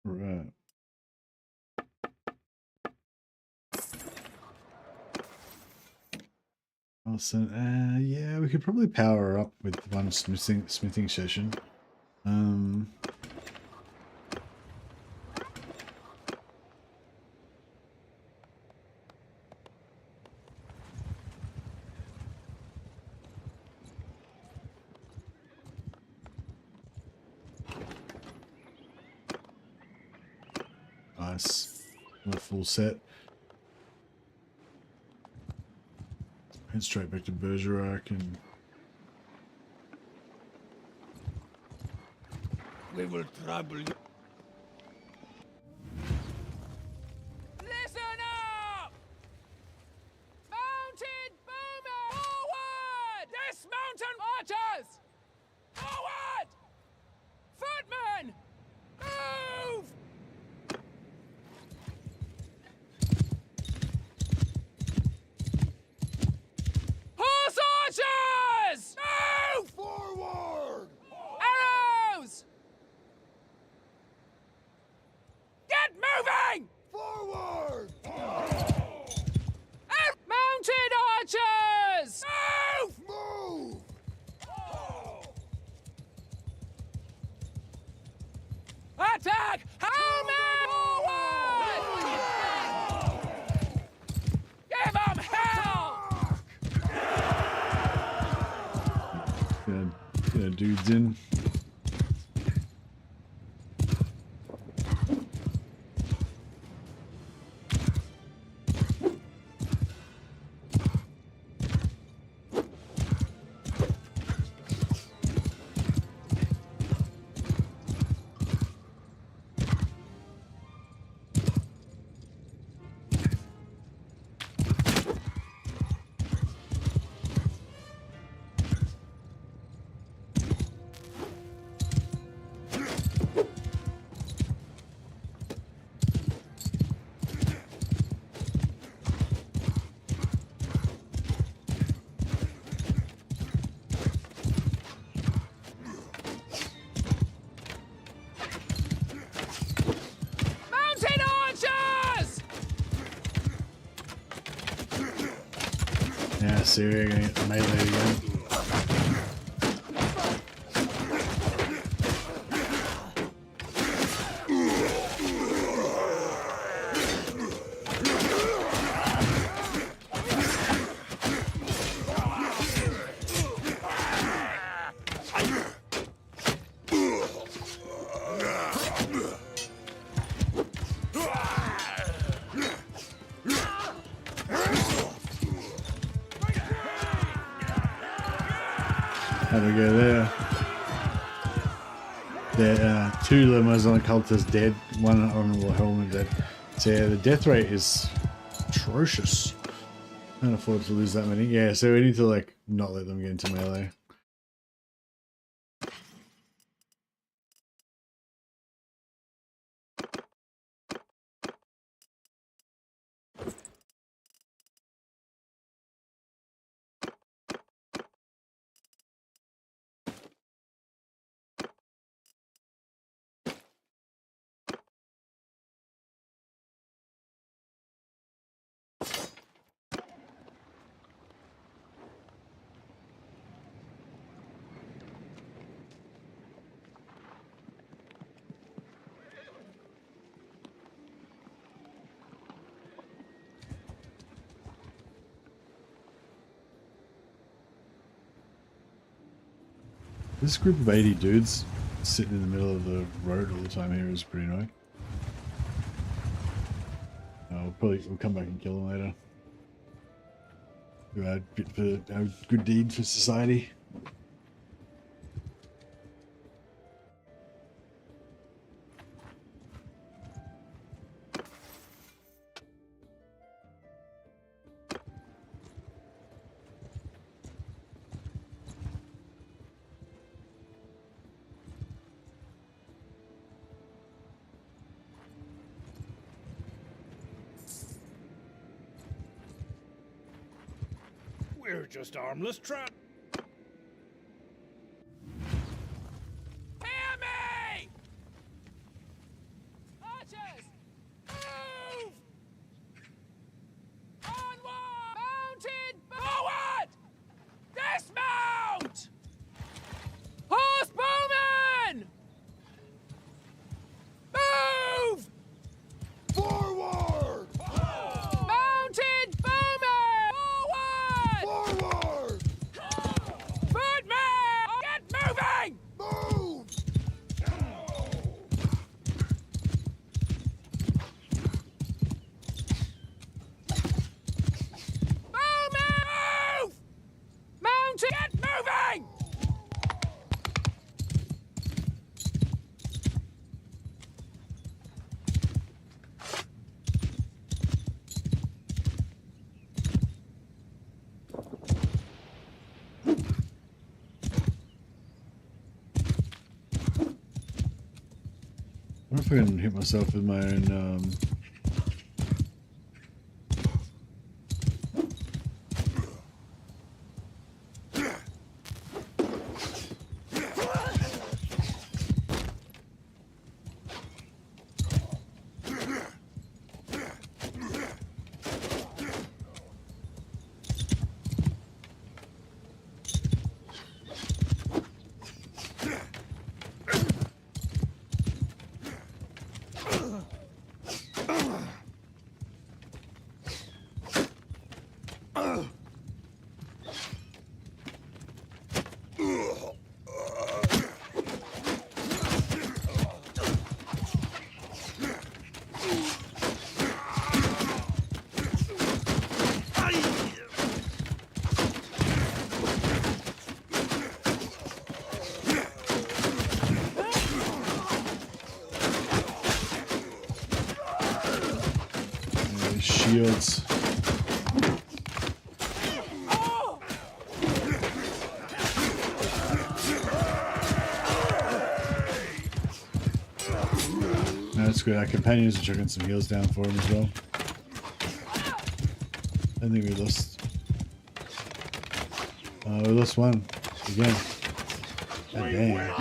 Right. Awesome. Yeah, we could probably power her up with one smithing session. Nice. A full set. Head straight back to Bergerac and We will trouble you. Listen up! Mounted boomer! Forward! Dismounted archers! Forward! Footmen! Move! Horse archers! Move! Forward! Arrows! Get moving! Forward! Mounted archers! Move! Move! Attack! Helmet forward! Give 'em hell! yeah, dudes in. Mounted archers! Yeah, see, we're gonna get melee again. How do we go there? There, two limos on the cultist dead, one honorable helmet dead. So yeah, the death rate is atrocious. Can't afford to lose that many. Yeah, so we need to like not let them get into melee. This group of 80 dudes sitting in the middle of the road all the time here is pretty annoying. We'll come back and kill them later. Do our bit for our good deed for society. We're just harmless trap. Hear me! Archers! Move! Onward! Mounted! Forward! Dismount! Horsebowmen! Move! Forward! Mounted bowmen! Forward! Forward! Footmen! Get moving! Move! Bowmen! Move! Mounted! Get moving! I wonder if I can hit myself with my own shields. No, that's good. Our companions are chucking some heals down for him as well. I think we lost. We lost one again. God damn.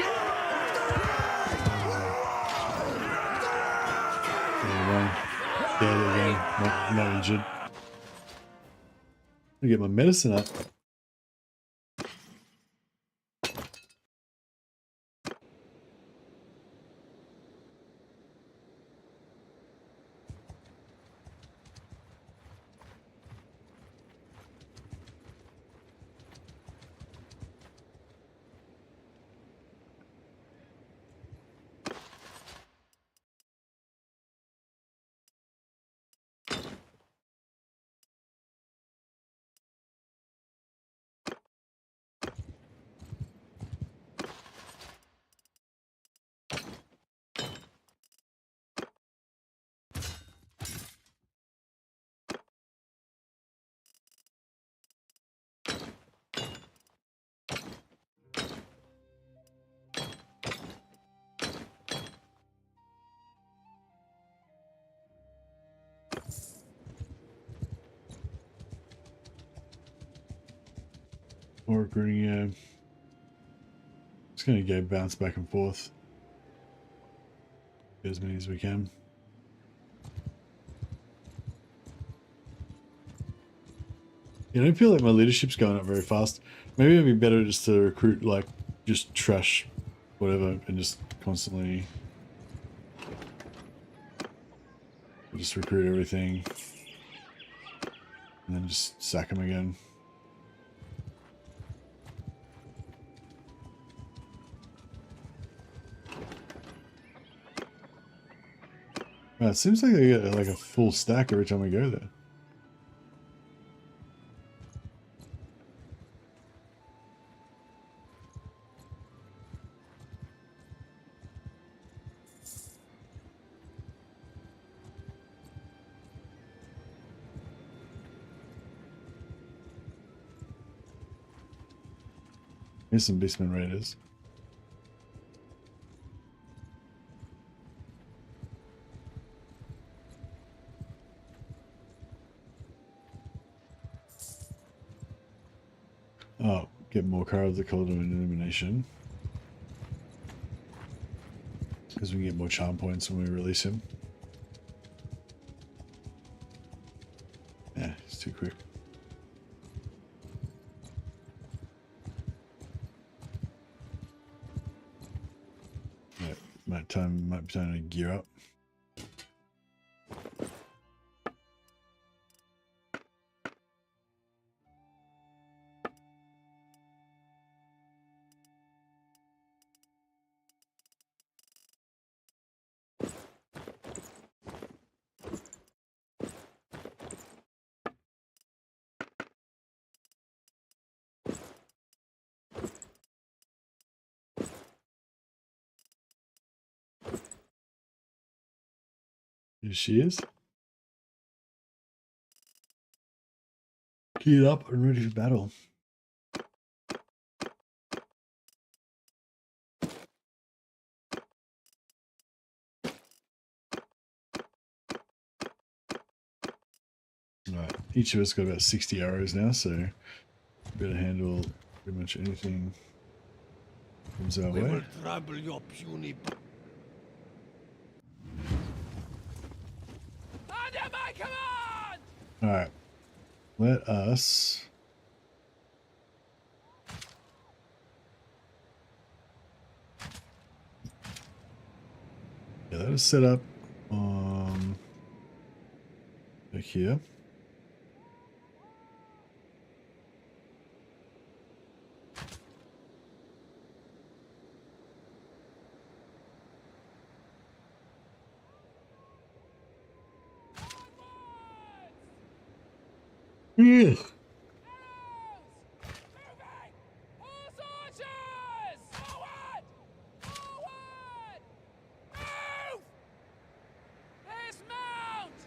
Dead again. Not injured. I'm gonna get my medicine up. More recruiting, yeah. Just gonna go bounce back and forth. Get as many as we can. I don't feel like my leadership's going up very fast. Maybe it'd be better just to recruit, like, just trash whatever and just constantly just recruit everything and then just sack them again. It seems like they get like a full stack every time we go there. Here's some Beastman Raiders. Oh, get more cards that call to an illumination. Because we can get more charm points when we release him. Yeah, it's too quick. Yeah, might be time to gear up. Here she is. Geared up and ready for battle. Right, each of us got about 60 arrows now, so better handle pretty much anything comes our We way. will trample your puny. Under my command! Alright, let us set up back here. Yeah. Moving! Horse archers! Forward! Forward! Move! Dismount!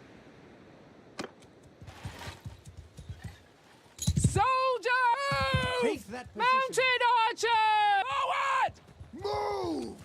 Soldier! Take that position. Mounted archer! Forward! Move!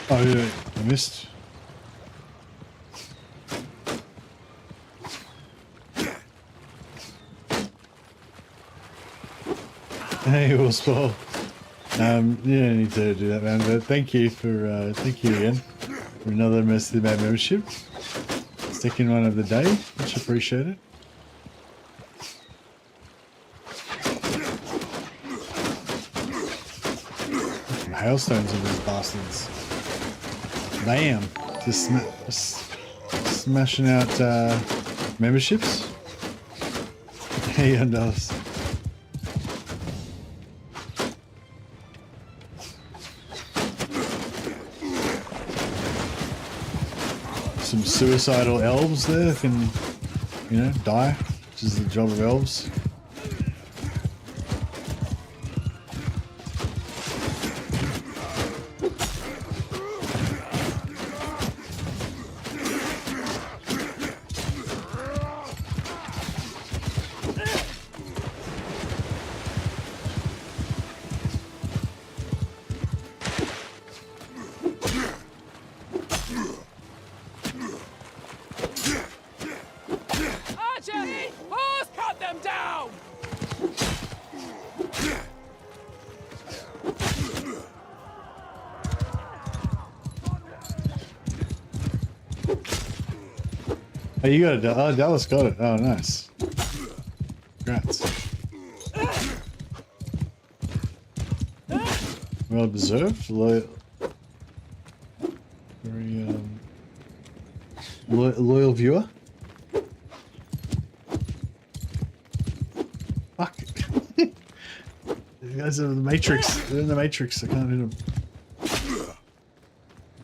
Oh yeah, I missed. Hey, Allspaw. You don't need to do that, man. But thank you again for another Mercy the Mad membership. Second one of the day, much appreciated. Some hailstones on these bastards. Bam! Just smashing out memberships. $80. some suicidal elves there can, you know, die, which is the job of elves. Archers! Horse cut them down! Oh, you got it. Oh, Dallas got it. Oh, nice. Congrats. Well deserved. Very loyal viewer. Fuck. These guys are in the Matrix. They're in the Matrix. I can't hit them.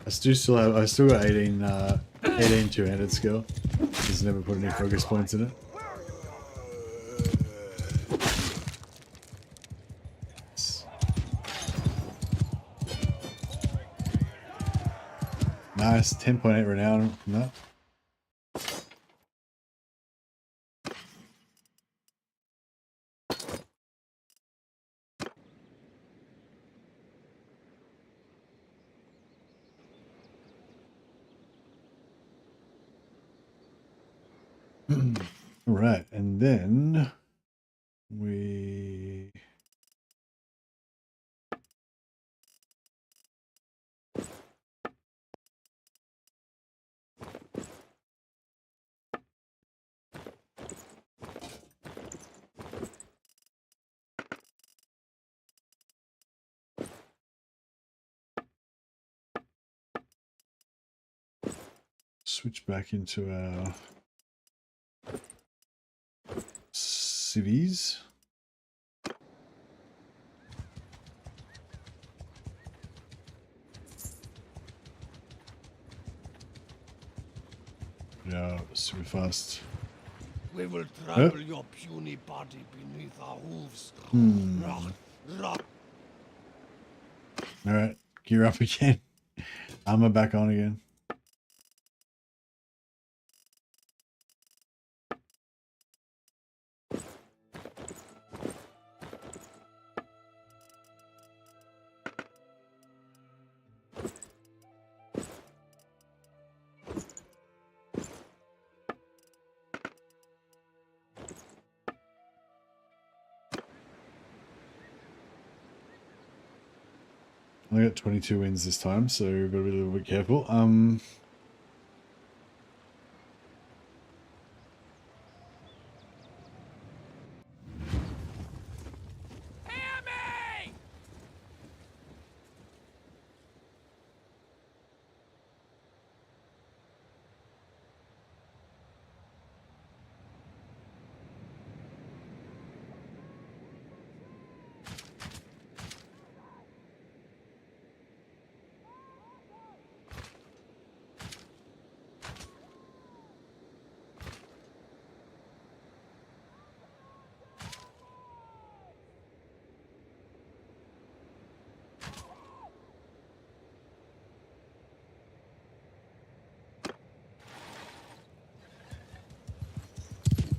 I still got 18 two-handed skill. Just never put any focus points in it. Nice, 10.8 renown from that. All right, and then we switch back into our cities. Yeah, super fast. We will trample your puny body beneath our hooves. Alright, gear up again. Armor back on again. I got 22 wins this time, so we've got to be a little bit careful. Hear me!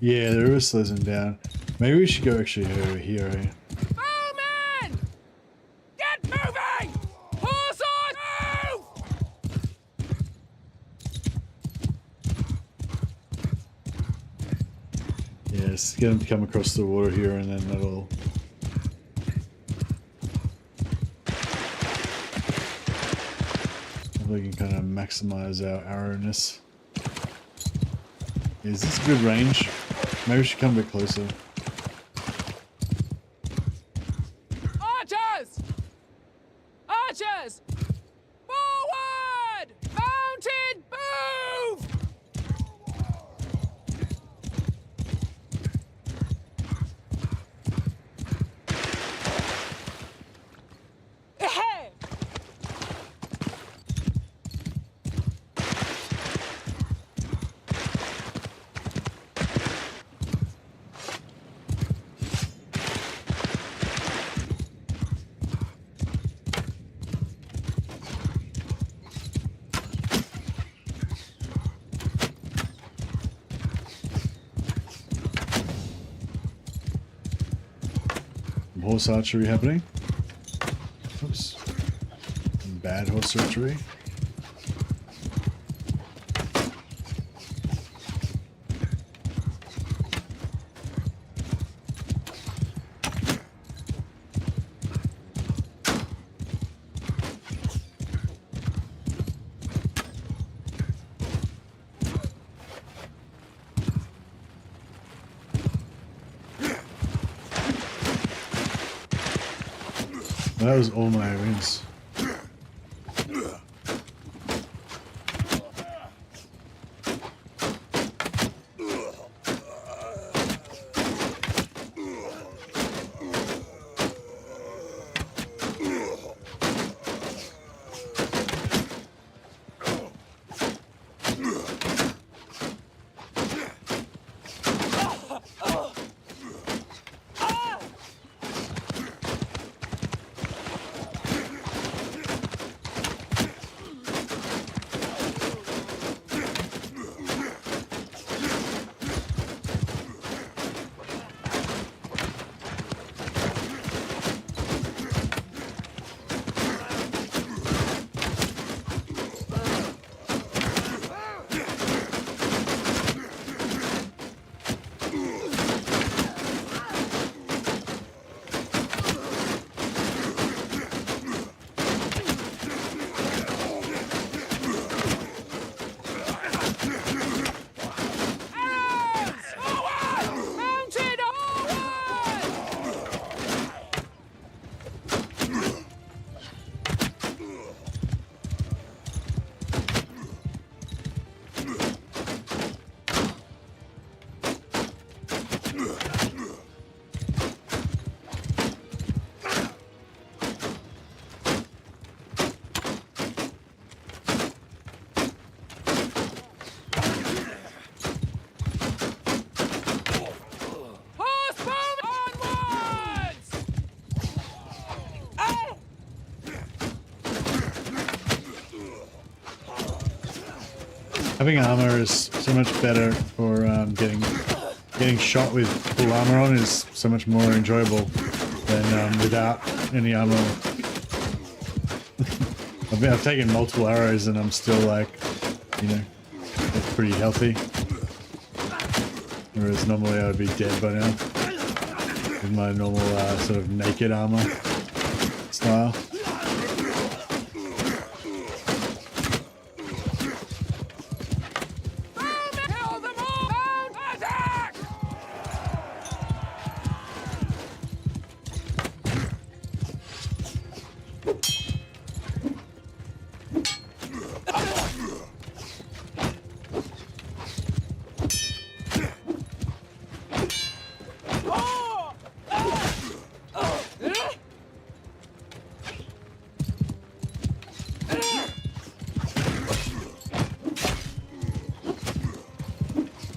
Yeah, the river slows him down. Maybe we should go actually over here. Eh? Bowman! Get moving! Horse on! Move! Yes, get him to come across the water here, and then that'll. We can kind of maximize our arrowness. Is this a good range? Maybe we should come a bit closer. Archers! Archers! Forward! Mounted, move! Ahead! horse archery happening. Oops. Some bad horse archery. That was all my wins. Having armor is so much better for getting shot with full armor on is so much more enjoyable than without any armor. I've taken multiple arrows and I'm still like, you know, pretty healthy. Whereas normally I would be dead by now with my normal sort of naked armor style.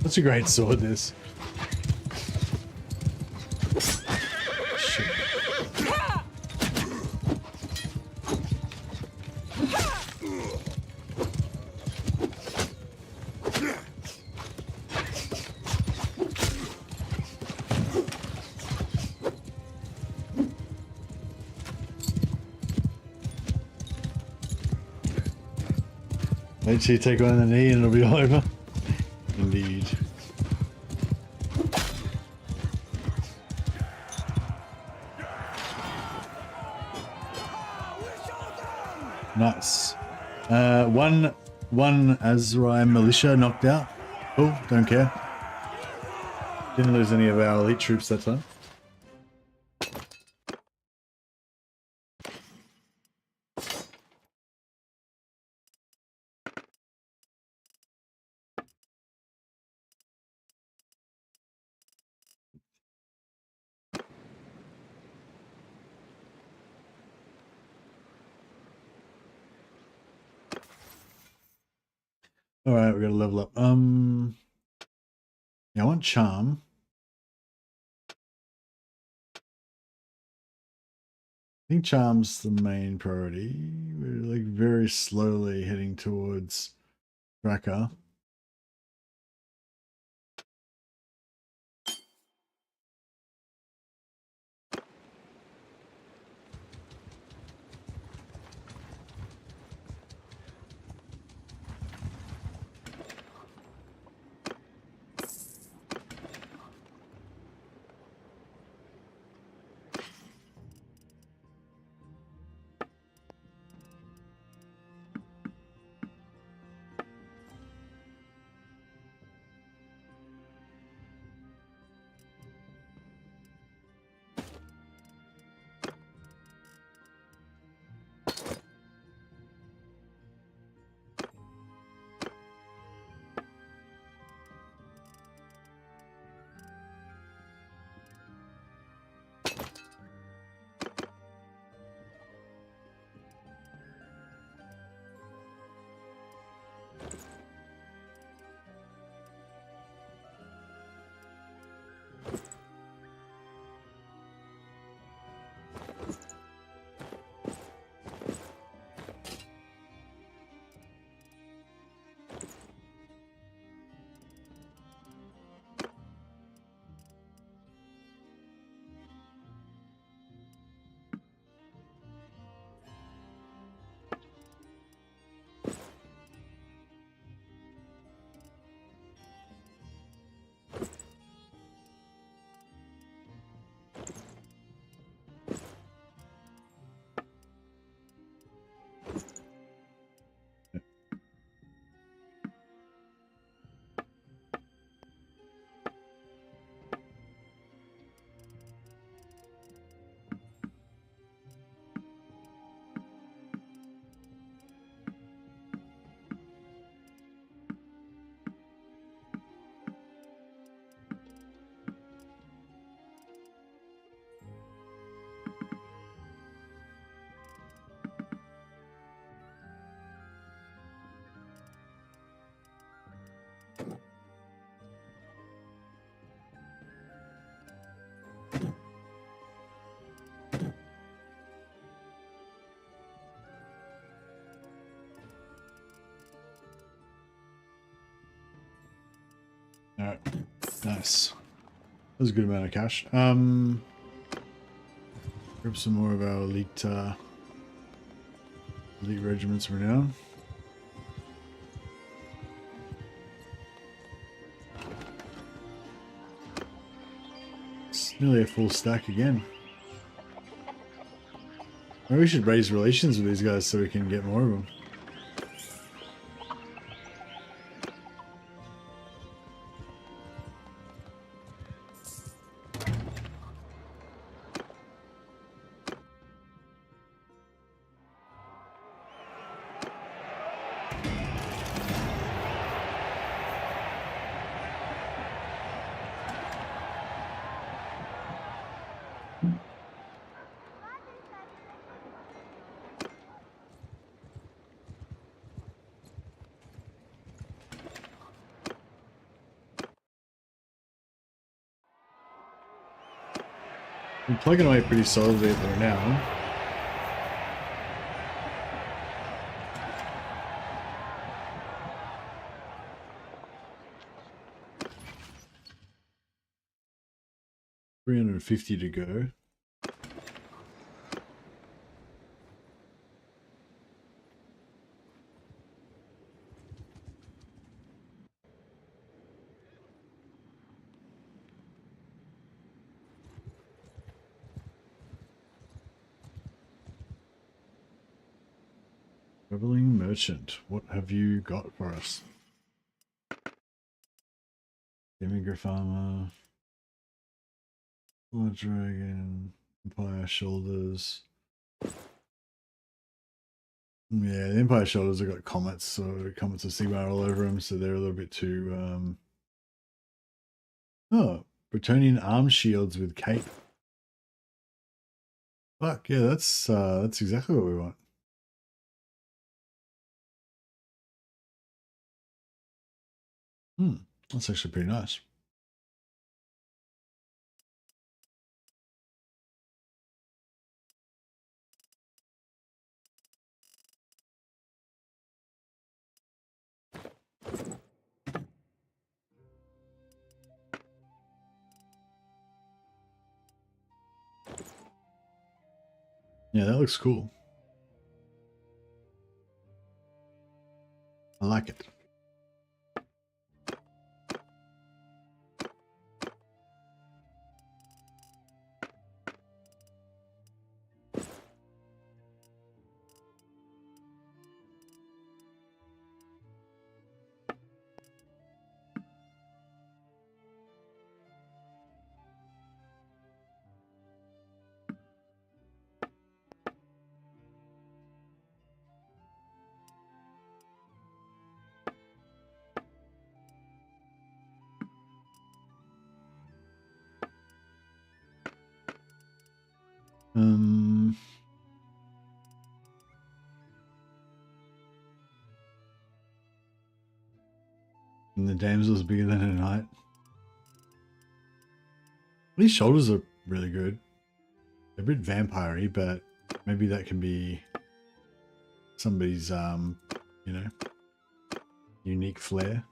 That's a great sword, this. Shit. Wait till you take one in the knee and it'll be all over. Indeed. Nice. One Azrai militia knocked out. Oh, don't care. Didn't lose any of our elite troops that time. All right, we got to level up. Yeah, I want charm. I think charm's the main priority. We're like very slowly heading towards Raqqa. Alright, nice. That was a good amount of cash. Grab some more of our elite regiments for now. It's nearly a full stack again. Maybe we should raise relations with these guys so we can get more of them. I'm plugging away pretty solidly at there now. $350 to go. Traveling merchant, what have you got for us? Demigryph armor, Blood Dragon, Empire Shoulders. Yeah, the Empire Shoulders have got comets, so comets of Sigmar all over them, so they're a little bit too. Oh, Bretonian arm shields with cape. Fuck yeah, that's exactly what we want. That's actually pretty nice. Yeah, that looks cool. I like it. And the Damsel's bigger than a knight. These shoulders are really good. They're a bit vampire-y, but maybe that can be somebody's, you know, unique flair.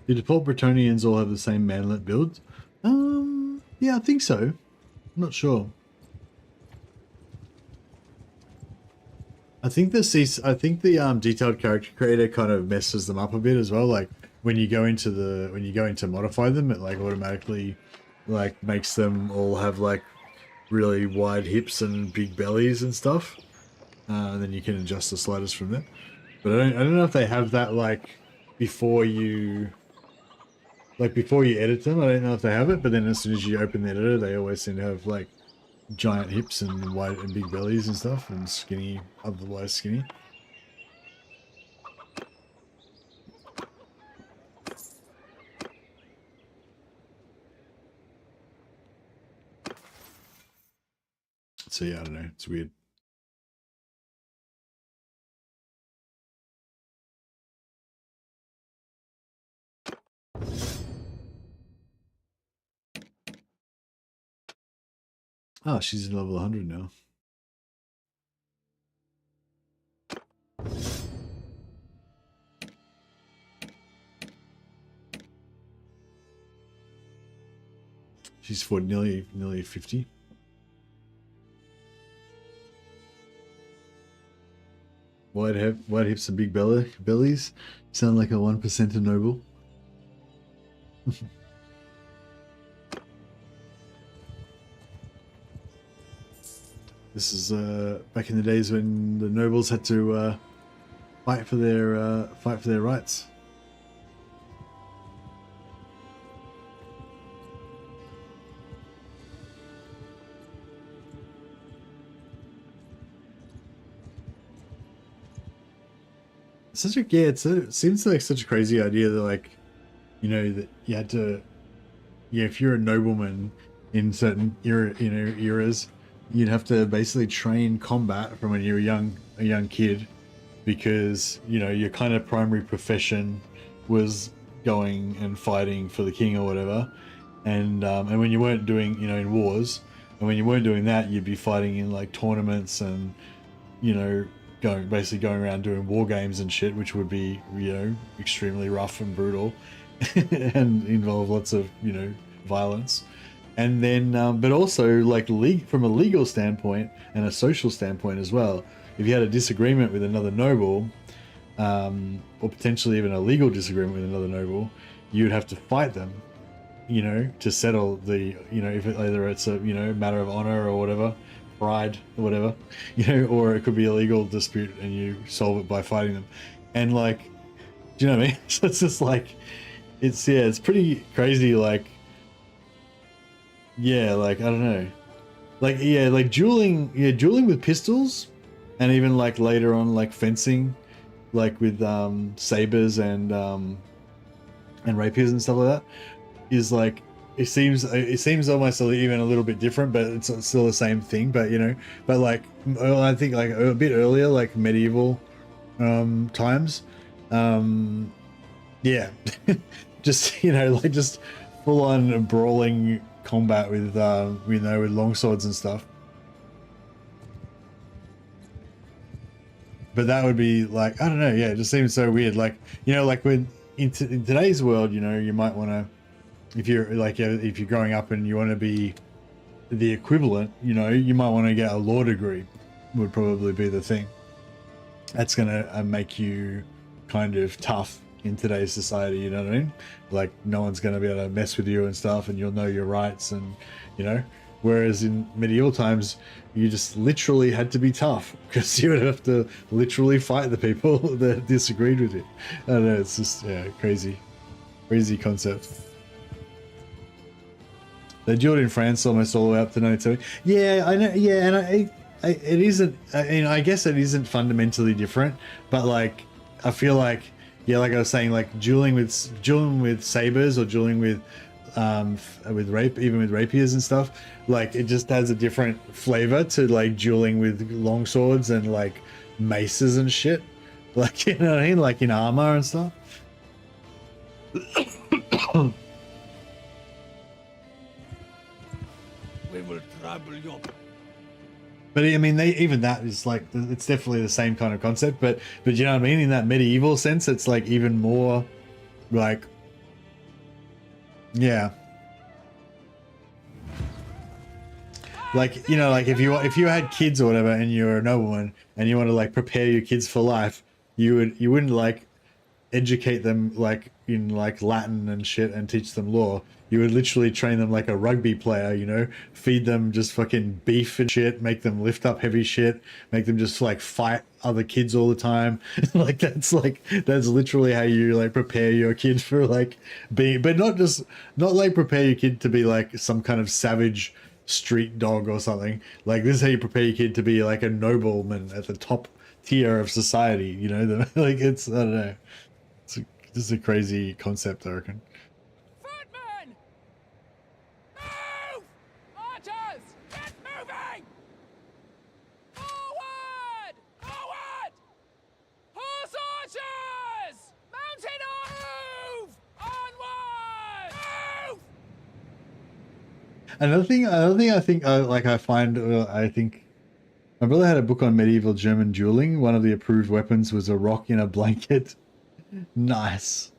Do default Bretonians all have the same manlet builds? Yeah, I think so. I'm not sure. I think the detailed character creator kind of messes them up a bit as well. Like when you go into modify them, it like automatically like makes them all have like really wide hips and big bellies and stuff. And then you can adjust the sliders from there. But I don't know if they have that like before you edit them. I don't know if they have it, but then as soon as you open the editor, they always seem to have like giant hips and wide and big bellies and stuff, and skinny, otherwise skinny. So yeah, I don't know. It's weird. Oh, she's in level 100 now. She's for nearly 50. Wide hips and big bellies. Sound like a 1% noble. This is back in the days when the nobles had to fight for their rights. It seems like such a crazy idea that, like, you know, that you had to, yeah, if you're a nobleman in certain eras, you'd have to basically train combat from when you're a young kid, because, you know, your kind of primary profession was going and fighting for the king or whatever, and when you weren't doing, you know, in wars, and when you weren't doing that, you'd be fighting in like tournaments and, you know, basically going around doing war games and shit, which would be, you know, extremely rough and brutal and involve lots of, you know, violence. And then but also, like, from a legal standpoint and a social standpoint as well, if you had a disagreement with another noble, or potentially even a legal disagreement with another noble, you'd have to fight them, you know, to settle the, you know, if either it's a, you know, matter of honor or whatever, pride or whatever, you know, or it could be a legal dispute and you solve it by fighting them. And, like, do you know what I mean? So it's just like, it's pretty crazy. Like, yeah, like, I don't know, like, yeah, like dueling with pistols, and even like later on, like fencing, like with sabers and rapiers and stuff like that, is like, it seems almost even a little bit different, but it's still the same thing. But, you know, but like, I think like a bit earlier, like medieval times, yeah, just, you know, like just full on brawling combat with you know, with long swords and stuff. But that would be like, I don't know, yeah, it just seems so weird. Like, you know, like when in today's world, you know, you might want to, if you're like, if you're growing up and you want to be the equivalent, you know, you might want to get a law degree, would probably be the thing. That's gonna make you kind of tough in today's society, you know what I mean? Like, no one's gonna be able to mess with you and stuff, and you'll know your rights, and, you know, whereas in medieval times, you just literally had to be tough, because you would have to literally fight the people that disagreed with you. I don't know, it's just, yeah, crazy concept. They dueled in France almost all the way up to 1970. Yeah, I know. Yeah, and it isn't. You know, I guess it isn't fundamentally different, but like, I feel like, yeah, like I was saying, like dueling with sabers or dueling with rapiers and stuff, like, it just has a different flavor to like dueling with long swords and like maces and shit. Like, you know what I mean? Like in armor and stuff. We will trouble your... But I mean, even that is like, it's definitely the same kind of concept. But you know what I mean? In that medieval sense, it's like even more, like, yeah. Like, you know, like if you had kids or whatever, and you're a nobleman and you want to like prepare your kids for life, you wouldn't like educate them like in like Latin and shit and teach them law. You would literally train them like a rugby player, you know, feed them just fucking beef and shit, make them lift up heavy shit, make them just like fight other kids all the time. Like that's literally how you like prepare your kid for like being, but not like prepare your kid to be like some kind of savage street dog or something. Like, this is how you prepare your kid to be like a nobleman at the top tier of society, you know. Like, it's, I don't know, this is a crazy concept, I reckon. Footman! Move! Archers! Get moving! Another thing I think I think my brother had a book on medieval German dueling. One of the approved weapons was a rock in a blanket. Nice.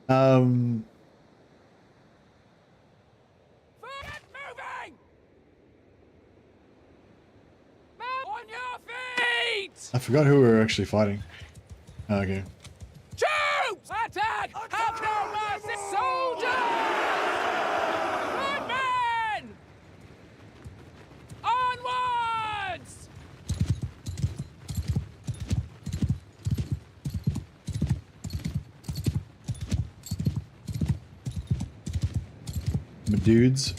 Get moving! On your feet! I forgot who we were actually fighting. Oh, okay. Troops! Attack! Have no mercy! Soldiers! Good men! Onwards! My dudes.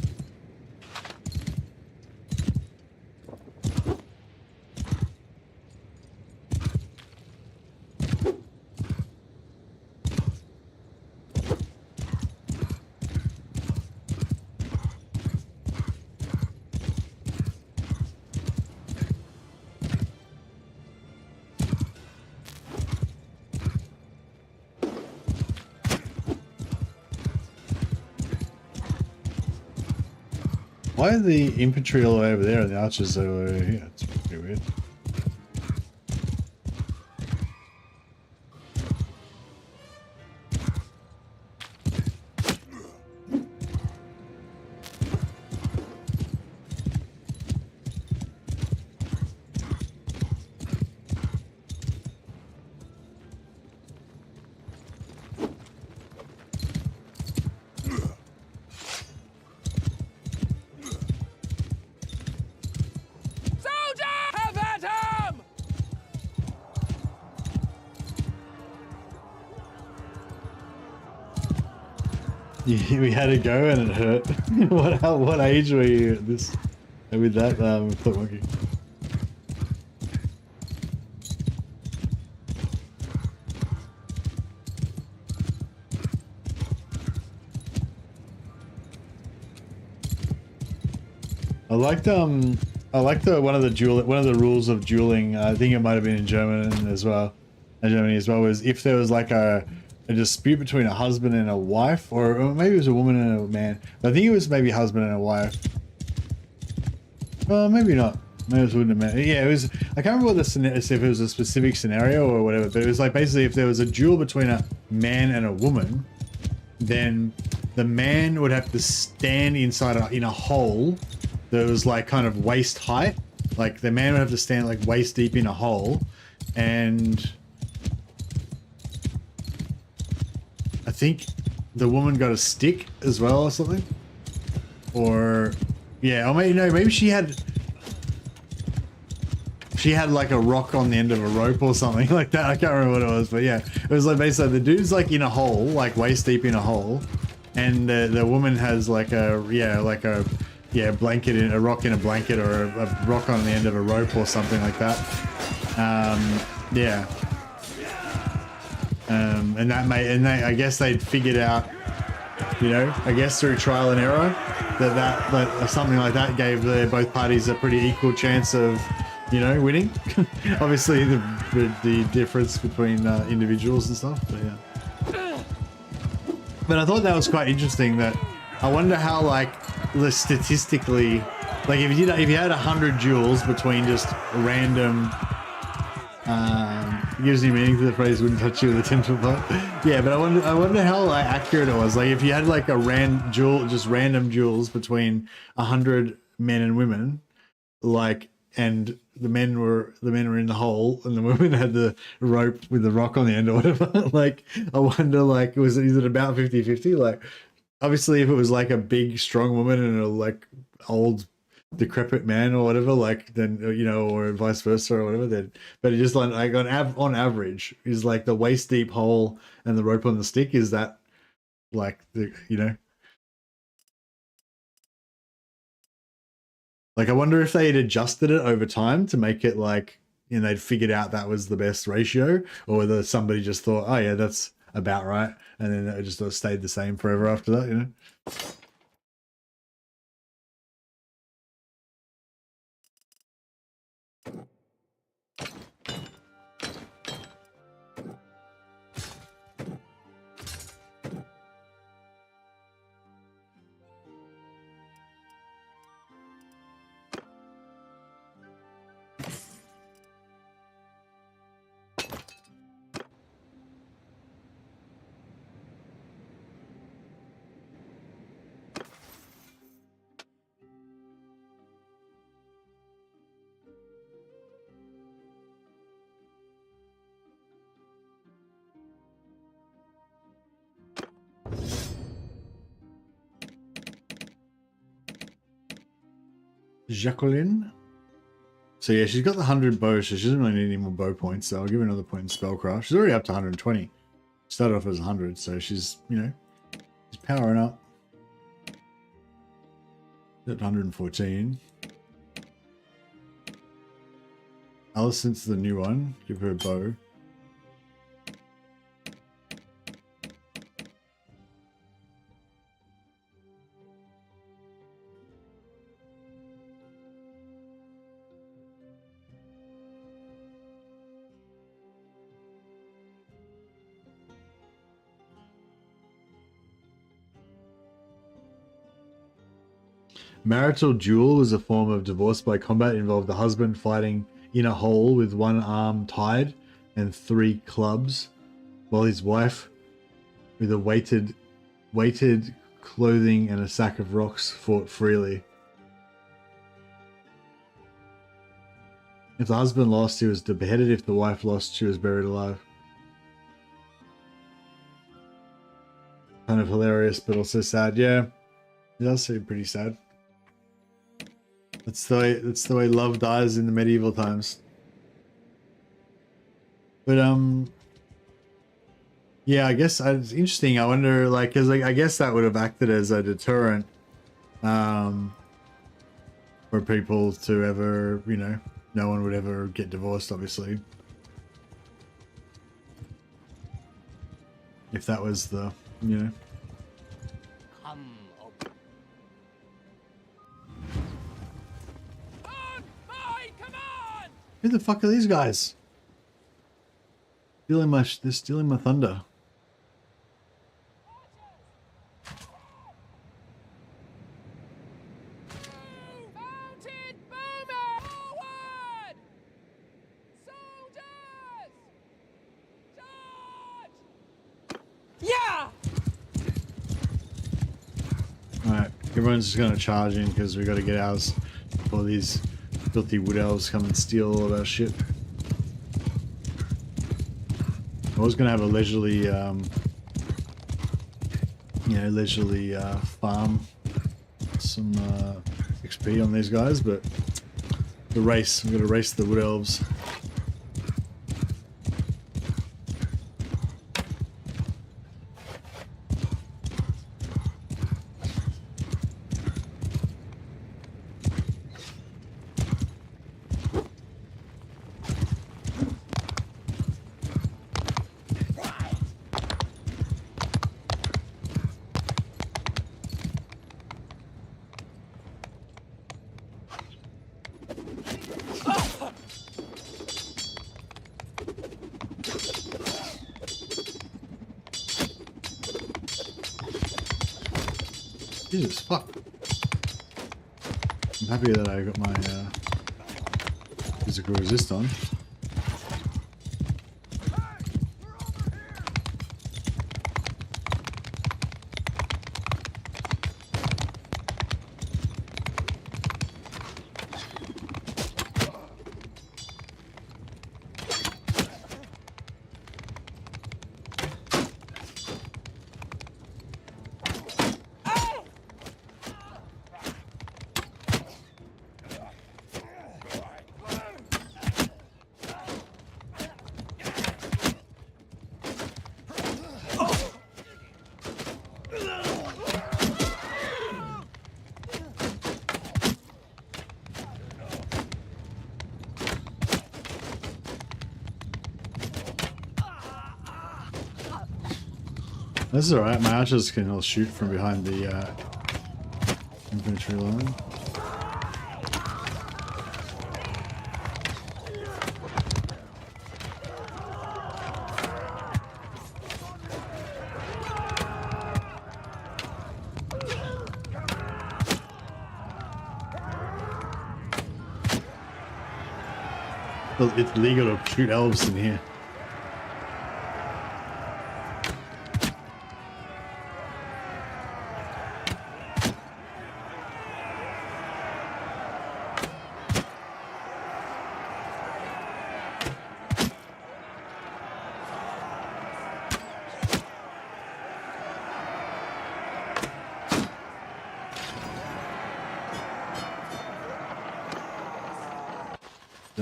Why are the infantry all the way over there and the archers over here? It's pretty weird. We had to go and it hurt. What age were you at this with that foot monkey? I liked one of the rules of dueling. I think it might have been in Germany as well. Was if there was like a dispute between a husband and a wife, or maybe it was a woman and a man. But I think it was maybe husband and a wife. Well, maybe not. Maybe it wouldn't have mattered. Yeah, it was. I can't remember if it was a specific scenario or whatever. But it was like basically if there was a duel between a man and a woman, then the man would have to stand in a hole that was like kind of waist height. Like the man would have to stand like waist deep in a hole, and I think the woman got a stick as well or something. Or yeah, or maybe no, maybe she had like a rock on the end of a rope or something like that. I can't remember what it was, but yeah, it was like basically the dude's like in a hole, like waist deep in a hole, and the woman has like a blanket in a rock in a blanket, or a rock on the end of a rope or something like that. Yeah. And I guess they'd figured out, you know, I guess through trial and error, that something like that gave both parties a pretty equal chance of, you know, winning. Obviously, the difference between individuals and stuff, but yeah. But I thought that was quite interesting. That I wonder how, like, statistically, like if you had 100 duels between just random. Gives you meaning to the phrase "wouldn't touch you with a 10-foot pole." Yeah, but I wonder how like accurate it was. Like if you had like a random duels between 100 men and women, like, and the men were in the hole and the women had the rope with the rock on the end or whatever. Like I wonder, like, is it about 50-50? Like obviously if it was like a big strong woman and a like old decrepit man or whatever, like, then, you know, or vice versa or whatever, then, but it just like on average is like the waist deep hole and the rope on the stick, is that like the, you know, like I wonder if they had adjusted it over time to make it like, you know, they'd figured out that was the best ratio, or whether somebody just thought, oh yeah, that's about right, and then it just stayed the same forever after that, you know. Jacqueline. So yeah, she's got the 100 bow, so she doesn't really need any more bow points. So I'll give her another point in spellcraft. She's already up to 120. Started off as 100, so she's, you know, she's powering up. At 114. Allison's the new one. Give her a bow. Marital duel is a form of divorce by combat. Involved the husband fighting in a hole with one arm tied and 3 clubs, while his wife, with a weighted clothing and a sack of rocks, fought freely. If the husband lost, he was beheaded. If the wife lost, she was buried alive. Kind of hilarious, but also sad. Yeah, it does seem pretty sad. That's the way love dies in the medieval times. But yeah, I guess it's interesting. I wonder, like, cause like I guess that would have acted as a deterrent, for people to ever, you know, no one would ever get divorced, obviously. If that was the, you know. Who the fuck are these guys? They're stealing my thunder. Mounted boomer! Forward! Soldiers! Charge! Yeah! Alright, everyone's just gonna charge in because we gotta get ours before these filthy wood elves come and steal all of our shit. I was gonna have a leisurely, farm some XP on these guys, but I'm gonna race the wood elves. Jesus fuck. I'm happy that I got my physical resist on. This is alright, my archers can all shoot from behind the infantry line. Well, it's legal to shoot elves in here.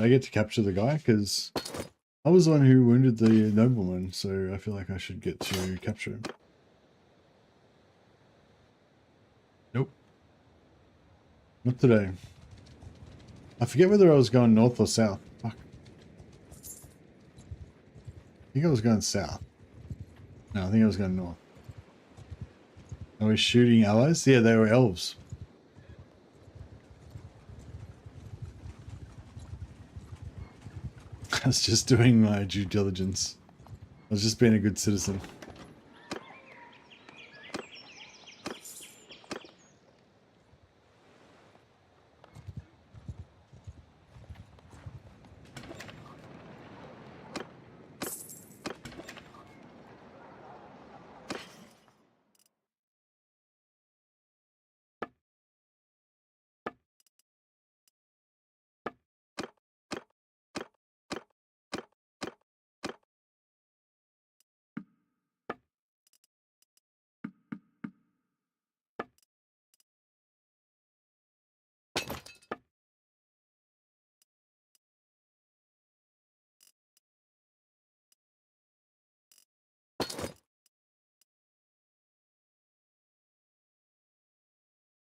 I get to capture the guy? Because I was the one who wounded the nobleman, so I feel like I should get to capture him. Nope. Not today. I forget whether I was going north or south. Fuck. I think I was going south. No, I think I was going north. Are we shooting allies? Yeah, they were elves. I was just doing my due diligence. I was just being a good citizen.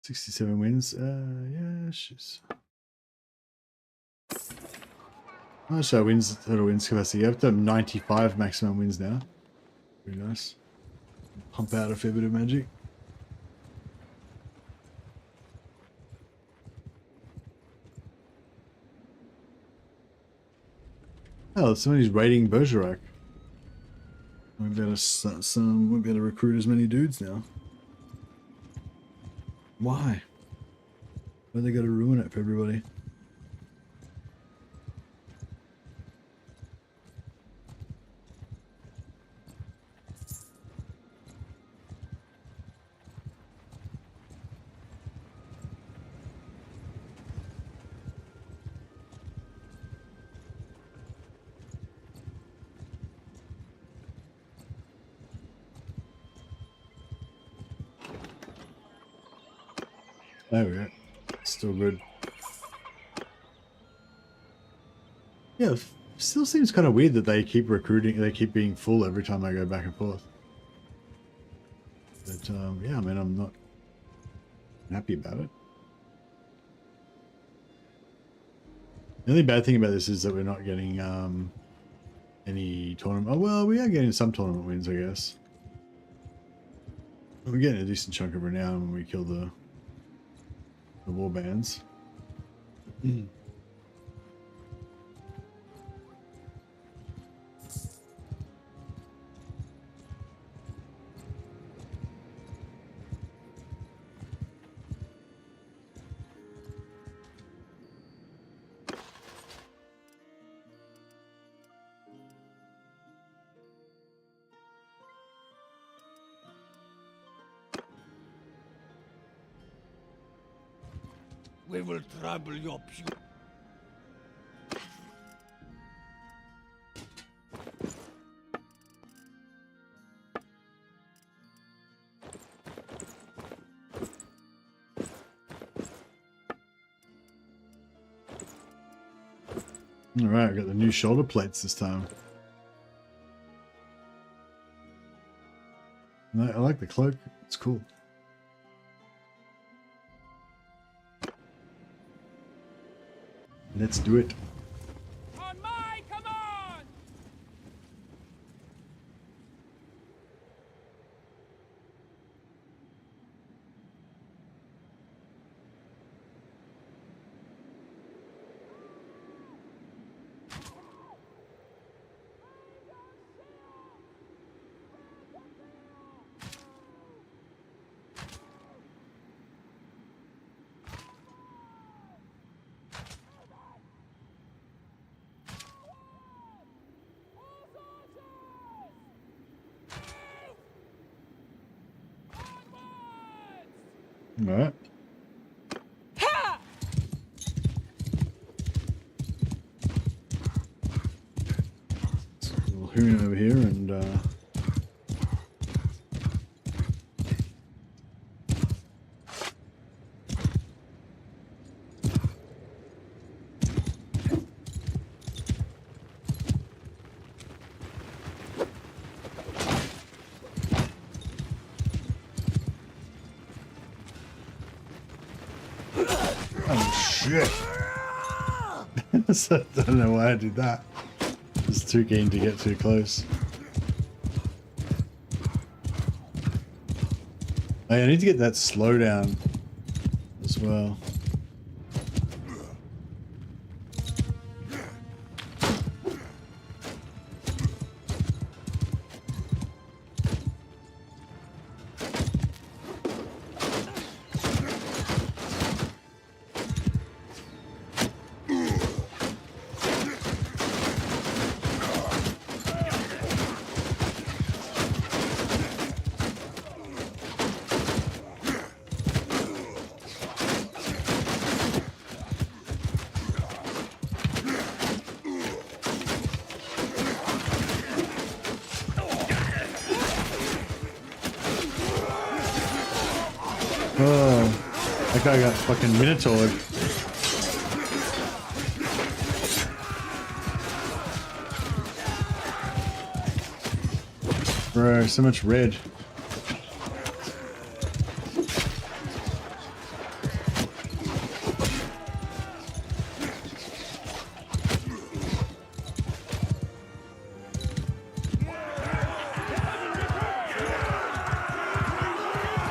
$67 wins. Yeah, she's. Oh, so wins total wins capacity. You have to have 95 maximum wins now. Pretty nice. Pump out a fair bit of magic. Oh, somebody's raiding Bergerac. Won't be able to recruit as many dudes now. Why? Why they got to ruin it for everybody? There we go. Still good. Yeah, it still seems kind of weird that they keep recruiting, they keep being full every time I go back and forth. But yeah, I mean, I'm not happy about it. The only bad thing about this is that we're not getting any tournament. Oh, well, we are getting some tournament wins, I guess. We're getting a decent chunk of renown when we kill the war bands. We will trouble your pew. Alright, I got the new shoulder plates this time. I like the cloak, it's cool. Let's do it. On my command! Alright. So we'll hoon over here and shit. So I don't know why I did that. I was too keen to get too close. Hey, I need to get that slowdown as well. Oh, that guy got fucking minotaured. Bro, so much red.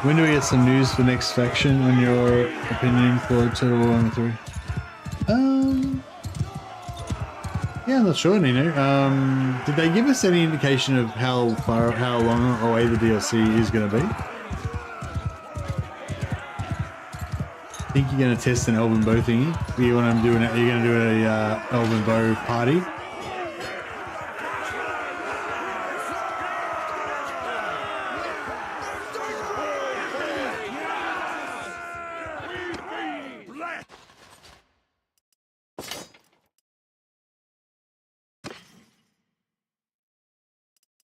When do we get some news for next faction on your opinion for Total War Warhammer 3? Yeah, I'm not sure, Nino. Did they give us any indication of how long away the DLC is going to be? I think you're going to test an Elven Bow thingy. You're going to do a Elven Bow party.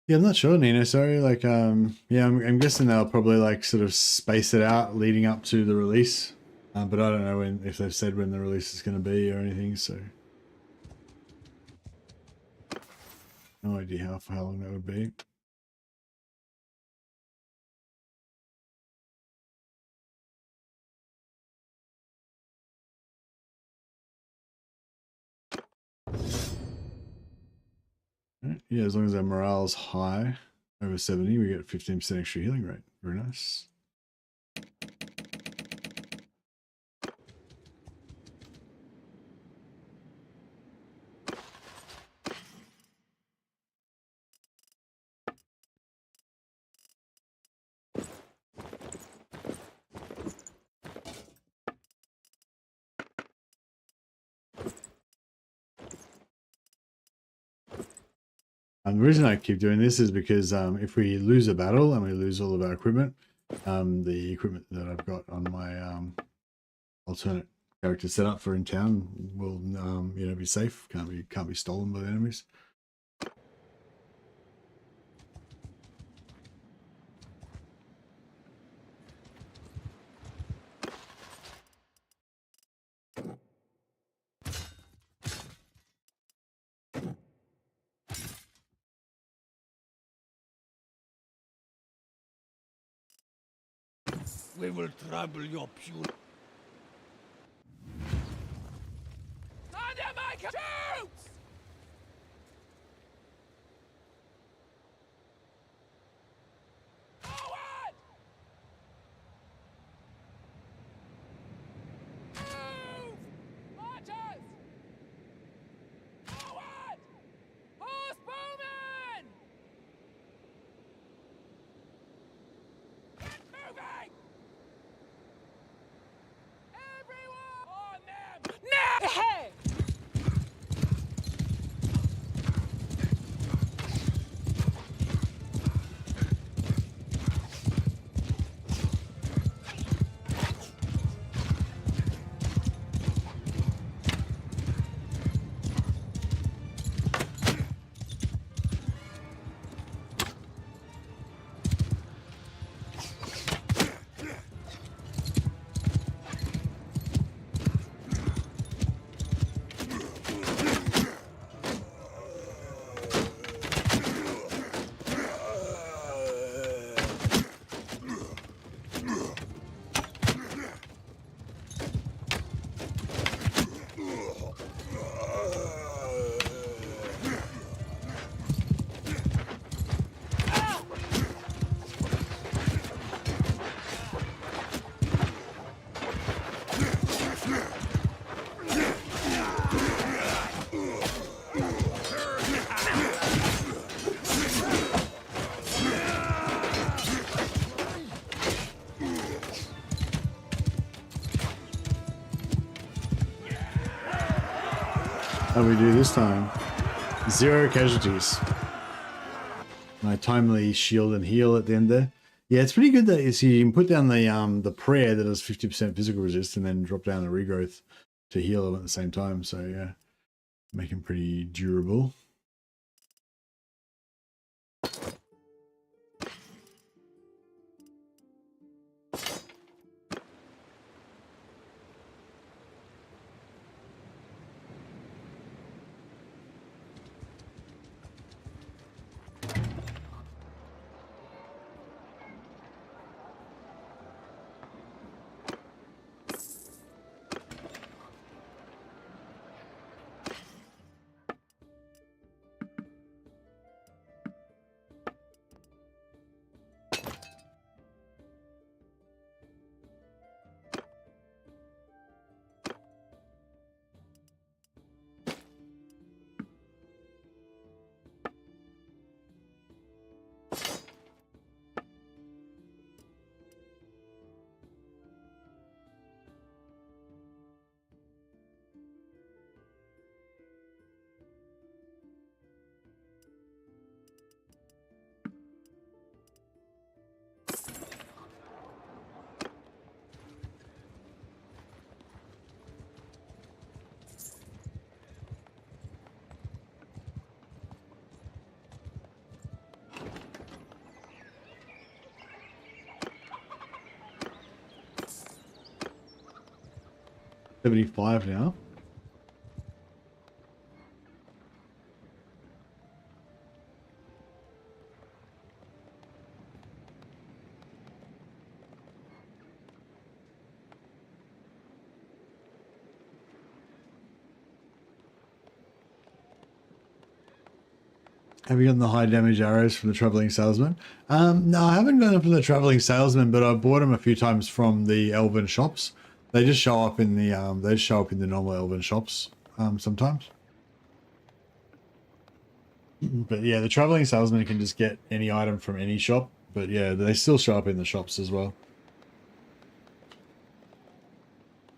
Yeah, I'm not sure, Nino. Sorry. Like, yeah, I'm guessing they'll probably like sort of space it out leading up to the release, but I don't know if they've said when the release is going to be or anything. So, no idea how long that would be. Yeah, as long as our morale's high, over 70, we get 15% extra healing rate. Very nice. The reason I keep doing this is because if we lose a battle and we lose all of our equipment, the equipment that I've got on my alternate character setup for in town will you know, be safe. Can't be stolen by the enemies. We will trouble your puny. Under my troops! Forward! Move! Marchers! Forward! Horse-bowmen! Get moving! Everyone on them! Now! Hey! How do we do this time? 0 casualties. My timely shield and heal at the end there. Yeah, it's pretty good that you see you can put down the prayer that does 50% physical resist and then drop down the regrowth to heal them at the same time. So yeah, make them pretty durable. $75 now. Have you gotten the high damage arrows from the traveling salesman? No, I haven't gotten them from the traveling salesman, but I bought them a few times from the elven shops. They just show up in the normal elven shops sometimes. But yeah, the traveling salesman can just get any item from any shop. But yeah, they still show up in the shops as well.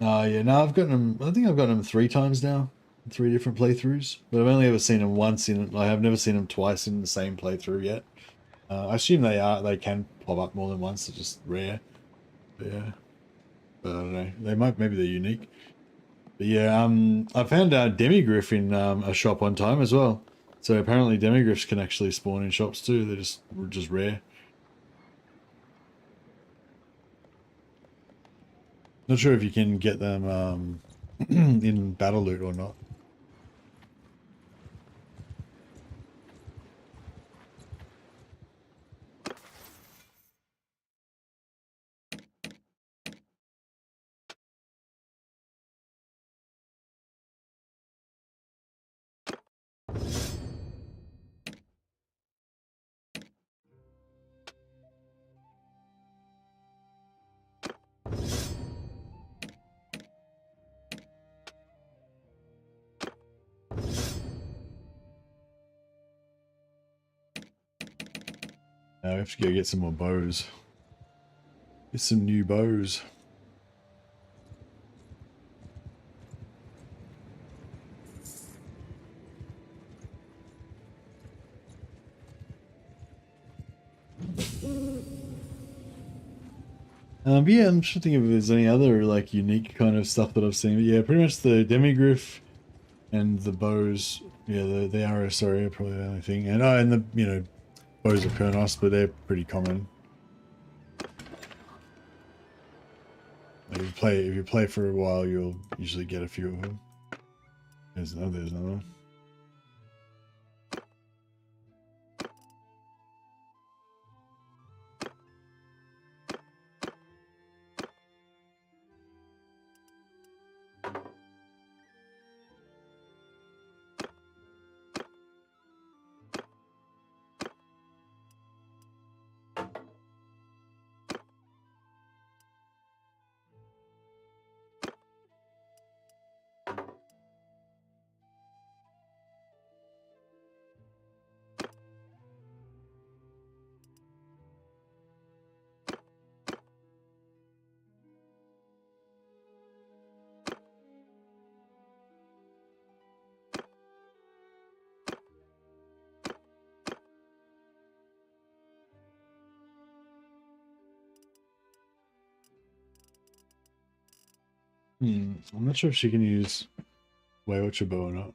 Yeah, no, I've gotten them. I think I've gotten them 3 times now. 3 different playthroughs, but I've only ever seen them once in. I have never seen them twice in the same playthrough yet. I assume they can pop up more than once. They're just rare. But yeah, but I don't know. They might, maybe they're unique. But yeah, I found demigriff in a shop one time as well. So apparently demigriffs can actually spawn in shops too. They're just rare. Not sure if you can get them in battle loot or not. I have to go get some more bows. Get some new bows. But yeah, I'm trying to think if there's any other like unique kind of stuff that I've seen. But yeah, pretty much the demigriff and the bows. Yeah, the arrows, sorry, are probably the only thing. And the bows of Kurnos, but they're pretty common. Like if you play for a while, you'll usually get a few of them. There's another one. I'm not sure if she can use Wei-Ocha bow or not.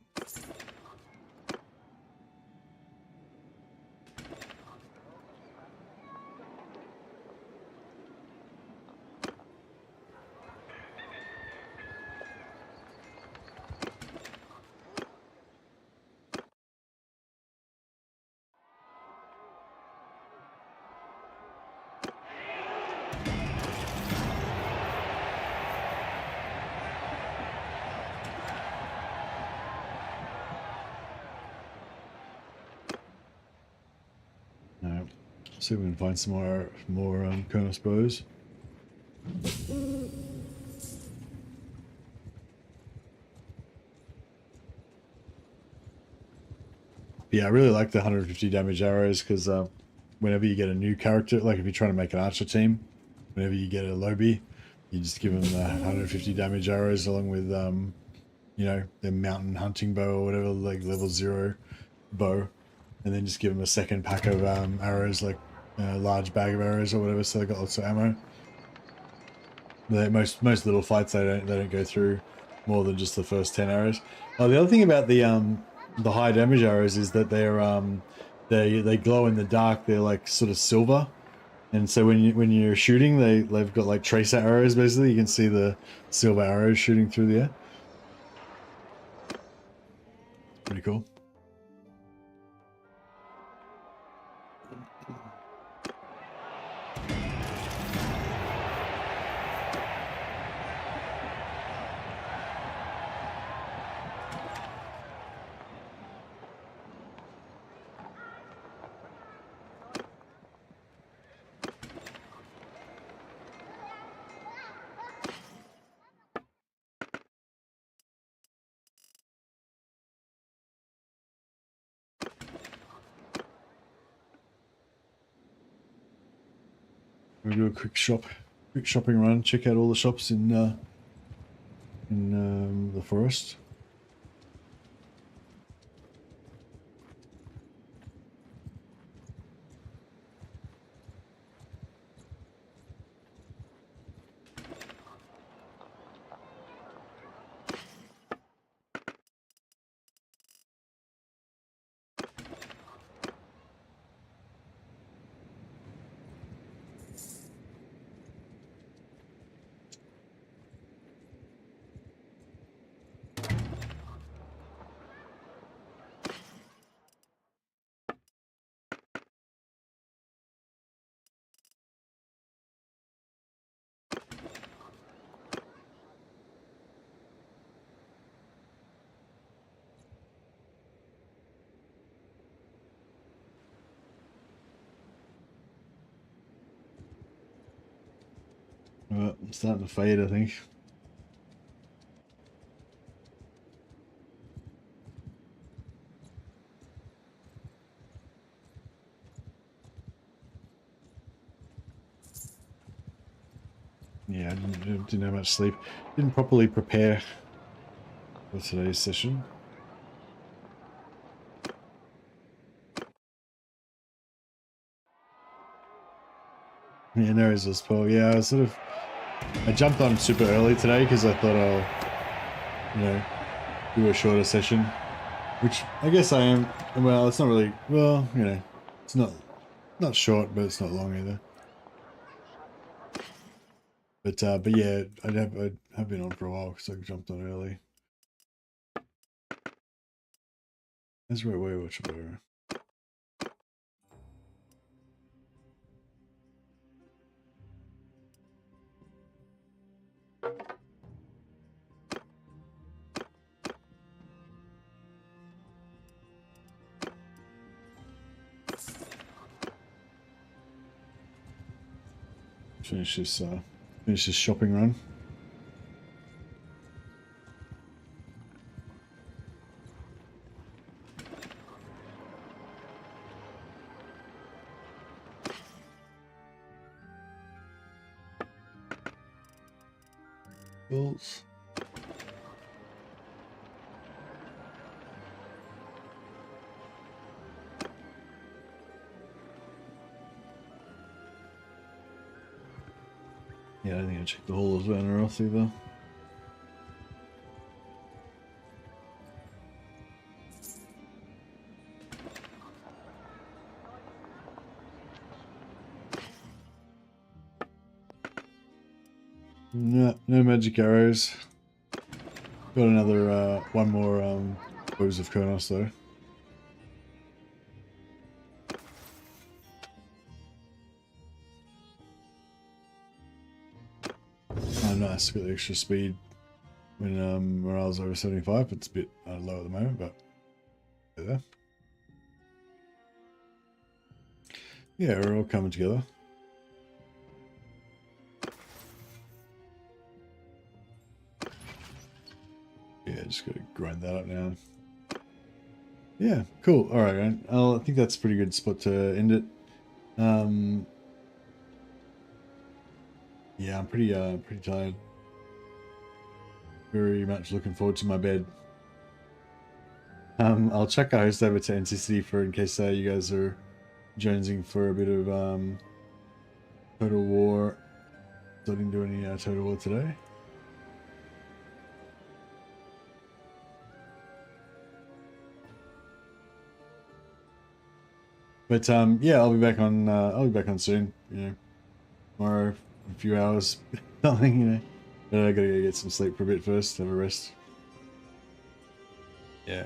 No. See if we can find some more Kronos bows. Yeah, I really like the 150 damage arrows because whenever you get a new character, like if you're trying to make an archer team, whenever you get a Lobby, you just give them the 150 damage arrows along with, you know, their mountain hunting bow or whatever, like level 0 bow, and then just give them a second pack of arrows, like a large bag of arrows or whatever, so they got lots of ammo. Most little fights they don't go through more than just the first 10 arrows. Oh, the other thing about the high damage arrows is that they glow in the dark. They're like sort of silver, and so when you're shooting, they've got like tracer arrows. Basically, you can see the silver arrows shooting through the air. Pretty cool. We'll do a quick shopping run. Check out all the shops in the forest. I'm starting to fade, I think. Yeah, I didn't have much sleep. Didn't properly prepare for today's session. Yeah, no, it's just Paul. Yeah, I jumped on super early today because I thought I'll, you know, do a shorter session, which I guess I am. Well, it's not really. Well, you know, it's not short, but it's not long either. But yeah, I've been on for a while because I jumped on early. That's right way much better. Finish this shopping run. Bolts. Yeah, I don't think I checked the haulers banner off either. No, no magic arrows. Got another, one more, Woes of Kurnos though. Oh nice, got the extra speed when I was over 75. It's a bit low at the moment, but there. Yeah, we're all coming together. Yeah, just gotta grind that up now. Yeah, cool. All right, man. I think that's a pretty good spot to end it. Yeah, I'm pretty tired. Very much looking forward to my bed. I'll chuck our host over to NCC for in case you guys are jonesing for a bit of Total War. So I didn't do any Total War today. But yeah, I'll be back on soon. You know, tomorrow, in a few hours, something. You know, but I gotta go get some sleep for a bit first. Have a rest. Yeah.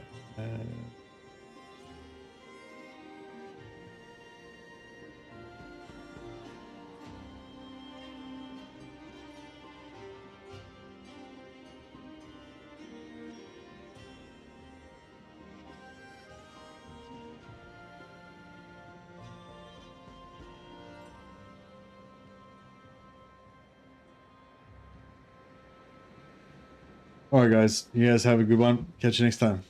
All right, guys. You guys have a good one. Catch you next time.